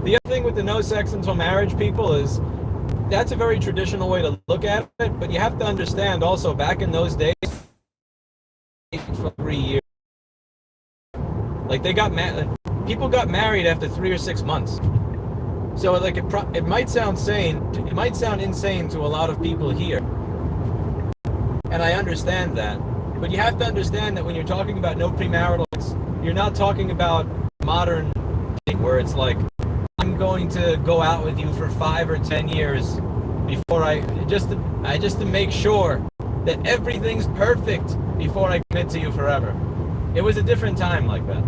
The other thing with the no sex until marriage people is that's a very traditional way to look at it, but you have to understand also back in those days, for 3 years, like they got people got married after 3 or 6 months. So like it might sound sane, it might sound insane to a lot of people here, and I understand that. But you have to understand that when you're talking about no premarital sex, you're not talking about modern where it's like I'm going to go out with you for 5 or 10 years before I just to make sure that everything's perfect before I commit to you forever. It was a different time like that.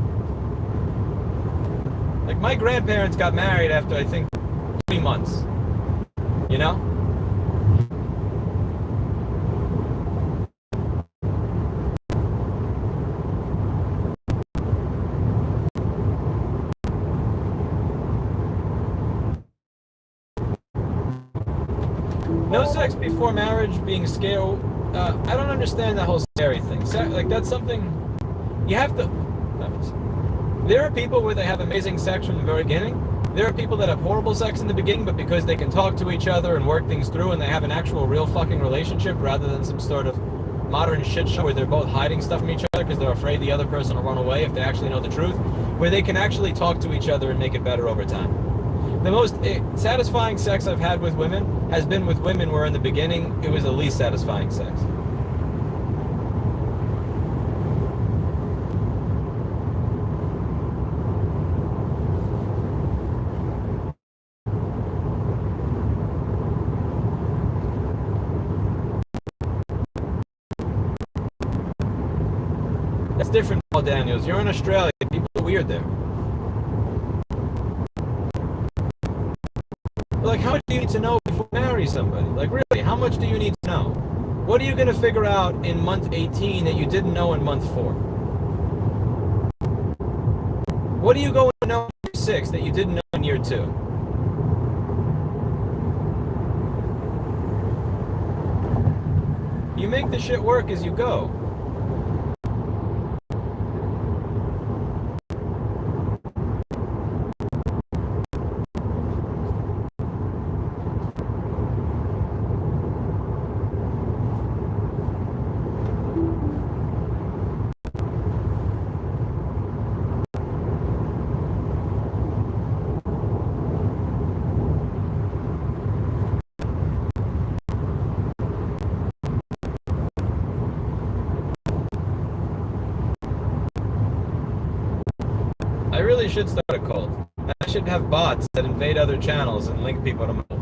Like my grandparents got married after I think 3 months. You know? No sex before marriage being scary. I don't understand that whole scary thing. Like that's something you have to. There are people where they have amazing sex from the very beginning. There are people that have horrible sex in the beginning, but because they can talk to each other and work things through and they have an actual real fucking relationship rather than some sort of modern shit show where they're both hiding stuff from each other because they're afraid the other person will run away if they actually know the truth, where they can actually talk to each other and make it better over time. The most satisfying sex I've had with women has been with women where in the beginning it was the least satisfying sex. That's different, Paul Daniels. You're in Australia. People are weird there. Like, how much do you need to know before you marry somebody? Like, really, how much do you need to know? What are you going to figure out in month 18 that you didn't know in month 4? What are you going to know in year 6 that you didn't know in year 2? You make the shit work as you go. I really should start a cult. I should have bots that invade other channels and link people to my cult.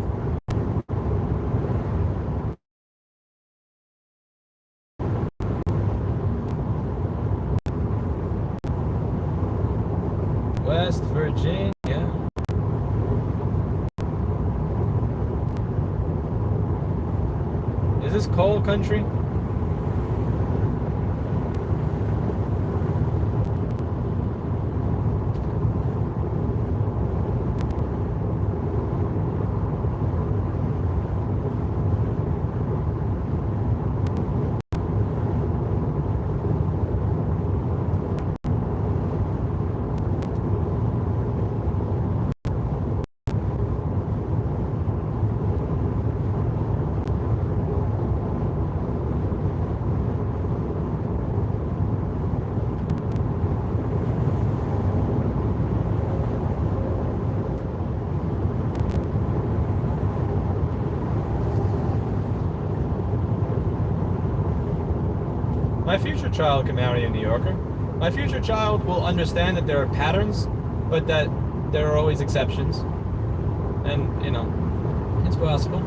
West Virginia. Is this coal country? My future child can marry a New Yorker. My future child will understand that there are patterns, but that there are always exceptions. And, you know, it's possible.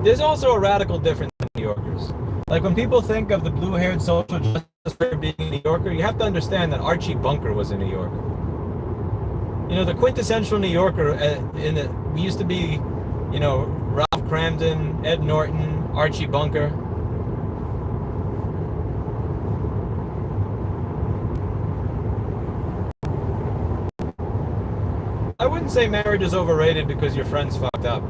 There's also a radical difference in New Yorkers. Like when people think of the blue-haired social justice being a New Yorker, you have to understand that Archie Bunker was a New Yorker. You know, the quintessential New Yorker, we used to be, you know, Ralph Cramden, Ed Norton, Archie Bunker. I wouldn't say marriage is overrated because your friend's fucked up.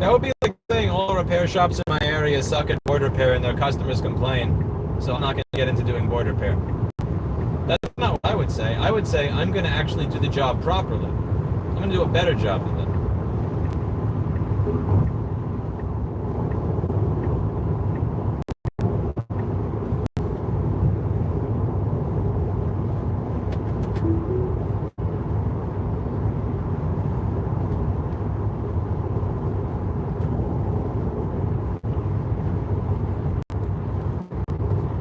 That would be like saying all repair shops in my area suck at board repair and their customers complain. so I'm not going to get into doing board repair. That's not what I would say. I would say I'm going to actually do the job properly. I'm going to do a better job than that.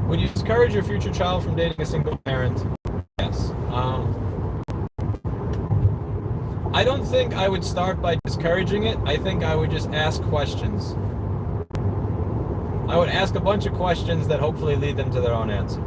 Would you discourage your future child from dating a single parent? Yes. I don't think I would start by discouraging it. I think I would just ask questions. I would ask a bunch of questions that hopefully lead them to their own answer.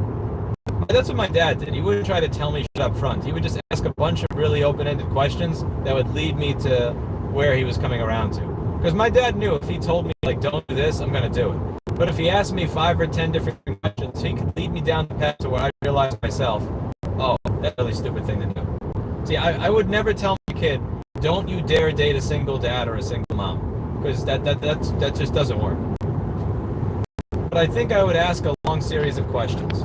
That's what my dad did. He wouldn't try to tell me shit up front. He would just ask a bunch of really open-ended questions that would lead me to where he was coming around to. Because my dad knew if he told me, like, don't do this, I'm going to do it. But if he asked me 5 or 10 different questions, he could lead me down the path to where I realized myself, oh, that's a really stupid thing to do. See, I would never tell my kid, don't you dare date a single dad or a single mom. Because that just doesn't work. But I think I would ask a long series of questions.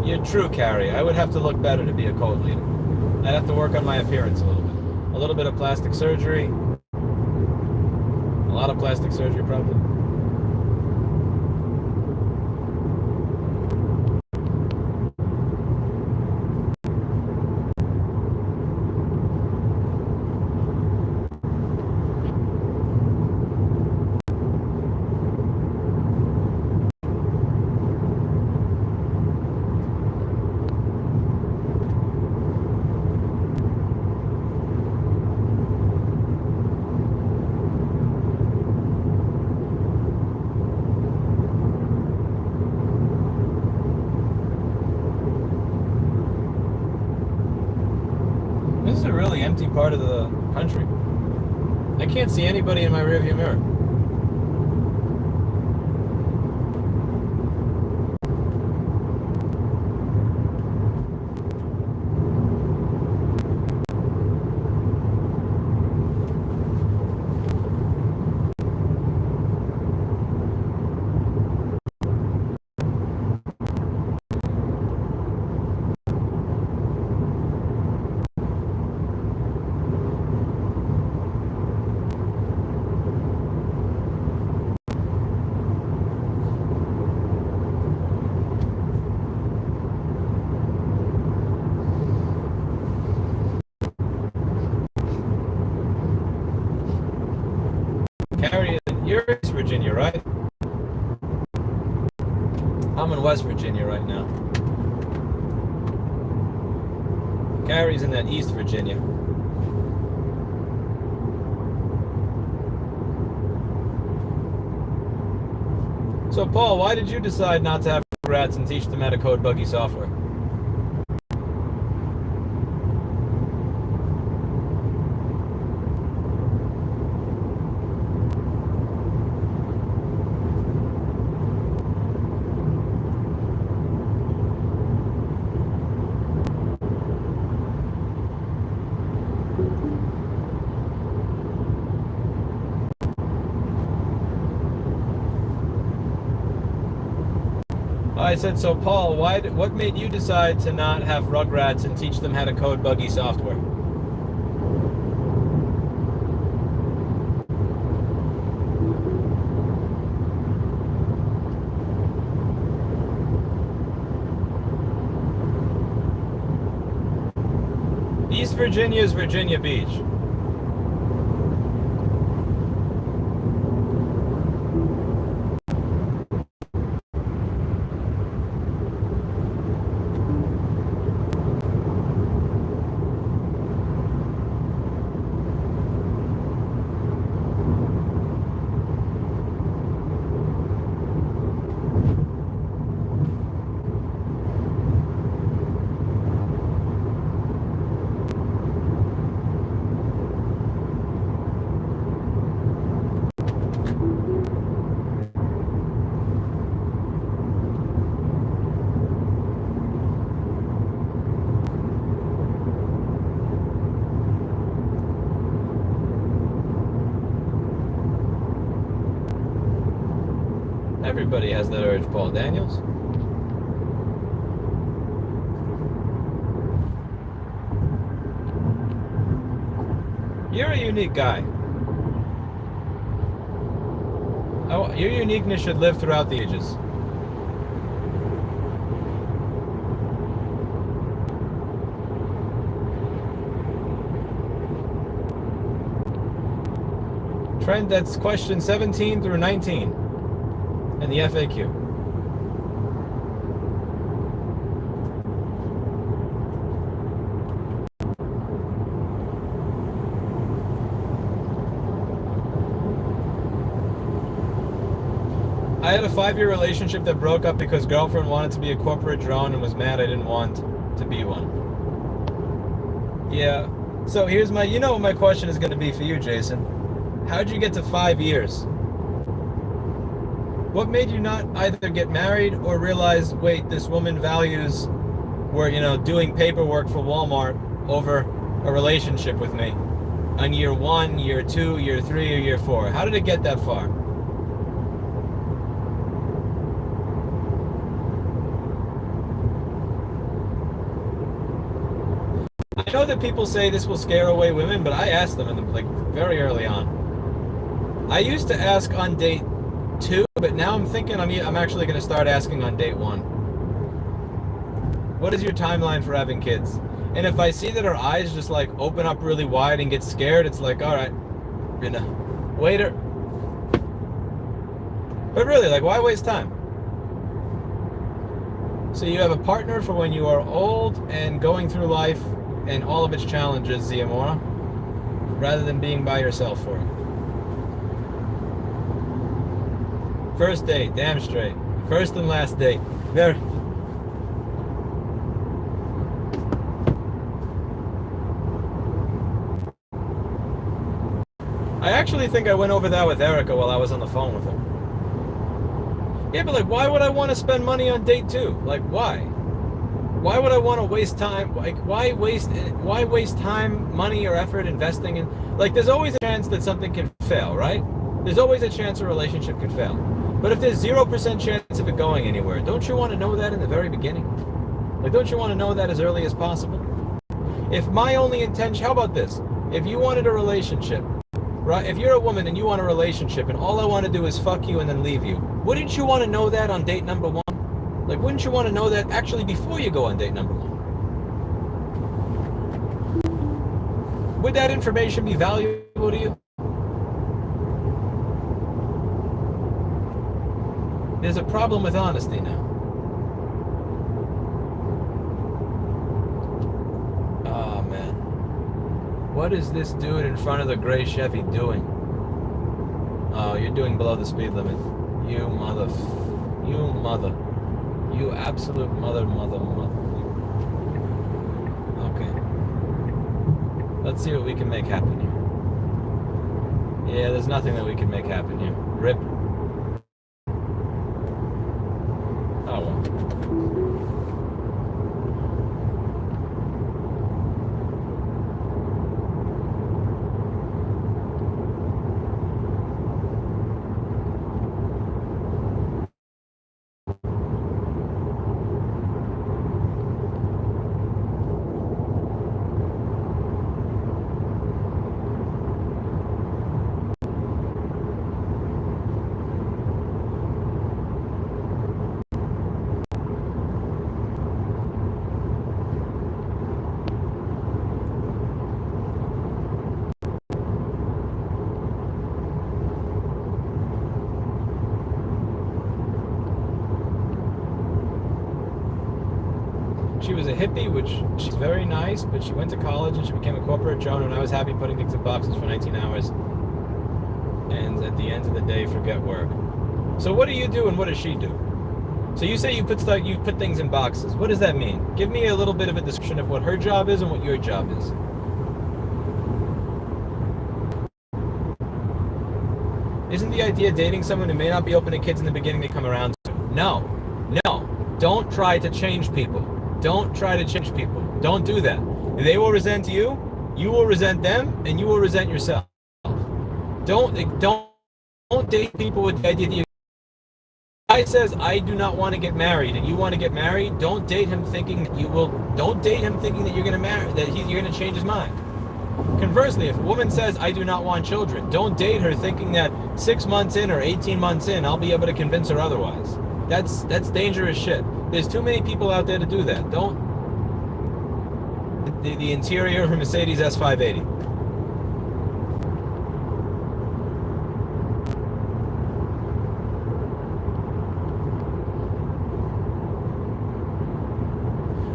You're true, Carrie. I would have to look better to be a code leader. I'd have to work on my appearance a little bit. A little bit of plastic surgery. A lot of plastic surgery, probably. This is a really empty part of the country. I can't see anybody in my rearview mirror. Carrie, you're in East Virginia, right? I'm in West Virginia right now. Carrie's in that East Virginia. So, Paul, why did you decide not to have rats and teach them how to code buggy software? I said, so Paul, what made you decide to not have Rugrats and teach them how to code buggy software? East Virginia is Virginia Beach. Everybody has that urge, Paul Daniels. You're a unique guy. Oh, your uniqueness should live throughout the ages. Trent, that's question 17 through 19 in the FAQ. I had a 5-year relationship that broke up because girlfriend wanted to be a corporate drone and was mad I didn't want to be one. Yeah. So here's my, you know what my question is going to be for you, Jason. How'd you get to 5 years? What made you not either get married or realize, wait, this woman values were, doing paperwork for Walmart over a relationship with me on year 1, year 2, year 3, or year 4? How did it get that far? I know that people say this will scare away women, but I asked them very early on. I used to ask on date 2, but now I'm thinking I'm actually going to start asking on date 1. What is your timeline for having kids? And if I see that her eyes just open up really wide and get scared, it's like, all right, waiter. But really, why waste time? So you have a partner for when you are old and going through life and all of its challenges, Ziamora, rather than being by yourself for it. First date, damn straight. First and last date. There. I actually think I went over that with Erica while I was on the phone with her. Yeah, but why would I want to spend money on date 2? Why? Why would I want to waste time? Why waste time, money, or effort investing in? There's always a chance that something can fail, right? There's always a chance a relationship can fail. But if there's 0% chance of it going anywhere, don't you want to know that in the very beginning? Don't you want to know that as early as possible? If my only intention, how about this? If you wanted a relationship, right? If you're a woman and you want a relationship and all I want to do is fuck you and then leave you, wouldn't you want to know that on date number 1? Wouldn't you want to know that actually before you go on date number 1? Would that information be valuable to you? There's a problem with honesty now. Oh, man. What is this dude in front of the gray Chevy doing? Oh, you're doing below the speed limit. You mother. You absolute mother. Okay. Let's see what we can make happen here. Yeah, there's nothing that we can make happen here. Rip. Oh, well. She was a hippie, which she's very nice, but she went to college and she became a corporate drone, and I was happy putting things in boxes for 19 hours. And at the end of the day, forget work. So what do you do and what does she do? So you say you put things in boxes. What does that mean? Give me a little bit of a description of what her job is and what your job is. Isn't the idea dating someone who may not be open to kids in the beginning they come around to? No. Don't try to change people. Don't try to change people. Don't do that. They will resent you, you will resent them, and you will resent yourself. Don't date people with the idea that you guy says, I do not want to get married, and you want to get married, don't date him thinking that you will, don't date him thinking that you're going to marry, that you're going to change his mind. Conversely, if a woman says, I do not want children, don't date her thinking that 6 months in or 18 months in, I'll be able to convince her otherwise. That's dangerous shit. There's too many people out there to do that. Don't. The interior of a Mercedes S580.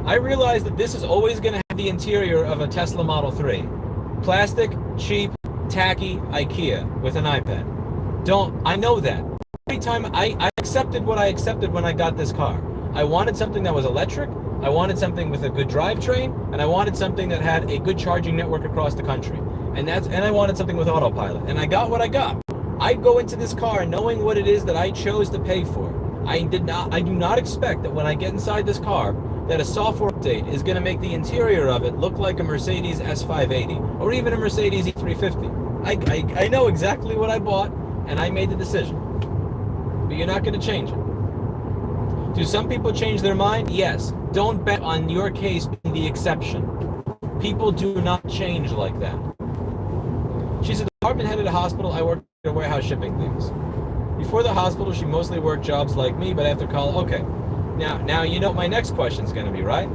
I realize that this is always going to have the interior of a Tesla Model 3. Plastic, cheap, tacky, IKEA with an iPad. I know that. Every time I accepted what I accepted when I got this car. I wanted something that was electric, I wanted something with a good drivetrain, and I wanted something that had a good charging network across the country. And I wanted something with autopilot. And I got what I got. I go into this car knowing what it is that I chose to pay for. I do not expect that when I get inside this car that a software update is going to make the interior of it look like a Mercedes S580 or even a Mercedes E350. I know exactly what I bought, and I made the decision. But you're not going to change it. Do some people change their mind? Yes. Don't bet on your case being the exception. People do not change like that. She's a department head at a hospital. I work at a warehouse shipping things. Before the hospital, she mostly worked jobs like me, but after college, okay. Now you know what my next question is going to be, right?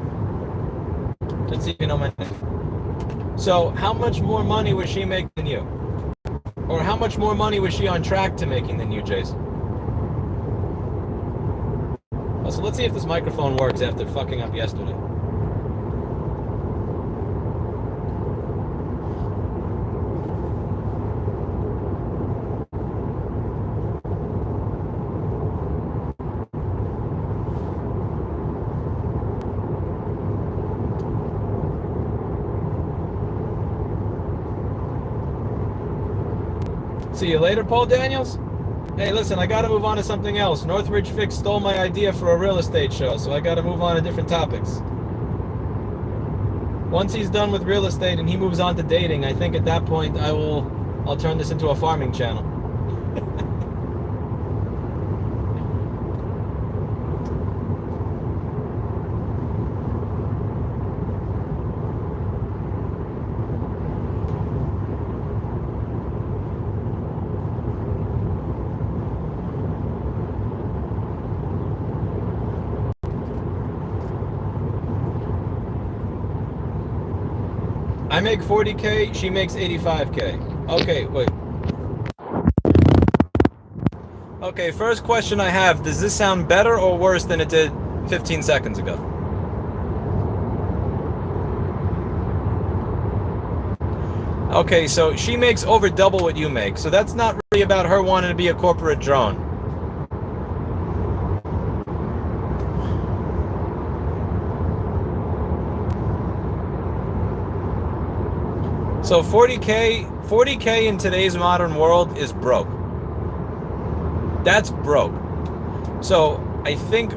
Let's see if you know my next. So, how much more money was she making than you? Or how much more money was she on track to making than you, Jason? So let's see if this microphone works after fucking up yesterday. See you later, Paul Daniels. Hey, listen, I gotta move on to something else. Northridge Fix stole my idea for a real estate show, so I gotta move on to different topics. Once he's done with real estate and he moves on to dating, I think at that point I'll turn this into a farming channel. I make 40K, she makes 85K. Okay, wait. Okay, first question I have, does this sound better or worse than it did 15 seconds ago? Okay, so she makes over double what you make, so that's not really about her wanting to be a corporate drone. So 40K in today's modern world is broke. That's broke. So I think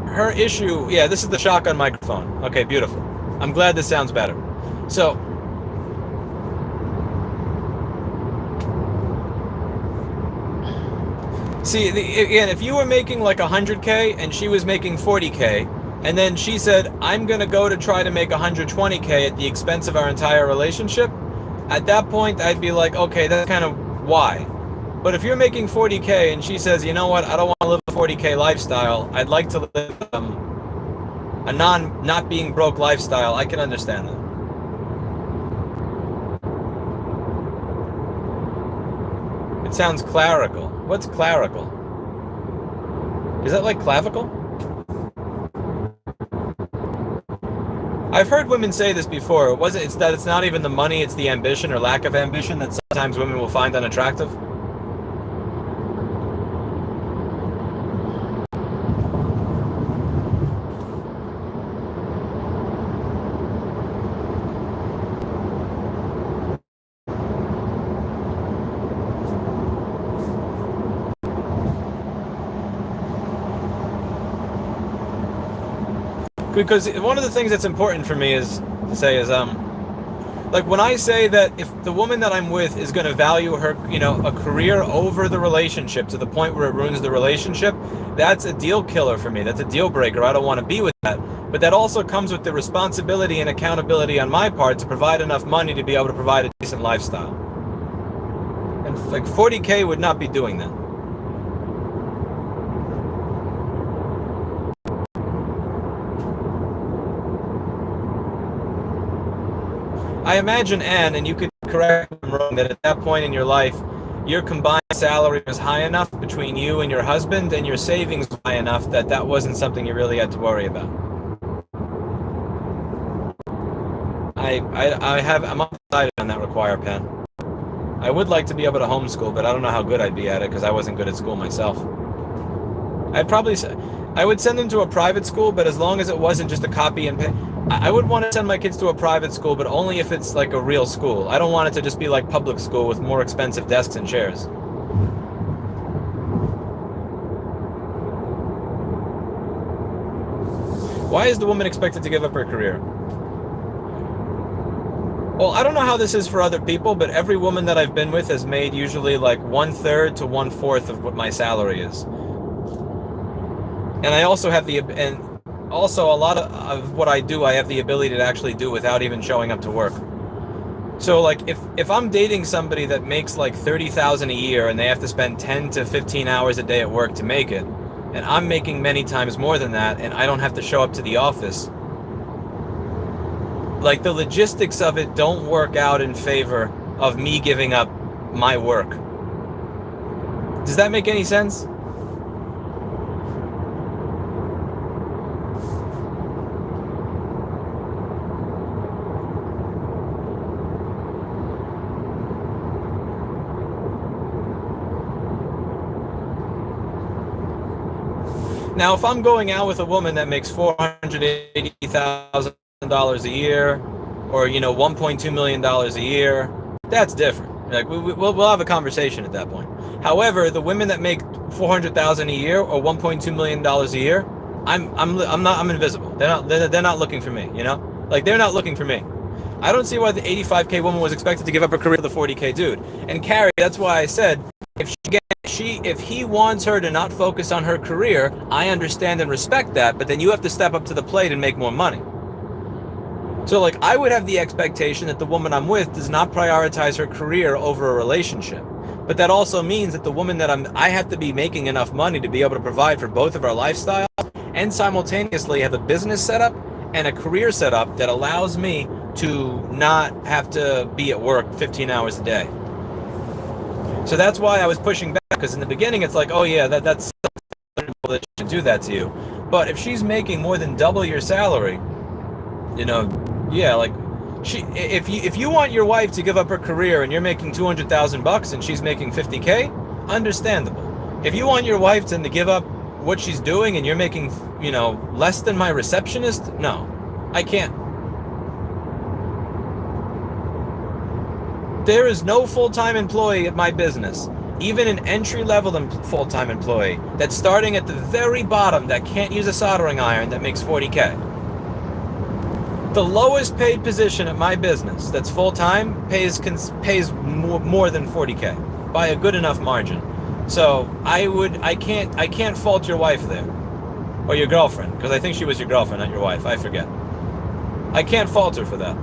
her issue, yeah, this is the shotgun microphone. Okay, beautiful. I'm glad this sounds better. So, see, again, if you were making like 100K and she was making 40K, and then she said, I'm going to go to try to make 120K at the expense of our entire relationship, at that point, I'd be like, okay, that's kind of why. But if you're making 40K and she says, you know what, I don't want to live a 40K lifestyle, I'd like to live a not being broke lifestyle, I can understand that. It sounds clerical. What's clerical? Is that like clavicle? I've heard women say this before. It's that it's not even the money, it's the ambition or lack of ambition that sometimes women will find unattractive. Because one of the things that's important for me is to say is Like when I say that if the woman that I'm with is going to value her, a career over the relationship to the point where it ruins the relationship, that's a deal killer for me. That's a deal breaker. I don't want to be with that. But that also comes with the responsibility and accountability on my part to provide enough money to be able to provide a decent lifestyle. And like 40K would not be doing that. I imagine, Anne, and you could correct me if I'm wrong, that at that point in your life, your combined salary was high enough between you and your husband, and your savings was high enough that that wasn't something you really had to worry about. I'm undecided on that require pen. I would like to be able to homeschool, but I don't know how good I'd be at it because I wasn't good at school myself. I'd probably say I would send them to a private school, but as long as it wasn't just a copy and paste. I would want to send my kids to a private school, but only if it's like a real school. I don't want it to just be like public school with more expensive desks and chairs. Why is the woman expected to give up her career? Well, I don't know how this is for other people, but every woman that I've been with has made usually like 1/3 to 1/4 of what my salary is. And I also have also a lot of what I do, I have the ability to actually do without even showing up to work. So like if I'm dating somebody that makes like 30,000 a year and they have to spend 10 to 15 hours a day at work to make it, and I'm making many times more than that and I don't have to show up to the office, like the logistics of it don't work out in favor of me giving up my work. Does that make any sense? Now, if I'm going out with a woman that makes $480,000 a year, or $1.2 million a year, that's different. Like we'll have a conversation at that point. However, the women that make $400,000 a year or $1.2 million a year, I'm invisible. They're not looking for me. Like they're not looking for me. I don't see why the 85K woman was expected to give up her career to the 40K dude. And Carrie, that's why I said if he wants her to not focus on her career, I understand and respect that, but then you have to step up to the plate and make more money. So like I would have the expectation that the woman I'm with does not prioritize her career over a relationship. But that also means that the woman that I have to be making enough money to be able to provide for both of our lifestyles and simultaneously have a business setup and a career setup that allows me to not have to be at work 15 hours a day. So that's why I was pushing back, because in the beginning it's like, oh yeah, that's that she should do that to you. But if she's making more than double your salary, yeah, like if you want your wife to give up her career and you're making $200,000 and she's making 50K, understandable. If you want your wife to give up what she's doing and you're making, less than my receptionist, no, I can't. There is no full-time employee at my business, even an entry-level full-time employee that's starting at the very bottom that can't use a soldering iron that makes 40K. The lowest paid position at my business that's full-time pays more than 40K by a good enough margin. So I can't fault your wife there, or your girlfriend, because I think she was your girlfriend, not your wife. I forget. I can't fault her for that.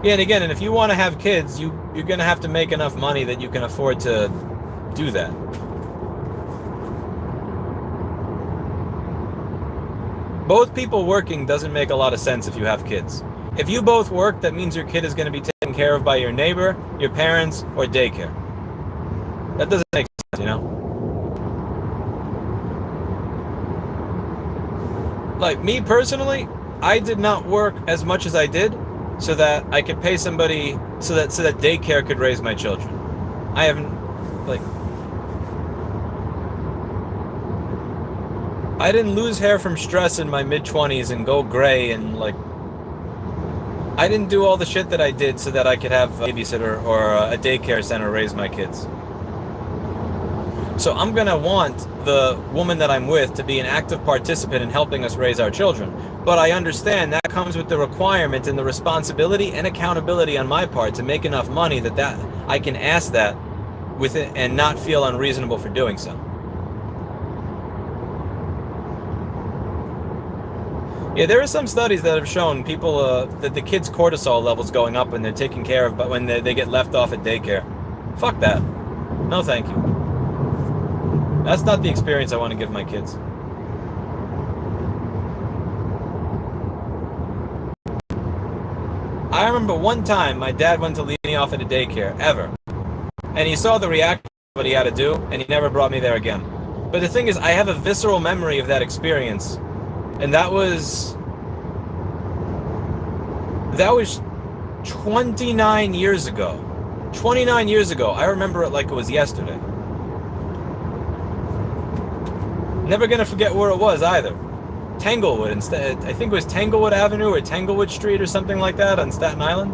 Yeah, and again, if you want to have kids, you're going to have to make enough money that you can afford to do that. Both people working doesn't make a lot of sense if you have kids. If you both work, that means your kid is going to be taken care of by your neighbor, your parents, or daycare. That doesn't make sense, Like me personally, I did not work as much as I did so that I could pay somebody so that daycare could raise my children. I haven't, I didn't lose hair from stress in my mid-20s and go gray and I didn't do all the shit that I did so that I could have a babysitter or a daycare center raise my kids. So I'm gonna want the woman that I'm with to be an active participant in helping us raise our children. But I understand that comes with the requirement and the responsibility and accountability on my part to make enough money that I can ask that with it and not feel unreasonable for doing so. Yeah, there are some studies that have shown people that the kids' cortisol levels going up when they're taken care of, but when they get left off at daycare. Fuck that. No, thank you. That's not the experience I want to give my kids. I remember one time my dad went to leave me off at a daycare, ever. And he saw the reaction of what he had to do, and he never brought me there again. But the thing is, I have a visceral memory of that experience. And that was 29 years ago. 29 years ago. I remember it like it was yesterday. Never gonna forget where it was either. Tanglewood instead. I think it was Tanglewood Avenue or Tanglewood Street or something like that on Staten Island.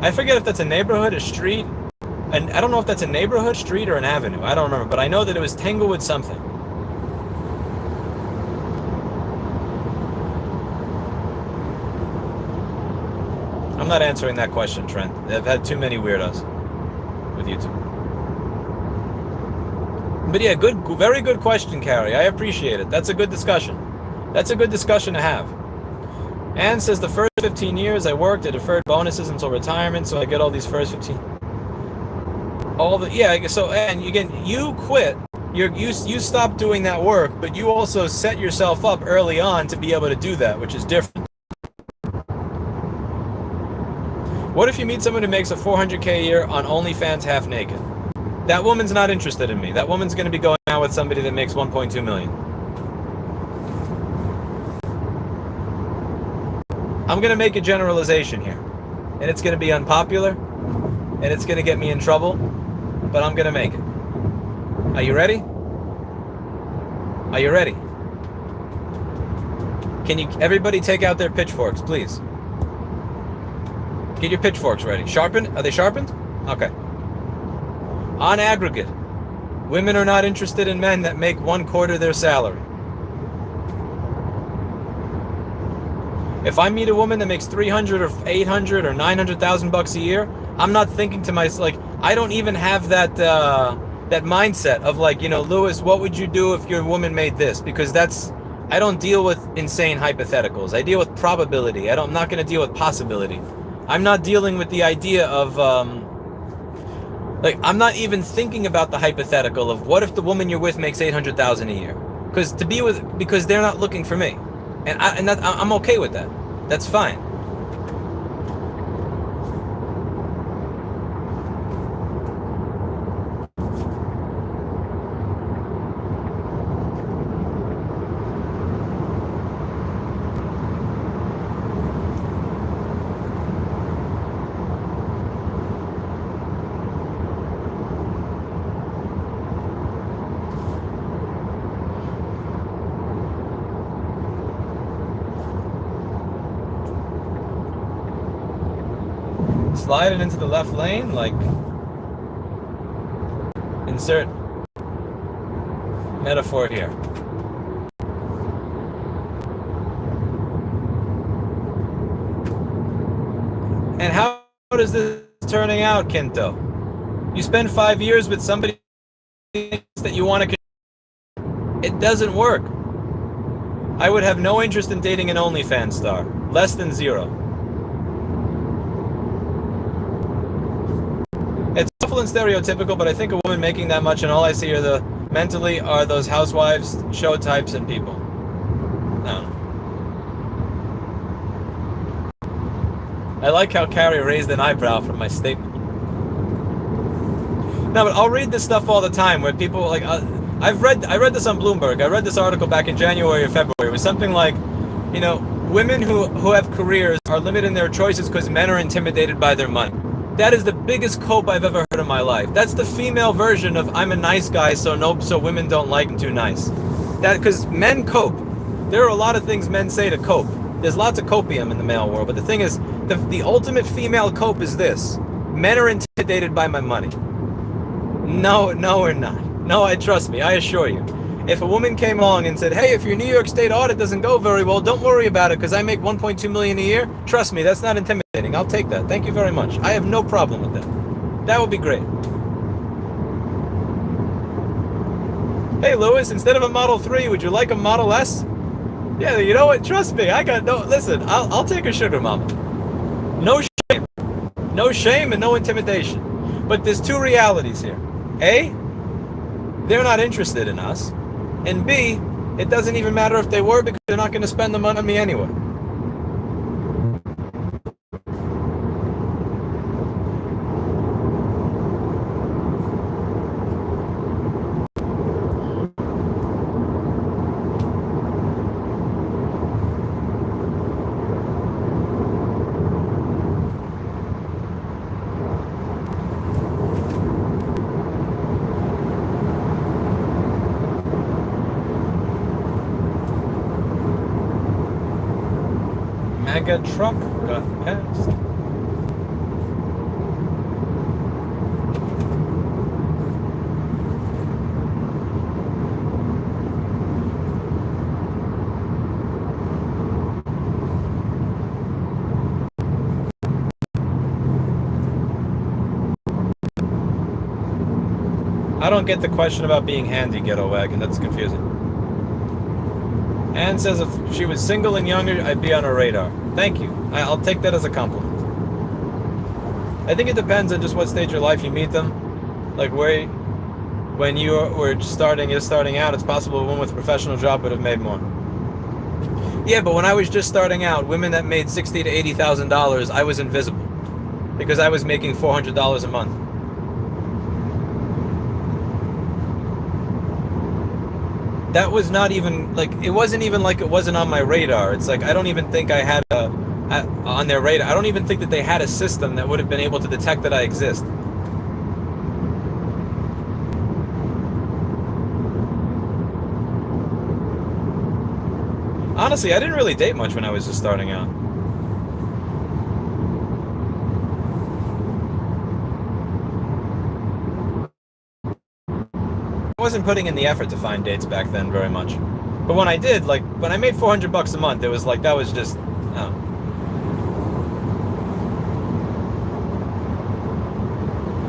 I forget if that's a neighborhood, a street, and I don't know if that's a neighborhood, street, or an avenue. I don't remember, but I know that it was Tanglewood something. I'm not answering that question, Trent. I've had too many weirdos with YouTube. But yeah, very good question, Carrie. I appreciate it. That's a good discussion. That's a good discussion to have. Ann says the first 15 years I worked, I deferred bonuses until retirement, so I get all these first 15. So and again, you quit. You stopped doing that work, but you also set yourself up early on to be able to do that, which is different. What if you meet someone who makes a $400K a year on OnlyFans half naked? That woman's not interested in me. That woman's going to be going out with somebody that makes 1.2 million. I'm going to make a generalization here. And it's going to be unpopular. And it's going to get me in trouble. But I'm going to make it. Are you ready? Are you ready? Can you everybody take out their pitchforks, please? Get your pitchforks ready. Sharpened? Are they sharpened? Okay. On aggregate, women are not interested in men that make 1/4 their salary. If I meet a woman that makes 300 or 800 or 900,000 bucks a year, I'm not thinking to myself, like, I don't even have that mindset of like, Lewis, what would you do if your woman made this? Because I don't deal with insane hypotheticals. I deal with probability. I'm not going to deal with possibility. I'm not dealing with the idea of, I'm not even thinking about the hypothetical of what if the woman you're with makes 800,000 a year? Because they're not looking for me, and I'm okay with that. That's fine. Slide it into the left lane, like insert metaphor here. And how is this turning out, Kinto? You spend 5 years with somebody that you want to. It doesn't work. I would have no interest in dating an OnlyFans star. Less than zero. It's awful and stereotypical, but I think a woman making that much and all I see are those housewives, show types, and people. No. I like how Carrie raised an eyebrow from my statement. No, but I'll read this stuff all the time where people like I read this on Bloomberg. I read this article back in January or February. It was something like, women who have careers are limited in their choices because men are intimidated by their money. That is the biggest cope I've ever heard in my life. That's the female version of I'm a nice guy, so women don't like him too nice. That because men cope. There are a lot of things men say to cope. There's lots of copium in the male world, but the thing is, the ultimate female cope is this: men are intimidated by my money. No, we're not. No, trust me, I assure you. If a woman came along and said, hey, if your New York State audit doesn't go very well, don't worry about it because I make 1.2 million a year, trust me, that's not intimidating. I'll take that. Thank you very much. I have no problem with that. That would be great. Hey, Lewis, instead of a Model 3, would you like a Model S? Yeah, you know what? Trust me, listen, I'll take a sugar mama. No shame. No shame and no intimidation. But there's two realities here. A, they're not interested in us. And B, it doesn't even matter if they were because they're not going to spend the money on me anyway. Mega truck got passed. I don't get the question about being handy, Ghetto Wagon. That's confusing. Anne says if she was single and younger, I'd be on her radar. Thank you. I'll take that as a compliment. I think it depends on just what stage of life you meet them. Like when you were starting out, it's possible a woman with a professional job would have made more. Yeah, but when I was just starting out, women that made $60,000 to $80,000, I was invisible because I was making $400 a month. That was not even like, it wasn't even like it wasn't on my radar. It's like I don't even think I had on their radar. I don't even think that they had a system that would have been able to detect that I exist. Honestly, I didn't really date much when I was just starting out. I wasn't putting in the effort to find dates back then very much. But when I did, like when I made $400 a month, it was like that was just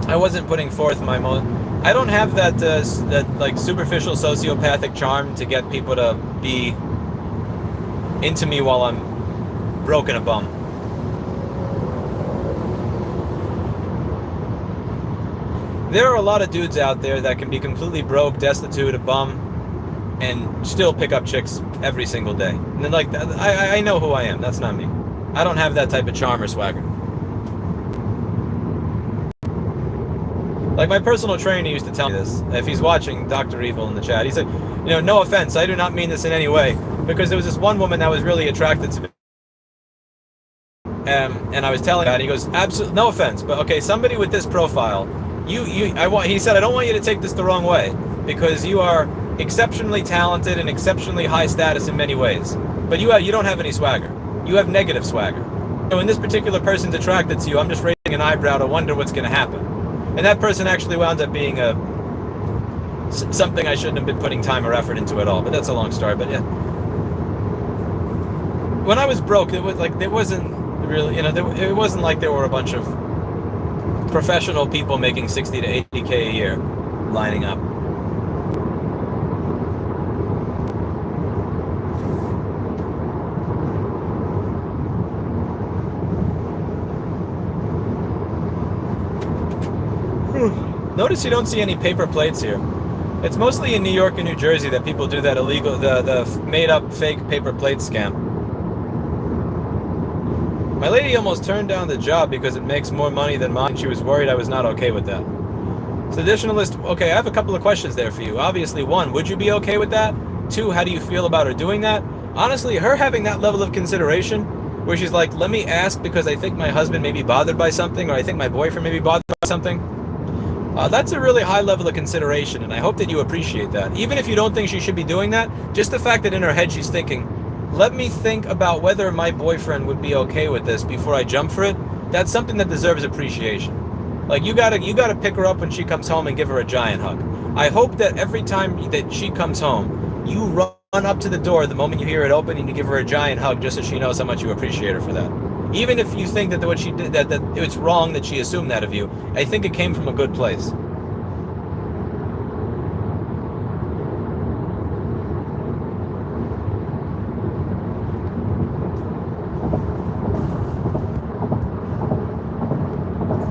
I wasn't putting forth my most. I don't have that like superficial sociopathic charm to get people to be into me while I'm broke and a bum. There are a lot of dudes out there that can be completely broke, destitute, a bum, and still pick up chicks every single day. And then, like, I know who I am. That's not me. I don't have that type of charm or swagger. Like, my personal trainer used to tell me this. If he's watching, Dr. Evil in the chat, he said, you know, no offense, I do not mean this in any way, because there was this one woman that was really attracted to me. And I was telling her, and he goes, absolutely, no offense, but okay, somebody with this profile, he said, I don't want you to take this the wrong way, because you are exceptionally talented and exceptionally high status in many ways, but you don't have any swagger. You have negative swagger. So when this particular person's attracted to you, I'm just raising an eyebrow to wonder what's going to happen. And that person actually wound up being something I shouldn't have been putting time or effort into at all, but that's a long story. But yeah, when I was broke, it wasn't really, it wasn't like there were a bunch of professional people making 60 to 80K a year lining up. Notice you don't see any paper plates here. It's mostly in New York and New Jersey that people do that illegal, the made-up fake paper plate scam. My lady almost turned down the job because it makes more money than mine. She was worried I was not okay with that. Seditionalist, okay, I have a couple of questions there for you. Obviously, one, would you be okay with that? Two, how do you feel about her doing that? Honestly, her having that level of consideration, where she's like, let me ask because I think my husband may be bothered by something, or I think my boyfriend may be bothered by something. That's a really high level of consideration, and I hope that you appreciate that. Even if you don't think she should be doing that, just the fact that in her head she's thinking, let me think about whether my boyfriend would be okay with this before I jump for it. That's something that deserves appreciation. Like you gotta pick her up when she comes home and give her a giant hug. I hope that every time that she comes home, you run up to the door the moment you hear it open and you give her a giant hug just so she knows how much you appreciate her for that. Even if you think that what she did that it's wrong that she assumed that of you, I think it came from a good place.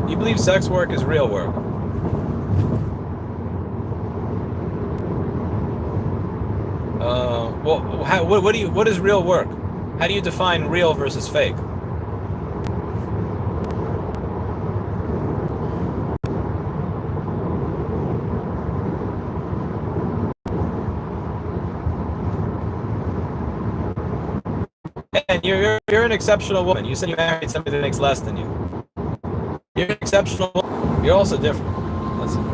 You believe sex work is real work? Well, what is real work? How do you define real versus fake? And you're an exceptional woman. You said you married somebody that makes less than you. You're an exceptional woman. You're also different. That's it.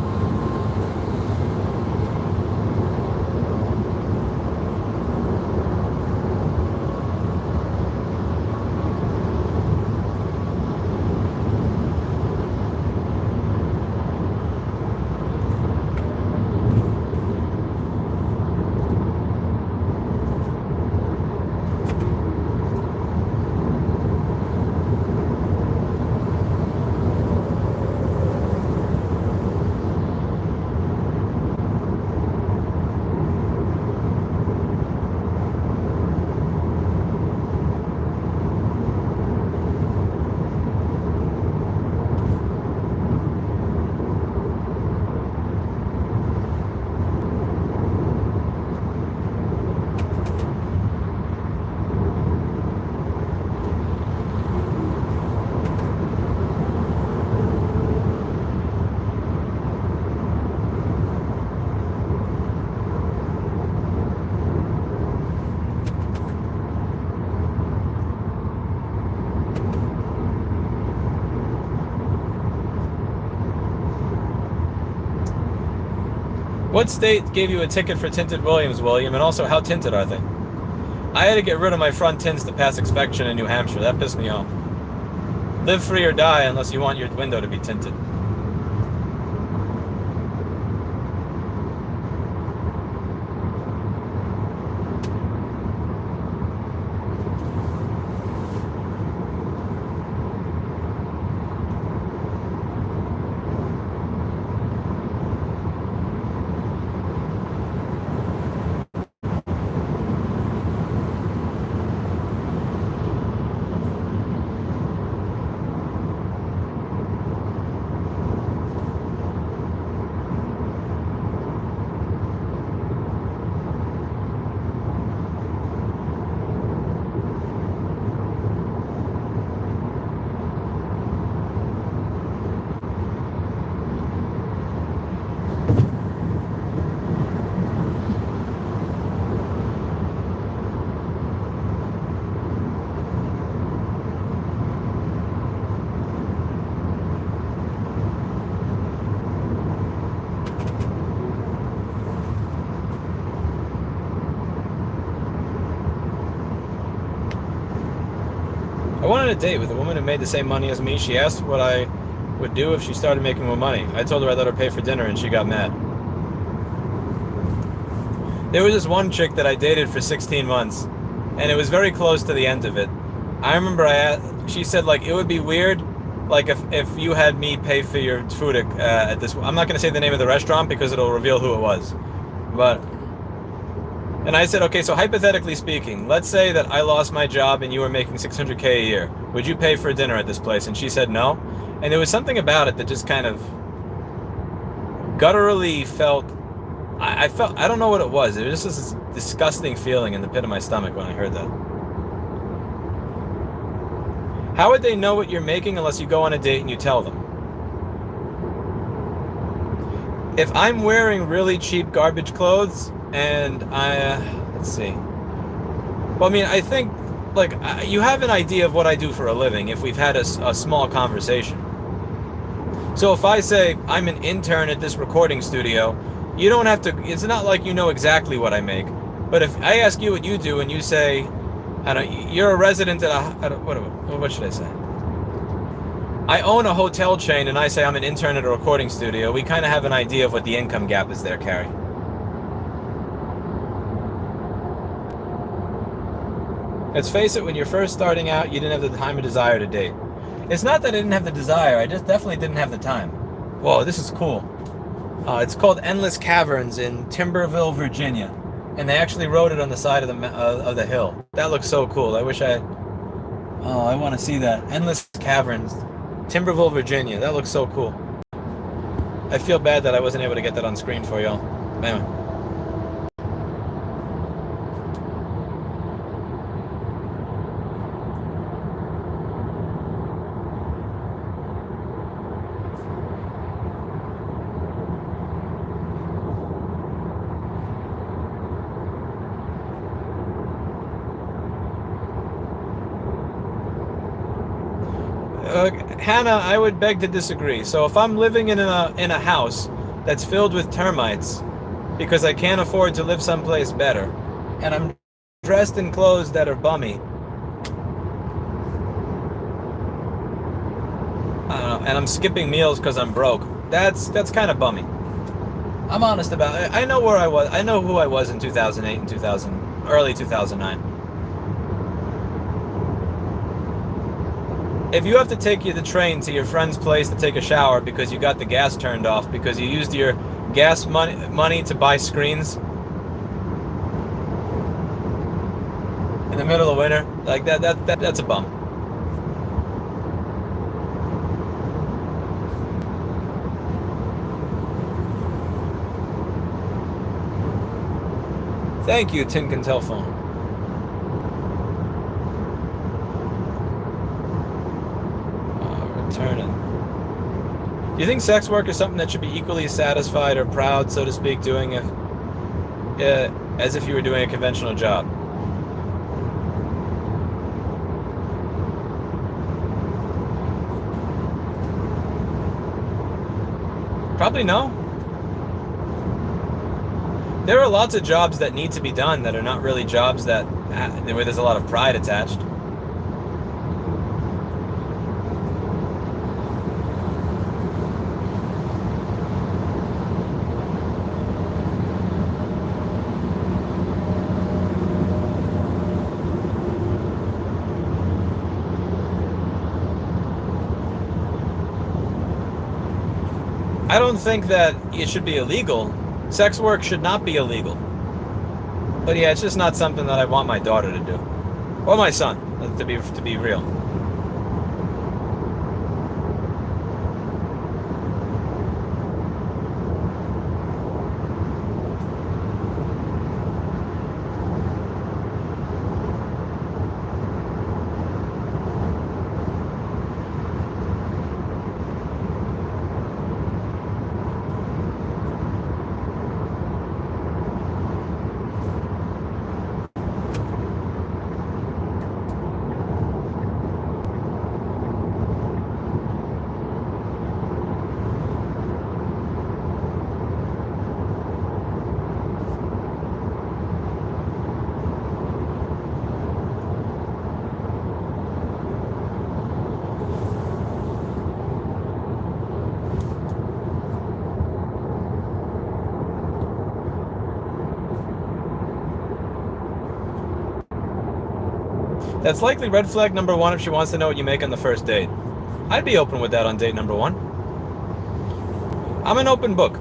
What state gave you a ticket for tinted Williams, William? And also, how tinted are they? I had to get rid of my front tints to pass inspection in New Hampshire. That pissed me off. Live free or die unless you want your window to be tinted. I wanted a date with a woman who made the same money as me. She asked what I would do if she started making more money. I told her I'd let her pay for dinner, and she got mad. There was this one chick that I dated for 16 months, and it was very close to the end of it. I remember she said, like, it would be weird, like, if you had me pay for your food at this... I'm not going to say the name of the restaurant because it'll reveal who it was. But... And I said, okay, so hypothetically speaking, let's say that I lost my job and you were making $600K a year. Would you pay for dinner at this place? And she said no. And there was something about it that just kind of gutturally felt... I don't know what it was. It was just this disgusting feeling in the pit of my stomach when I heard that. How would they know what you're making unless you go on a date and you tell them? If I'm wearing really cheap garbage clothes and let's see. Well, I mean, I think, like, you have an idea of what I do for a living if we've had a small conversation. So if I say I'm an intern at this recording studio, you don't have to, it's not like you know exactly what I make. But if I ask you what you do and you say, I don't. You're a resident at a what should I say? I own a hotel chain, and I say I'm an intern at a recording studio. We kind of have an idea of what the income gap is there, Carrie. Let's face it, when you're first starting out, you didn't have the time or desire to date. It's not that I didn't have the desire, I just definitely didn't have the time. Whoa, this is cool. It's called Endless Caverns in Timberville, Virginia. And they actually wrote it on the side of the hill. That looks so cool. I wish I... Oh, I want to see that. Endless Caverns, Timberville, Virginia. That looks so cool. I feel bad that I wasn't able to get that on screen for y'all. Anyway. Hannah, I would beg to disagree. So if I'm living in a house that's filled with termites because I can't afford to live someplace better, and I'm dressed in clothes that are bummy, I don't know, and I'm skipping meals because I'm broke, that's kind of bummy. I'm honest about it. I know where I was. I know who I was in 2008 and early 2009. If you have to take the train to your friend's place to take a shower because you got the gas turned off because you used your gas money to buy screens in the middle of winter, like that's a bum. Thank you, Tin Can Telephone. Turning. Do you think sex work is something that should be equally satisfied or proud, so to speak, doing it as if you were doing a conventional job? Probably no. There are lots of jobs that need to be done that are not really jobs where there's a lot of pride attached. I don't think that it should be illegal. Sex work should not be illegal. But yeah, it's just not something that I want my daughter to do. Or my son, to be real. That's likely red flag number one if she wants to know what you make on the first date. I'd be open with that on date number one. I'm an open book.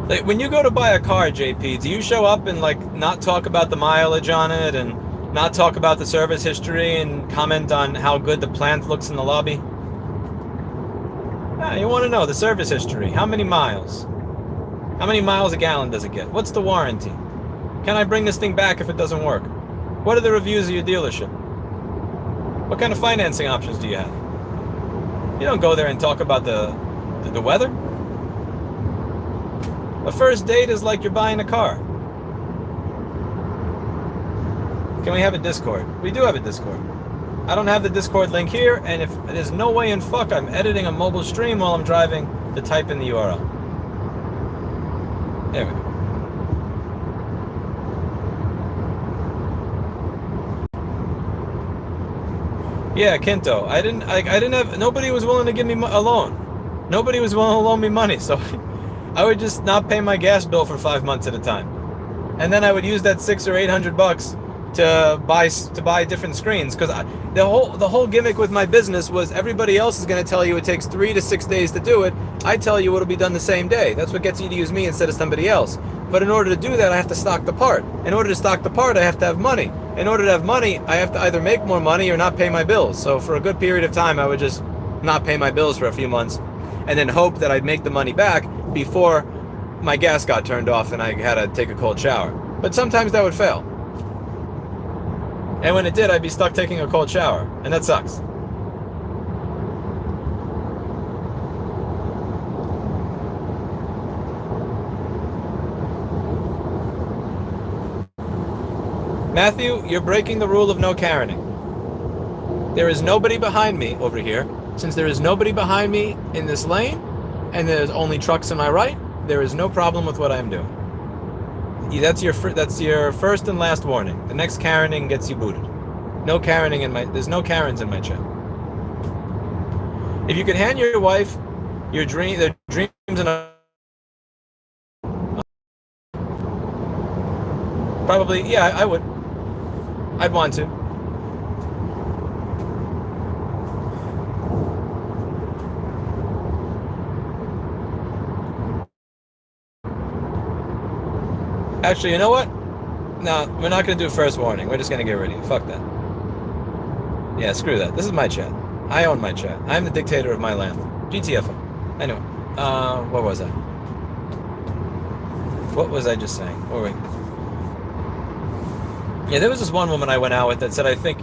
Like, when you go to buy a car, JP, do you show up and not talk about the mileage on it and not talk about the service history and comment on how good the plant looks in the lobby? Yeah, you want to know the service history. How many miles? How many miles a gallon does it get? What's the warranty? Can I bring this thing back if it doesn't work? What are the reviews of your dealership? What kind of financing options do you have? You don't go there and talk about the weather. A first date is like you're buying a car. Can we have a Discord? We do have a Discord. I don't have the Discord link here, and if there's no way in fuck I'm editing a mobile stream while I'm driving to type in the URL. There we go. Yeah, Kinto. I didn't have, nobody was willing to give me a loan. Nobody was willing to loan me money, so I would just not pay my gas bill for 5 months at a time. And then I would use that 600 or 800 bucks to buy different screens because the whole gimmick with my business was everybody else is going to tell you it takes 3 to 6 days to do it. I tell you it'll be done the same day. That's what gets you to use me instead of somebody else. But in order to do that, I have to stock the part. In order to stock the part, I have to have money. In order to have money, I have to either make more money or not pay my bills. So for a good period of time, I would just not pay my bills for a few months and then hope that I'd make the money back before my gas got turned off and I had to take a cold shower. But sometimes that would fail. And when it did, I'd be stuck taking a cold shower. And that sucks. Matthew, you're breaking the rule of no Karening. There is nobody behind me over here. Since there is nobody behind me in this lane, and there's only trucks on my right, there is no problem with what I'm doing. That's your first and last warning. The next Karening gets you booted. No Karening there's no Karens in my chat. If you could hand your wife their dreams and probably, yeah, I would. I'd want to. Actually, you know what? No, we're not going to do first warning. We're just going to get rid of you. Fuck that. Yeah, screw that. This is my chat. I own my chat. I'm the dictator of my land. GTFO. Anyway, what was I? What was I just saying? Oh, wait. Yeah, there was this one woman I went out with that said, I think,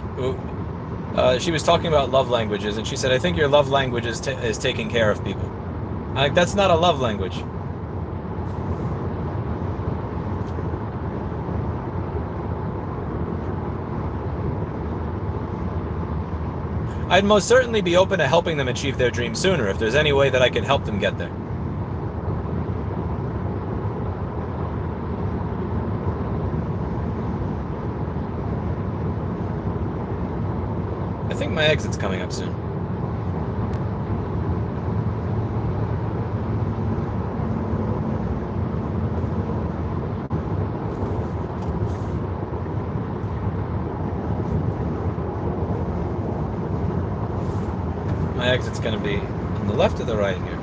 she was talking about love languages, and she said, I think your love language is taking care of people. Like, that's not a love language. I'd most certainly be open to helping them achieve their dreams sooner if there's any way that I can help them get there. I think my exit's coming up soon. My exit's going to be on the left or the right here?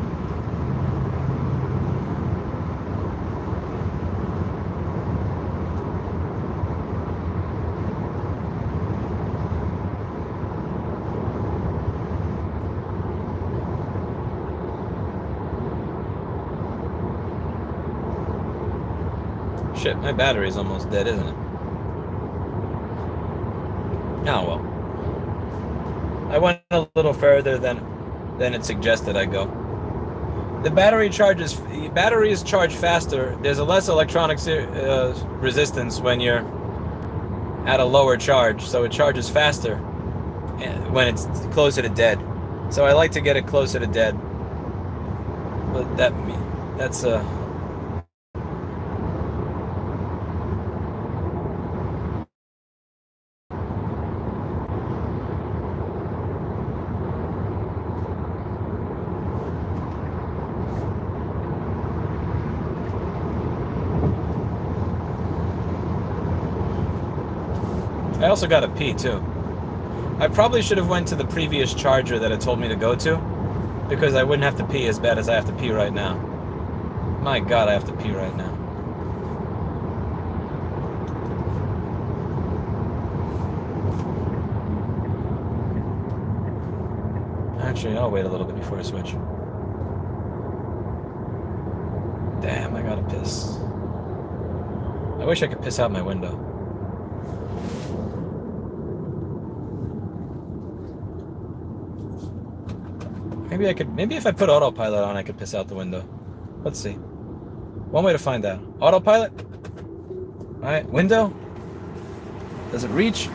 Shit, my battery's almost dead, isn't it? Oh well. I went a little further than it suggested I go. The batteries charge faster. There's a less electronic resistance when you're at a lower charge, so it charges faster when it's closer to dead. So I like to get it closer to dead. But that's I also got to pee too. I probably should have went to the previous charger that it told me to go to, because I wouldn't have to pee as bad as I have to pee right now. My God, I have to pee right now. Actually, I'll wait a little bit before I switch. Damn, I gotta piss. I wish I could piss out my window. Maybe if I put autopilot on, I could piss out the window. Let's see. One way to find out. Autopilot? Alright, window? Does it reach?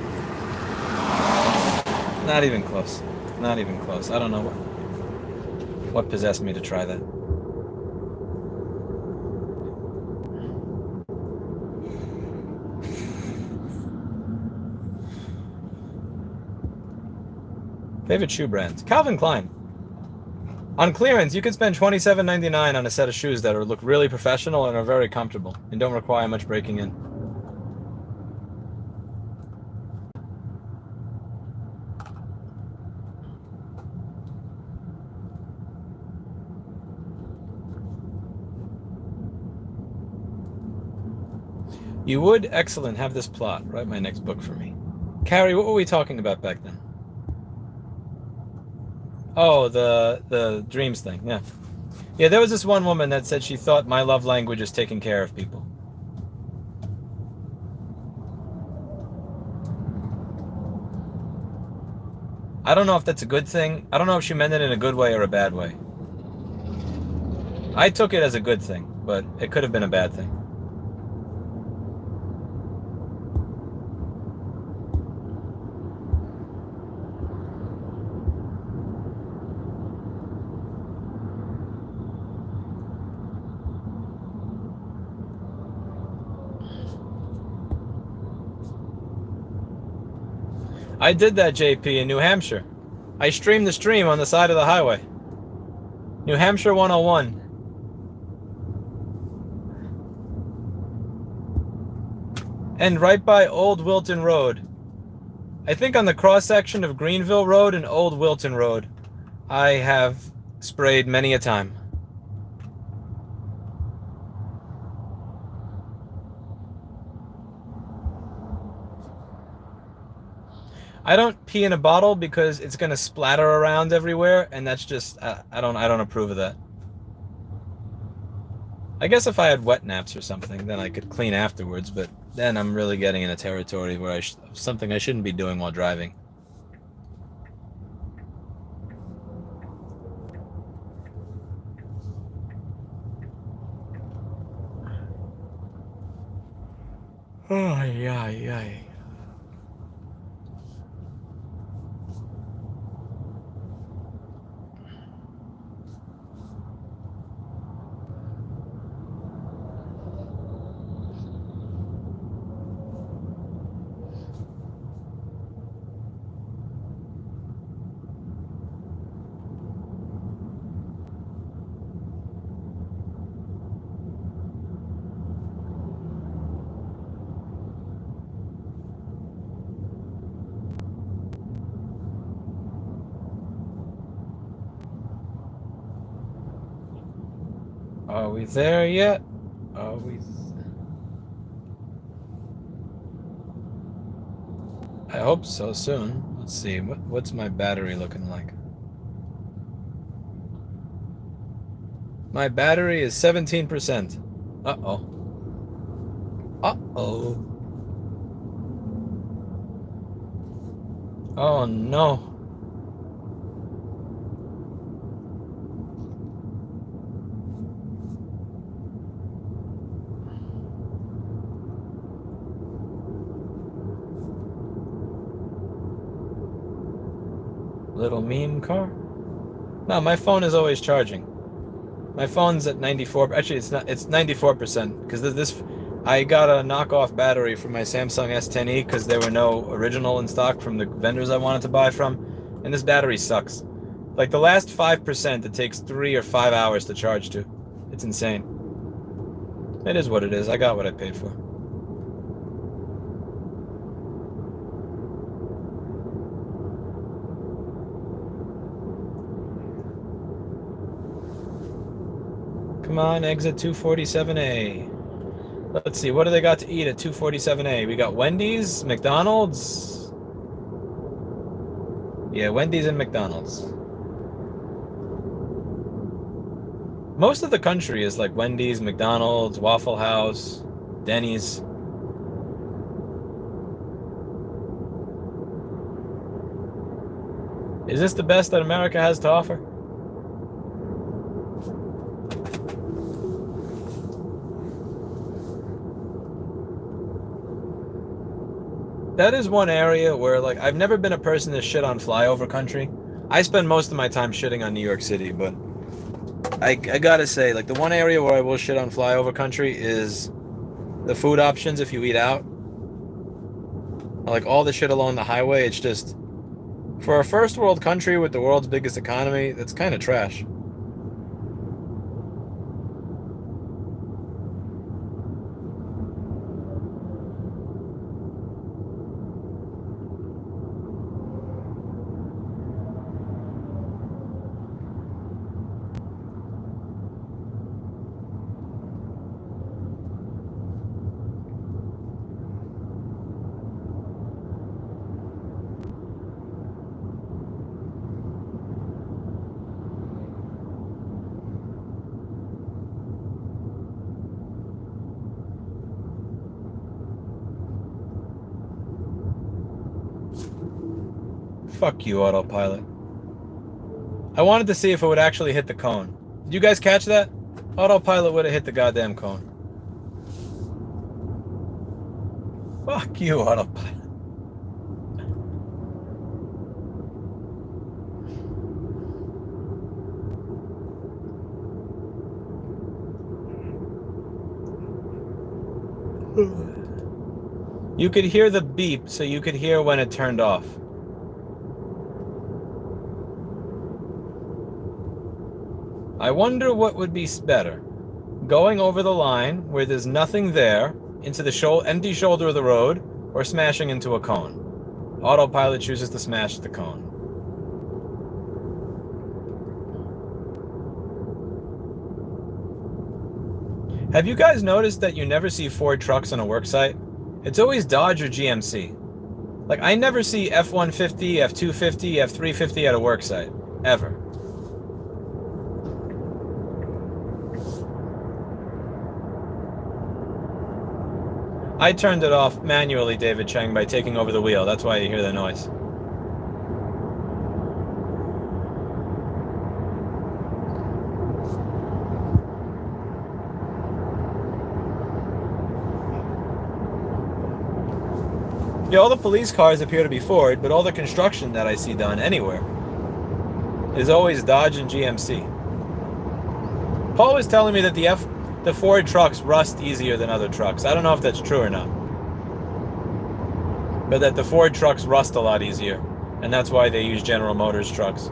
Not even close. Not even close. I don't know what possessed me to try that. Favorite shoe brands? Calvin Klein. On clearance, you can spend $27.99 on a set of shoes that look really professional and are very comfortable and don't require much breaking in. You would, excellent, have this plot. Write my next book for me. Carrie, what were we talking about back then? Oh, the dreams thing, yeah. Yeah, there was this one woman that said she thought my love language is taking care of people. I don't know if that's a good thing. I don't know if she meant it in a good way or a bad way. I took it as a good thing, but it could have been a bad thing. I did that, JP, in New Hampshire. I streamed the stream on the side of the highway. New Hampshire 101. And right by Old Wilton Road. I think on the cross section of Greenville Road and Old Wilton Road, I have sprayed many a time. I don't pee in a bottle because it's gonna splatter around everywhere, and that's just I don't approve of that. I guess if I had wet naps or something, then I could clean afterwards. But then I'm really getting in a territory where something I shouldn't be doing while driving. Oh yeah, yeah. Are we there yet? Are we? I hope so soon. Let's see. What's my battery looking like? My battery is 17%. Uh-oh. Uh-oh. Oh no. Little meme car? No, my phone is always charging. My phone's at 94. Actually, it's not. It's 94% because this. I got a knockoff battery for my Samsung S10e because there were no original in stock from the vendors I wanted to buy from, and this battery sucks. Like the last 5%, it takes 3 or 5 hours to charge to. It's insane. It is what it is. I got what I paid for. Come on, exit 247A. Let's see, what do they got to eat at 247A? We got Wendy's, McDonald's. Yeah, Wendy's and McDonald's. Most of the country is like Wendy's, McDonald's, Waffle House, Denny's. Is this the best that America has to offer? That is one area where, like, I've never been a person to shit on flyover country. I spend most of my time shitting on New York City, but I gotta say, like, the one area where I will shit on flyover country is the food options if you eat out. Like, all the shit along the highway, it's just For a first world country with the world's biggest economy, that's kind of trash. Fuck you, autopilot. I wanted to see if it would actually hit the cone. Did you guys catch that? Autopilot would have hit the goddamn cone. Fuck you, autopilot. You could hear the beep, so you could hear when it turned off. I wonder what would be better. Going over the line where there's nothing there into the empty shoulder of the road, or smashing into a cone. Autopilot chooses to smash the cone. Have you guys noticed that you never see Ford trucks on a work site? It's always Dodge or GMC. Like, I never see F-150, F-250, F-350 at a work site. Ever. I turned it off manually, David Cheng, by taking over the wheel. That's why you hear the noise. Yeah, all the police cars appear to be Ford, but all the construction that I see done anywhere is always Dodge and GMC. Paul was telling me that the Ford trucks rust easier than other trucks. I don't know if that's true or not. But that the Ford trucks rust a lot easier, and that's why they use General Motors trucks.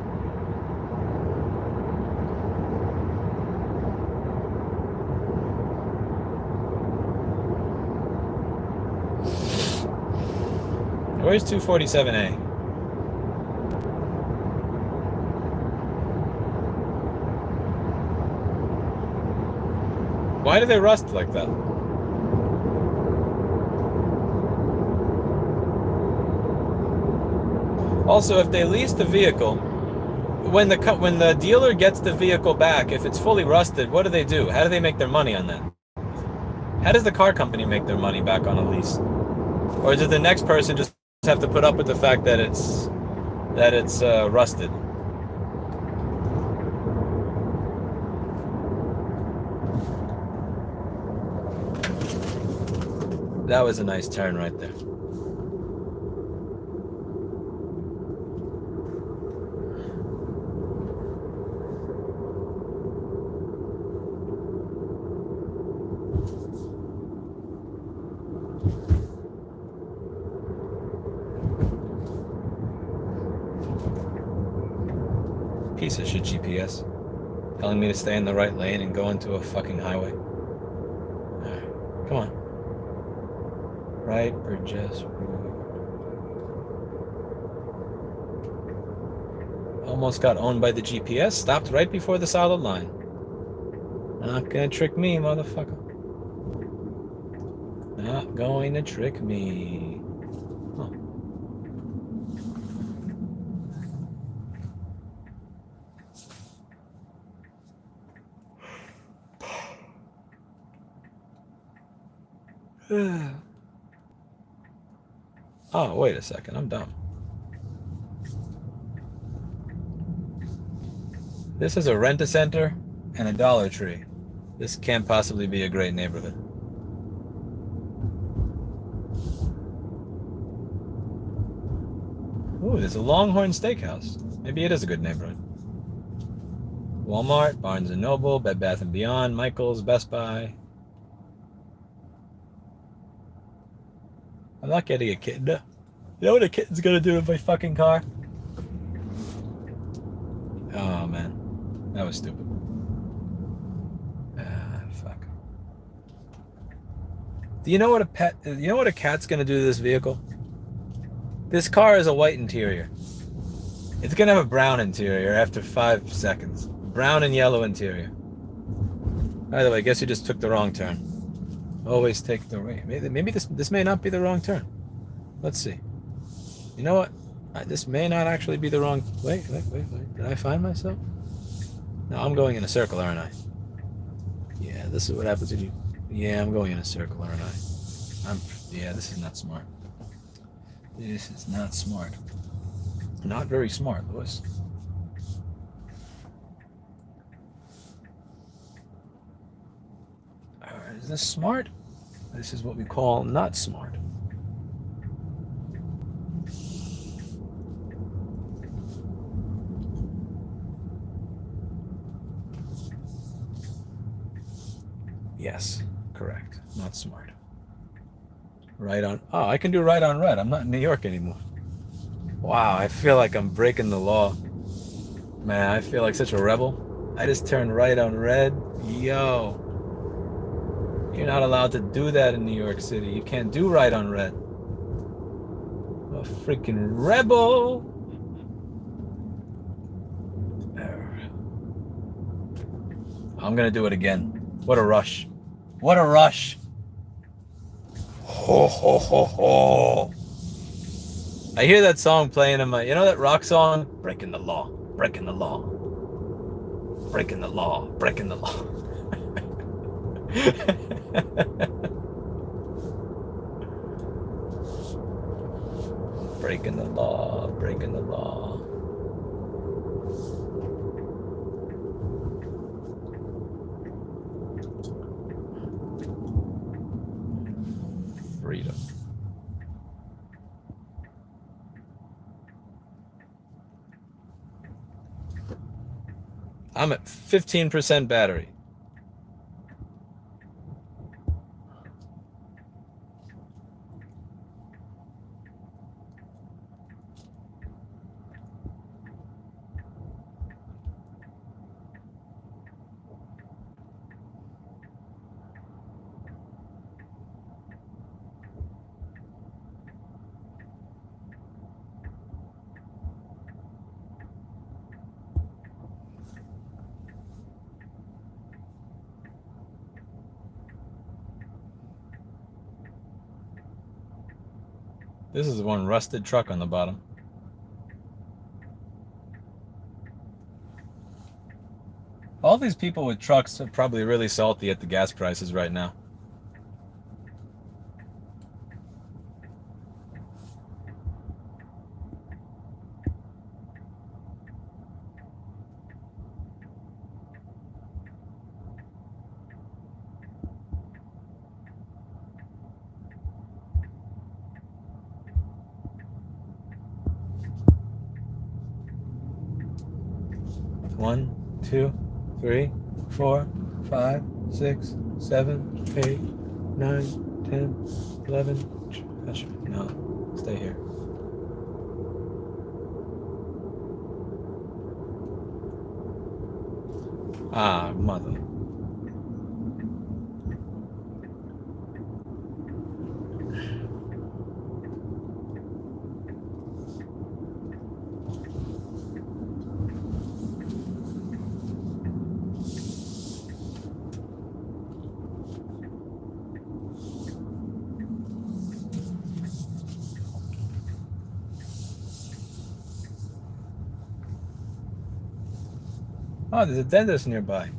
Where's 247A? Why do they rust like that? Also, if they lease the vehicle, when the dealer gets the vehicle back, if it's fully rusted, what do? How do they make their money on that? How does the car company make their money back on a lease? Or does the next person just have to put up with the fact that it's rusted? That was a nice turn right there. Piece of shit GPS. Telling me to stay in the right lane and go into a fucking highway. Alright, come on. Right, Burgess Road. Almost got owned by the GPS. Stopped right before the solid line. Not gonna trick me, motherfucker. Not going to trick me. Huh. Oh, wait a second. I'm dumb. This is a Rent-A-Center and a Dollar Tree. This can't possibly be a great neighborhood. Ooh, there's a Longhorn Steakhouse. Maybe it is a good neighborhood. Walmart, Barnes & Noble, Bed Bath & Beyond, Michael's, Best Buy. I'm not getting a kitten. You know what a kitten's gonna do with my fucking car? Oh man, that was stupid. Ah, fuck. Do you know what a pet? You know what a cat's gonna do to this vehicle? This car is a white interior. It's gonna have a brown interior after 5 seconds. Brown and yellow interior. By the way, I guess you just took the wrong turn. Always take the right. Maybe this may not be the wrong turn. Let's see. You know what? This may not actually be the wrong. Wait. Did I find myself? No, I'm going in a circle, aren't I? Yeah, this is what happens when you. Yeah, I'm going in a circle, aren't I? Yeah, this is not smart. This is not smart. Not very smart, Lewis. Is this smart? This is what we call not smart. Yes, correct. Not smart. Right on. Oh, I can do right on red. I'm not in New York anymore. Wow, I feel like I'm breaking the law. Man, I feel like such a rebel. I just turned right on red. Yo. You're not allowed to do that in New York City. You can't do right on red. I'm a freaking rebel. I'm gonna do it again. What a rush. What a rush. Ho, ho, ho, ho. I hear that song playing in my, you know that rock song? Breaking the law, breaking the law, breaking the law, breaking the law. Breaking the law, breaking the law. Freedom. I'm at 15% battery. This is one rusted truck on the bottom. All these people with trucks are probably really salty at the gas prices right now. One, 2, 3, 4, 5, 6, 7, 8, 9, 10, 11. No, stay here. Ah, mother. Oh, there's a dentist nearby.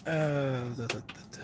Da, da, da, da.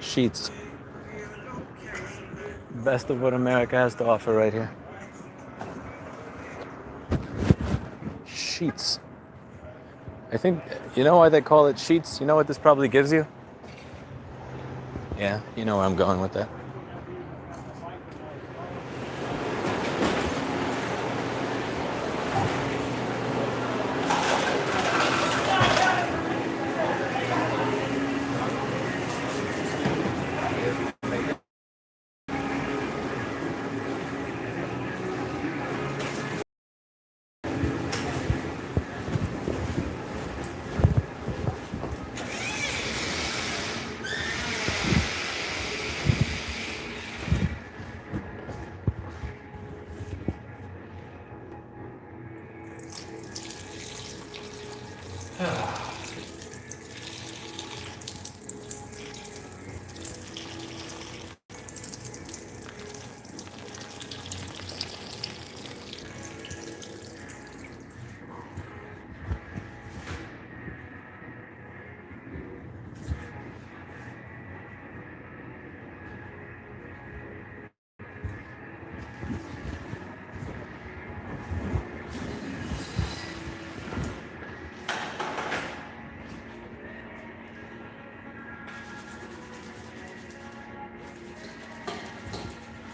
Sheetz. Best of what America has to offer right here. Sheetz. I think, you know why they call it Sheetz? You know what this probably gives you? Yeah, you know where I'm going with that.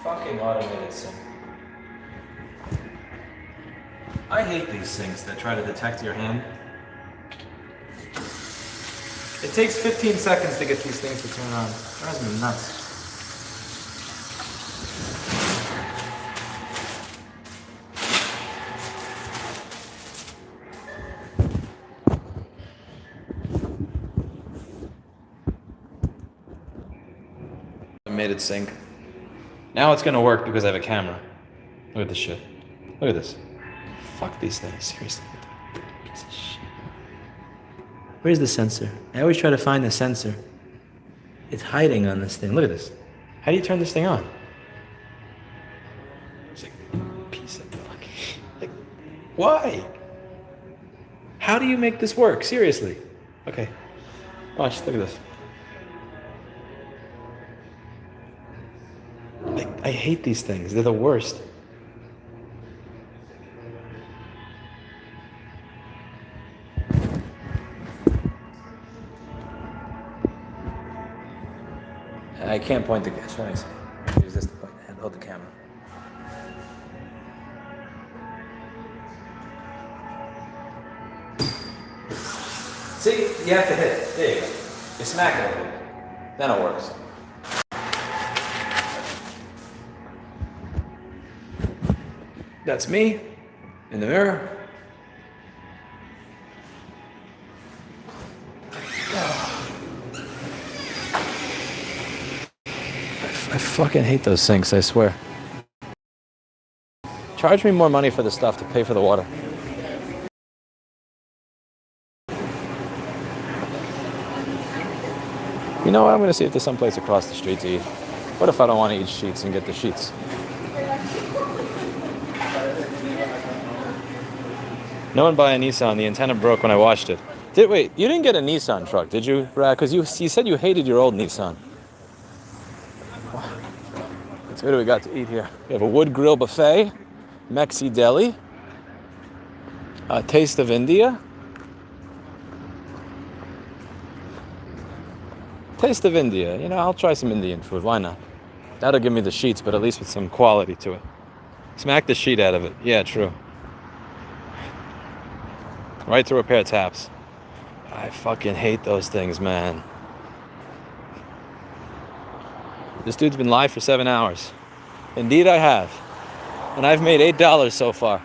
Fucking automated sink. I hate these sinks that try to detect your hand. It takes 15 seconds to get these things to turn on. It drives me nuts. Automated sink. Now it's gonna work because I have a camera. Look at this shit. Look at this. Fuck these things, seriously. Piece of shit. Where's the sensor? I always try to find the sensor. It's hiding on this thing. Look at this. How do you turn this thing on? It's like, piece of fuck. Like, why? How do you make this work? Seriously. Okay. Watch, look at this. I hate these things. They're the worst. I can't point the camera. Use this to point and hold the camera. See, you have to hit it. There you go. You smack it a bit. Then it works. That's me in the mirror. I fucking hate those sinks, I swear. Charge me more money for the stuff to pay for the water. You know what? I'm gonna see if there's someplace across the street to eat. What if I don't want to eat Sheetz and get the Sheetz? No one buy a Nissan. The antenna broke when I washed it. Wait, you didn't get a Nissan truck, did you? Because you said you hated your old Nissan. So what do we got to eat here? We have a wood grill buffet, Mexi Deli, a Taste of India. Taste of India. You know, I'll try some Indian food. Why not? That'll give me the sheets, but at least with some quality to it. Smack the sheet out of it. Yeah, true. Right through a pair of taps. I fucking hate those things, man. This dude's been live for 7 hours. Indeed I have. And I've made $8 so far.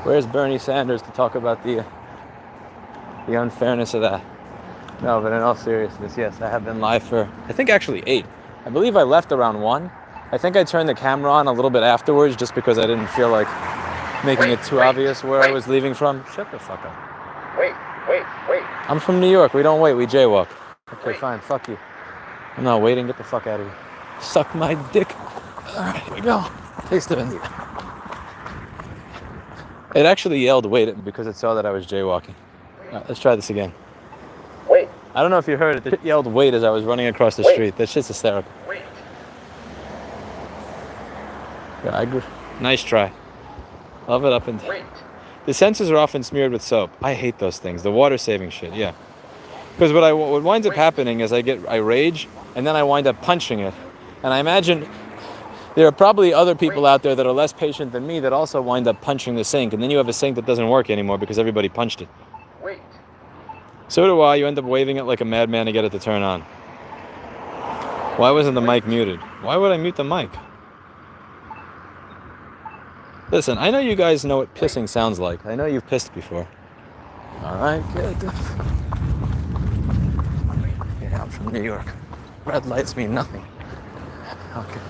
Where's Bernie Sanders to talk about the unfairness of that? No, but in all seriousness, yes, I have been live for, I think actually 8. I believe I left around 1. I think I turned the camera on a little bit afterwards just because I didn't feel like making it too obvious where I was leaving from. Shut the fuck up. Wait. I'm from New York. We don't wait. We jaywalk. Okay, fine. Fuck you. I'm not waiting. Get the fuck out of here. Suck my dick. All right, here we go. Taste of India. It actually yelled wait because it saw that I was jaywalking. All right, let's try this again. Wait. I don't know if you heard it. It yelled wait as I was running across the street. That shit's hysterical. Wait. Yeah, nice try. Love it up and Wait. The sensors are often smeared with soap. I hate those things. The water-saving shit, yeah. Because what winds up happening is I rage, and then I wind up punching it. And I imagine there are probably other people out there that are less patient than me that also wind up punching the sink, and then you have a sink that doesn't work anymore because everybody punched it. Wait. So do I. You end up waving it like a madman to get it to turn on. Why wasn't the mic muted? Why would I mute the mic? Listen, I know you guys know what pissing sounds like. I know you've pissed before. All right, good. Yeah, I'm from New York. Red lights mean nothing. Okay.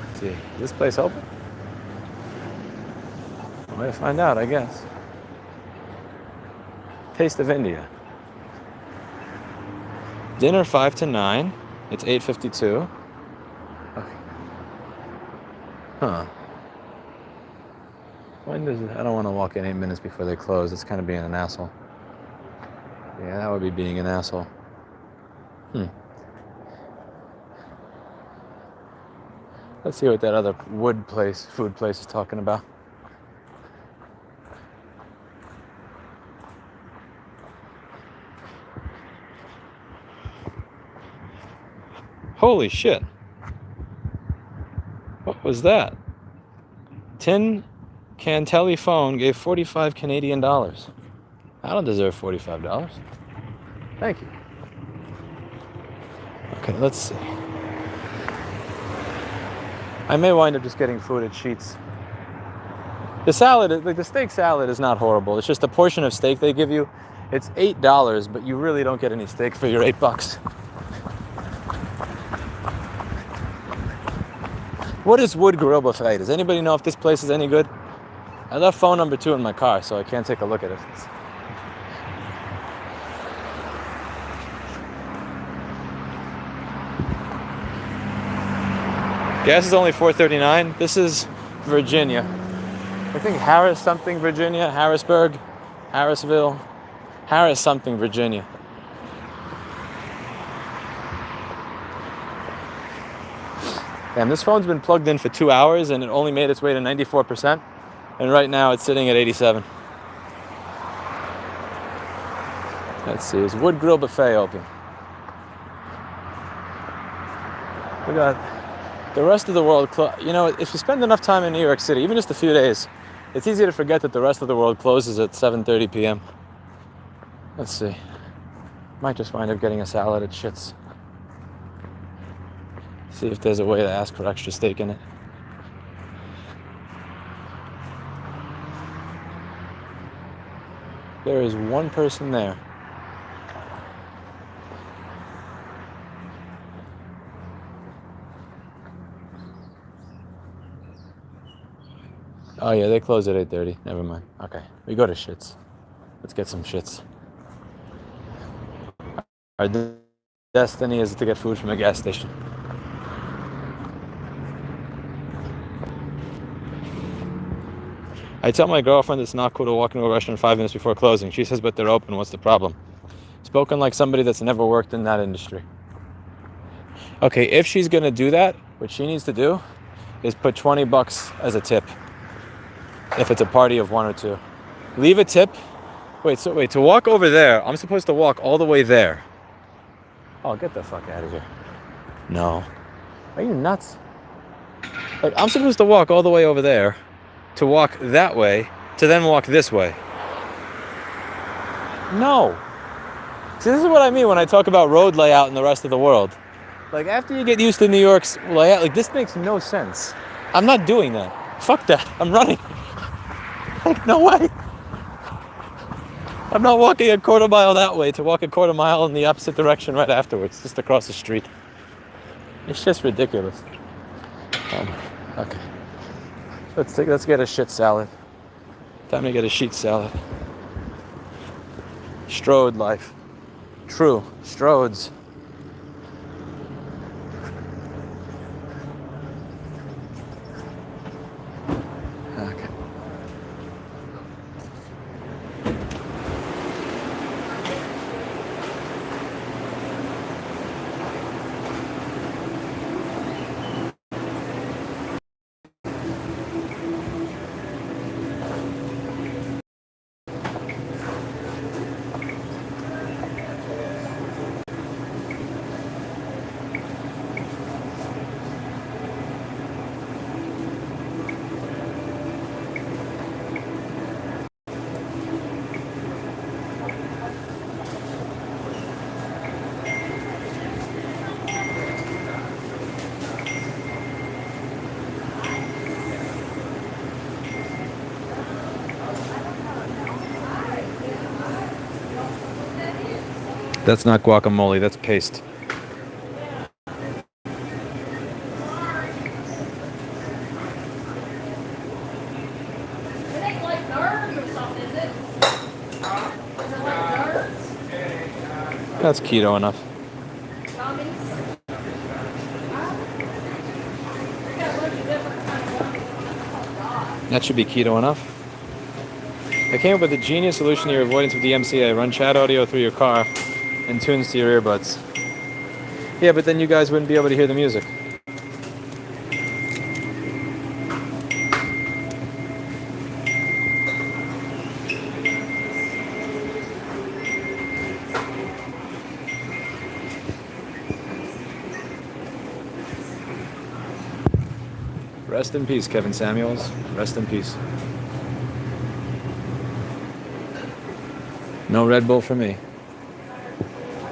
Let's see, is this place open? We'll find out, I guess. Taste of India. Dinner 5 to 9. It's 8:52. Okay. Huh. When does it, I don't want to walk in 8 minutes before they close. It's kind of being an asshole. Yeah, that would be being an asshole. Let's see what that other food place is talking about. Holy shit. What was that? Tin Cantelli phone gave 45 Canadian dollars. I don't deserve $45. Thank you. Okay, let's see. I may wind up just getting food at Sheetz. The salad, like the steak salad, is not horrible. It's just a portion of steak they give you. It's $8, but you really don't get any steak for your $8. What is Wood Grill Buffet? Does anybody know if this place is any good? I left phone number 2 in my car, so I can't take a look at it. Gas is only $4.39. This is Virginia. I think Harris something, Virginia. Harrisburg. Harrisville. Harris something, Virginia. And this phone's been plugged in for 2 hours and it only made its way to 94%. And right now it's sitting at 87. Let's see, is Wood Grill Buffet open? We got the rest of the world you know, if you spend enough time in New York City, even just a few days, it's easy to forget that the rest of the world closes at 7:30 p.m. Let's see. Might just wind up getting a salad at Sheetz. See if there's a way to ask for extra steak in it. There is one person there. Oh yeah, they close at 8:30. Never mind. Okay, we go to Sheetz. Let's get some Sheetz. Our destiny is to get food from a gas station. I tell my girlfriend it's not cool to walk into a restaurant 5 minutes before closing. She says, but they're open. What's the problem? Spoken like somebody that's never worked in that industry. Okay, if she's gonna do that, what she needs to do is put 20 bucks as a tip. If it's a party of 1 or 2. Leave a tip. Wait, to walk over there, I'm supposed to walk all the way there. Oh, get the fuck out of here. No. Are you nuts? Like, I'm supposed to walk all the way over there, to walk that way, to then walk this way. No. See, this is what I mean when I talk about road layout in the rest of the world. Like, after you get used to New York's layout, like, this makes no sense. I'm not doing that. Fuck that. I'm running. Like, no way. I'm not walking a quarter mile that way to walk a quarter mile in the opposite direction right afterwards, just across the street. It's just ridiculous. Okay. Let's get a shit salad. Time to get a sheet salad. Strode life. True. Strodes. Okay. That's not guacamole, that's paste. That's keto enough. That should be keto enough. I came up with a genius solution to your avoidance of DMCA. Run chat audio through your car and tunes to your earbuds. Yeah, but then you guys wouldn't be able to hear the music. Rest in peace, Kevin Samuels. Rest in peace. No Red Bull for me.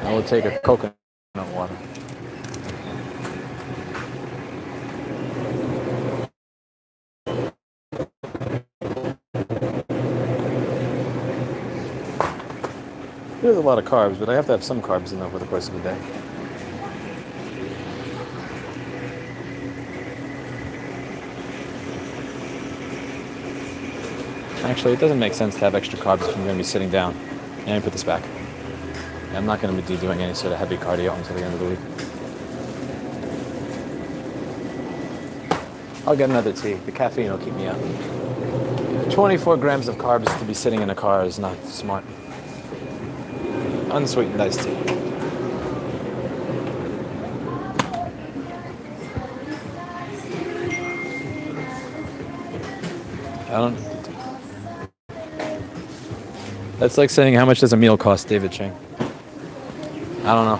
I will take a coconut water. There's a lot of carbs, but I have to have some carbs in over the course of the day. Actually, it doesn't make sense to have extra carbs if I'm going to be sitting down. And I put this back. I'm not going to be doing any sort of heavy cardio until the end of the week. I'll get another tea. The caffeine will keep me up. 24 grams of carbs to be sitting in a car is not smart. Unsweetened iced tea. That's like saying how much does a meal cost, David Chang? I don't know.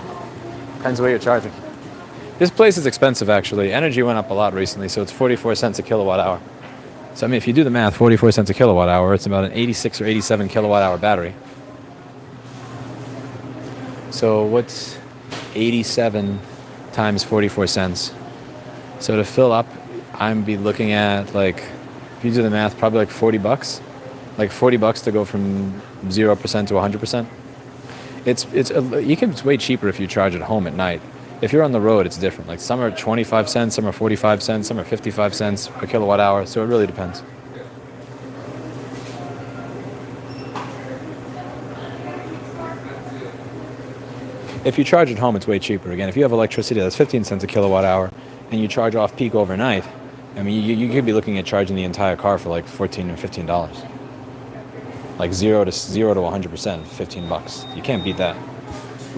Depends what you're charging. This place is expensive, actually. Energy went up a lot recently, so it's 44 cents a kilowatt hour. So, I mean, if you do the math, 44 cents a kilowatt hour, it's about an 86 or 87 kilowatt hour battery. So what's 87 times 44 cents? So to fill up, I'm be looking at, like, if you do the math, probably like 40 bucks. Like 40 bucks to go from 0% to 100%. It's way cheaper if you charge at home at night. If you're on the road, it's different. Like some are 25 cents, some are 45 cents, some are 55 cents per kilowatt hour. So it really depends. If you charge at home, it's way cheaper. Again, if you have electricity that's 15 cents a kilowatt hour and you charge off peak overnight, I mean, you could be looking at charging the entire car for like $14 or $15. Like 0 to 100%, 15 bucks. You can't beat that.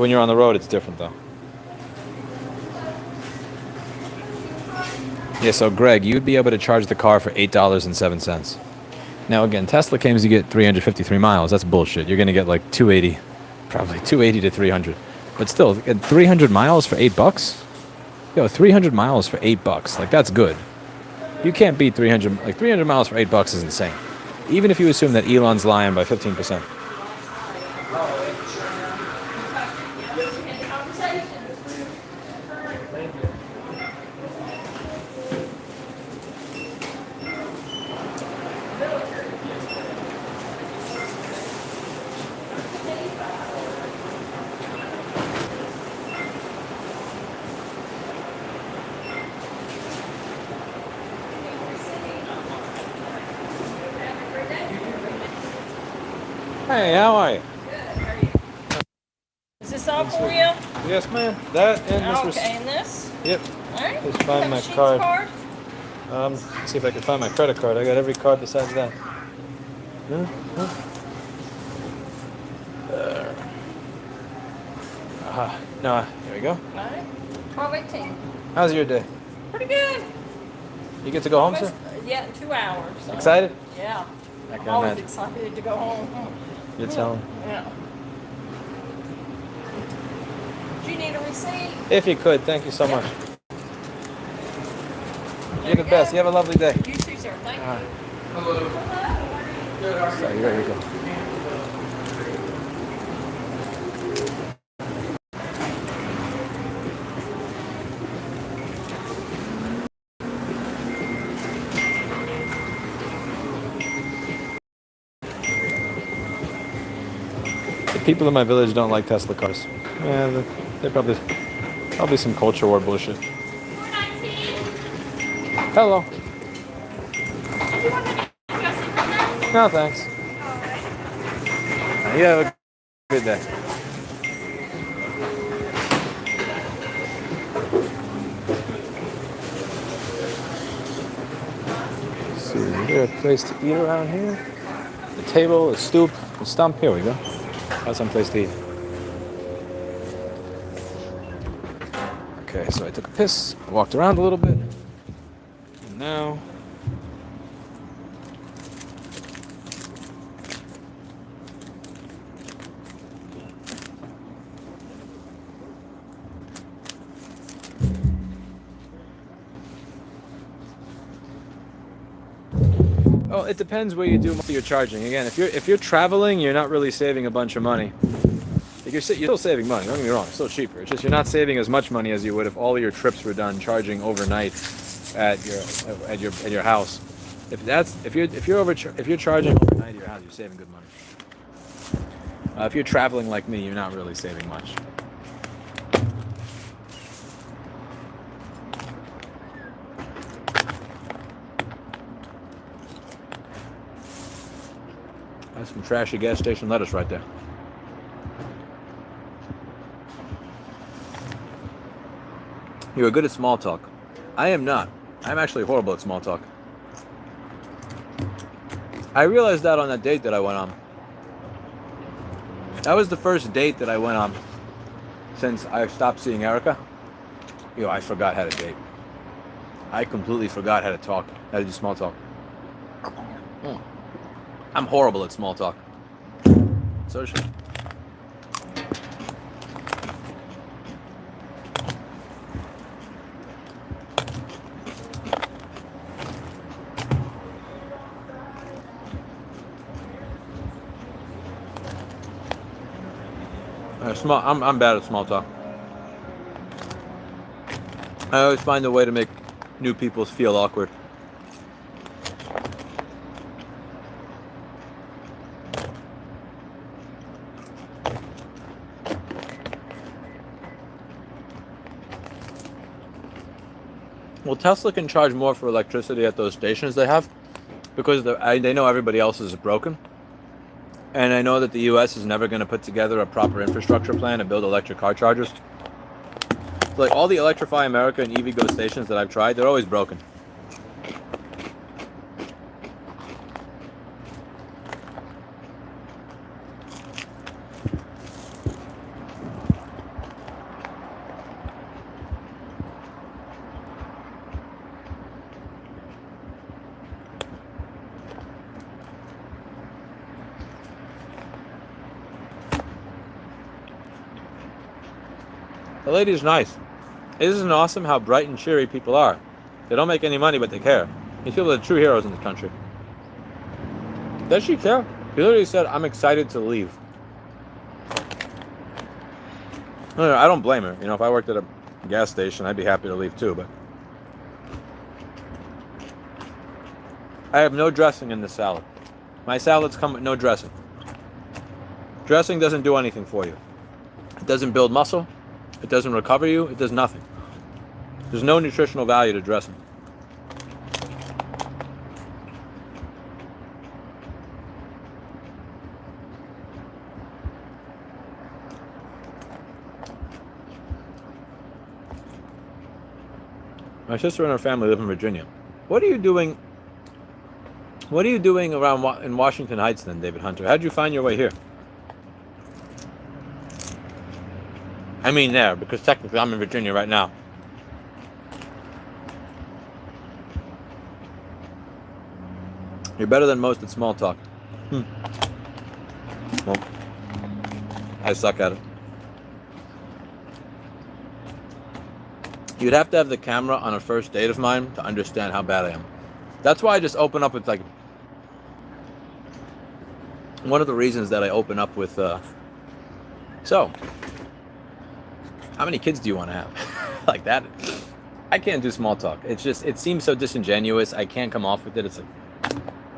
When you're on the road, it's different though. Yeah, so Greg, you'd be able to charge the car for $8.07. Now again, Tesla claims you get 353 miles. That's bullshit. You're gonna get like 280, probably 280 to 300. But still, at 300 miles for $8? Yo, 300 miles for $8. Like, that's good. You can't beat 300. Like, 300 miles for $8 is insane. Even if you assume that Elon's lying by 15%. Hey, how are you? Is this all for you? Yes, ma'am. That and this was. Okay, and this? Yep. All right. Just find my Sheets card. See if I can find my credit card. I got every card besides that. No, here we go. All right. 12:18. How's your day? Pretty good. You get to go home, Almost- sir? Yeah, in 2 hours. So. Excited? Yeah. I can I'm always imagine. excited to go home. You're telling. Yeah. Do you need a receipt? If you could, thank you so much. You're the best. You have a lovely day. You too, sir. Thank you. Hello. So here you go. The people in my village don't like Tesla cars. Yeah, they're probably some culture war bullshit. Hello. No, thanks. You have a good day. Let's see, is there a place to eat around here? The table, a stoop, a stump. Here we go. That's some place to eat. Okay, so I took a piss, walked around a little bit, and now well, it depends where you do most of your charging. Again, if you're traveling, you're not really saving a bunch of money. You're still saving money. Don't get me wrong; it's still cheaper. It's just you're not saving as much money as you would if all of your trips were done charging overnight at your house. If you're charging overnight at your house, you're saving good money. If you're traveling like me, you're not really saving much. That's some trashy gas station lettuce right there. You are good at small talk. I am not. I'm actually horrible at small talk. I realized that on that date that I went on. That was the first date that I went on since I stopped seeing Erica. I forgot how to date. I completely forgot how to talk, how to do small talk. I'm horrible at small talk. So is she. I'm bad at small talk. I always find a way to make new people feel awkward. Well, Tesla can charge more for electricity at those stations they have because they know everybody else is broken. And I know that the U.S. is never going to put together a proper infrastructure plan to build electric car chargers. So, like all the Electrify America and EVgo stations that I've tried, they're always broken. The lady's nice. Isn't it awesome how bright and cheery people are? They don't make any money, but they care. These people are the true heroes in this country. Does she care? She literally said, I'm excited to leave. No, I don't blame her. You know, if I worked at a gas station, I'd be happy to leave too, but I have no dressing in this salad. My salads come with no dressing. Dressing doesn't do anything for you. It doesn't build muscle. It doesn't recover you. It does nothing. There's no nutritional value to dressing. My sister and her family live in Virginia. What are you doing? What are you doing around in Washington Heights then, David Hunter? How'd you find your way here? I mean there, because technically I'm in Virginia right now. You're better than most at small talk. Well, I suck at it. You'd have to have the camera on a first date of mine to understand how bad I am. That's why I just open up with like... One of the reasons that I open up with... So, how many kids do you want to have? Like that? I can't do small talk. It's just, it seems so disingenuous. I can't come off with it. It's like,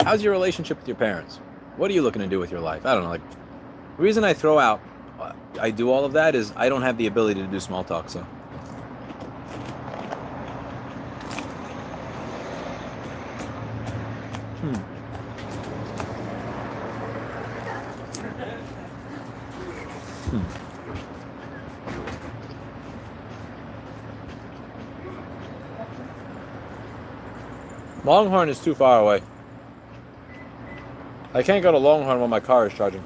how's your relationship with your parents? What are you looking to do with your life? I don't know. Like, the reason I throw out, I do all of that is I don't have the ability to do small talk, so... Longhorn is too far away. I can't go to Longhorn while my car is charging.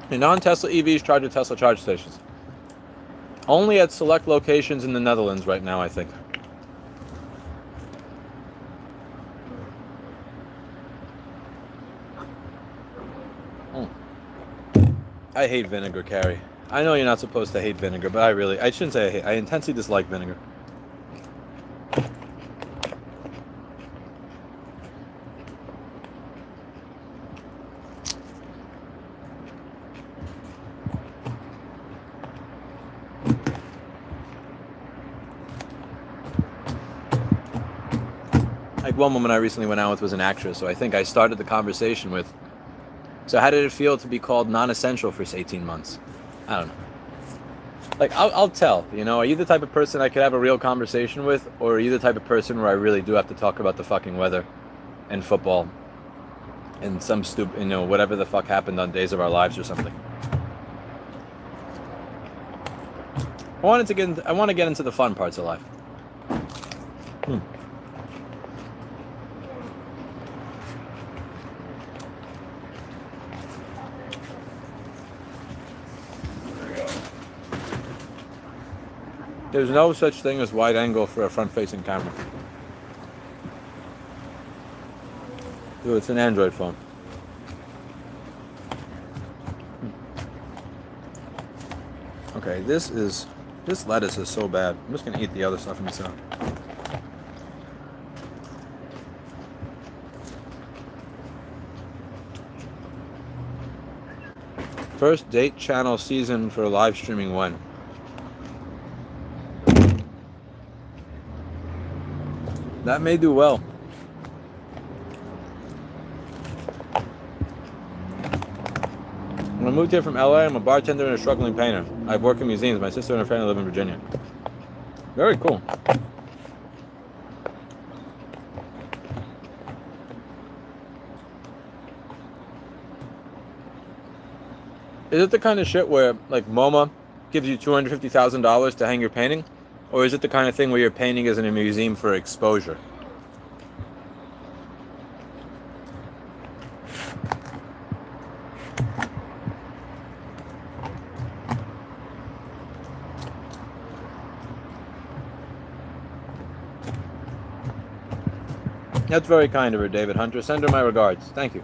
The non-Tesla EVs charge at Tesla charge stations. Only at select locations in the Netherlands right now, I think. I hate vinegar, Carrie. I know you're not supposed to hate vinegar, but I shouldn't say I hate. I intensely dislike vinegar. Like one woman I recently went out with was an actress, so I think I started the conversation with, so how did it feel to be called non-essential for 18 months? I don't know. Like, I'll tell, you know, are you the type of person I could have a real conversation with, or are you the type of person where I really do have to talk about the fucking weather and football and some stupid, you know, whatever the fuck happened on Days of Our Lives or something? I want to get into the fun parts of life. There's no such thing as wide angle for a front-facing camera. Dude, it's an Android phone. Okay, this lettuce is so bad. I'm just gonna eat the other stuff myself. First date channel season for live streaming when? That may do well. When I moved here from LA, I'm a bartender and a struggling painter. I've worked in museums. My sister and her family live in Virginia. Very cool. Is it the kind of shit where, like, MoMA gives you $250,000 to hang your painting? Or is it the kind of thing where your painting is in a museum for exposure? That's very kind of her, David Hunter. Send her my regards. Thank you.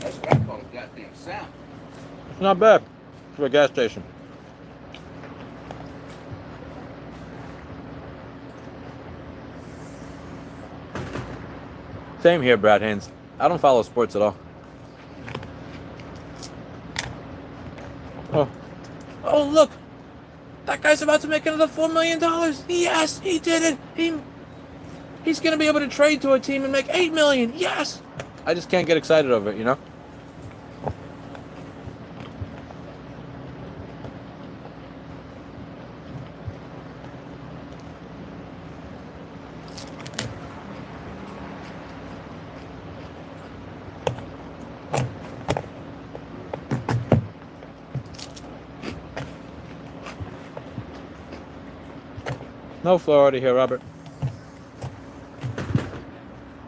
That's what I call a goddamn sound. It's not bad for a gas station. Same here, Brad Haynes. I don't follow sports at all. Oh, look! That guy's about to make another $4 million. Yes, he did it. He's gonna be able to trade to a team and make $8 million. Yes. I just can't get excited over it, you know. No Florida here, Robert.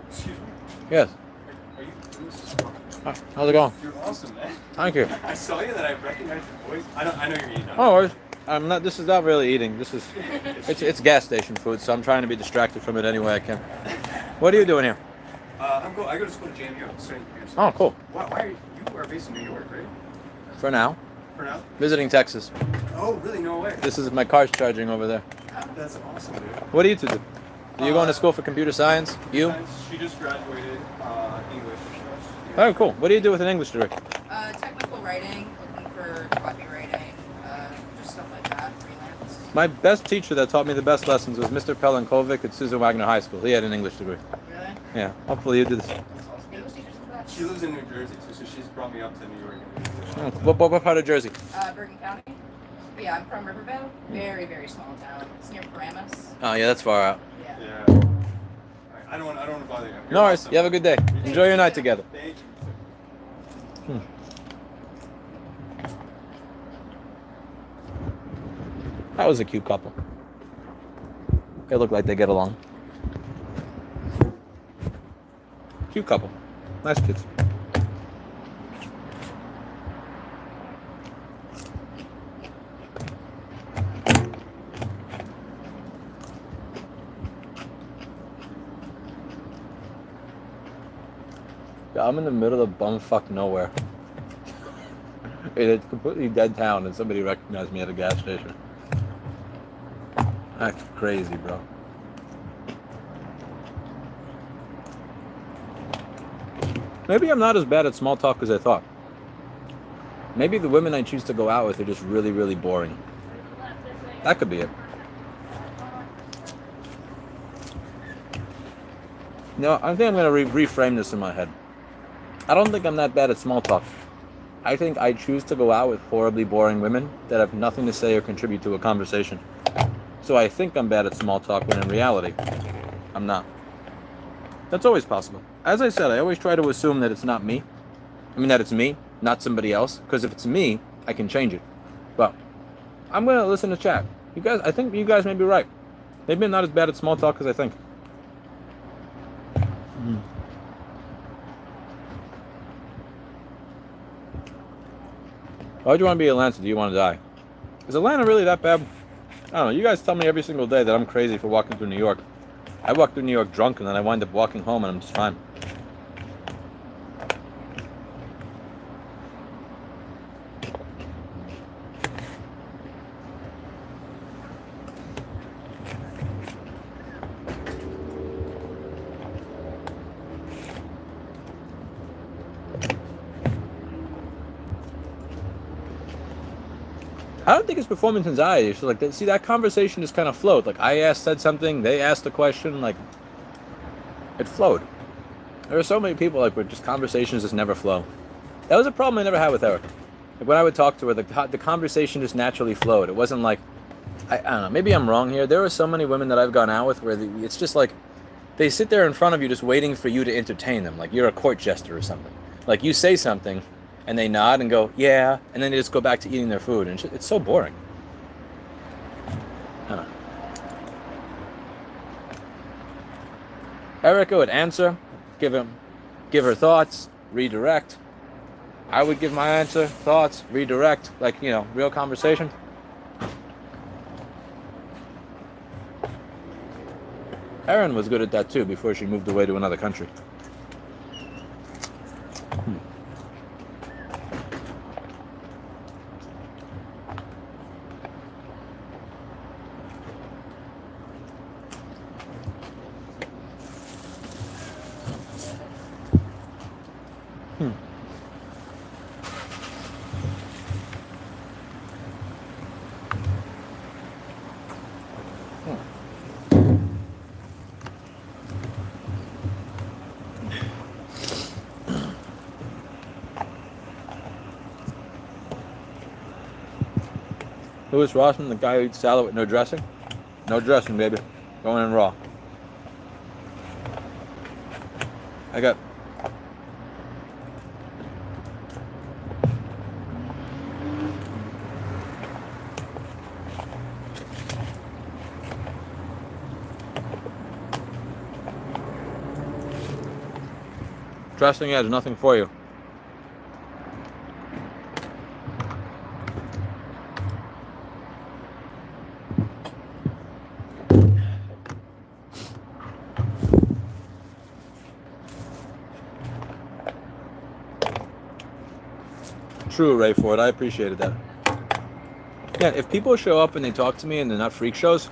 Excuse me? Yes. Are you doing this? Hi, how's it going? You're awesome, man. Thank you. I saw you that I recognized your voice. I know you're eating. Oh, worries. I'm not. This is not really eating. This is. It's gas station food, so I'm trying to be distracted from it any way I can. What are you doing here? I go to school to JMU. I'm studying computer Oh, science. cool. Why are you are based in New York, right? For now, For now? visiting Texas. Oh, really? No way. This is my car's charging over there. That's awesome, dude. What do you two do? Are you going to school for computer science? You? She just graduated English. Oh, cool. What do you do with an English degree? Technical writing, looking for copywriting, just stuff like that, freelance. My best teacher that taught me the best lessons was Mr. Pelenkovic at Susan Wagner High School. He had an English degree. Really? Yeah. Hopefully you do this. That's awesome. English teachers are the best. She lives in New Jersey, so she's brought me up to New York. What part of Jersey? Bergen County. Yeah, I'm from Rivervale. Very, very small town. It's near Paramus. Oh, yeah, that's far out. Yeah. Yeah. Alright, I don't want to bother you. You're No worries. awesome. You have a good day. Enjoy your night together. Thank you. That was a cute couple. They look like they get along. Cute couple. Nice kids. Yeah, I'm in the middle of bumfuck nowhere. It's completely dead town and somebody recognized me at a gas station. That's crazy, bro. Maybe I'm not as bad at small talk as I thought. Maybe the women I choose to go out with are just really, really boring. That could be it. No, I think I'm going to reframe this in my head. I don't think I'm that bad at small talk. I think I choose to go out with horribly boring women that have nothing to say or contribute to a conversation. So I think I'm bad at small talk when in reality, I'm not. That's always possible. As I said, I always try to assume that it's not me. I mean that it's me, not somebody else. Because if it's me, I can change it. But I'm going to listen to chat. You guys, I think you guys may be right. Maybe I'm not as bad at small talk as I think. Why would you want to be Atlanta? Do you want to die? Is Atlanta really that bad? I don't know. You guys tell me every single day that I'm crazy for walking through New York. I walk through New York drunk and then I wind up walking home and I'm just fine. I don't think it's performance anxiety. It's like, see, that conversation just kind of flowed. Like, said something, they asked a question, like, it flowed. There are so many people, like, where just conversations just never flow. That was a problem I never had with Eric. Like, when I would talk to her, the conversation just naturally flowed. It wasn't like, I don't know, maybe I'm wrong here. There are so many women that I've gone out with where it's just like, they sit there in front of you just waiting for you to entertain them. Like, you're a court jester or something. Like, you say something, and they nod and go, yeah, and then they just go back to eating their food, and it's so boring. I don't know. Erica would answer, give her thoughts, redirect. I would give my answer, thoughts, redirect, like, real conversation. Erin was good at that too before she moved away to another country. Louis Rossman, the guy who eats salad with no dressing? No dressing, baby. Going in raw. I got... Dressing has nothing for you. True, Ray Ford. I appreciated that. Yeah, if people show up and they talk to me and they're not freak shows,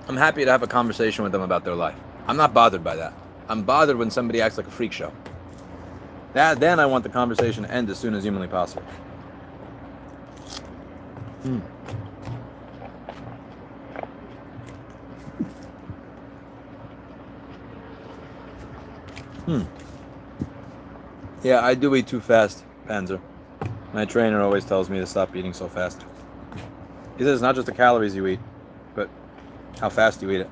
I'm happy to have a conversation with them about their life. I'm not bothered by that. I'm bothered when somebody acts like a freak show. Then I want the conversation to end as soon as humanly possible. Yeah, I do eat too fast, Panzer. My trainer always tells me to stop eating so fast. He says it's not just the calories you eat, but how fast you eat it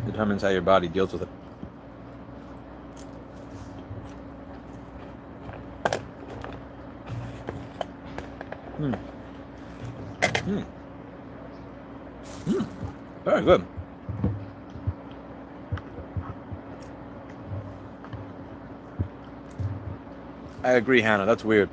determines how your body deals with it. Very good. I agree, Hannah. That's weird.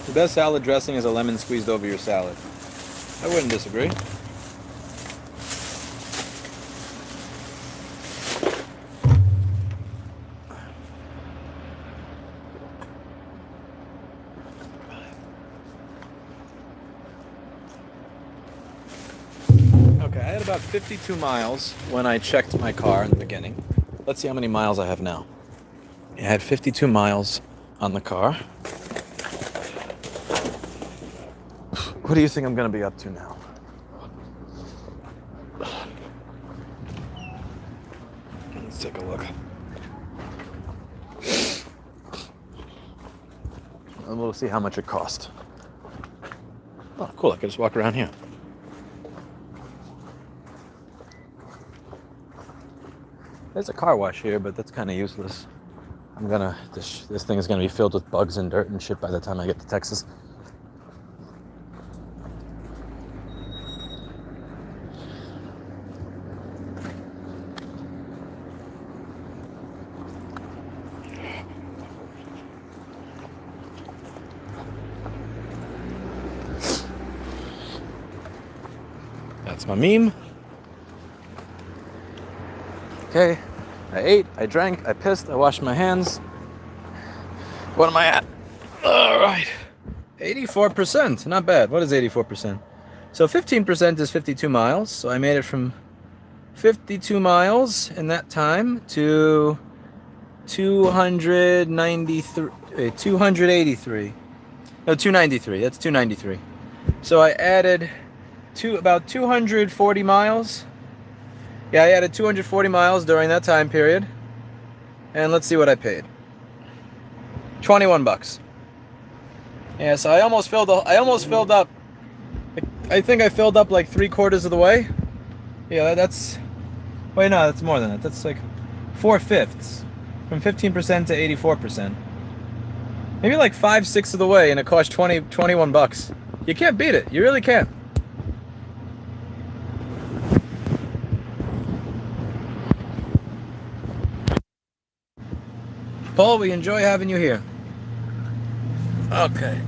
The best salad dressing is a lemon squeezed over your salad. I wouldn't disagree. Okay, I had about 52 miles when I checked my car in the beginning. Let's see how many miles I have now. I had 52 miles on the car. What do you think I'm going to be up to now? Let's take a look. And we'll see how much it cost. Oh, cool. I can just walk around here. There's a car wash here, but that's kind of useless. This thing is going to be filled with bugs and dirt and shit by the time I get to Texas. That's my meme. Okay, I ate, I drank, I pissed, I washed my hands. What am I at? All right. 84%. Not bad. What is 84%? So 15% is 52 miles. So I made it from 52 miles in that time to 293, 283. No, 293. That's 293. So I added about 240 miles. Yeah, I added 240 miles during that time period. And let's see what I paid. 21 bucks. Yeah, so I almost filled up. I think I filled up like 3/4 of the way. Yeah, that's. Wait, no, that's more than that. That's like 4/5, from 15% to 84%. Maybe like 5/6 of the way, and it cost 21 bucks. You can't beat it. You really can't. Paul, we enjoy having you here. Okay.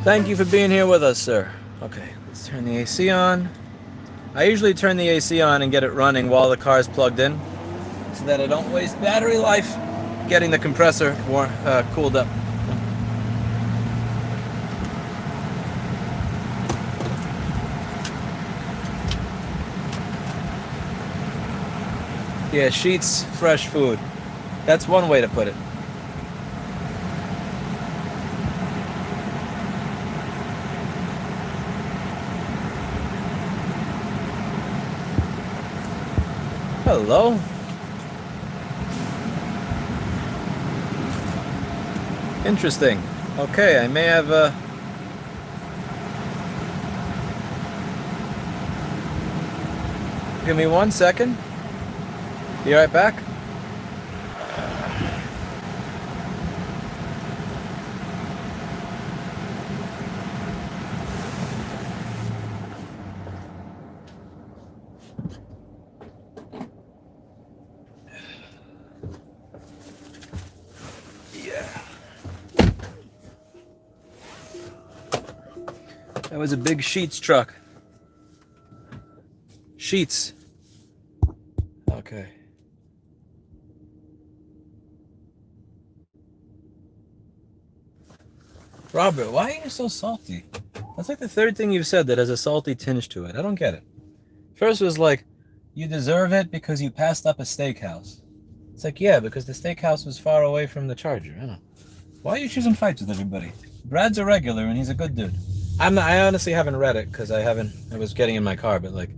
Thank you for being here with us, sir. Okay, let's turn the AC on. I usually turn the AC on and get it running while the car's plugged in, so that I don't waste battery life getting the compressor cooled up. Yeah, Sheetz fresh food. That's one way to put it. Hello. Interesting. Okay, I may have give me 1 second. Be right back. That was a big Sheetz truck. Sheetz. Okay. Robert, why are you so salty? That's like the third thing you've said that has a salty tinge to it. I don't get it. First was like, you deserve it because you passed up a steakhouse. It's like, yeah, because the steakhouse was far away from the Charger. I don't know. Why are you choosing fights with everybody? Brad's a regular and he's a good dude. I honestly haven't read it because I was getting in my car, but like,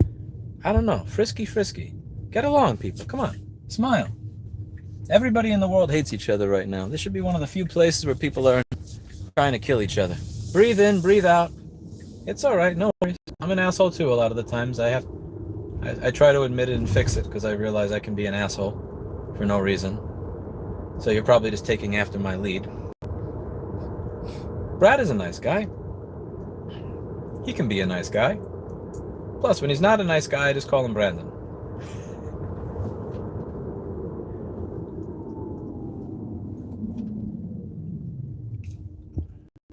I don't know. Frisky. Get along, people. Come on. Smile. Everybody in the world hates each other right now. This should be one of the few places where people are trying to kill each other. Breathe in, breathe out. It's all right. No worries. I'm an asshole too a lot of the times. I try to admit it and fix it because I realize I can be an asshole for no reason. So you're probably just taking after my lead. Brad is a nice guy. He can be a nice guy. Plus, when he's not a nice guy, I just call him Brandon.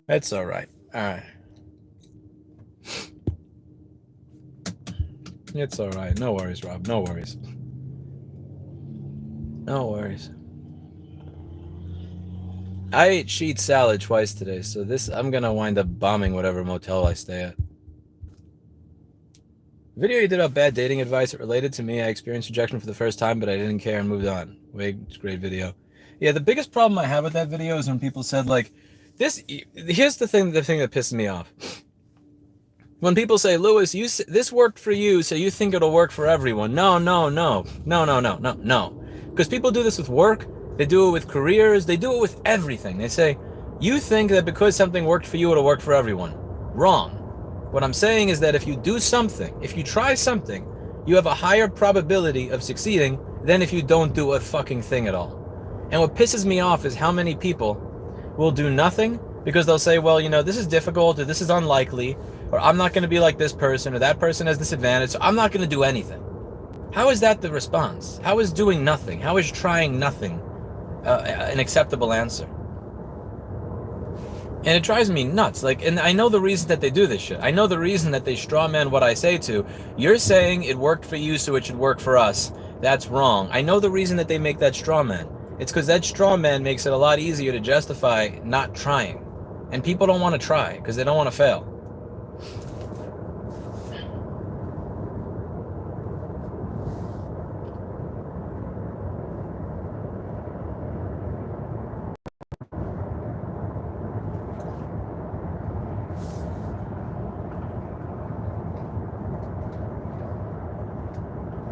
It's all right. All right. It's all right. No worries, Rob. No worries. No worries. I ate Sheetz salad twice today, so I'm gonna wind up bombing whatever motel I stay at. The video you did about bad dating advice, it related to me. I experienced rejection for the first time, but I didn't care and moved on. It's a great video. Yeah, the biggest problem I have with that video is when people said like, here's the thing that pisses me off. When people say, Lewis, this worked for you, so you think it'll work for everyone. No. Because people do this with work, they do it with careers, they do it with everything. They say, you think that because something worked for you, it'll work for everyone. Wrong. What I'm saying is that if you do something, if you try something, you have a higher probability of succeeding than if you don't do a fucking thing at all. And what pisses me off is how many people will do nothing because they'll say, well, this is difficult, or this is unlikely, or I'm not going to be like this person, or that person has this advantage, so I'm not going to do anything. How is that the response? How is doing nothing? How is trying nothing an acceptable answer? And it drives me nuts. Like, and I know the reason that they do this shit. I know the reason that they straw man what I say to. You're saying it worked for you, so it should work for us. That's wrong. I know the reason that they make that straw man. It's because that straw man makes it a lot easier to justify not trying. And people don't want to try because they don't want to fail.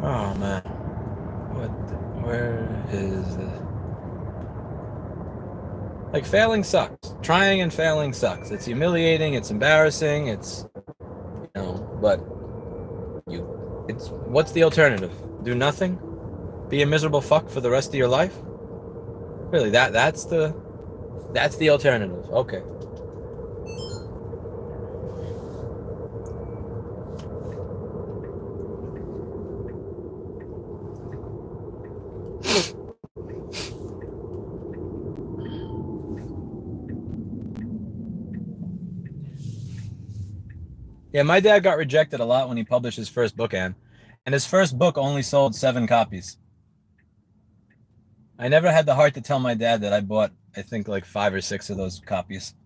Oh man, where is this? Like, failing sucks. Trying and failing sucks. It's humiliating, it's embarrassing, it's, but what's the alternative? Do nothing? Be a miserable fuck for the rest of your life? Really, that's the alternative. Okay. Yeah, my dad got rejected a lot when he published his first book, Anne. And his first book only sold 7 copies. I never had the heart to tell my dad that I bought, I think, like 5 or 6 of those copies.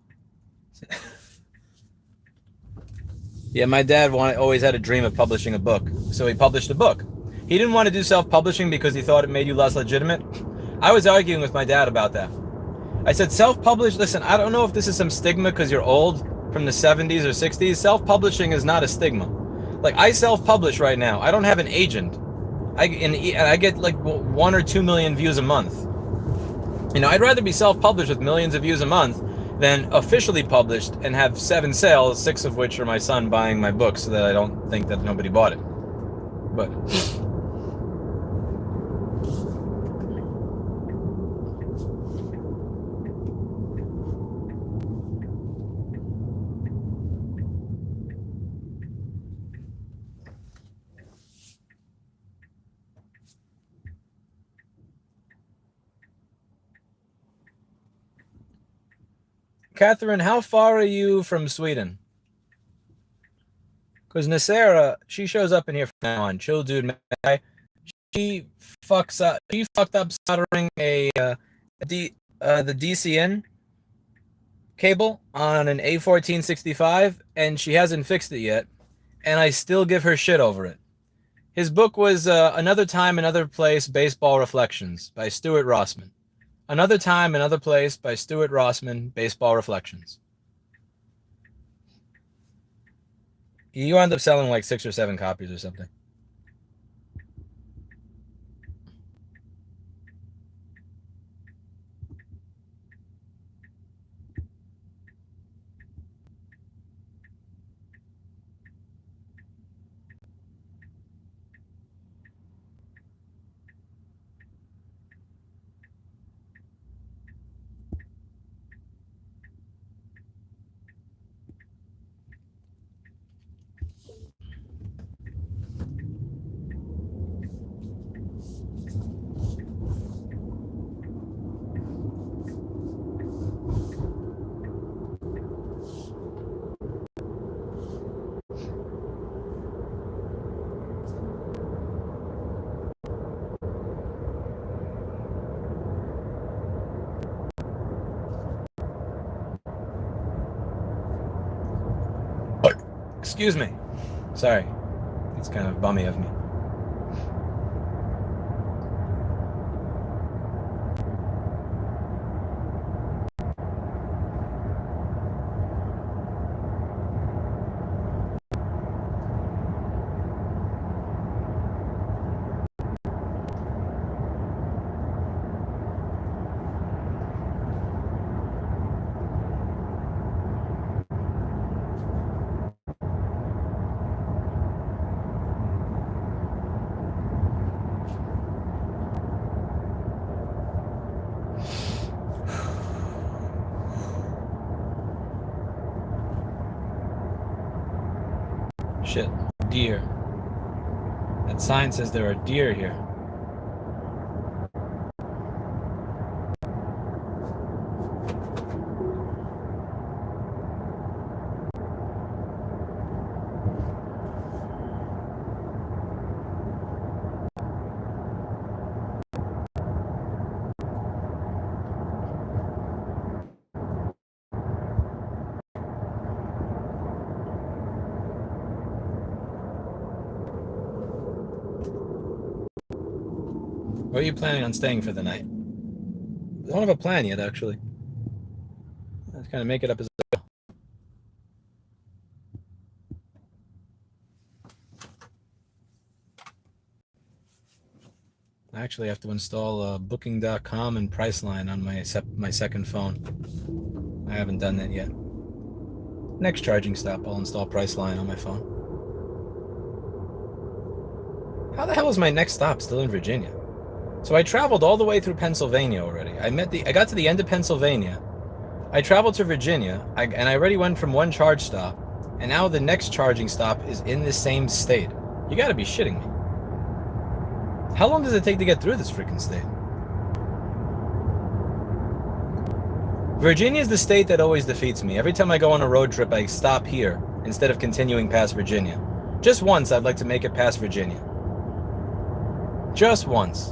Yeah, my dad always had a dream of publishing a book, so he published a book. He didn't want to do self-publishing because he thought it made you less legitimate. I was arguing with my dad about that. I said, self-publish, listen, I don't know if this is some stigma because you're old from the 70s or 60s. Self-publishing is not a stigma. Like, I self-publish right now. I don't have an agent. I get like 1 or 2 million views a month. I'd rather be self-published with millions of views a month than officially published and have 7 sales, 6 of which are my son buying my book so that I don't think that nobody bought it. But Catherine, how far are you from Sweden? Because Nasera, she shows up in here from now on. Chill dude, she fucked up soldering the DCN cable on an A1465, and she hasn't fixed it yet. And I still give her shit over it. His book was Another Time, Another Place, Baseball Reflections by Stuart Rossman. Another Time, Another Place by Stuart Rossman, Baseball Reflections. You end up selling like 6 or 7 copies or something. Excuse me. Sorry. It's kind of bummy of me. Shit, deer. That sign says there are deer here. Where are you planning on staying for the night? I don't have a plan yet, actually. Let's kind of make it up as I go. I actually have to install Booking.com and Priceline on my second phone. I haven't done that yet. Next charging stop, I'll install Priceline on my phone. How the hell is my next stop still in Virginia? So I traveled all the way through Pennsylvania already. I got to the end of Pennsylvania. I traveled to Virginia, and I already went from one charge stop, and now the next charging stop is in the same state. You gotta be shitting me. How long does it take to get through this freaking state? Virginia is the state that always defeats me. Every time I go on a road trip, I stop here instead of continuing past Virginia. Just once, I'd like to make it past Virginia. Just once.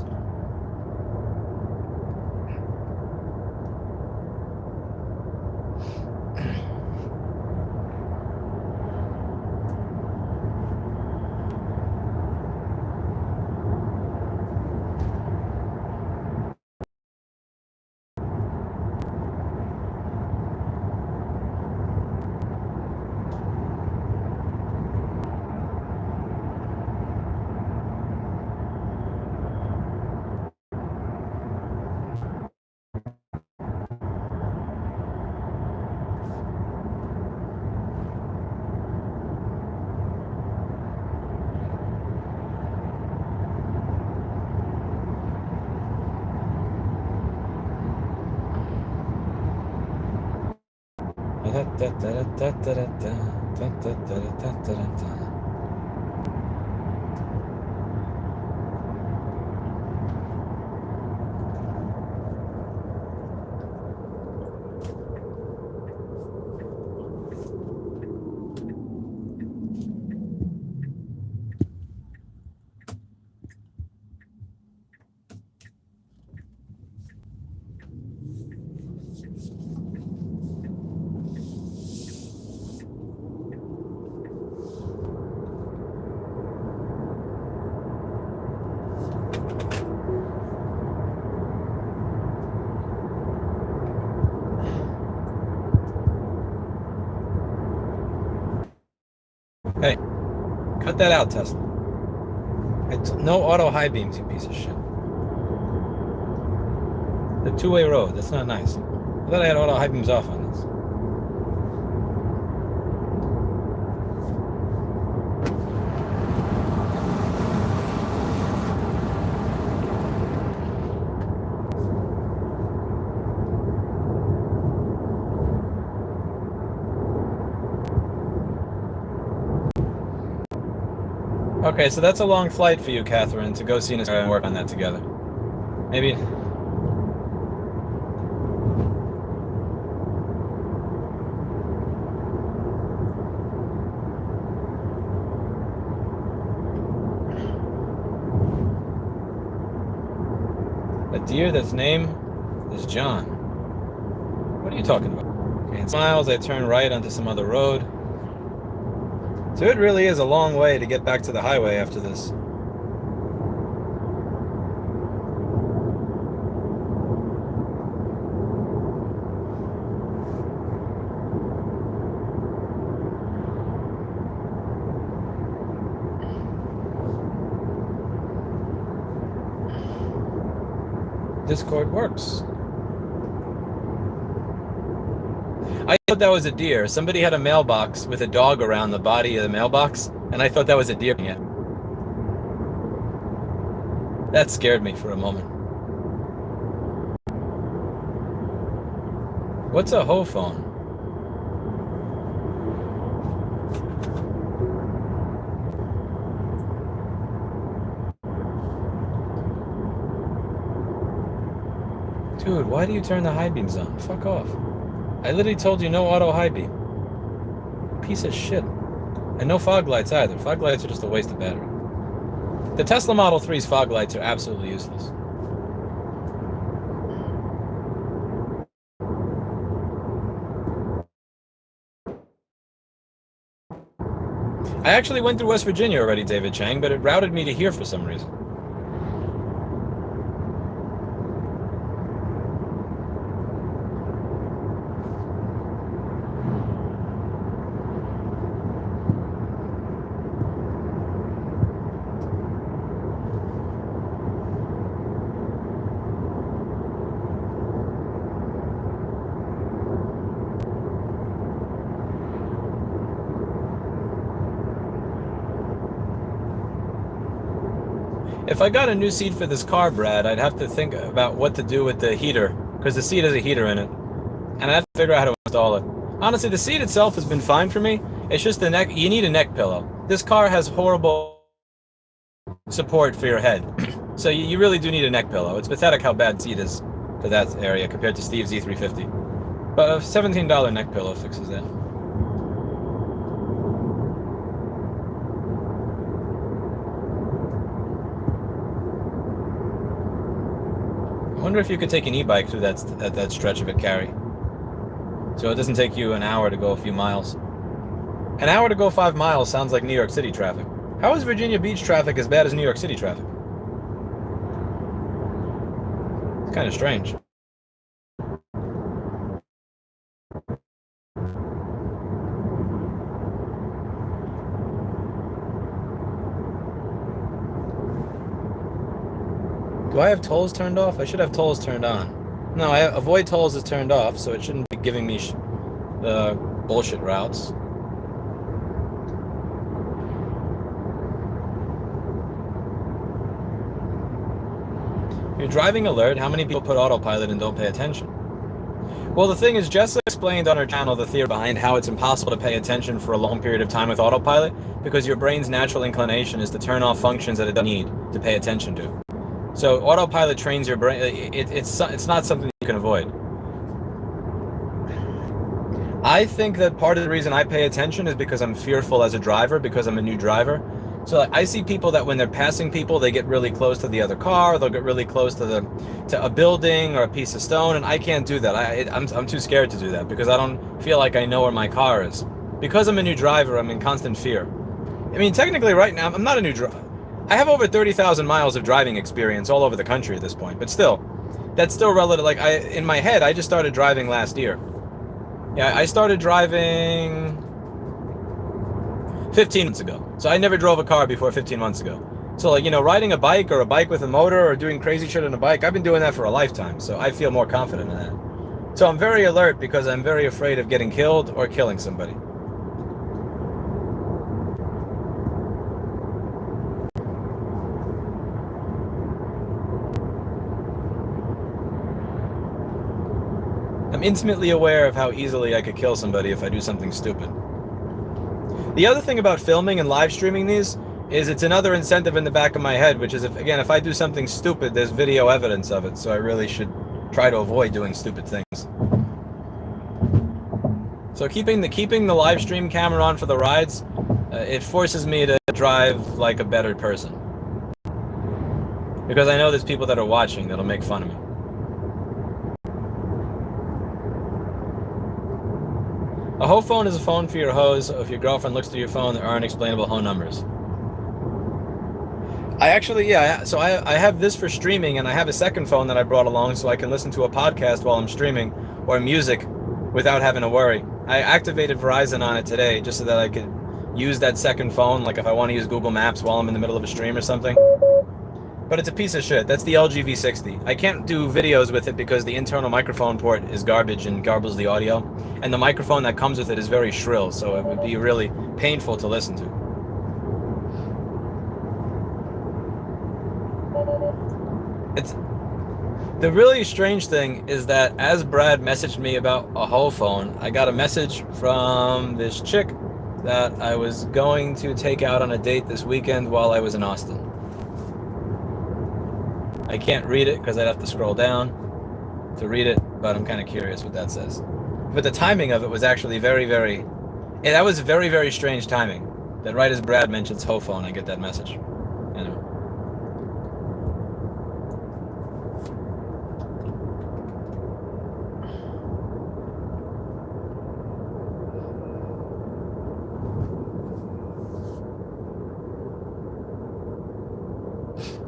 Hey, cut that out, Tesla. No auto high beams, you piece of shit. The two-way road, that's not nice. I thought I had auto high beams off on this. Okay, so that's a long flight for you, Catherine, to go see us and work on that together. Maybe. A deer that's name is John. What are you talking about? Okay, in miles, I turn right onto some other road. So it really is a long way to get back to the highway after this. Discord works. I thought that was a deer. Somebody had a mailbox with a dog around the body of the mailbox, and I thought that was a deer. Yeah. That scared me for a moment. What's a hoe phone? Dude, why do you turn the high beams on? Fuck off. I literally told you no auto high beam. Piece of shit. And no fog lights either. Fog lights are just a waste of battery. The Tesla Model 3's fog lights are absolutely useless. I actually went through West Virginia already, David Chang, but it routed me to here for some reason. If I got a new seat for this car, Brad, I'd have to think about what to do with the heater, because the seat has a heater in it. And I'd have to figure out how to install it. Honestly, the seat itself has been fine for me. It's just the neck. You need a neck pillow. This car has horrible support for your head. So you really do need a neck pillow. It's pathetic how bad the seat is for that area compared to Steve's E350. But a $17 neck pillow fixes that. I wonder if you could take an e-bike through that stretch of it, Carrie. So it doesn't take you an hour to go a few miles. An hour to go 5 miles sounds like New York City traffic. How is Virginia Beach traffic as bad as New York City traffic? It's kind of strange. Do I have tolls turned off? I should have tolls turned on. No, avoid tolls is turned off, so it shouldn't be giving me bullshit routes. Your driving alert, how many people put autopilot and don't pay attention? Well, the thing is, Jessa explained on her channel the theory behind how it's impossible to pay attention for a long period of time with autopilot, because your brain's natural inclination is to turn off functions that it doesn't need to pay attention to. So autopilot trains your brain. It's not something you can avoid. I think that part of the reason I pay attention is because I'm fearful as a driver, because I'm a new driver. So like, I see people that when they're passing people, they get really close to the other car, they'll get really close to a building or a piece of stone, and I can't do that. I'm too scared to do that because I don't feel like I know where my car is. Because I'm a new driver, I'm in constant fear. I mean, technically right now, I'm not a new driver. I have over 30,000 miles of driving experience all over the country at this point, but still, that's still relative. Like in my head, I just started driving last year. Yeah, I started driving 15 months ago. So I never drove a car before 15 months ago. So like, you know, riding a bike or a bike with a motor or doing crazy shit on a bike, I've been doing that for a lifetime. So I feel more confident in that. So I'm very alert because I'm very afraid of getting killed or killing somebody. I'm intimately aware of how easily I could kill somebody if I do something stupid. The other thing about filming and live streaming these is it's another incentive in the back of my head, which is if I do something stupid, there's video evidence of it, so I really should try to avoid doing stupid things. So keeping the live stream camera on for the rides, it forces me to drive like a better person. Because I know there's people that are watching that'll make fun of me. A hoe phone is a phone for your hoes. If your girlfriend looks through your phone, there are unexplainable hoe numbers. I actually, yeah, so I have this for streaming, and I have a second phone that I brought along so I can listen to a podcast while I'm streaming, or music, without having to worry. I activated Verizon on it today just so that I could use that second phone, like if I want to use Google Maps while I'm in the middle of a stream or something. But it's a piece of shit. That's the LG V60. I can't do videos with it because the internal microphone port is garbage and garbles the audio. And the microphone that comes with it is very shrill, so it would be really painful to listen to. The really strange thing is that as Brad messaged me about a hoe phone, I got a message from this chick that I was going to take out on a date this weekend while I was in Austin. I can't read it because I'd have to scroll down to read it, but I'm kind of curious what that says. But the timing of it was actually that was very, very strange timing. That right as Brad mentions hoe phone, I get that message. Anyway.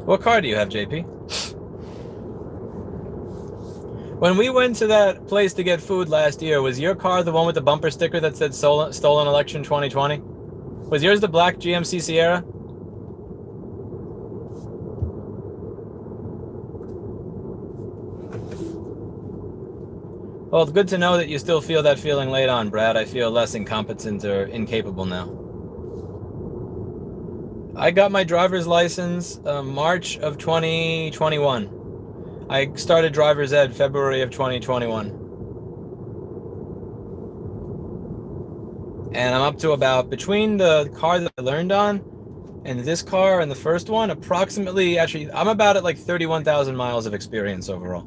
What car do you have, JP? When we went to that place to get food last year, was your car the one with the bumper sticker that said stolen election 2020? Was yours the black GMC Sierra? Well, it's good to know that you still feel that feeling late on, Brad. I feel less incompetent or incapable now. I got my driver's license March of 2021. I started driver's ed February of 2021. And I'm up to about, between the car that I learned on and this car and the first one, approximately, actually, I'm about at like 31,000 miles of experience overall.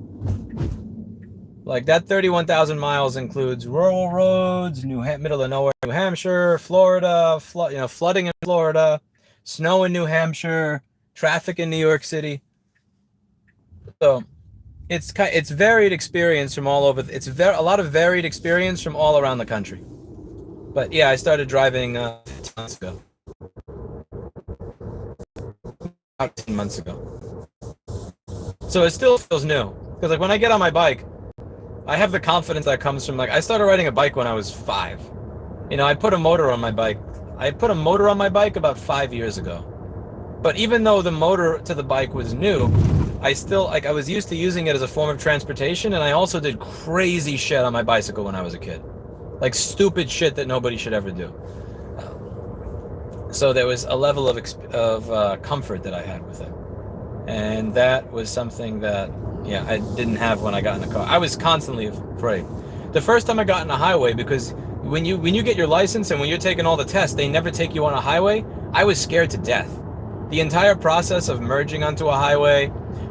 Like that 31,000 miles includes rural roads, middle of nowhere, New Hampshire, Florida, flooding in Florida, snow in New Hampshire, traffic in New York City. So it's varied experience from all over. It's a lot of varied experience from all around the country. But yeah, I started driving 15 months ago. About 10 months ago. So it still feels new. Because like when I get on my bike, I have the confidence that comes from, like, I started riding a bike when I was 5. You know, I put a motor on my bike. I put a motor on my bike about 5 years ago. But even though the motor to the bike was new, I still, like, I was used to using it as a form of transportation, and I also did crazy shit on my bicycle when I was a kid. Like stupid shit that nobody should ever do. So there was a level of comfort that I had with it. And that was something that, yeah, I didn't have when I got in the car. I was constantly afraid. The first time I got in a highway, because when you get your license and when you're taking all the tests, they never take you on a highway. I was scared to death. The entire process of merging onto a highway,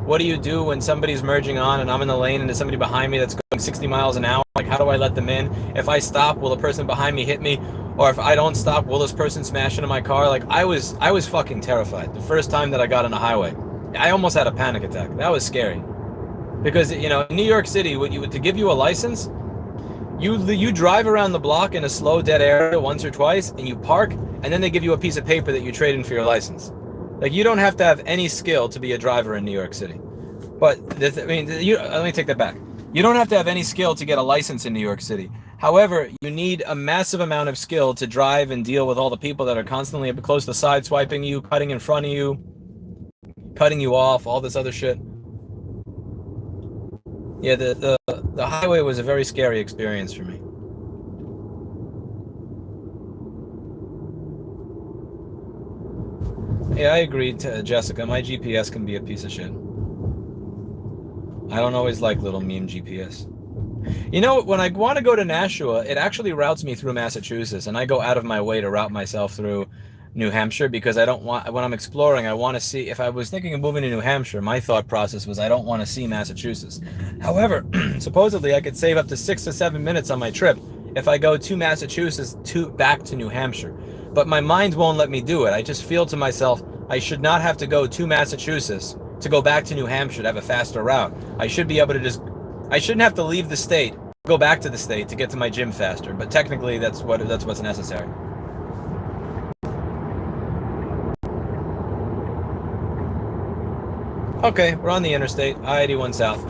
what do you do when somebody's merging on and I'm in the lane and there's somebody behind me that's going 60 miles an hour? Like, how do I let them in? If I stop, will the person behind me hit me? Or if I don't stop, will this person smash into my car? Like, I was fucking terrified. The first time that I got on a highway, I almost had a panic attack. That was scary. Because, you know, in New York City, to give you a license, you drive around the block in a slow, dead area once or twice, and you park, and then they give you a piece of paper that you trade in for your license. Like, you don't have to have any skill to be a driver in New York City. But, let me take that back. You don't have to have any skill to get a license in New York City. However, you need a massive amount of skill to drive and deal with all the people that are constantly close to sideswiping you, cutting in front of you, cutting you off, all this other shit. Yeah, the highway was a very scary experience for me. Yeah, I agree, Jessica. My GPS can be a piece of shit. I don't always like little meme GPS. You know, when I want to go to Nashua, it actually routes me through Massachusetts, and I go out of my way to route myself through New Hampshire because I don't want, when I'm exploring, I want to see, if I was thinking of moving to New Hampshire, my thought process was I don't want to see Massachusetts. However, supposedly I could save up to 6 to 7 minutes on my trip if I go to Massachusetts back to New Hampshire. But my mind won't let me do it. I just feel to myself, I should not have to go to Massachusetts to go back to New Hampshire to have a faster route. I should be able to I shouldn't have to leave the state, go back to the state to get to my gym faster. But technically, that's what's necessary. Okay, we're on the interstate, I-81 South.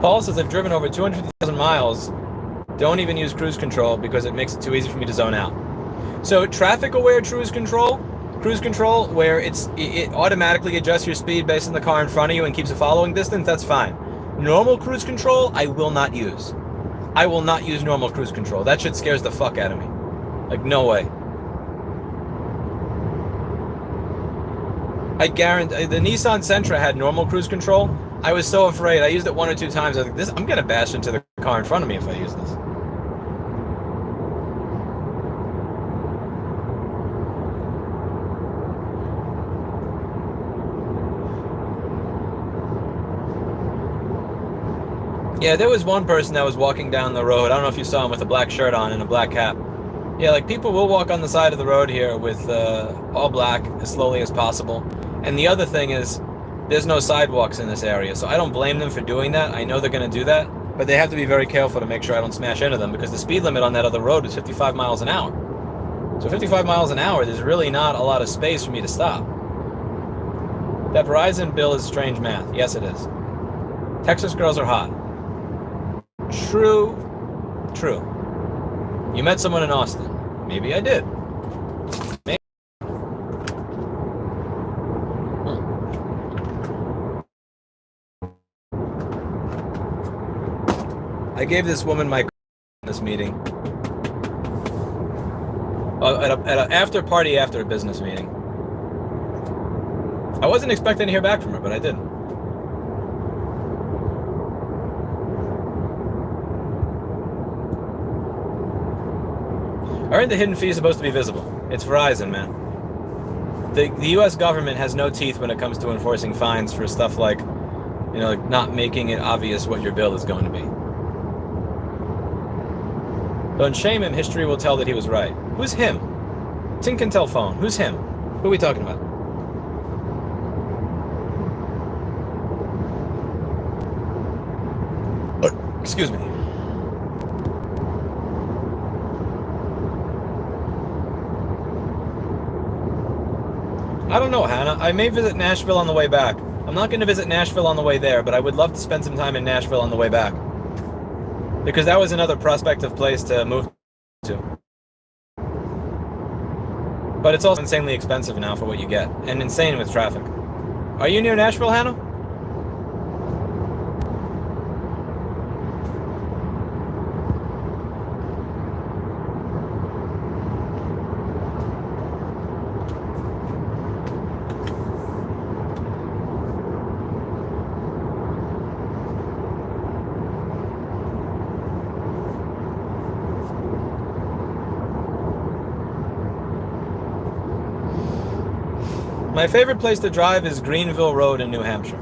Paul says, I've driven over 250,000 miles. Don't even use cruise control because it makes it too easy for me to zone out. So traffic-aware cruise control where it automatically adjusts your speed based on the car in front of you and keeps a following distance, that's fine. Normal cruise control, I will not use. I will not use normal cruise control. That shit scares the fuck out of me. Like, no way. I guarantee, the Nissan Sentra had normal cruise control. I was so afraid. I used it 1 or 2 times. I was like, I'm gonna bash into the car in front of me if I use this. Yeah, there was one person that was walking down the road. I don't know if you saw him with a black shirt on and a black cap. Yeah, like people will walk on the side of the road here with all black as slowly as possible. And the other thing is, there's no sidewalks in this area, so I don't blame them for doing that. I know they're going to do that, but they have to be very careful to make sure I don't smash into them because the speed limit on that other road is 55 miles an hour. So 55 miles an hour, there's really not a lot of space for me to stop. That Verizon bill is strange math. Yes, it is. Texas girls are hot. True. You met someone in Austin. Maybe I did. Maybe. I gave this woman my in this meeting. At a after party after a business meeting. I wasn't expecting to hear back from her, but I did. I heard the hidden fee is supposed to be visible. It's Verizon, man. The U.S. government has no teeth when it comes to enforcing fines for stuff like, you know, like not making it obvious what your bill is going to be. Don't shame him. History will tell that he was right. Who's him? Tinkentel phone. Who's him? Who are we talking about? Excuse me. I don't know, Hannah. I may visit Nashville on the way back. I'm not going to visit Nashville on the way there, but I would love to spend some time in Nashville on the way back. Because that was another prospective place to move to. But it's also insanely expensive now for what you get, and insane with traffic. Are you near Nashville, Hannah? My favorite place to drive is Greenville Road in New Hampshire.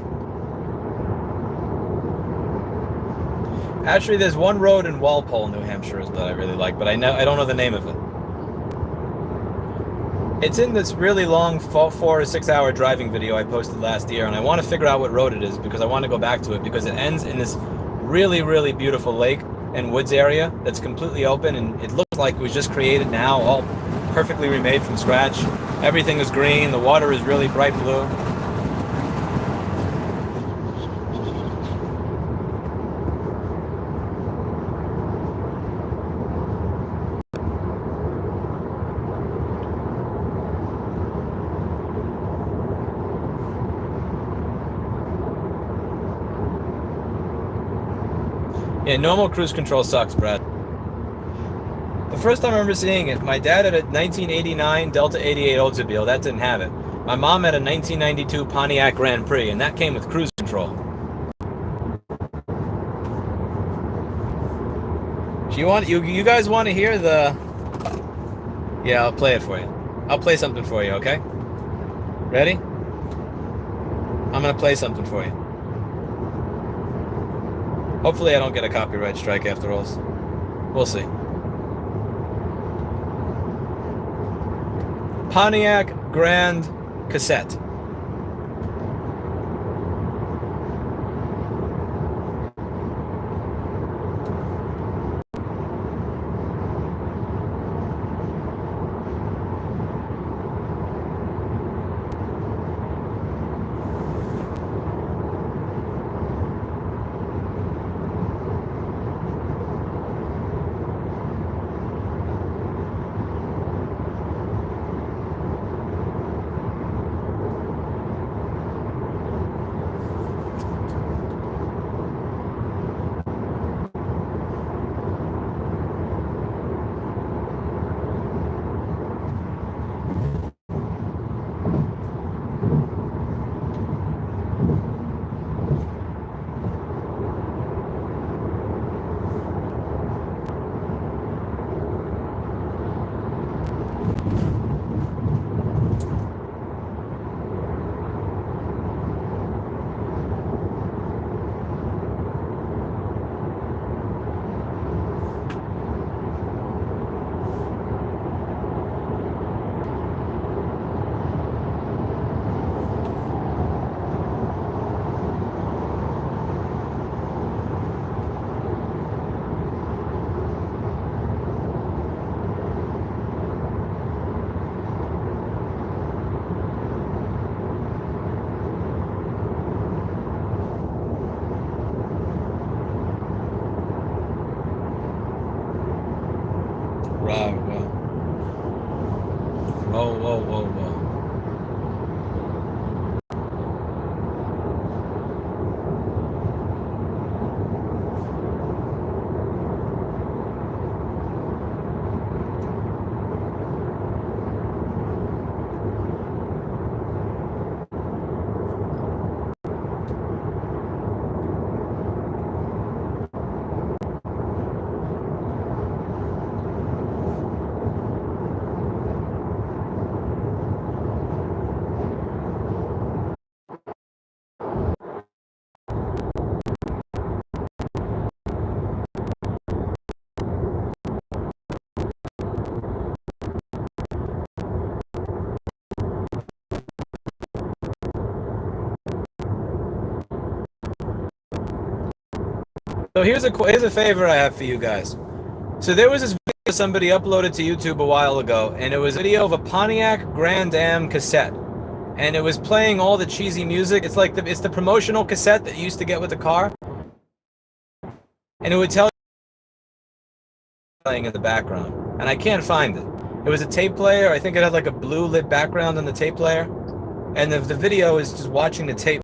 Actually, there's one road in Walpole, New Hampshire that I really like, but I don't know the name of it. It's in this really long 4 or 6 hour driving video I posted last year, and I want to figure out what road it is because I want to go back to it because it ends in this really, really beautiful lake and woods area that's completely open, and it looks like it was just created now, all perfectly remade from scratch. Everything is green, the water is really bright blue. Yeah, normal cruise control sucks, Brad. The first time I remember seeing it, my dad had a 1989 Delta 88 Oldsmobile. That didn't have it. My mom had a 1992 Pontiac Grand Prix, and that came with cruise control. Do you guys want to hear the... Yeah, I'll play it for you. I'll play something for you, okay? Ready? I'm going to play something for you. Hopefully I don't get a copyright strike after all. We'll see. Pontiac Grand Cassette. Right, well. Whoa. So here's a favor I have for you guys. So there was this video somebody uploaded to YouTube a while ago, and it was a video of a Pontiac Grand Am cassette, and it was playing all the cheesy music. It's like it's the promotional cassette that you used to get with the car, and it would tell you playing in the background, and I can't find it. It was a tape player. I think it had like a blue lit background on the tape player, and the video is just watching the tape